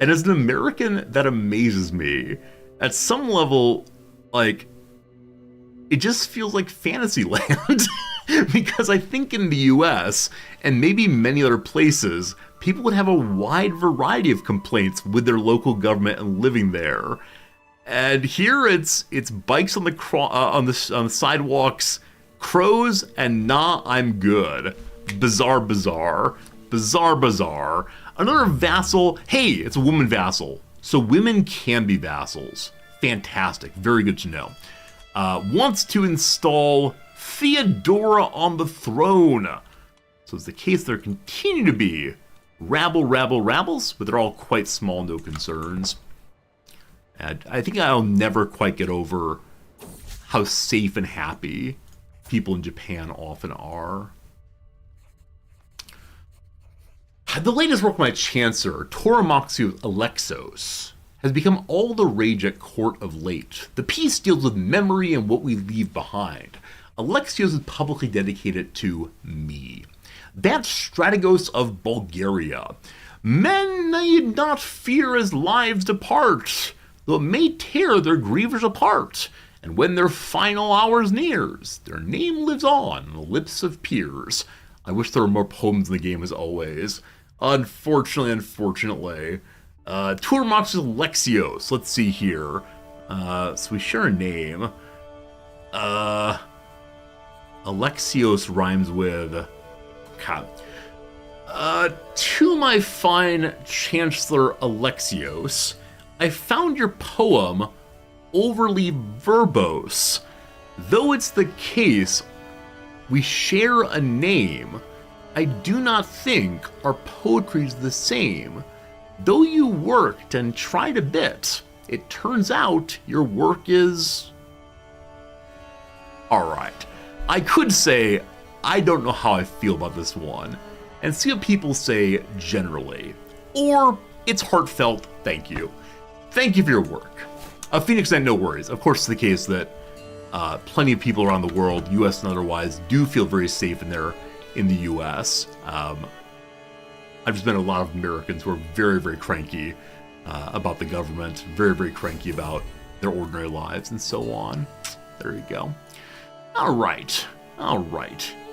And as an American, that amazes me. At some level, like, it just feels like Fantasyland. Because I think in the US, and maybe many other places, people would have a wide variety of complaints with their local government and living there. And here it's bikes on the sidewalks, crows, and nah, I'm good. Bizarre, bizarre. Bizarre, bizarre. Another vassal. Hey, it's a woman vassal. So women can be vassals. Fantastic. Very good to know. Wants to install Theodora on the throne. So it's the case there continue to be rabbles, but they're all quite small, no concerns. And I think I'll never quite get over how safe and happy people in Japan often are. The latest work by Chancellor, Toramatsu Alexos, has become all the rage at court of late. The piece deals with memory and what we leave behind. Alexios is publicly dedicated to me. That strategos of Bulgaria. Men need not fear as lives depart, though it may tear their grievers apart. And when their final hours nears, their name lives on the lips of peers. I wish there were more poems in the game as always. Unfortunately. Toramatsu Alexios. Let's see here. So we share a name. Alexios rhymes with... God. To my fine Chancellor Alexios, I found your poem overly verbose. Though it's the case we share a name, I do not think our poetry's the same. Though you worked and tried a bit, it turns out your work is... Alright. I could say, I don't know how I feel about this one, and see what people say generally. Or, it's heartfelt, thank you. Thank you for your work. Phoenix Knight, no worries. Of course, it's the case that plenty of people around the world, US and otherwise, do feel very safe in the US. I've just met a lot of Americans who are very, very cranky about the government, very, very cranky about their ordinary lives and so on. There you go. All right.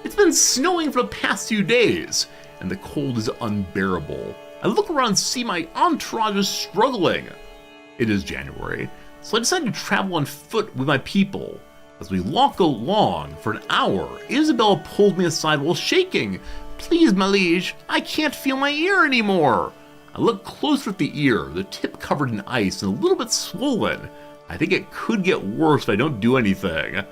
It's been snowing for the past few days, and the cold is unbearable. I look around and see my entourage is struggling. It is January, so I decided to travel on foot with my people. As we walk along for an hour, Isabella pulled me aside while shaking. "Please, my liege, I can't feel my ear anymore." I look closer at the ear, the tip covered in ice and a little bit swollen. I think it could get worse if I don't do anything.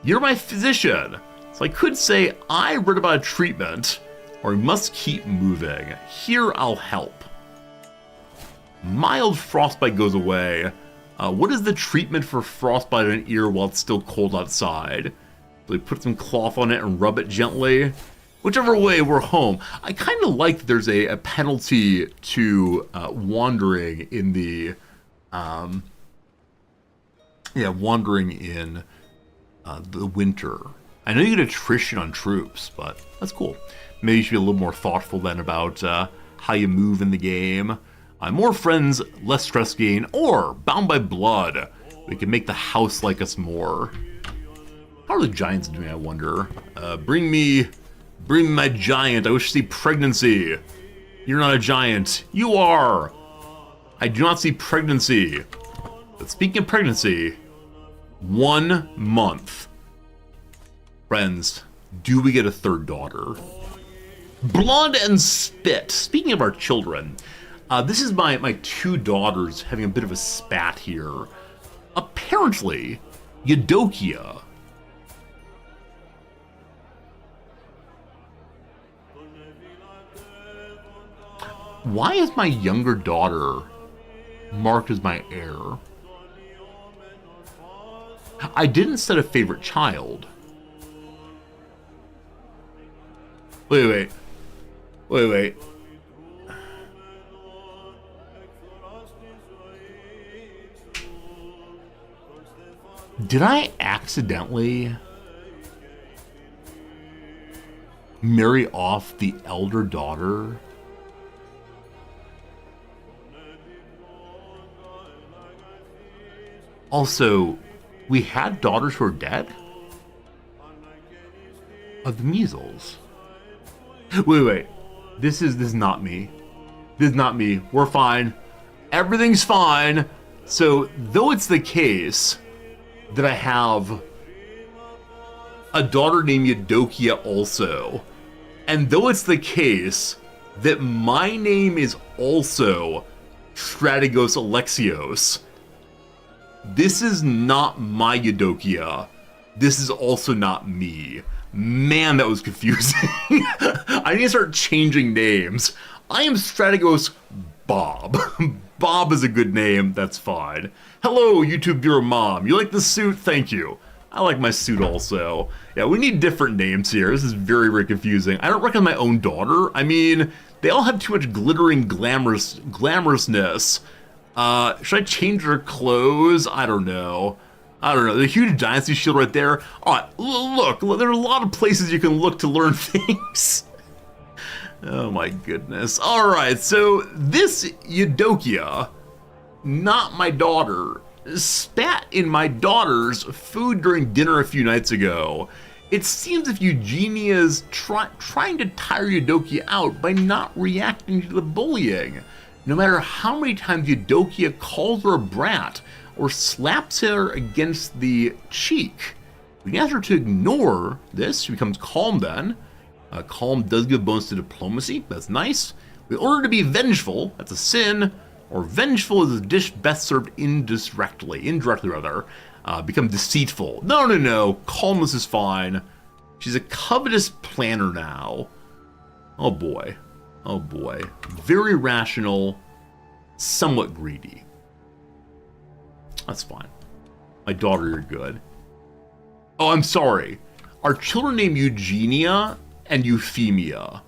You're my physician, so I could say I read about a treatment, or we must keep moving. Here, I'll help. Mild frostbite goes away. What is the treatment for frostbite on an ear while it's still cold outside? So we put some cloth on it and rub it gently. Whichever way, we're home. I kind of like that there's a penalty to wandering in the... wandering in the winter. I know you get attrition on troops, but that's cool. Maybe you should be a little more thoughtful then about how you move in the game. More friends, less stress gain, or bound by blood. We can make the house like us more. How are the giants doing, I wonder? Bring me my giant. I wish to see pregnancy. You're not a giant. You are. I do not see pregnancy. But speaking of pregnancy, 1 month. Friends, do we get a third daughter? Blood and spit. Speaking of our children, this is my two daughters having a bit of a spat here. Apparently, Eudokia. Why is my younger daughter marked as my heir? I didn't set a favorite child. Wait. Did I accidentally marry off the elder daughter? Also, we had daughters who are dead? Of the measles. Wait. This is not me. This is not me. We're fine. Everything's fine. So, though it's the case that I have a daughter named Eudokia also, and though it's the case that my name is also Strategos Alexios, this is not my Eudokia. This is also not me. Man, that was confusing. I need to start changing names. I am Strategos Bob. Bob is a good name, that's fine. Hello, YouTube viewer mom. You like the suit? Thank you. I like my suit also. Yeah, we need different names here. This is very, very confusing. I don't reckon my own daughter. I mean, they all have too much glittering glamorousness. Should I change her clothes? I don't know. The huge dynasty shield right there. Look, there are a lot of places you can look to learn things. Oh my goodness. Alright, so this Eudokia, not my daughter, spat in my daughter's food during dinner a few nights ago. It seems if Eugenia's trying to tire Eudokia out by not reacting to the bullying. No matter how many times Eudokia calls her a brat or slaps her against the cheek, we can ask her to ignore this. She becomes calm then. Calm does give bonus to diplomacy. That's nice. We order her to be vengeful. That's a sin. Or vengeful is a dish best served indirectly. Become deceitful. No. Calmness is fine. She's a covetous planner now. Oh boy. Very rational, somewhat greedy. That's fine. My daughter, you're good. Oh, I'm sorry. Our children named Eugenia and Euphemia.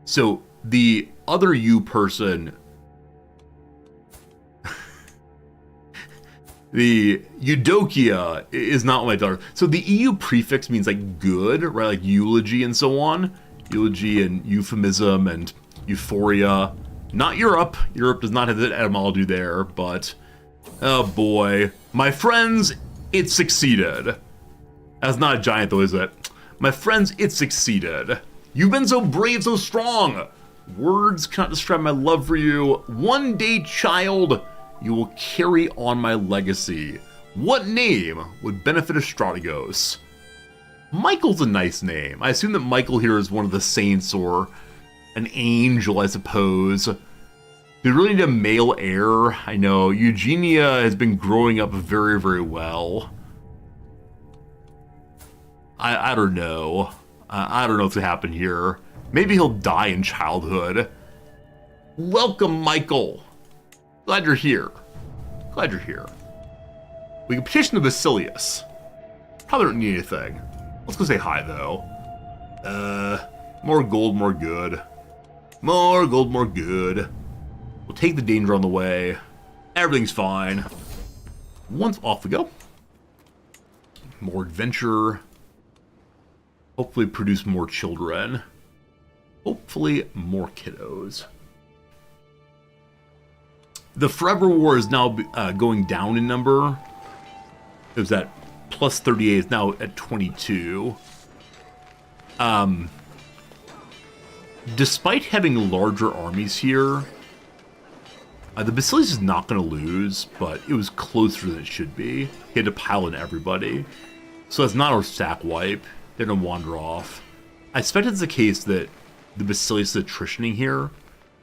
So the other you person, the Eudokia is not my daughter. So the EU prefix means like good, right? Like eulogy and so on. Eulogy and euphemism and Euphoria. Not Europe. Europe does not have the etymology there, but... Oh boy. My friends, it succeeded. That's not a giant though, is it? My friends, it succeeded. You've been so brave, so strong. Words cannot describe my love for you. One day, child, you will carry on my legacy. What name would benefit Strategos? Michael's a nice name. I assume that Michael here is one of the saints or an angel, I suppose. We really need a male heir. I know Eugenia has been growing up very, very well. I don't know. I don't know what's gonna happen here. Maybe he'll die in childhood. Welcome, Michael. Glad you're here. Glad you're here. We can petition the Basilius. Probably don't need anything. Let's go say hi, though. More gold, more good. More gold, more good. We'll take the danger on the way. Everything's fine. Once off we go. More adventure. Hopefully produce more children. Hopefully more kiddos. The Forever War is now going down in number. It was at plus 38, it's now at 22. Despite having larger armies here, the Basilius is not going to lose, but it was closer than it should be. He had to pile in everybody. So that's not our sack wipe. They're going to wander off. I expect it's the case that the Basilius is attritioning here,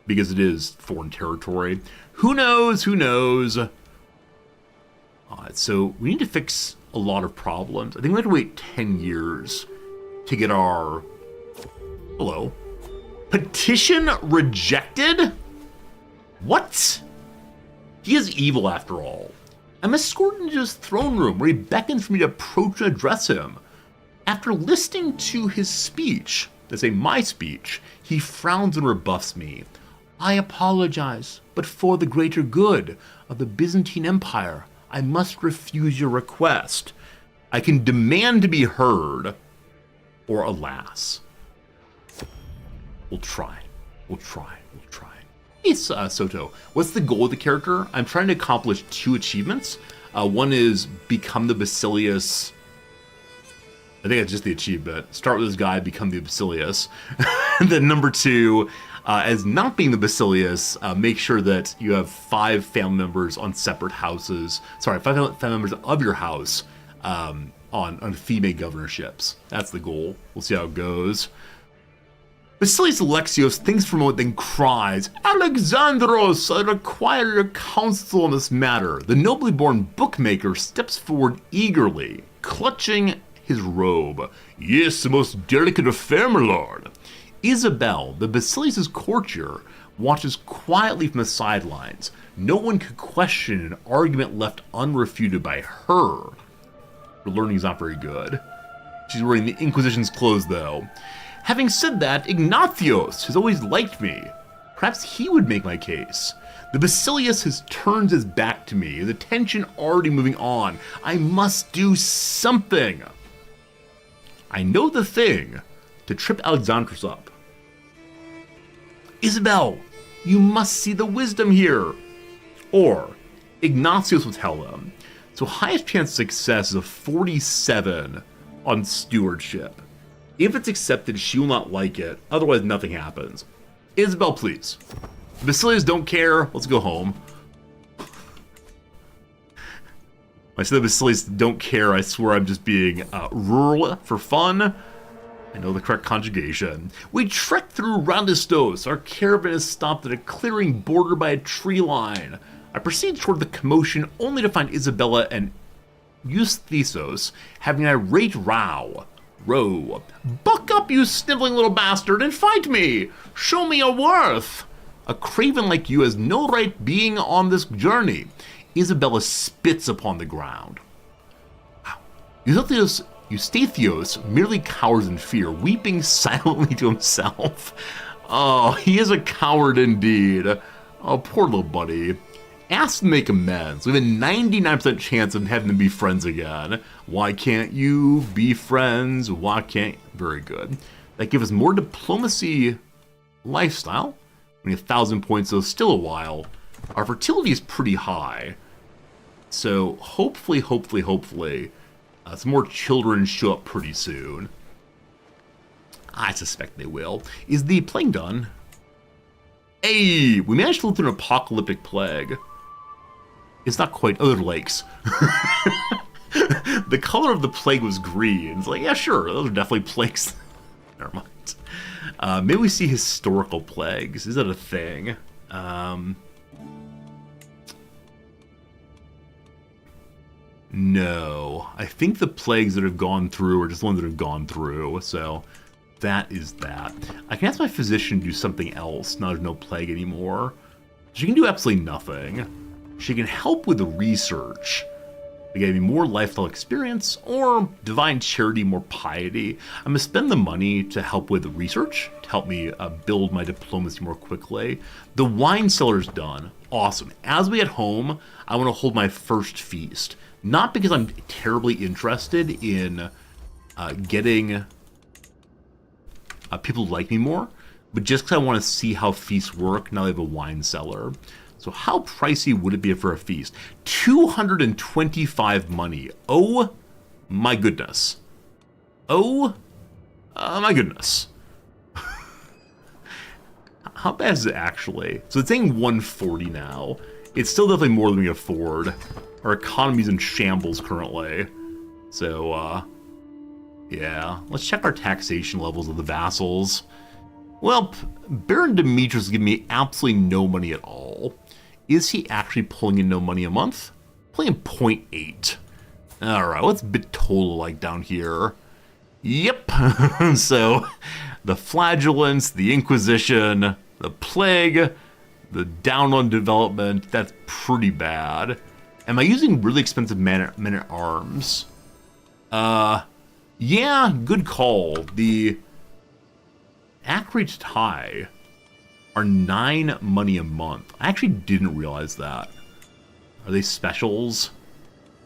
because it is foreign territory. Who knows? Who knows? Alright, so we need to fix a lot of problems. I think we have to wait 10 years to get our... Hello. Petition rejected? What? He is evil after all. I'm escorted into his throne room where he beckons for me to approach and address him. After listening to his speech, let's say my speech, he frowns and rebuffs me. I apologize, but for the greater good of the Byzantine Empire, I must refuse your request. I can demand to be heard, or alas. We'll try. We'll try. We'll try. Hey, Soto, what's the goal of the character? I'm trying to accomplish 2 achievements. One is become the Basilius. I think that's just the achievement. Start with this guy, become the Basilius. And then number 2, as not being the Basilius, make sure that you have 5 family members on separate houses. Sorry, 5 family members of your house on female governorships. That's the goal. We'll see how it goes. Basilius Alexios thinks for a moment, then cries, Alexandros, I require your counsel on this matter. The nobly born bookmaker steps forward eagerly, clutching his robe. Yes, a most delicate affair, my lord. Isabel, the Basilius' courtier, watches quietly from the sidelines. No one could question an argument left unrefuted by her. Her learning is not very good. She's wearing the Inquisition's clothes, though. Having said that, Ignatios has always liked me. Perhaps he would make my case. The Basilius has turned his back to me, his attention already moving on. I must do something. I know the thing to trip Alexandros up. Isabel, you must see the wisdom here. Or, Ignatius will tell him. So highest chance of success is a 47 on stewardship. If it's accepted, she will not like it. Otherwise, nothing happens. Isabel, please. Basilius don't care. Let's go home. When I say the Basilius don't care, I swear I'm just being rural for fun. I know the correct conjugation. We trek through Randistos. Our caravan is stopped at a clearing bordered by a tree line. I proceed toward the commotion only to find Isabella and Eusthesos having an irate row. Buck up, you sniveling little bastard, and fight me! Show me your worth! A craven like you has no right being on this journey. Isabella spits upon the ground. Wow. Eustathios merely cowers in fear, weeping silently to himself. Oh, he is a coward indeed. Oh, poor little buddy. Ask to make amends. We have a 99% chance of having them be friends again. Why can't you be friends? Why can't... Very good. That gives us more diplomacy lifestyle. I mean, 1,000 points, though, still a while. Our fertility is pretty high. So hopefully, some more children show up pretty soon. I suspect they will. Is the plague done? Hey, we managed to live through an apocalyptic plague. It's not quite other lakes. The color of the plague was green. It's like, yeah, sure, those are definitely plagues. Never mind. Maybe we see historical plagues. Is that a thing? No. I think the plagues that have gone through are just the ones that have gone through, so that is that. I can ask my physician to do something else now there's no plague anymore. She can do absolutely nothing. She can help with the research. They gave me more lifestyle experience, or divine charity, more piety. I'm going to spend the money to help with the research, to help me build my diplomacy more quickly. The wine cellar's done. Awesome. As we get home, I want to hold my first feast. Not because I'm terribly interested in getting people to like me more, but just because I want to see how feasts work now they have a wine cellar. So how pricey would it be for a feast? 225 money. Oh my goodness. Oh my goodness. How bad is it actually? So it's saying 140 now. It's still definitely more than we can afford. Our economy's in shambles currently. So, yeah. Let's check our taxation levels of the vassals. Well, Baron Demetrius is giving me absolutely no money at all. Is he actually pulling in no money a month? Pulling in 0.8. Alright, what's Bitola like down here? Yep. So, the flagellants, the Inquisition, the plague, the down on development, that's pretty bad. Am I using really expensive men-at-arms? Yeah, good call. The Acreage Tie are 9 money a month. I actually didn't realize that. Are they specials?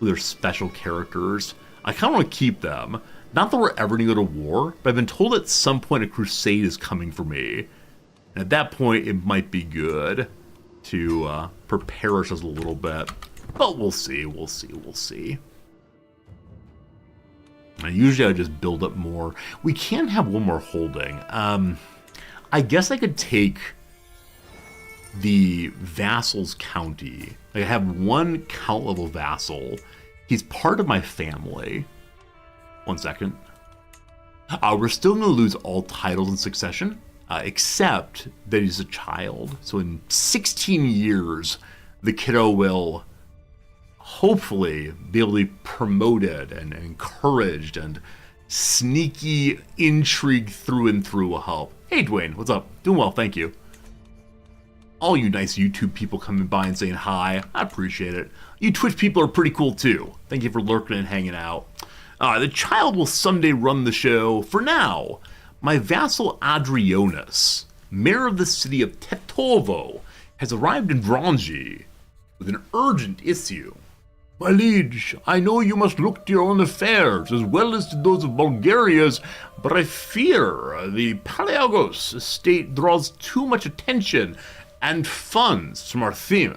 Ooh, they're special characters. I kind of want to keep them. Not that we're ever going to go to war, but I've been told at some point a crusade is coming for me. And at that point, it might be good to prepare ourselves a little bit. But we'll see. And usually I just build up more. We can have one more holding. I guess I could take the vassal's county. I have one count level vassal. He's part of my family. 1 second. We're still going to lose all titles in succession, except that he's a child. So in 16 years, the kiddo will hopefully be able to be promoted and encouraged, and sneaky intrigue through and through will help. Hey Dwayne, what's up? Doing well, thank you. All you nice YouTube people coming by and saying hi, I appreciate it. You Twitch people are pretty cool too. Thank you for lurking and hanging out. The child will someday run the show. For now, my vassal Adrionas, mayor of the city of Tetovo, has arrived in Vranji with an urgent issue. My liege, I know you must look to your own affairs as well as to those of Bulgaria's, but I fear the Palaeologos estate draws too much attention and funds from our theme.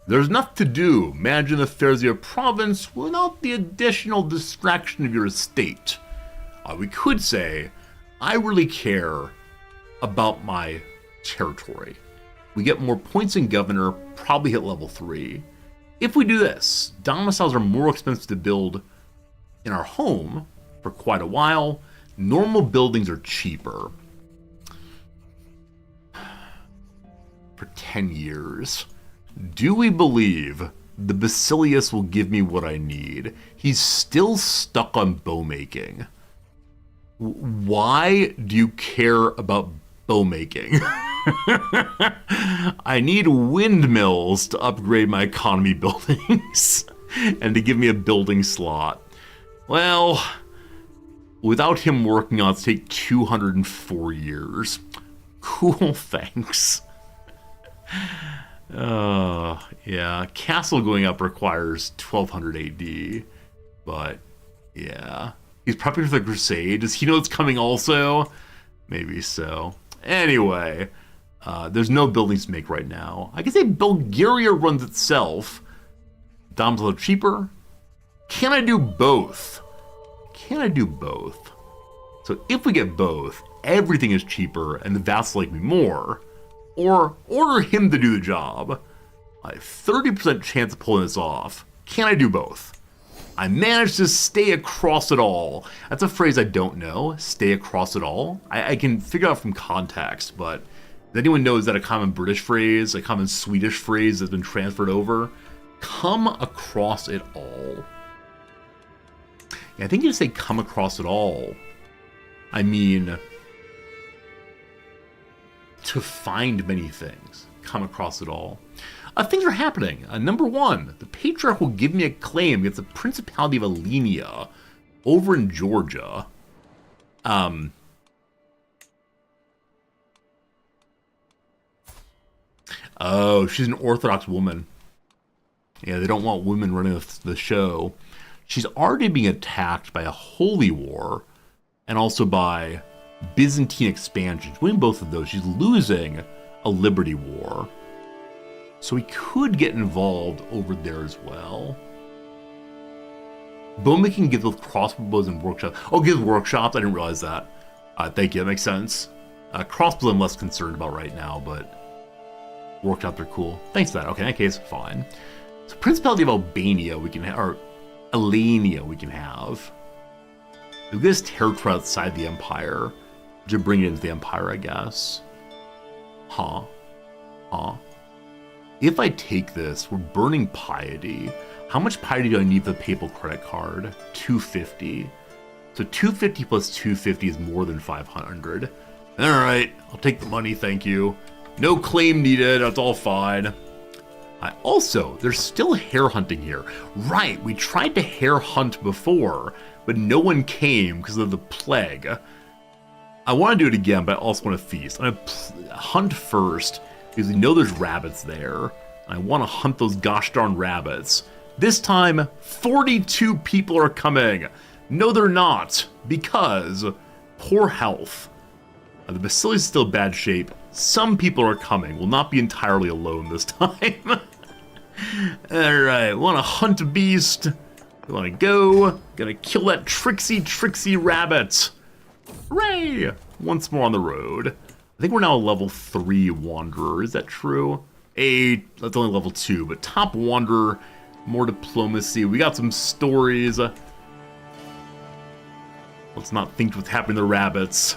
There's enough to do managing the affairs of your province without the additional distraction of your estate. We could say, I really care about my territory. We get more points in governor, probably hit level 3. If we do this, domiciles are more expensive to build in our home for quite a while. Normal buildings are cheaper. For 10 years. Do we believe the Basilius will give me what I need? He's still stuck on bow making. Why do you care about bow making? I need windmills to upgrade my economy buildings and to give me a building slot. Well, without him working on it, it's take 204 years. Cool, thanks. Yeah, castle going up requires 1200 AD, but yeah. He's prepping for the crusade. Does he know it's coming also? Maybe so. Anyway, There's no buildings to make right now. I can say Bulgaria runs itself. Dom's a little cheaper. Can I do both? Can I do both? So if we get both, everything is cheaper and the vassals like me more. Or order him to do the job. I have 30% chance of pulling this off. Can I do both? I managed to stay across it all. That's a phrase I don't know. Stay across it all. I can figure out from context, but if anyone knows that a common British phrase, a common Swedish phrase that's been transferred over, come across it all. Yeah, I think you just say come across it all. I mean, to find many things. Come across it all. Things are happening. Number one, the Patriarch will give me a claim against the Principality of Alenia over in Georgia. Oh, she's an Orthodox woman. Yeah, they don't want women running the show. She's already being attacked by a holy war and also by Byzantine expansion. She's winning both of those. She's losing a liberty war. So we could get involved over there as well. Bowmaking gives both crossbows and workshops. Oh, gives workshops? I didn't realize that. Thank you, that makes sense. Crossbows I'm less concerned about right now, but workshops are cool. Thanks for that. Okay, in that case, fine. So Principality of Albania we can have, or Alania we can have. We'll get this territory outside the Empire. To bring it into the Empire, I guess. Huh. If I take this, we're burning piety. How much piety do I need for the papal credit card? 250. So 250 plus 250 is more than 500. All right, I'll take the money, thank you. No claim needed, that's all fine. There's still hare hunting here. Right, we tried to hare hunt before, but no one came because of the plague. I want to do it again, but I also want to feast. I'm going to hunt first, because we know there's rabbits there. I want to hunt those gosh darn rabbits. This time, 42 people are coming. No, they're not, because poor health. The Basili's still bad shape. Some people are coming. We'll not be entirely alone this time. Alright, want to hunt a beast. We want to go. Gonna kill that tricksy rabbit. Hooray! Once more on the road. I think we're now a level 3 Wanderer. Is that true? 8. That's only level 2. But top Wanderer, more diplomacy. We got some stories. Let's not think what's happening to the rabbits.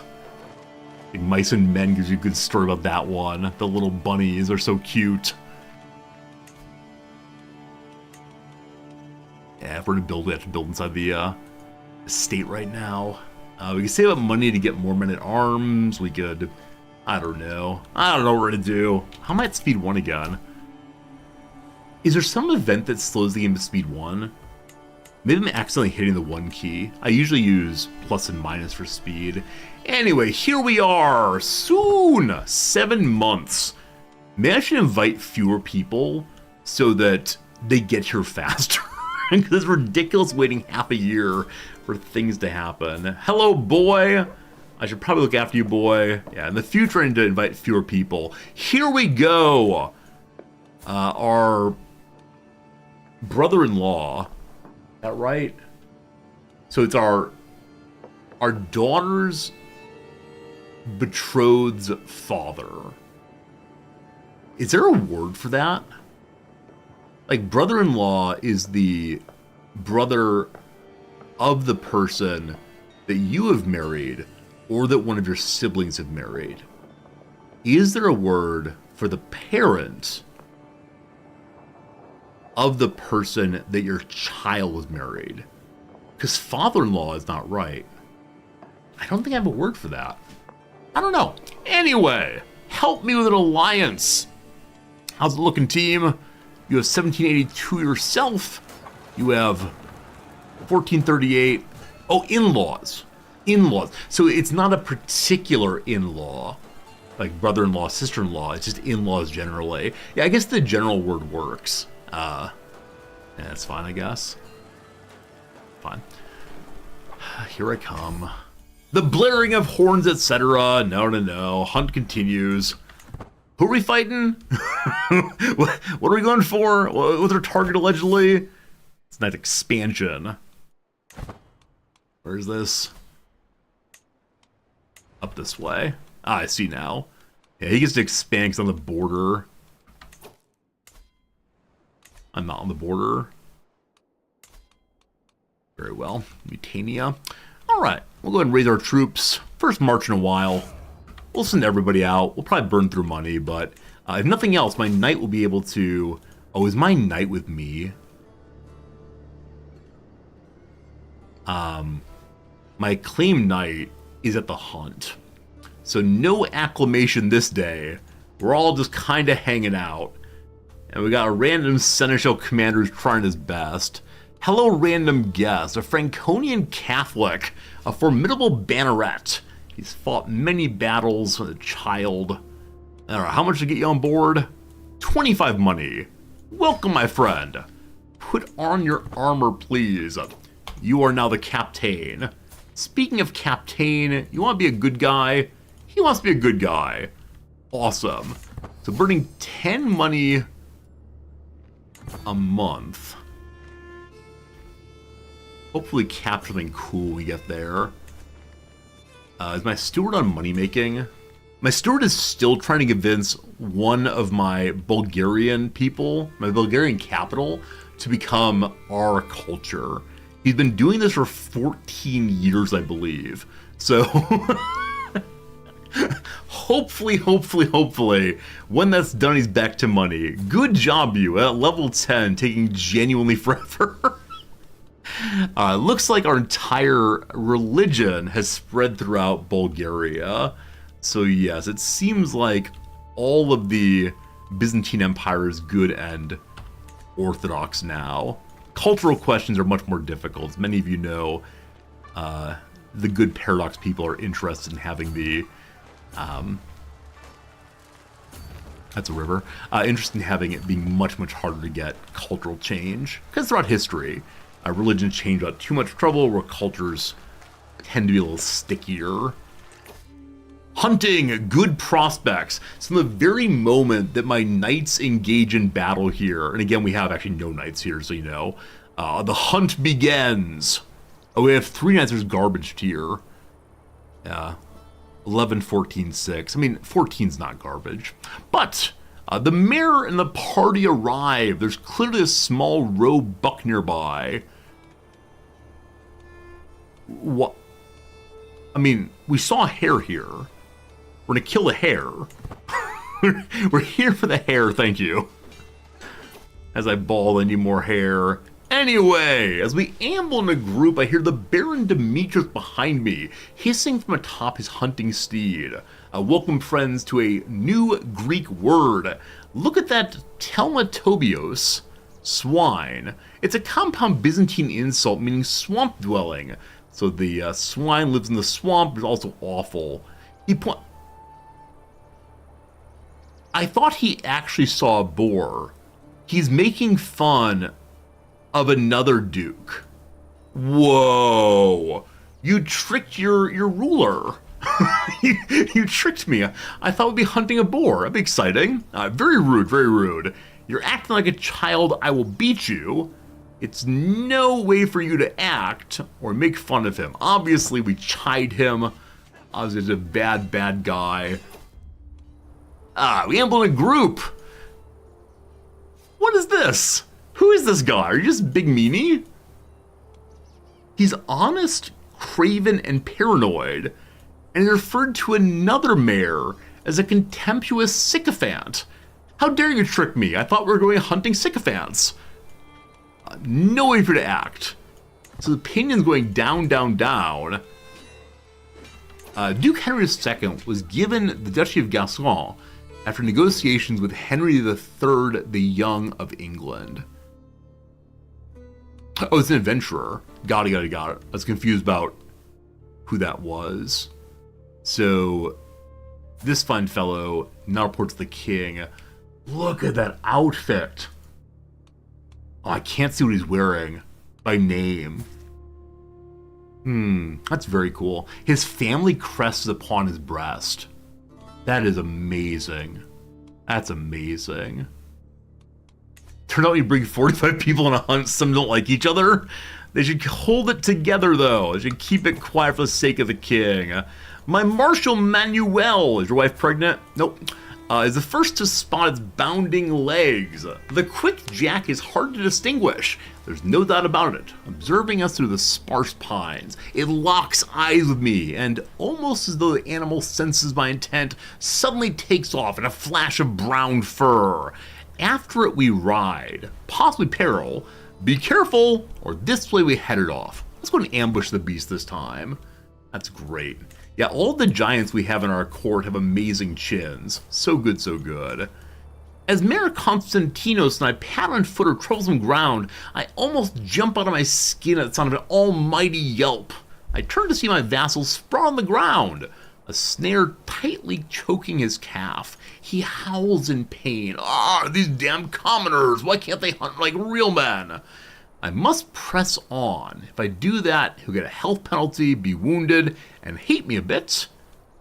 I think Mice and Men gives you a good story about that one. The little bunnies are so cute. Yeah, if we're to build, we have to build inside the estate right now. We can save up money to get more men at arms. We could... I don't know what we're gonna do. How am I at speed 1 again? Is there some event that slows the game to speed 1? Maybe I'm accidentally hitting the 1 key. I usually use plus and minus for speed. Anyway, here we are. Soon! 7 months. Maybe I should invite fewer people so that they get here faster. Because it's ridiculous waiting half a year for things to happen. Hello, boy! I should probably look after you, boy. Yeah, in the future I need to invite fewer people. Here we go! Our brother-in-law. Is that right? So it's our daughter's betrothed's father. Is there a word for that? Like, brother-in-law is the brother of the person that you have married or that one of your siblings have married. Is there a word for the parent of the person that your child was married? Because father-in-law is not right. I don't think I have a word for that. I don't know. Anyway, help me with an alliance. How's it looking, team? You have 1782 yourself. You have 1438. Oh, in-laws. In-laws. So it's not a particular in-law, like brother-in-law, sister-in-law. It's just in-laws generally. Yeah, I guess the general word works. Yeah, that's fine, I guess. Fine. Here I come. The blaring of horns, etc. No. Hunt continues. Who are we fighting? What are we going for? What's our target allegedly? It's not expansion. Where is this? Up this way. Ah, I see now. Yeah, he gets to expand 'cause on the border. I'm not on the border. Very well. Mutania. Alright, we'll go ahead and raise our troops. First march in a while. We'll send everybody out. We'll probably burn through money, but if nothing else, my knight will be able to... Oh, is my knight with me? My acclaimed knight is at the hunt. So no acclamation this day. We're all just kind of hanging out. And we got a random seneschal commander who's trying his best. Hello, random guest, a Franconian Catholic, a formidable banneret. He's fought many battles as a child. All right, how much to get you on board? 25 money. Welcome, my friend. Put on your armor, please. You are now the captain. Speaking of captain, you want to be a good guy? He wants to be a good guy. Awesome. So burning 10 money a month. Hopefully capture something cool when we get there. Is my steward on money making? My steward is still trying to convince one of my Bulgarian people, my Bulgarian capital, to become our culture. He's been doing this for 14 years, I believe. So hopefully, when that's done, he's back to money. Good job, you, at level 10, taking genuinely forever. Looks like our entire religion has spread throughout Bulgaria. So yes, it seems like all of the Byzantine Empire is good and orthodox now. Cultural questions are much more difficult. As many of you know, the good paradox people are interested in having the... that's a river. Interested in having it being much, much harder to get cultural change. Because throughout history, religions change without too much trouble, where cultures tend to be a little stickier. Hunting, good prospects. So the very moment that my knights engage in battle here, and again, we have actually no knights here, so you know, the hunt begins. Oh, we have 3 knights, there's garbage here. 11, 14, 6. I mean, 14's not garbage. But the mayor and the party arrive. There's clearly a small roebuck nearby. What? I mean, we saw a hare here. We're gonna kill a hare. We're here for the hare, thank you. As I bawl, I need more hair. Anyway, as we amble in a group, I hear the Baron Demetrius behind me, hissing from atop his hunting steed. Welcome, friends, to a new Greek word. Look at that telmatobios, swine. It's a compound Byzantine insult meaning swamp dwelling. So the swine lives in the swamp, is also awful. I thought he actually saw a boar. He's making fun of another duke. Whoa. You tricked your ruler. You tricked me. I thought we'd be hunting a boar. That'd be exciting. Very rude, very rude. You're acting like a child. I will beat you. It's no way for you to act or make fun of him. Obviously, we chide him. Obviously, he's a bad, bad guy. We amble in a group. What is this? Who is this guy? Are you just Big Meanie? He's honest, craven, and paranoid, and he referred to another mayor as a contemptuous sycophant. How dare you trick me? I thought we were going hunting sycophants. No way for you to act. So the opinion's going down, down, down. Duke Henry II was given the Duchy of Gascon after negotiations with Henry III the Young of England. Oh, it's an adventurer. Got it. I was confused about who that was. So, this fine fellow now reports the king. Look at that outfit. Oh, I can't see what he's wearing by name. That's very cool. His family crest is upon his breast. That is amazing. That's amazing. Turns out you bring 45 people on a hunt, some don't like each other. They should hold it together, though. They should keep it quiet for the sake of the king. My Marshal Manuel, is your wife pregnant? Nope. Is the first to spot its bounding legs. The quick jack is hard to distinguish. There's no doubt about it. Observing us through the sparse pines, it locks eyes with me, and almost as though the animal senses my intent, suddenly takes off in a flash of brown fur. After it we ride, possibly peril. Be careful, or this way we headed off. Let's go and ambush the beast this time. That's great. Yeah, all the giants we have in our court have amazing chins. So good, so good. As Mayor Constantinos and I pad on foot or troublesome ground, I almost jump out of my skin at the sound of an almighty yelp. I turn to see my vassal sprawl on the ground, a snare tightly choking his calf. He howls in pain. Ah, these damn commoners! Why can't they hunt like real men? I must press on. If I do that, he'll get a health penalty, be wounded, and hate me a bit.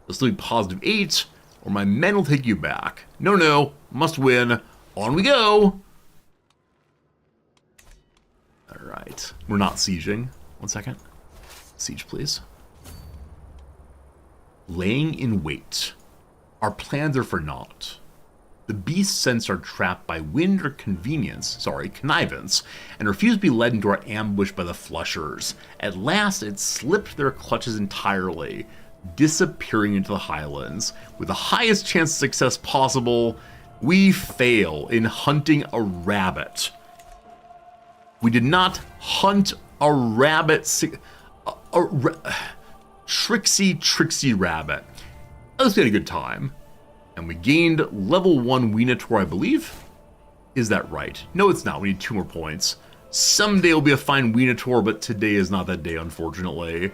This will be positive 8, or my men will take you back. No, must win. On we go! Alright, we're not sieging. 1 second. Siege, please. Laying in wait. Our plans are for naught. The beasts sense our trap by wind or connivance, and refuse to be led into our ambush by the flushers. At last, it slipped their clutches entirely, disappearing into the highlands. With the highest chance of success possible, we fail in hunting a rabbit. We did not hunt a rabbit, tricksy rabbit. Let's get a good time. And we gained level 1 Wenator, I believe? Is that right? No, it's not. We need 2 more points. Someday will be a fine Wenator, but today is not that day, unfortunately.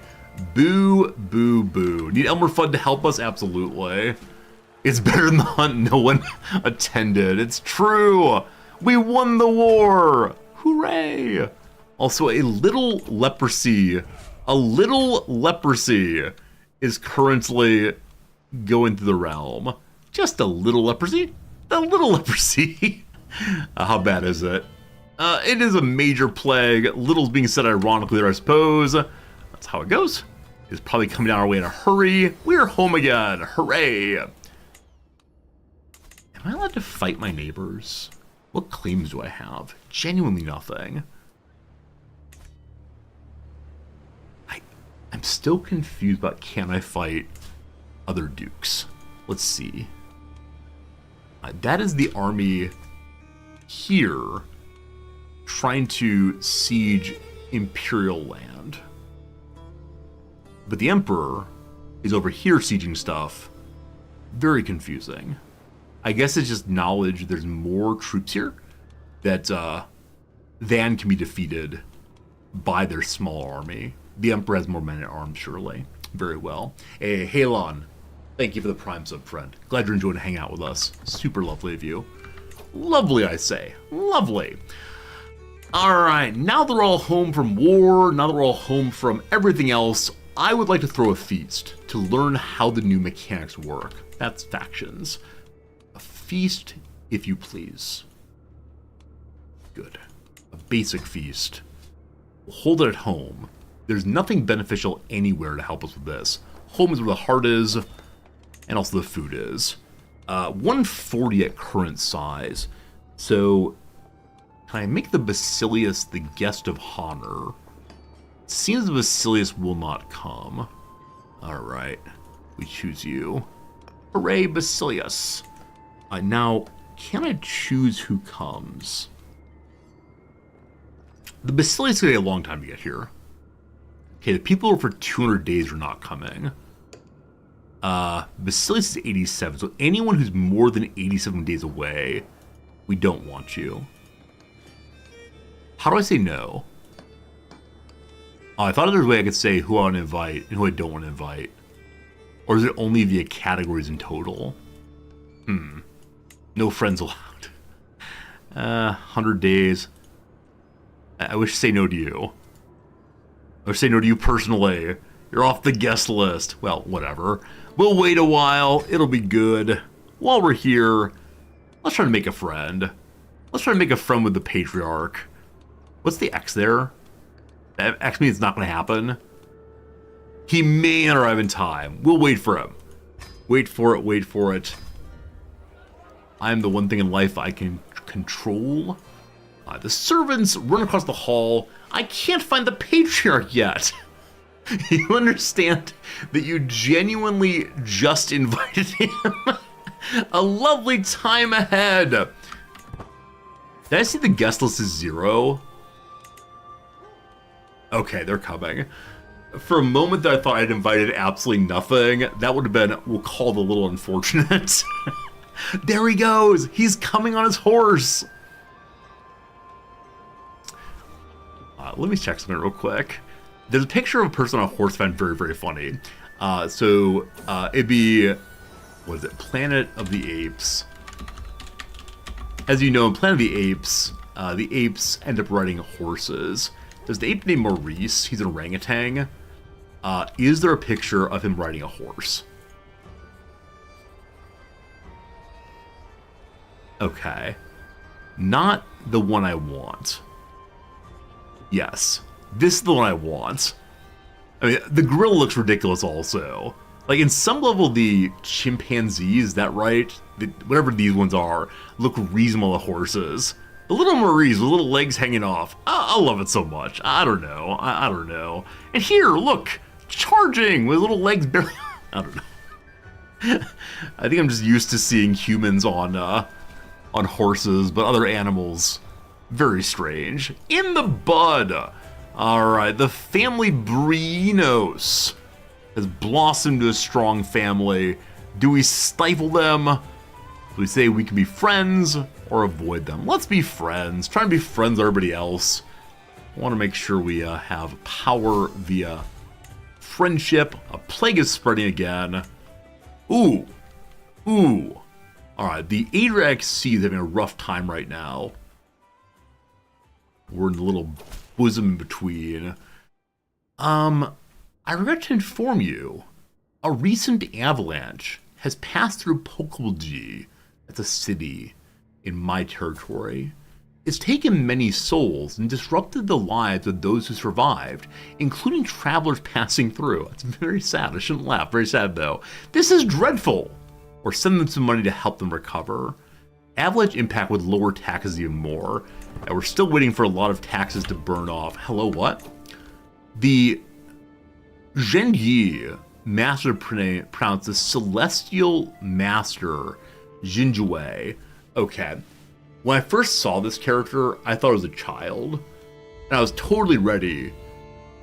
Boo, boo, boo. Need Elmer Fudd to help us? Absolutely. It's better than the hunt no one attended. It's true. We won the war. Hooray. Also, a little leprosy is currently going through the realm. Just a little leprosy. A little leprosy. How bad is it? It is a major plague. Little's being said ironically there, I suppose. That's how it goes. It's probably coming down our way in a hurry. We're home again. Hooray. Am I allowed to fight my neighbors? What claims do I have? Genuinely nothing. I'm still confused about can I fight other dukes. Let's see. That is the army here trying to siege Imperial land. But the Emperor is over here sieging stuff. Very confusing. I guess it's just knowledge there's more troops here that than can be defeated by their small army. The Emperor has more men at arms, surely. Very well. Hey, Halon. Thank you for the Prime sub, friend. Glad you're enjoying hanging out with us. Super lovely of you. Lovely, I say. Lovely. Alright, now that we're all home from war, now that we're all home from everything else, I would like to throw a feast to learn how the new mechanics work. That's factions. A feast, if you please. Good. A basic feast. We'll hold it at home. There's nothing beneficial anywhere to help us with this. Home is where the heart is, and also the food is. 140 at current size. So, can I make the Basilius the guest of honor? It seems the Basilius will not come. Alright, we choose you. Hooray, Basilius. Now, can I choose who comes? The Basilius is going to take a long time to get here. Okay, the people for 200 days are not coming. Basilius is 87, so anyone who's more than 87 days away, we don't want you. How do I say no? Oh, I thought there was a way I could say who I want to invite and who I don't want to invite. Or is it only via categories in total? No friends allowed. 100 days. I wish to say no to you. I wish to say no to you personally. You're off the guest list. Well, whatever. We'll wait a while. It'll be good. While we're here, Let's try to make a friend. Let's try to make a friend with the patriarch. What's the X there? That X means it's not going to happen. He may not arrive in time. We'll wait for him. Wait for it, wait for it. I'm the one thing in life I can control. The servants run across the hall. I can't find the patriarch yet. You understand that you genuinely just invited him? A lovely time ahead. Did I see the guest list is 0? Okay, they're coming. For a moment there, I thought I'd invited absolutely nothing. That would have been, we'll call it a little unfortunate. There he goes. He's coming on his horse. Let me check something real quick. There's a picture of a person on a horse I find very, very funny. It'd be, what is it? Planet of the Apes. As you know, in Planet of the apes end up riding horses. There's the ape named Maurice. He's an orangutan. Is there a picture of him riding a horse? Okay. Not the one I want. Yes. This is the one I want. I mean, the gorilla looks ridiculous also. Like, in some level, the chimpanzees, is that right? Whatever these ones are, look reasonable to horses. The little Maurice with little legs hanging off. I love it so much. I don't know. I don't know. And here, look! Charging with little legs barely... I don't know. I think I'm just used to seeing humans on horses, but other animals, very strange. In the bud! Alright, the family Brinos has blossomed to a strong family. Do we stifle them? Do we say we can be friends or avoid them? Let's be friends. Try and be friends with everybody else. I want to make sure we have power via friendship. A plague is spreading again. Ooh. Ooh. Alright, the Adriatic Sea is having a rough time right now. We're in the little bosom in between. I regret to inform you, a recent avalanche has passed through Pokelji. That's a city in my territory. It's taken many souls and disrupted the lives of those who survived, including travelers passing through. It's very sad. I shouldn't laugh. Very sad, though. This is dreadful. Or send them some money to help them recover. Avalanche impact would lower taxes even more. And we're still waiting for a lot of taxes to burn off. Hello, what? The Zhenyi master pronounced the Celestial Master Jinjue. Okay. When I first saw this character, I thought it was a child. And I was totally ready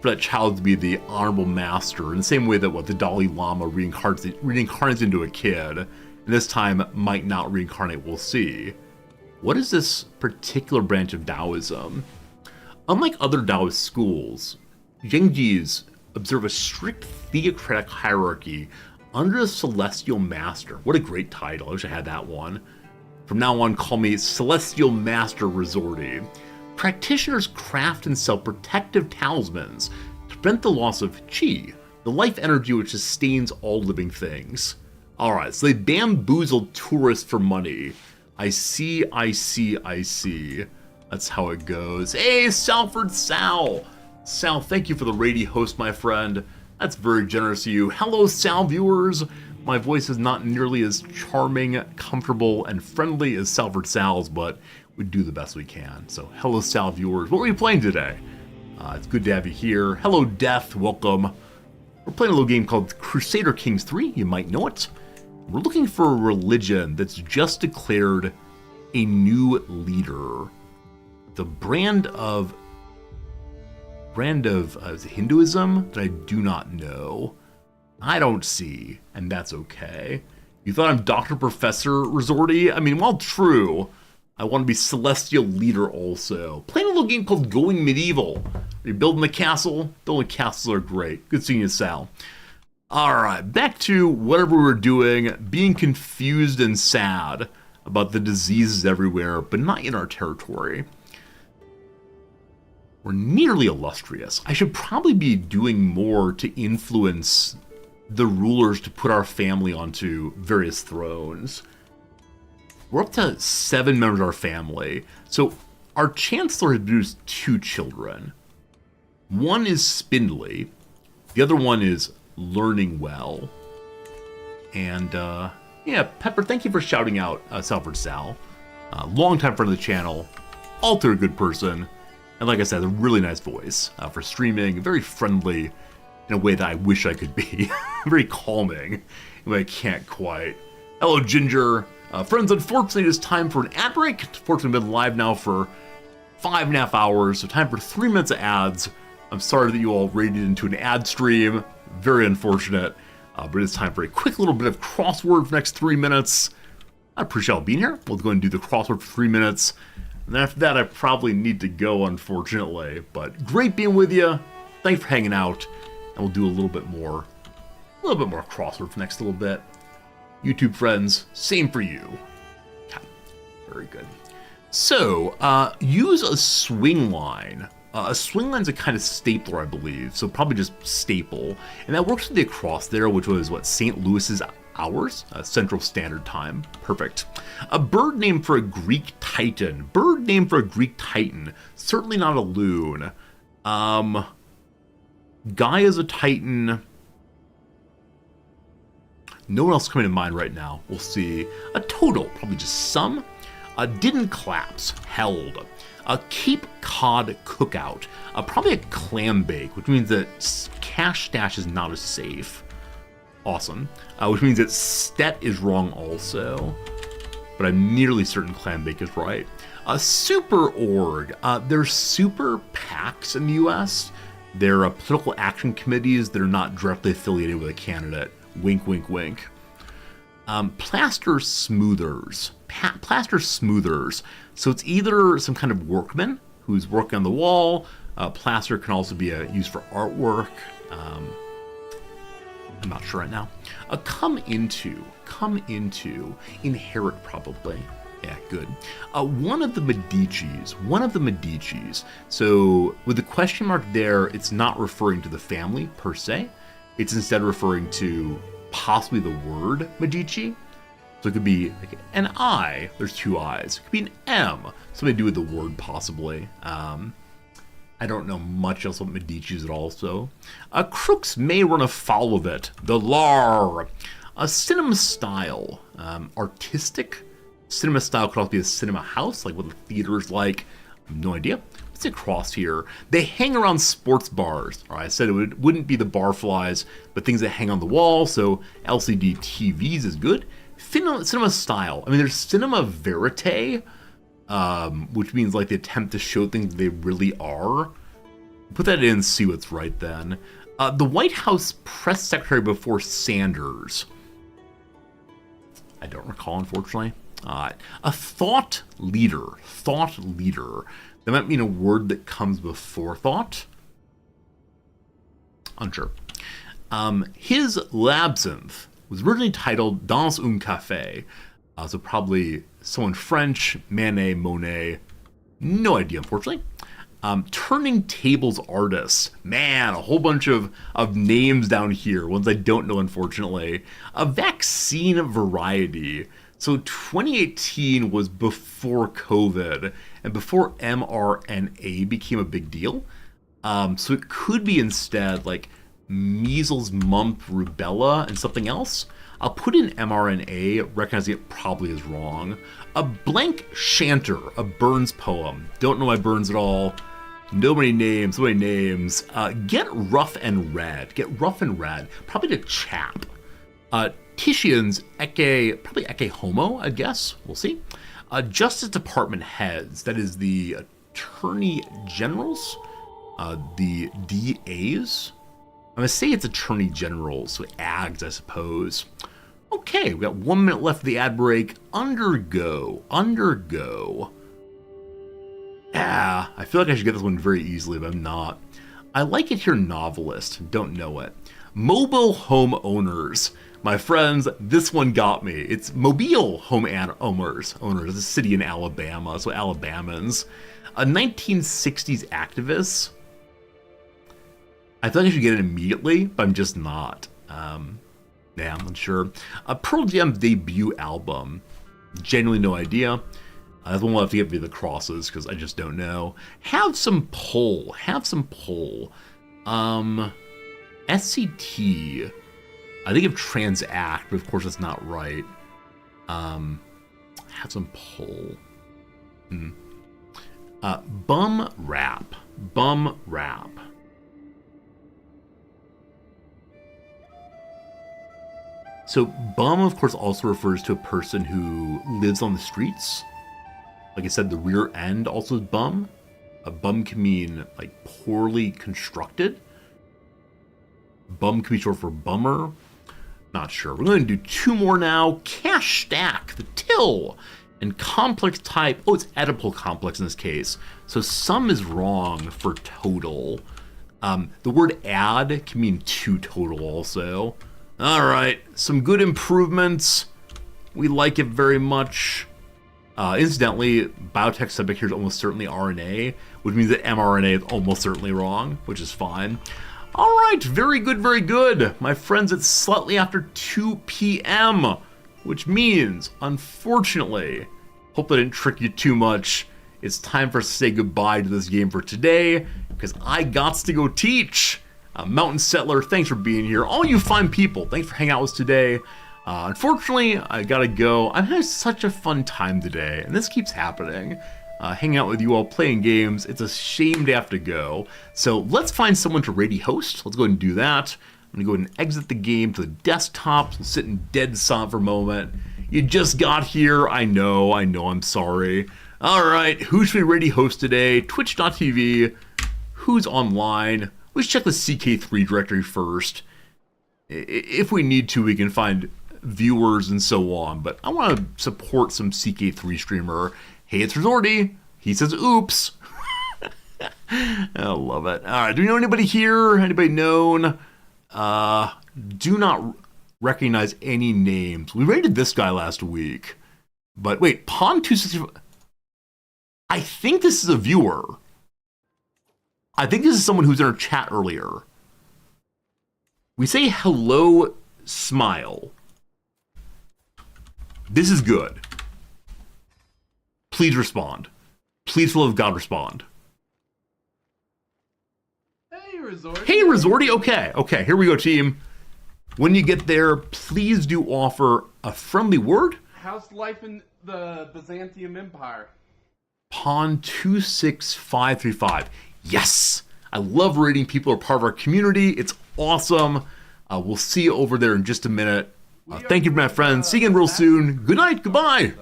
for that child to be the Honorable Master, in the same way that the Dalai Lama reincarnates into a kid, and this time might not reincarnate, we'll see. What is this particular branch of Taoism? Unlike other Taoist schools, Zhengjis observe a strict theocratic hierarchy under the Celestial Master. What a great title. I wish I had that one. From now on, call me Celestial Master Resorty. Practitioners craft and sell protective talismans to prevent the loss of Qi, the life energy which sustains all living things. Alright, so they bamboozle tourists for money. I see. That's how it goes. Hey, Salford Sal! Sal, thank you for the raid host, my friend. That's very generous of you. Hello, Sal viewers! My voice is not nearly as charming, comfortable, and friendly as Salford Sal's, but we do the best we can. So, hello, Sal viewers. What are we playing today? It's good to have you here. Hello, Death. Welcome. We're playing a little game called Crusader Kings 3. You might know it. We're looking for a religion that's just declared a new leader. The brand of Hinduism that I do not know. I don't see, and that's okay. You thought I'm Dr. Professor Resorty? I mean, while true, I want to be Celestial Leader also. Playing a little game called Going Medieval. Are you building a castle? Building castles are great. Good seeing you, Sal. Alright, back to whatever we were doing, being confused and sad about the diseases everywhere, but not in our territory. We're nearly illustrious. I should probably be doing more to influence the rulers to put our family onto various thrones. We're up to 7 members of our family. So our chancellor has produced 2 children. One is spindly. The other one is learning well. And, yeah, Pepper, thank you for shouting out Salford Sal. Long-time friend of the channel. Alter a good person. And like I said, a really nice voice for streaming. Very friendly in a way that I wish I could be. Very calming in a way I can't quite. Hello, Ginger. Friends, unfortunately, it is time for an ad break. Unfortunately, I've been live now for 5.5 hours, so time for 3 minutes of ads. I'm sorry that you all raided into an ad stream. Very unfortunate. But it's time for a quick little bit of crossword for the next 3 minutes. I appreciate y'all being here. We'll go and do the crossword for 3 minutes. And then after that, I probably need to go, unfortunately. But great being with you. Thanks for hanging out. And we'll do a little bit more crossword for the next little bit. YouTube friends, same for you. Okay, very good. So, use a swing line. A swing line's a kind of stapler, I believe, so probably just staple. And that works with the across there, which was, what, St. Louis's hours? Central Standard Time. Perfect. A bird name for a Greek titan. Bird name for a Greek titan. Certainly not a loon. Guy is a titan. No one else coming to mind right now. We'll see. A total, probably just some. Didn't collapse. Held. A Cape Cod cookout. Probably a clam bake, which means that cash stash is not as safe. Awesome. Which means that stet is wrong also. But I'm nearly certain clam bake is right. A super org. There's super PACs in the US. They're political action committees that are not directly affiliated with a candidate. Wink, wink, wink. Plaster smoothers. Plaster smoothers. So it's either some kind of workman who's working on the wall. Plaster can also be used for artwork. I'm not sure right now. Come into, inherit probably. Yeah, good. One of the Medicis. So with the question mark there, it's not referring to the family per se. It's instead referring to possibly the word Medici. So it could be like an I, there's 2 I's. It could be an M, something to do with the word possibly. I don't know much else about Medici's at all, so. Crooks may run afoul of it. The lar. A cinema style. Artistic. Cinema style could also be a cinema house, like what the theater's like. I have no idea. What's across here? They hang around sports bars. All right, I said it wouldn't be the barflies, but things that hang on the wall, so LCD TVs is good. Cinema style. I mean, there's cinema verite, which means like the attempt to show things they really are. Put that in and see what's right then. The White House press secretary before Sanders. I don't recall, unfortunately. A thought leader. That might mean a word that comes before thought. Unsure. His labsinthe was originally titled Dans un café. So probably someone French, Manet, Monet. No idea, unfortunately. Turning tables artists. Man, a whole bunch of names down here. Ones I don't know, unfortunately. A vaccine variety. So 2018 was before COVID and before mRNA became a big deal. So it could be instead like measles, mumps, rubella, and something else. I'll put in mRNA, recognizing it probably is wrong. A blank chanter, a Burns poem. Don't know my Burns at all. So many names. Get rough and red. Probably the chap. Titian's probably Ecce Homo, I guess. We'll see. Justice Department heads. That is the Attorney Generals. The DAs. I'm going to say it's Attorney Generals, so AGs, I suppose. Okay, we got 1 minute left of the ad break. Undergo. Yeah, I feel like I should get this one very easily, but I'm not. I like it here, novelist. Don't know it. Mobile home owners. My friends, this one got me. It's mobile home owners. It's a city in Alabama, so Alabamans. A 1960s activist. I feel like I should get it immediately, but I'm just not. Yeah, I'm unsure. A Pearl Jam's debut album. Genuinely no idea. That's one we'll have to get via the crosses, because I just don't know. Have some pull. SCT. I think of transact, but of course that's not right. Have some pull. Bum rap. So bum, of course, also refers to a person who lives on the streets. Like I said, the rear end also is bum. A bum can mean like poorly constructed. Bum can be short for bummer. Not sure. We're going to do 2 more now. Cash stack, the till, and complex type. Oh, it's Oedipal complex in this case. So some is wrong for total. The word add can mean 2 total also. All right, some good improvements. We like it very much. Incidentally, biotech subject here is almost certainly RNA, which means that mRNA is almost certainly wrong, which is fine. All right, very good. My friends, it's slightly after 2 p.m., which means, unfortunately, hope I didn't trick you too much. It's time for us to say goodbye to this game for today, because I gots to go teach. Mountain Settler, thanks for being here. All you fine people, thanks for hanging out with us today. Unfortunately, I gotta go. I'm having such a fun time today, and this keeps happening. Hanging out with you all, playing games. It's a shame to have to go. So let's find someone to ready host. Let's go ahead and do that. I'm gonna go ahead and exit the game to the desktop. We'll sit in dead silent for a moment. You just got here. I know, I'm sorry. All right, who should we ready host today? Twitch.tv. Who's online? Let's check the CK3 directory first. If we need to, we can find viewers and so on, but I want to support some CK3 streamer. Hey, it's Resorty. He says, oops. I love it. All right, do we know anybody here? Anybody known? Do not recognize any names. We rated this guy last week. But wait, Pond265. I think this is a viewer. I think this is someone who's in our chat earlier. We say hello, smile. This is good. Please respond. Please, for the love of God, respond. Hey, Resorty. Hey, Resorty. Okay, here we go, team. When you get there, please do offer a friendly word. How's life in the Byzantium Empire? Pond26535. Yes! I love rating people who are part of our community. It's awesome. We'll see you over there in just a minute. Thank you, my friends. See you again real soon. Good night. Goodbye.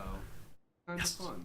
Kind of fun.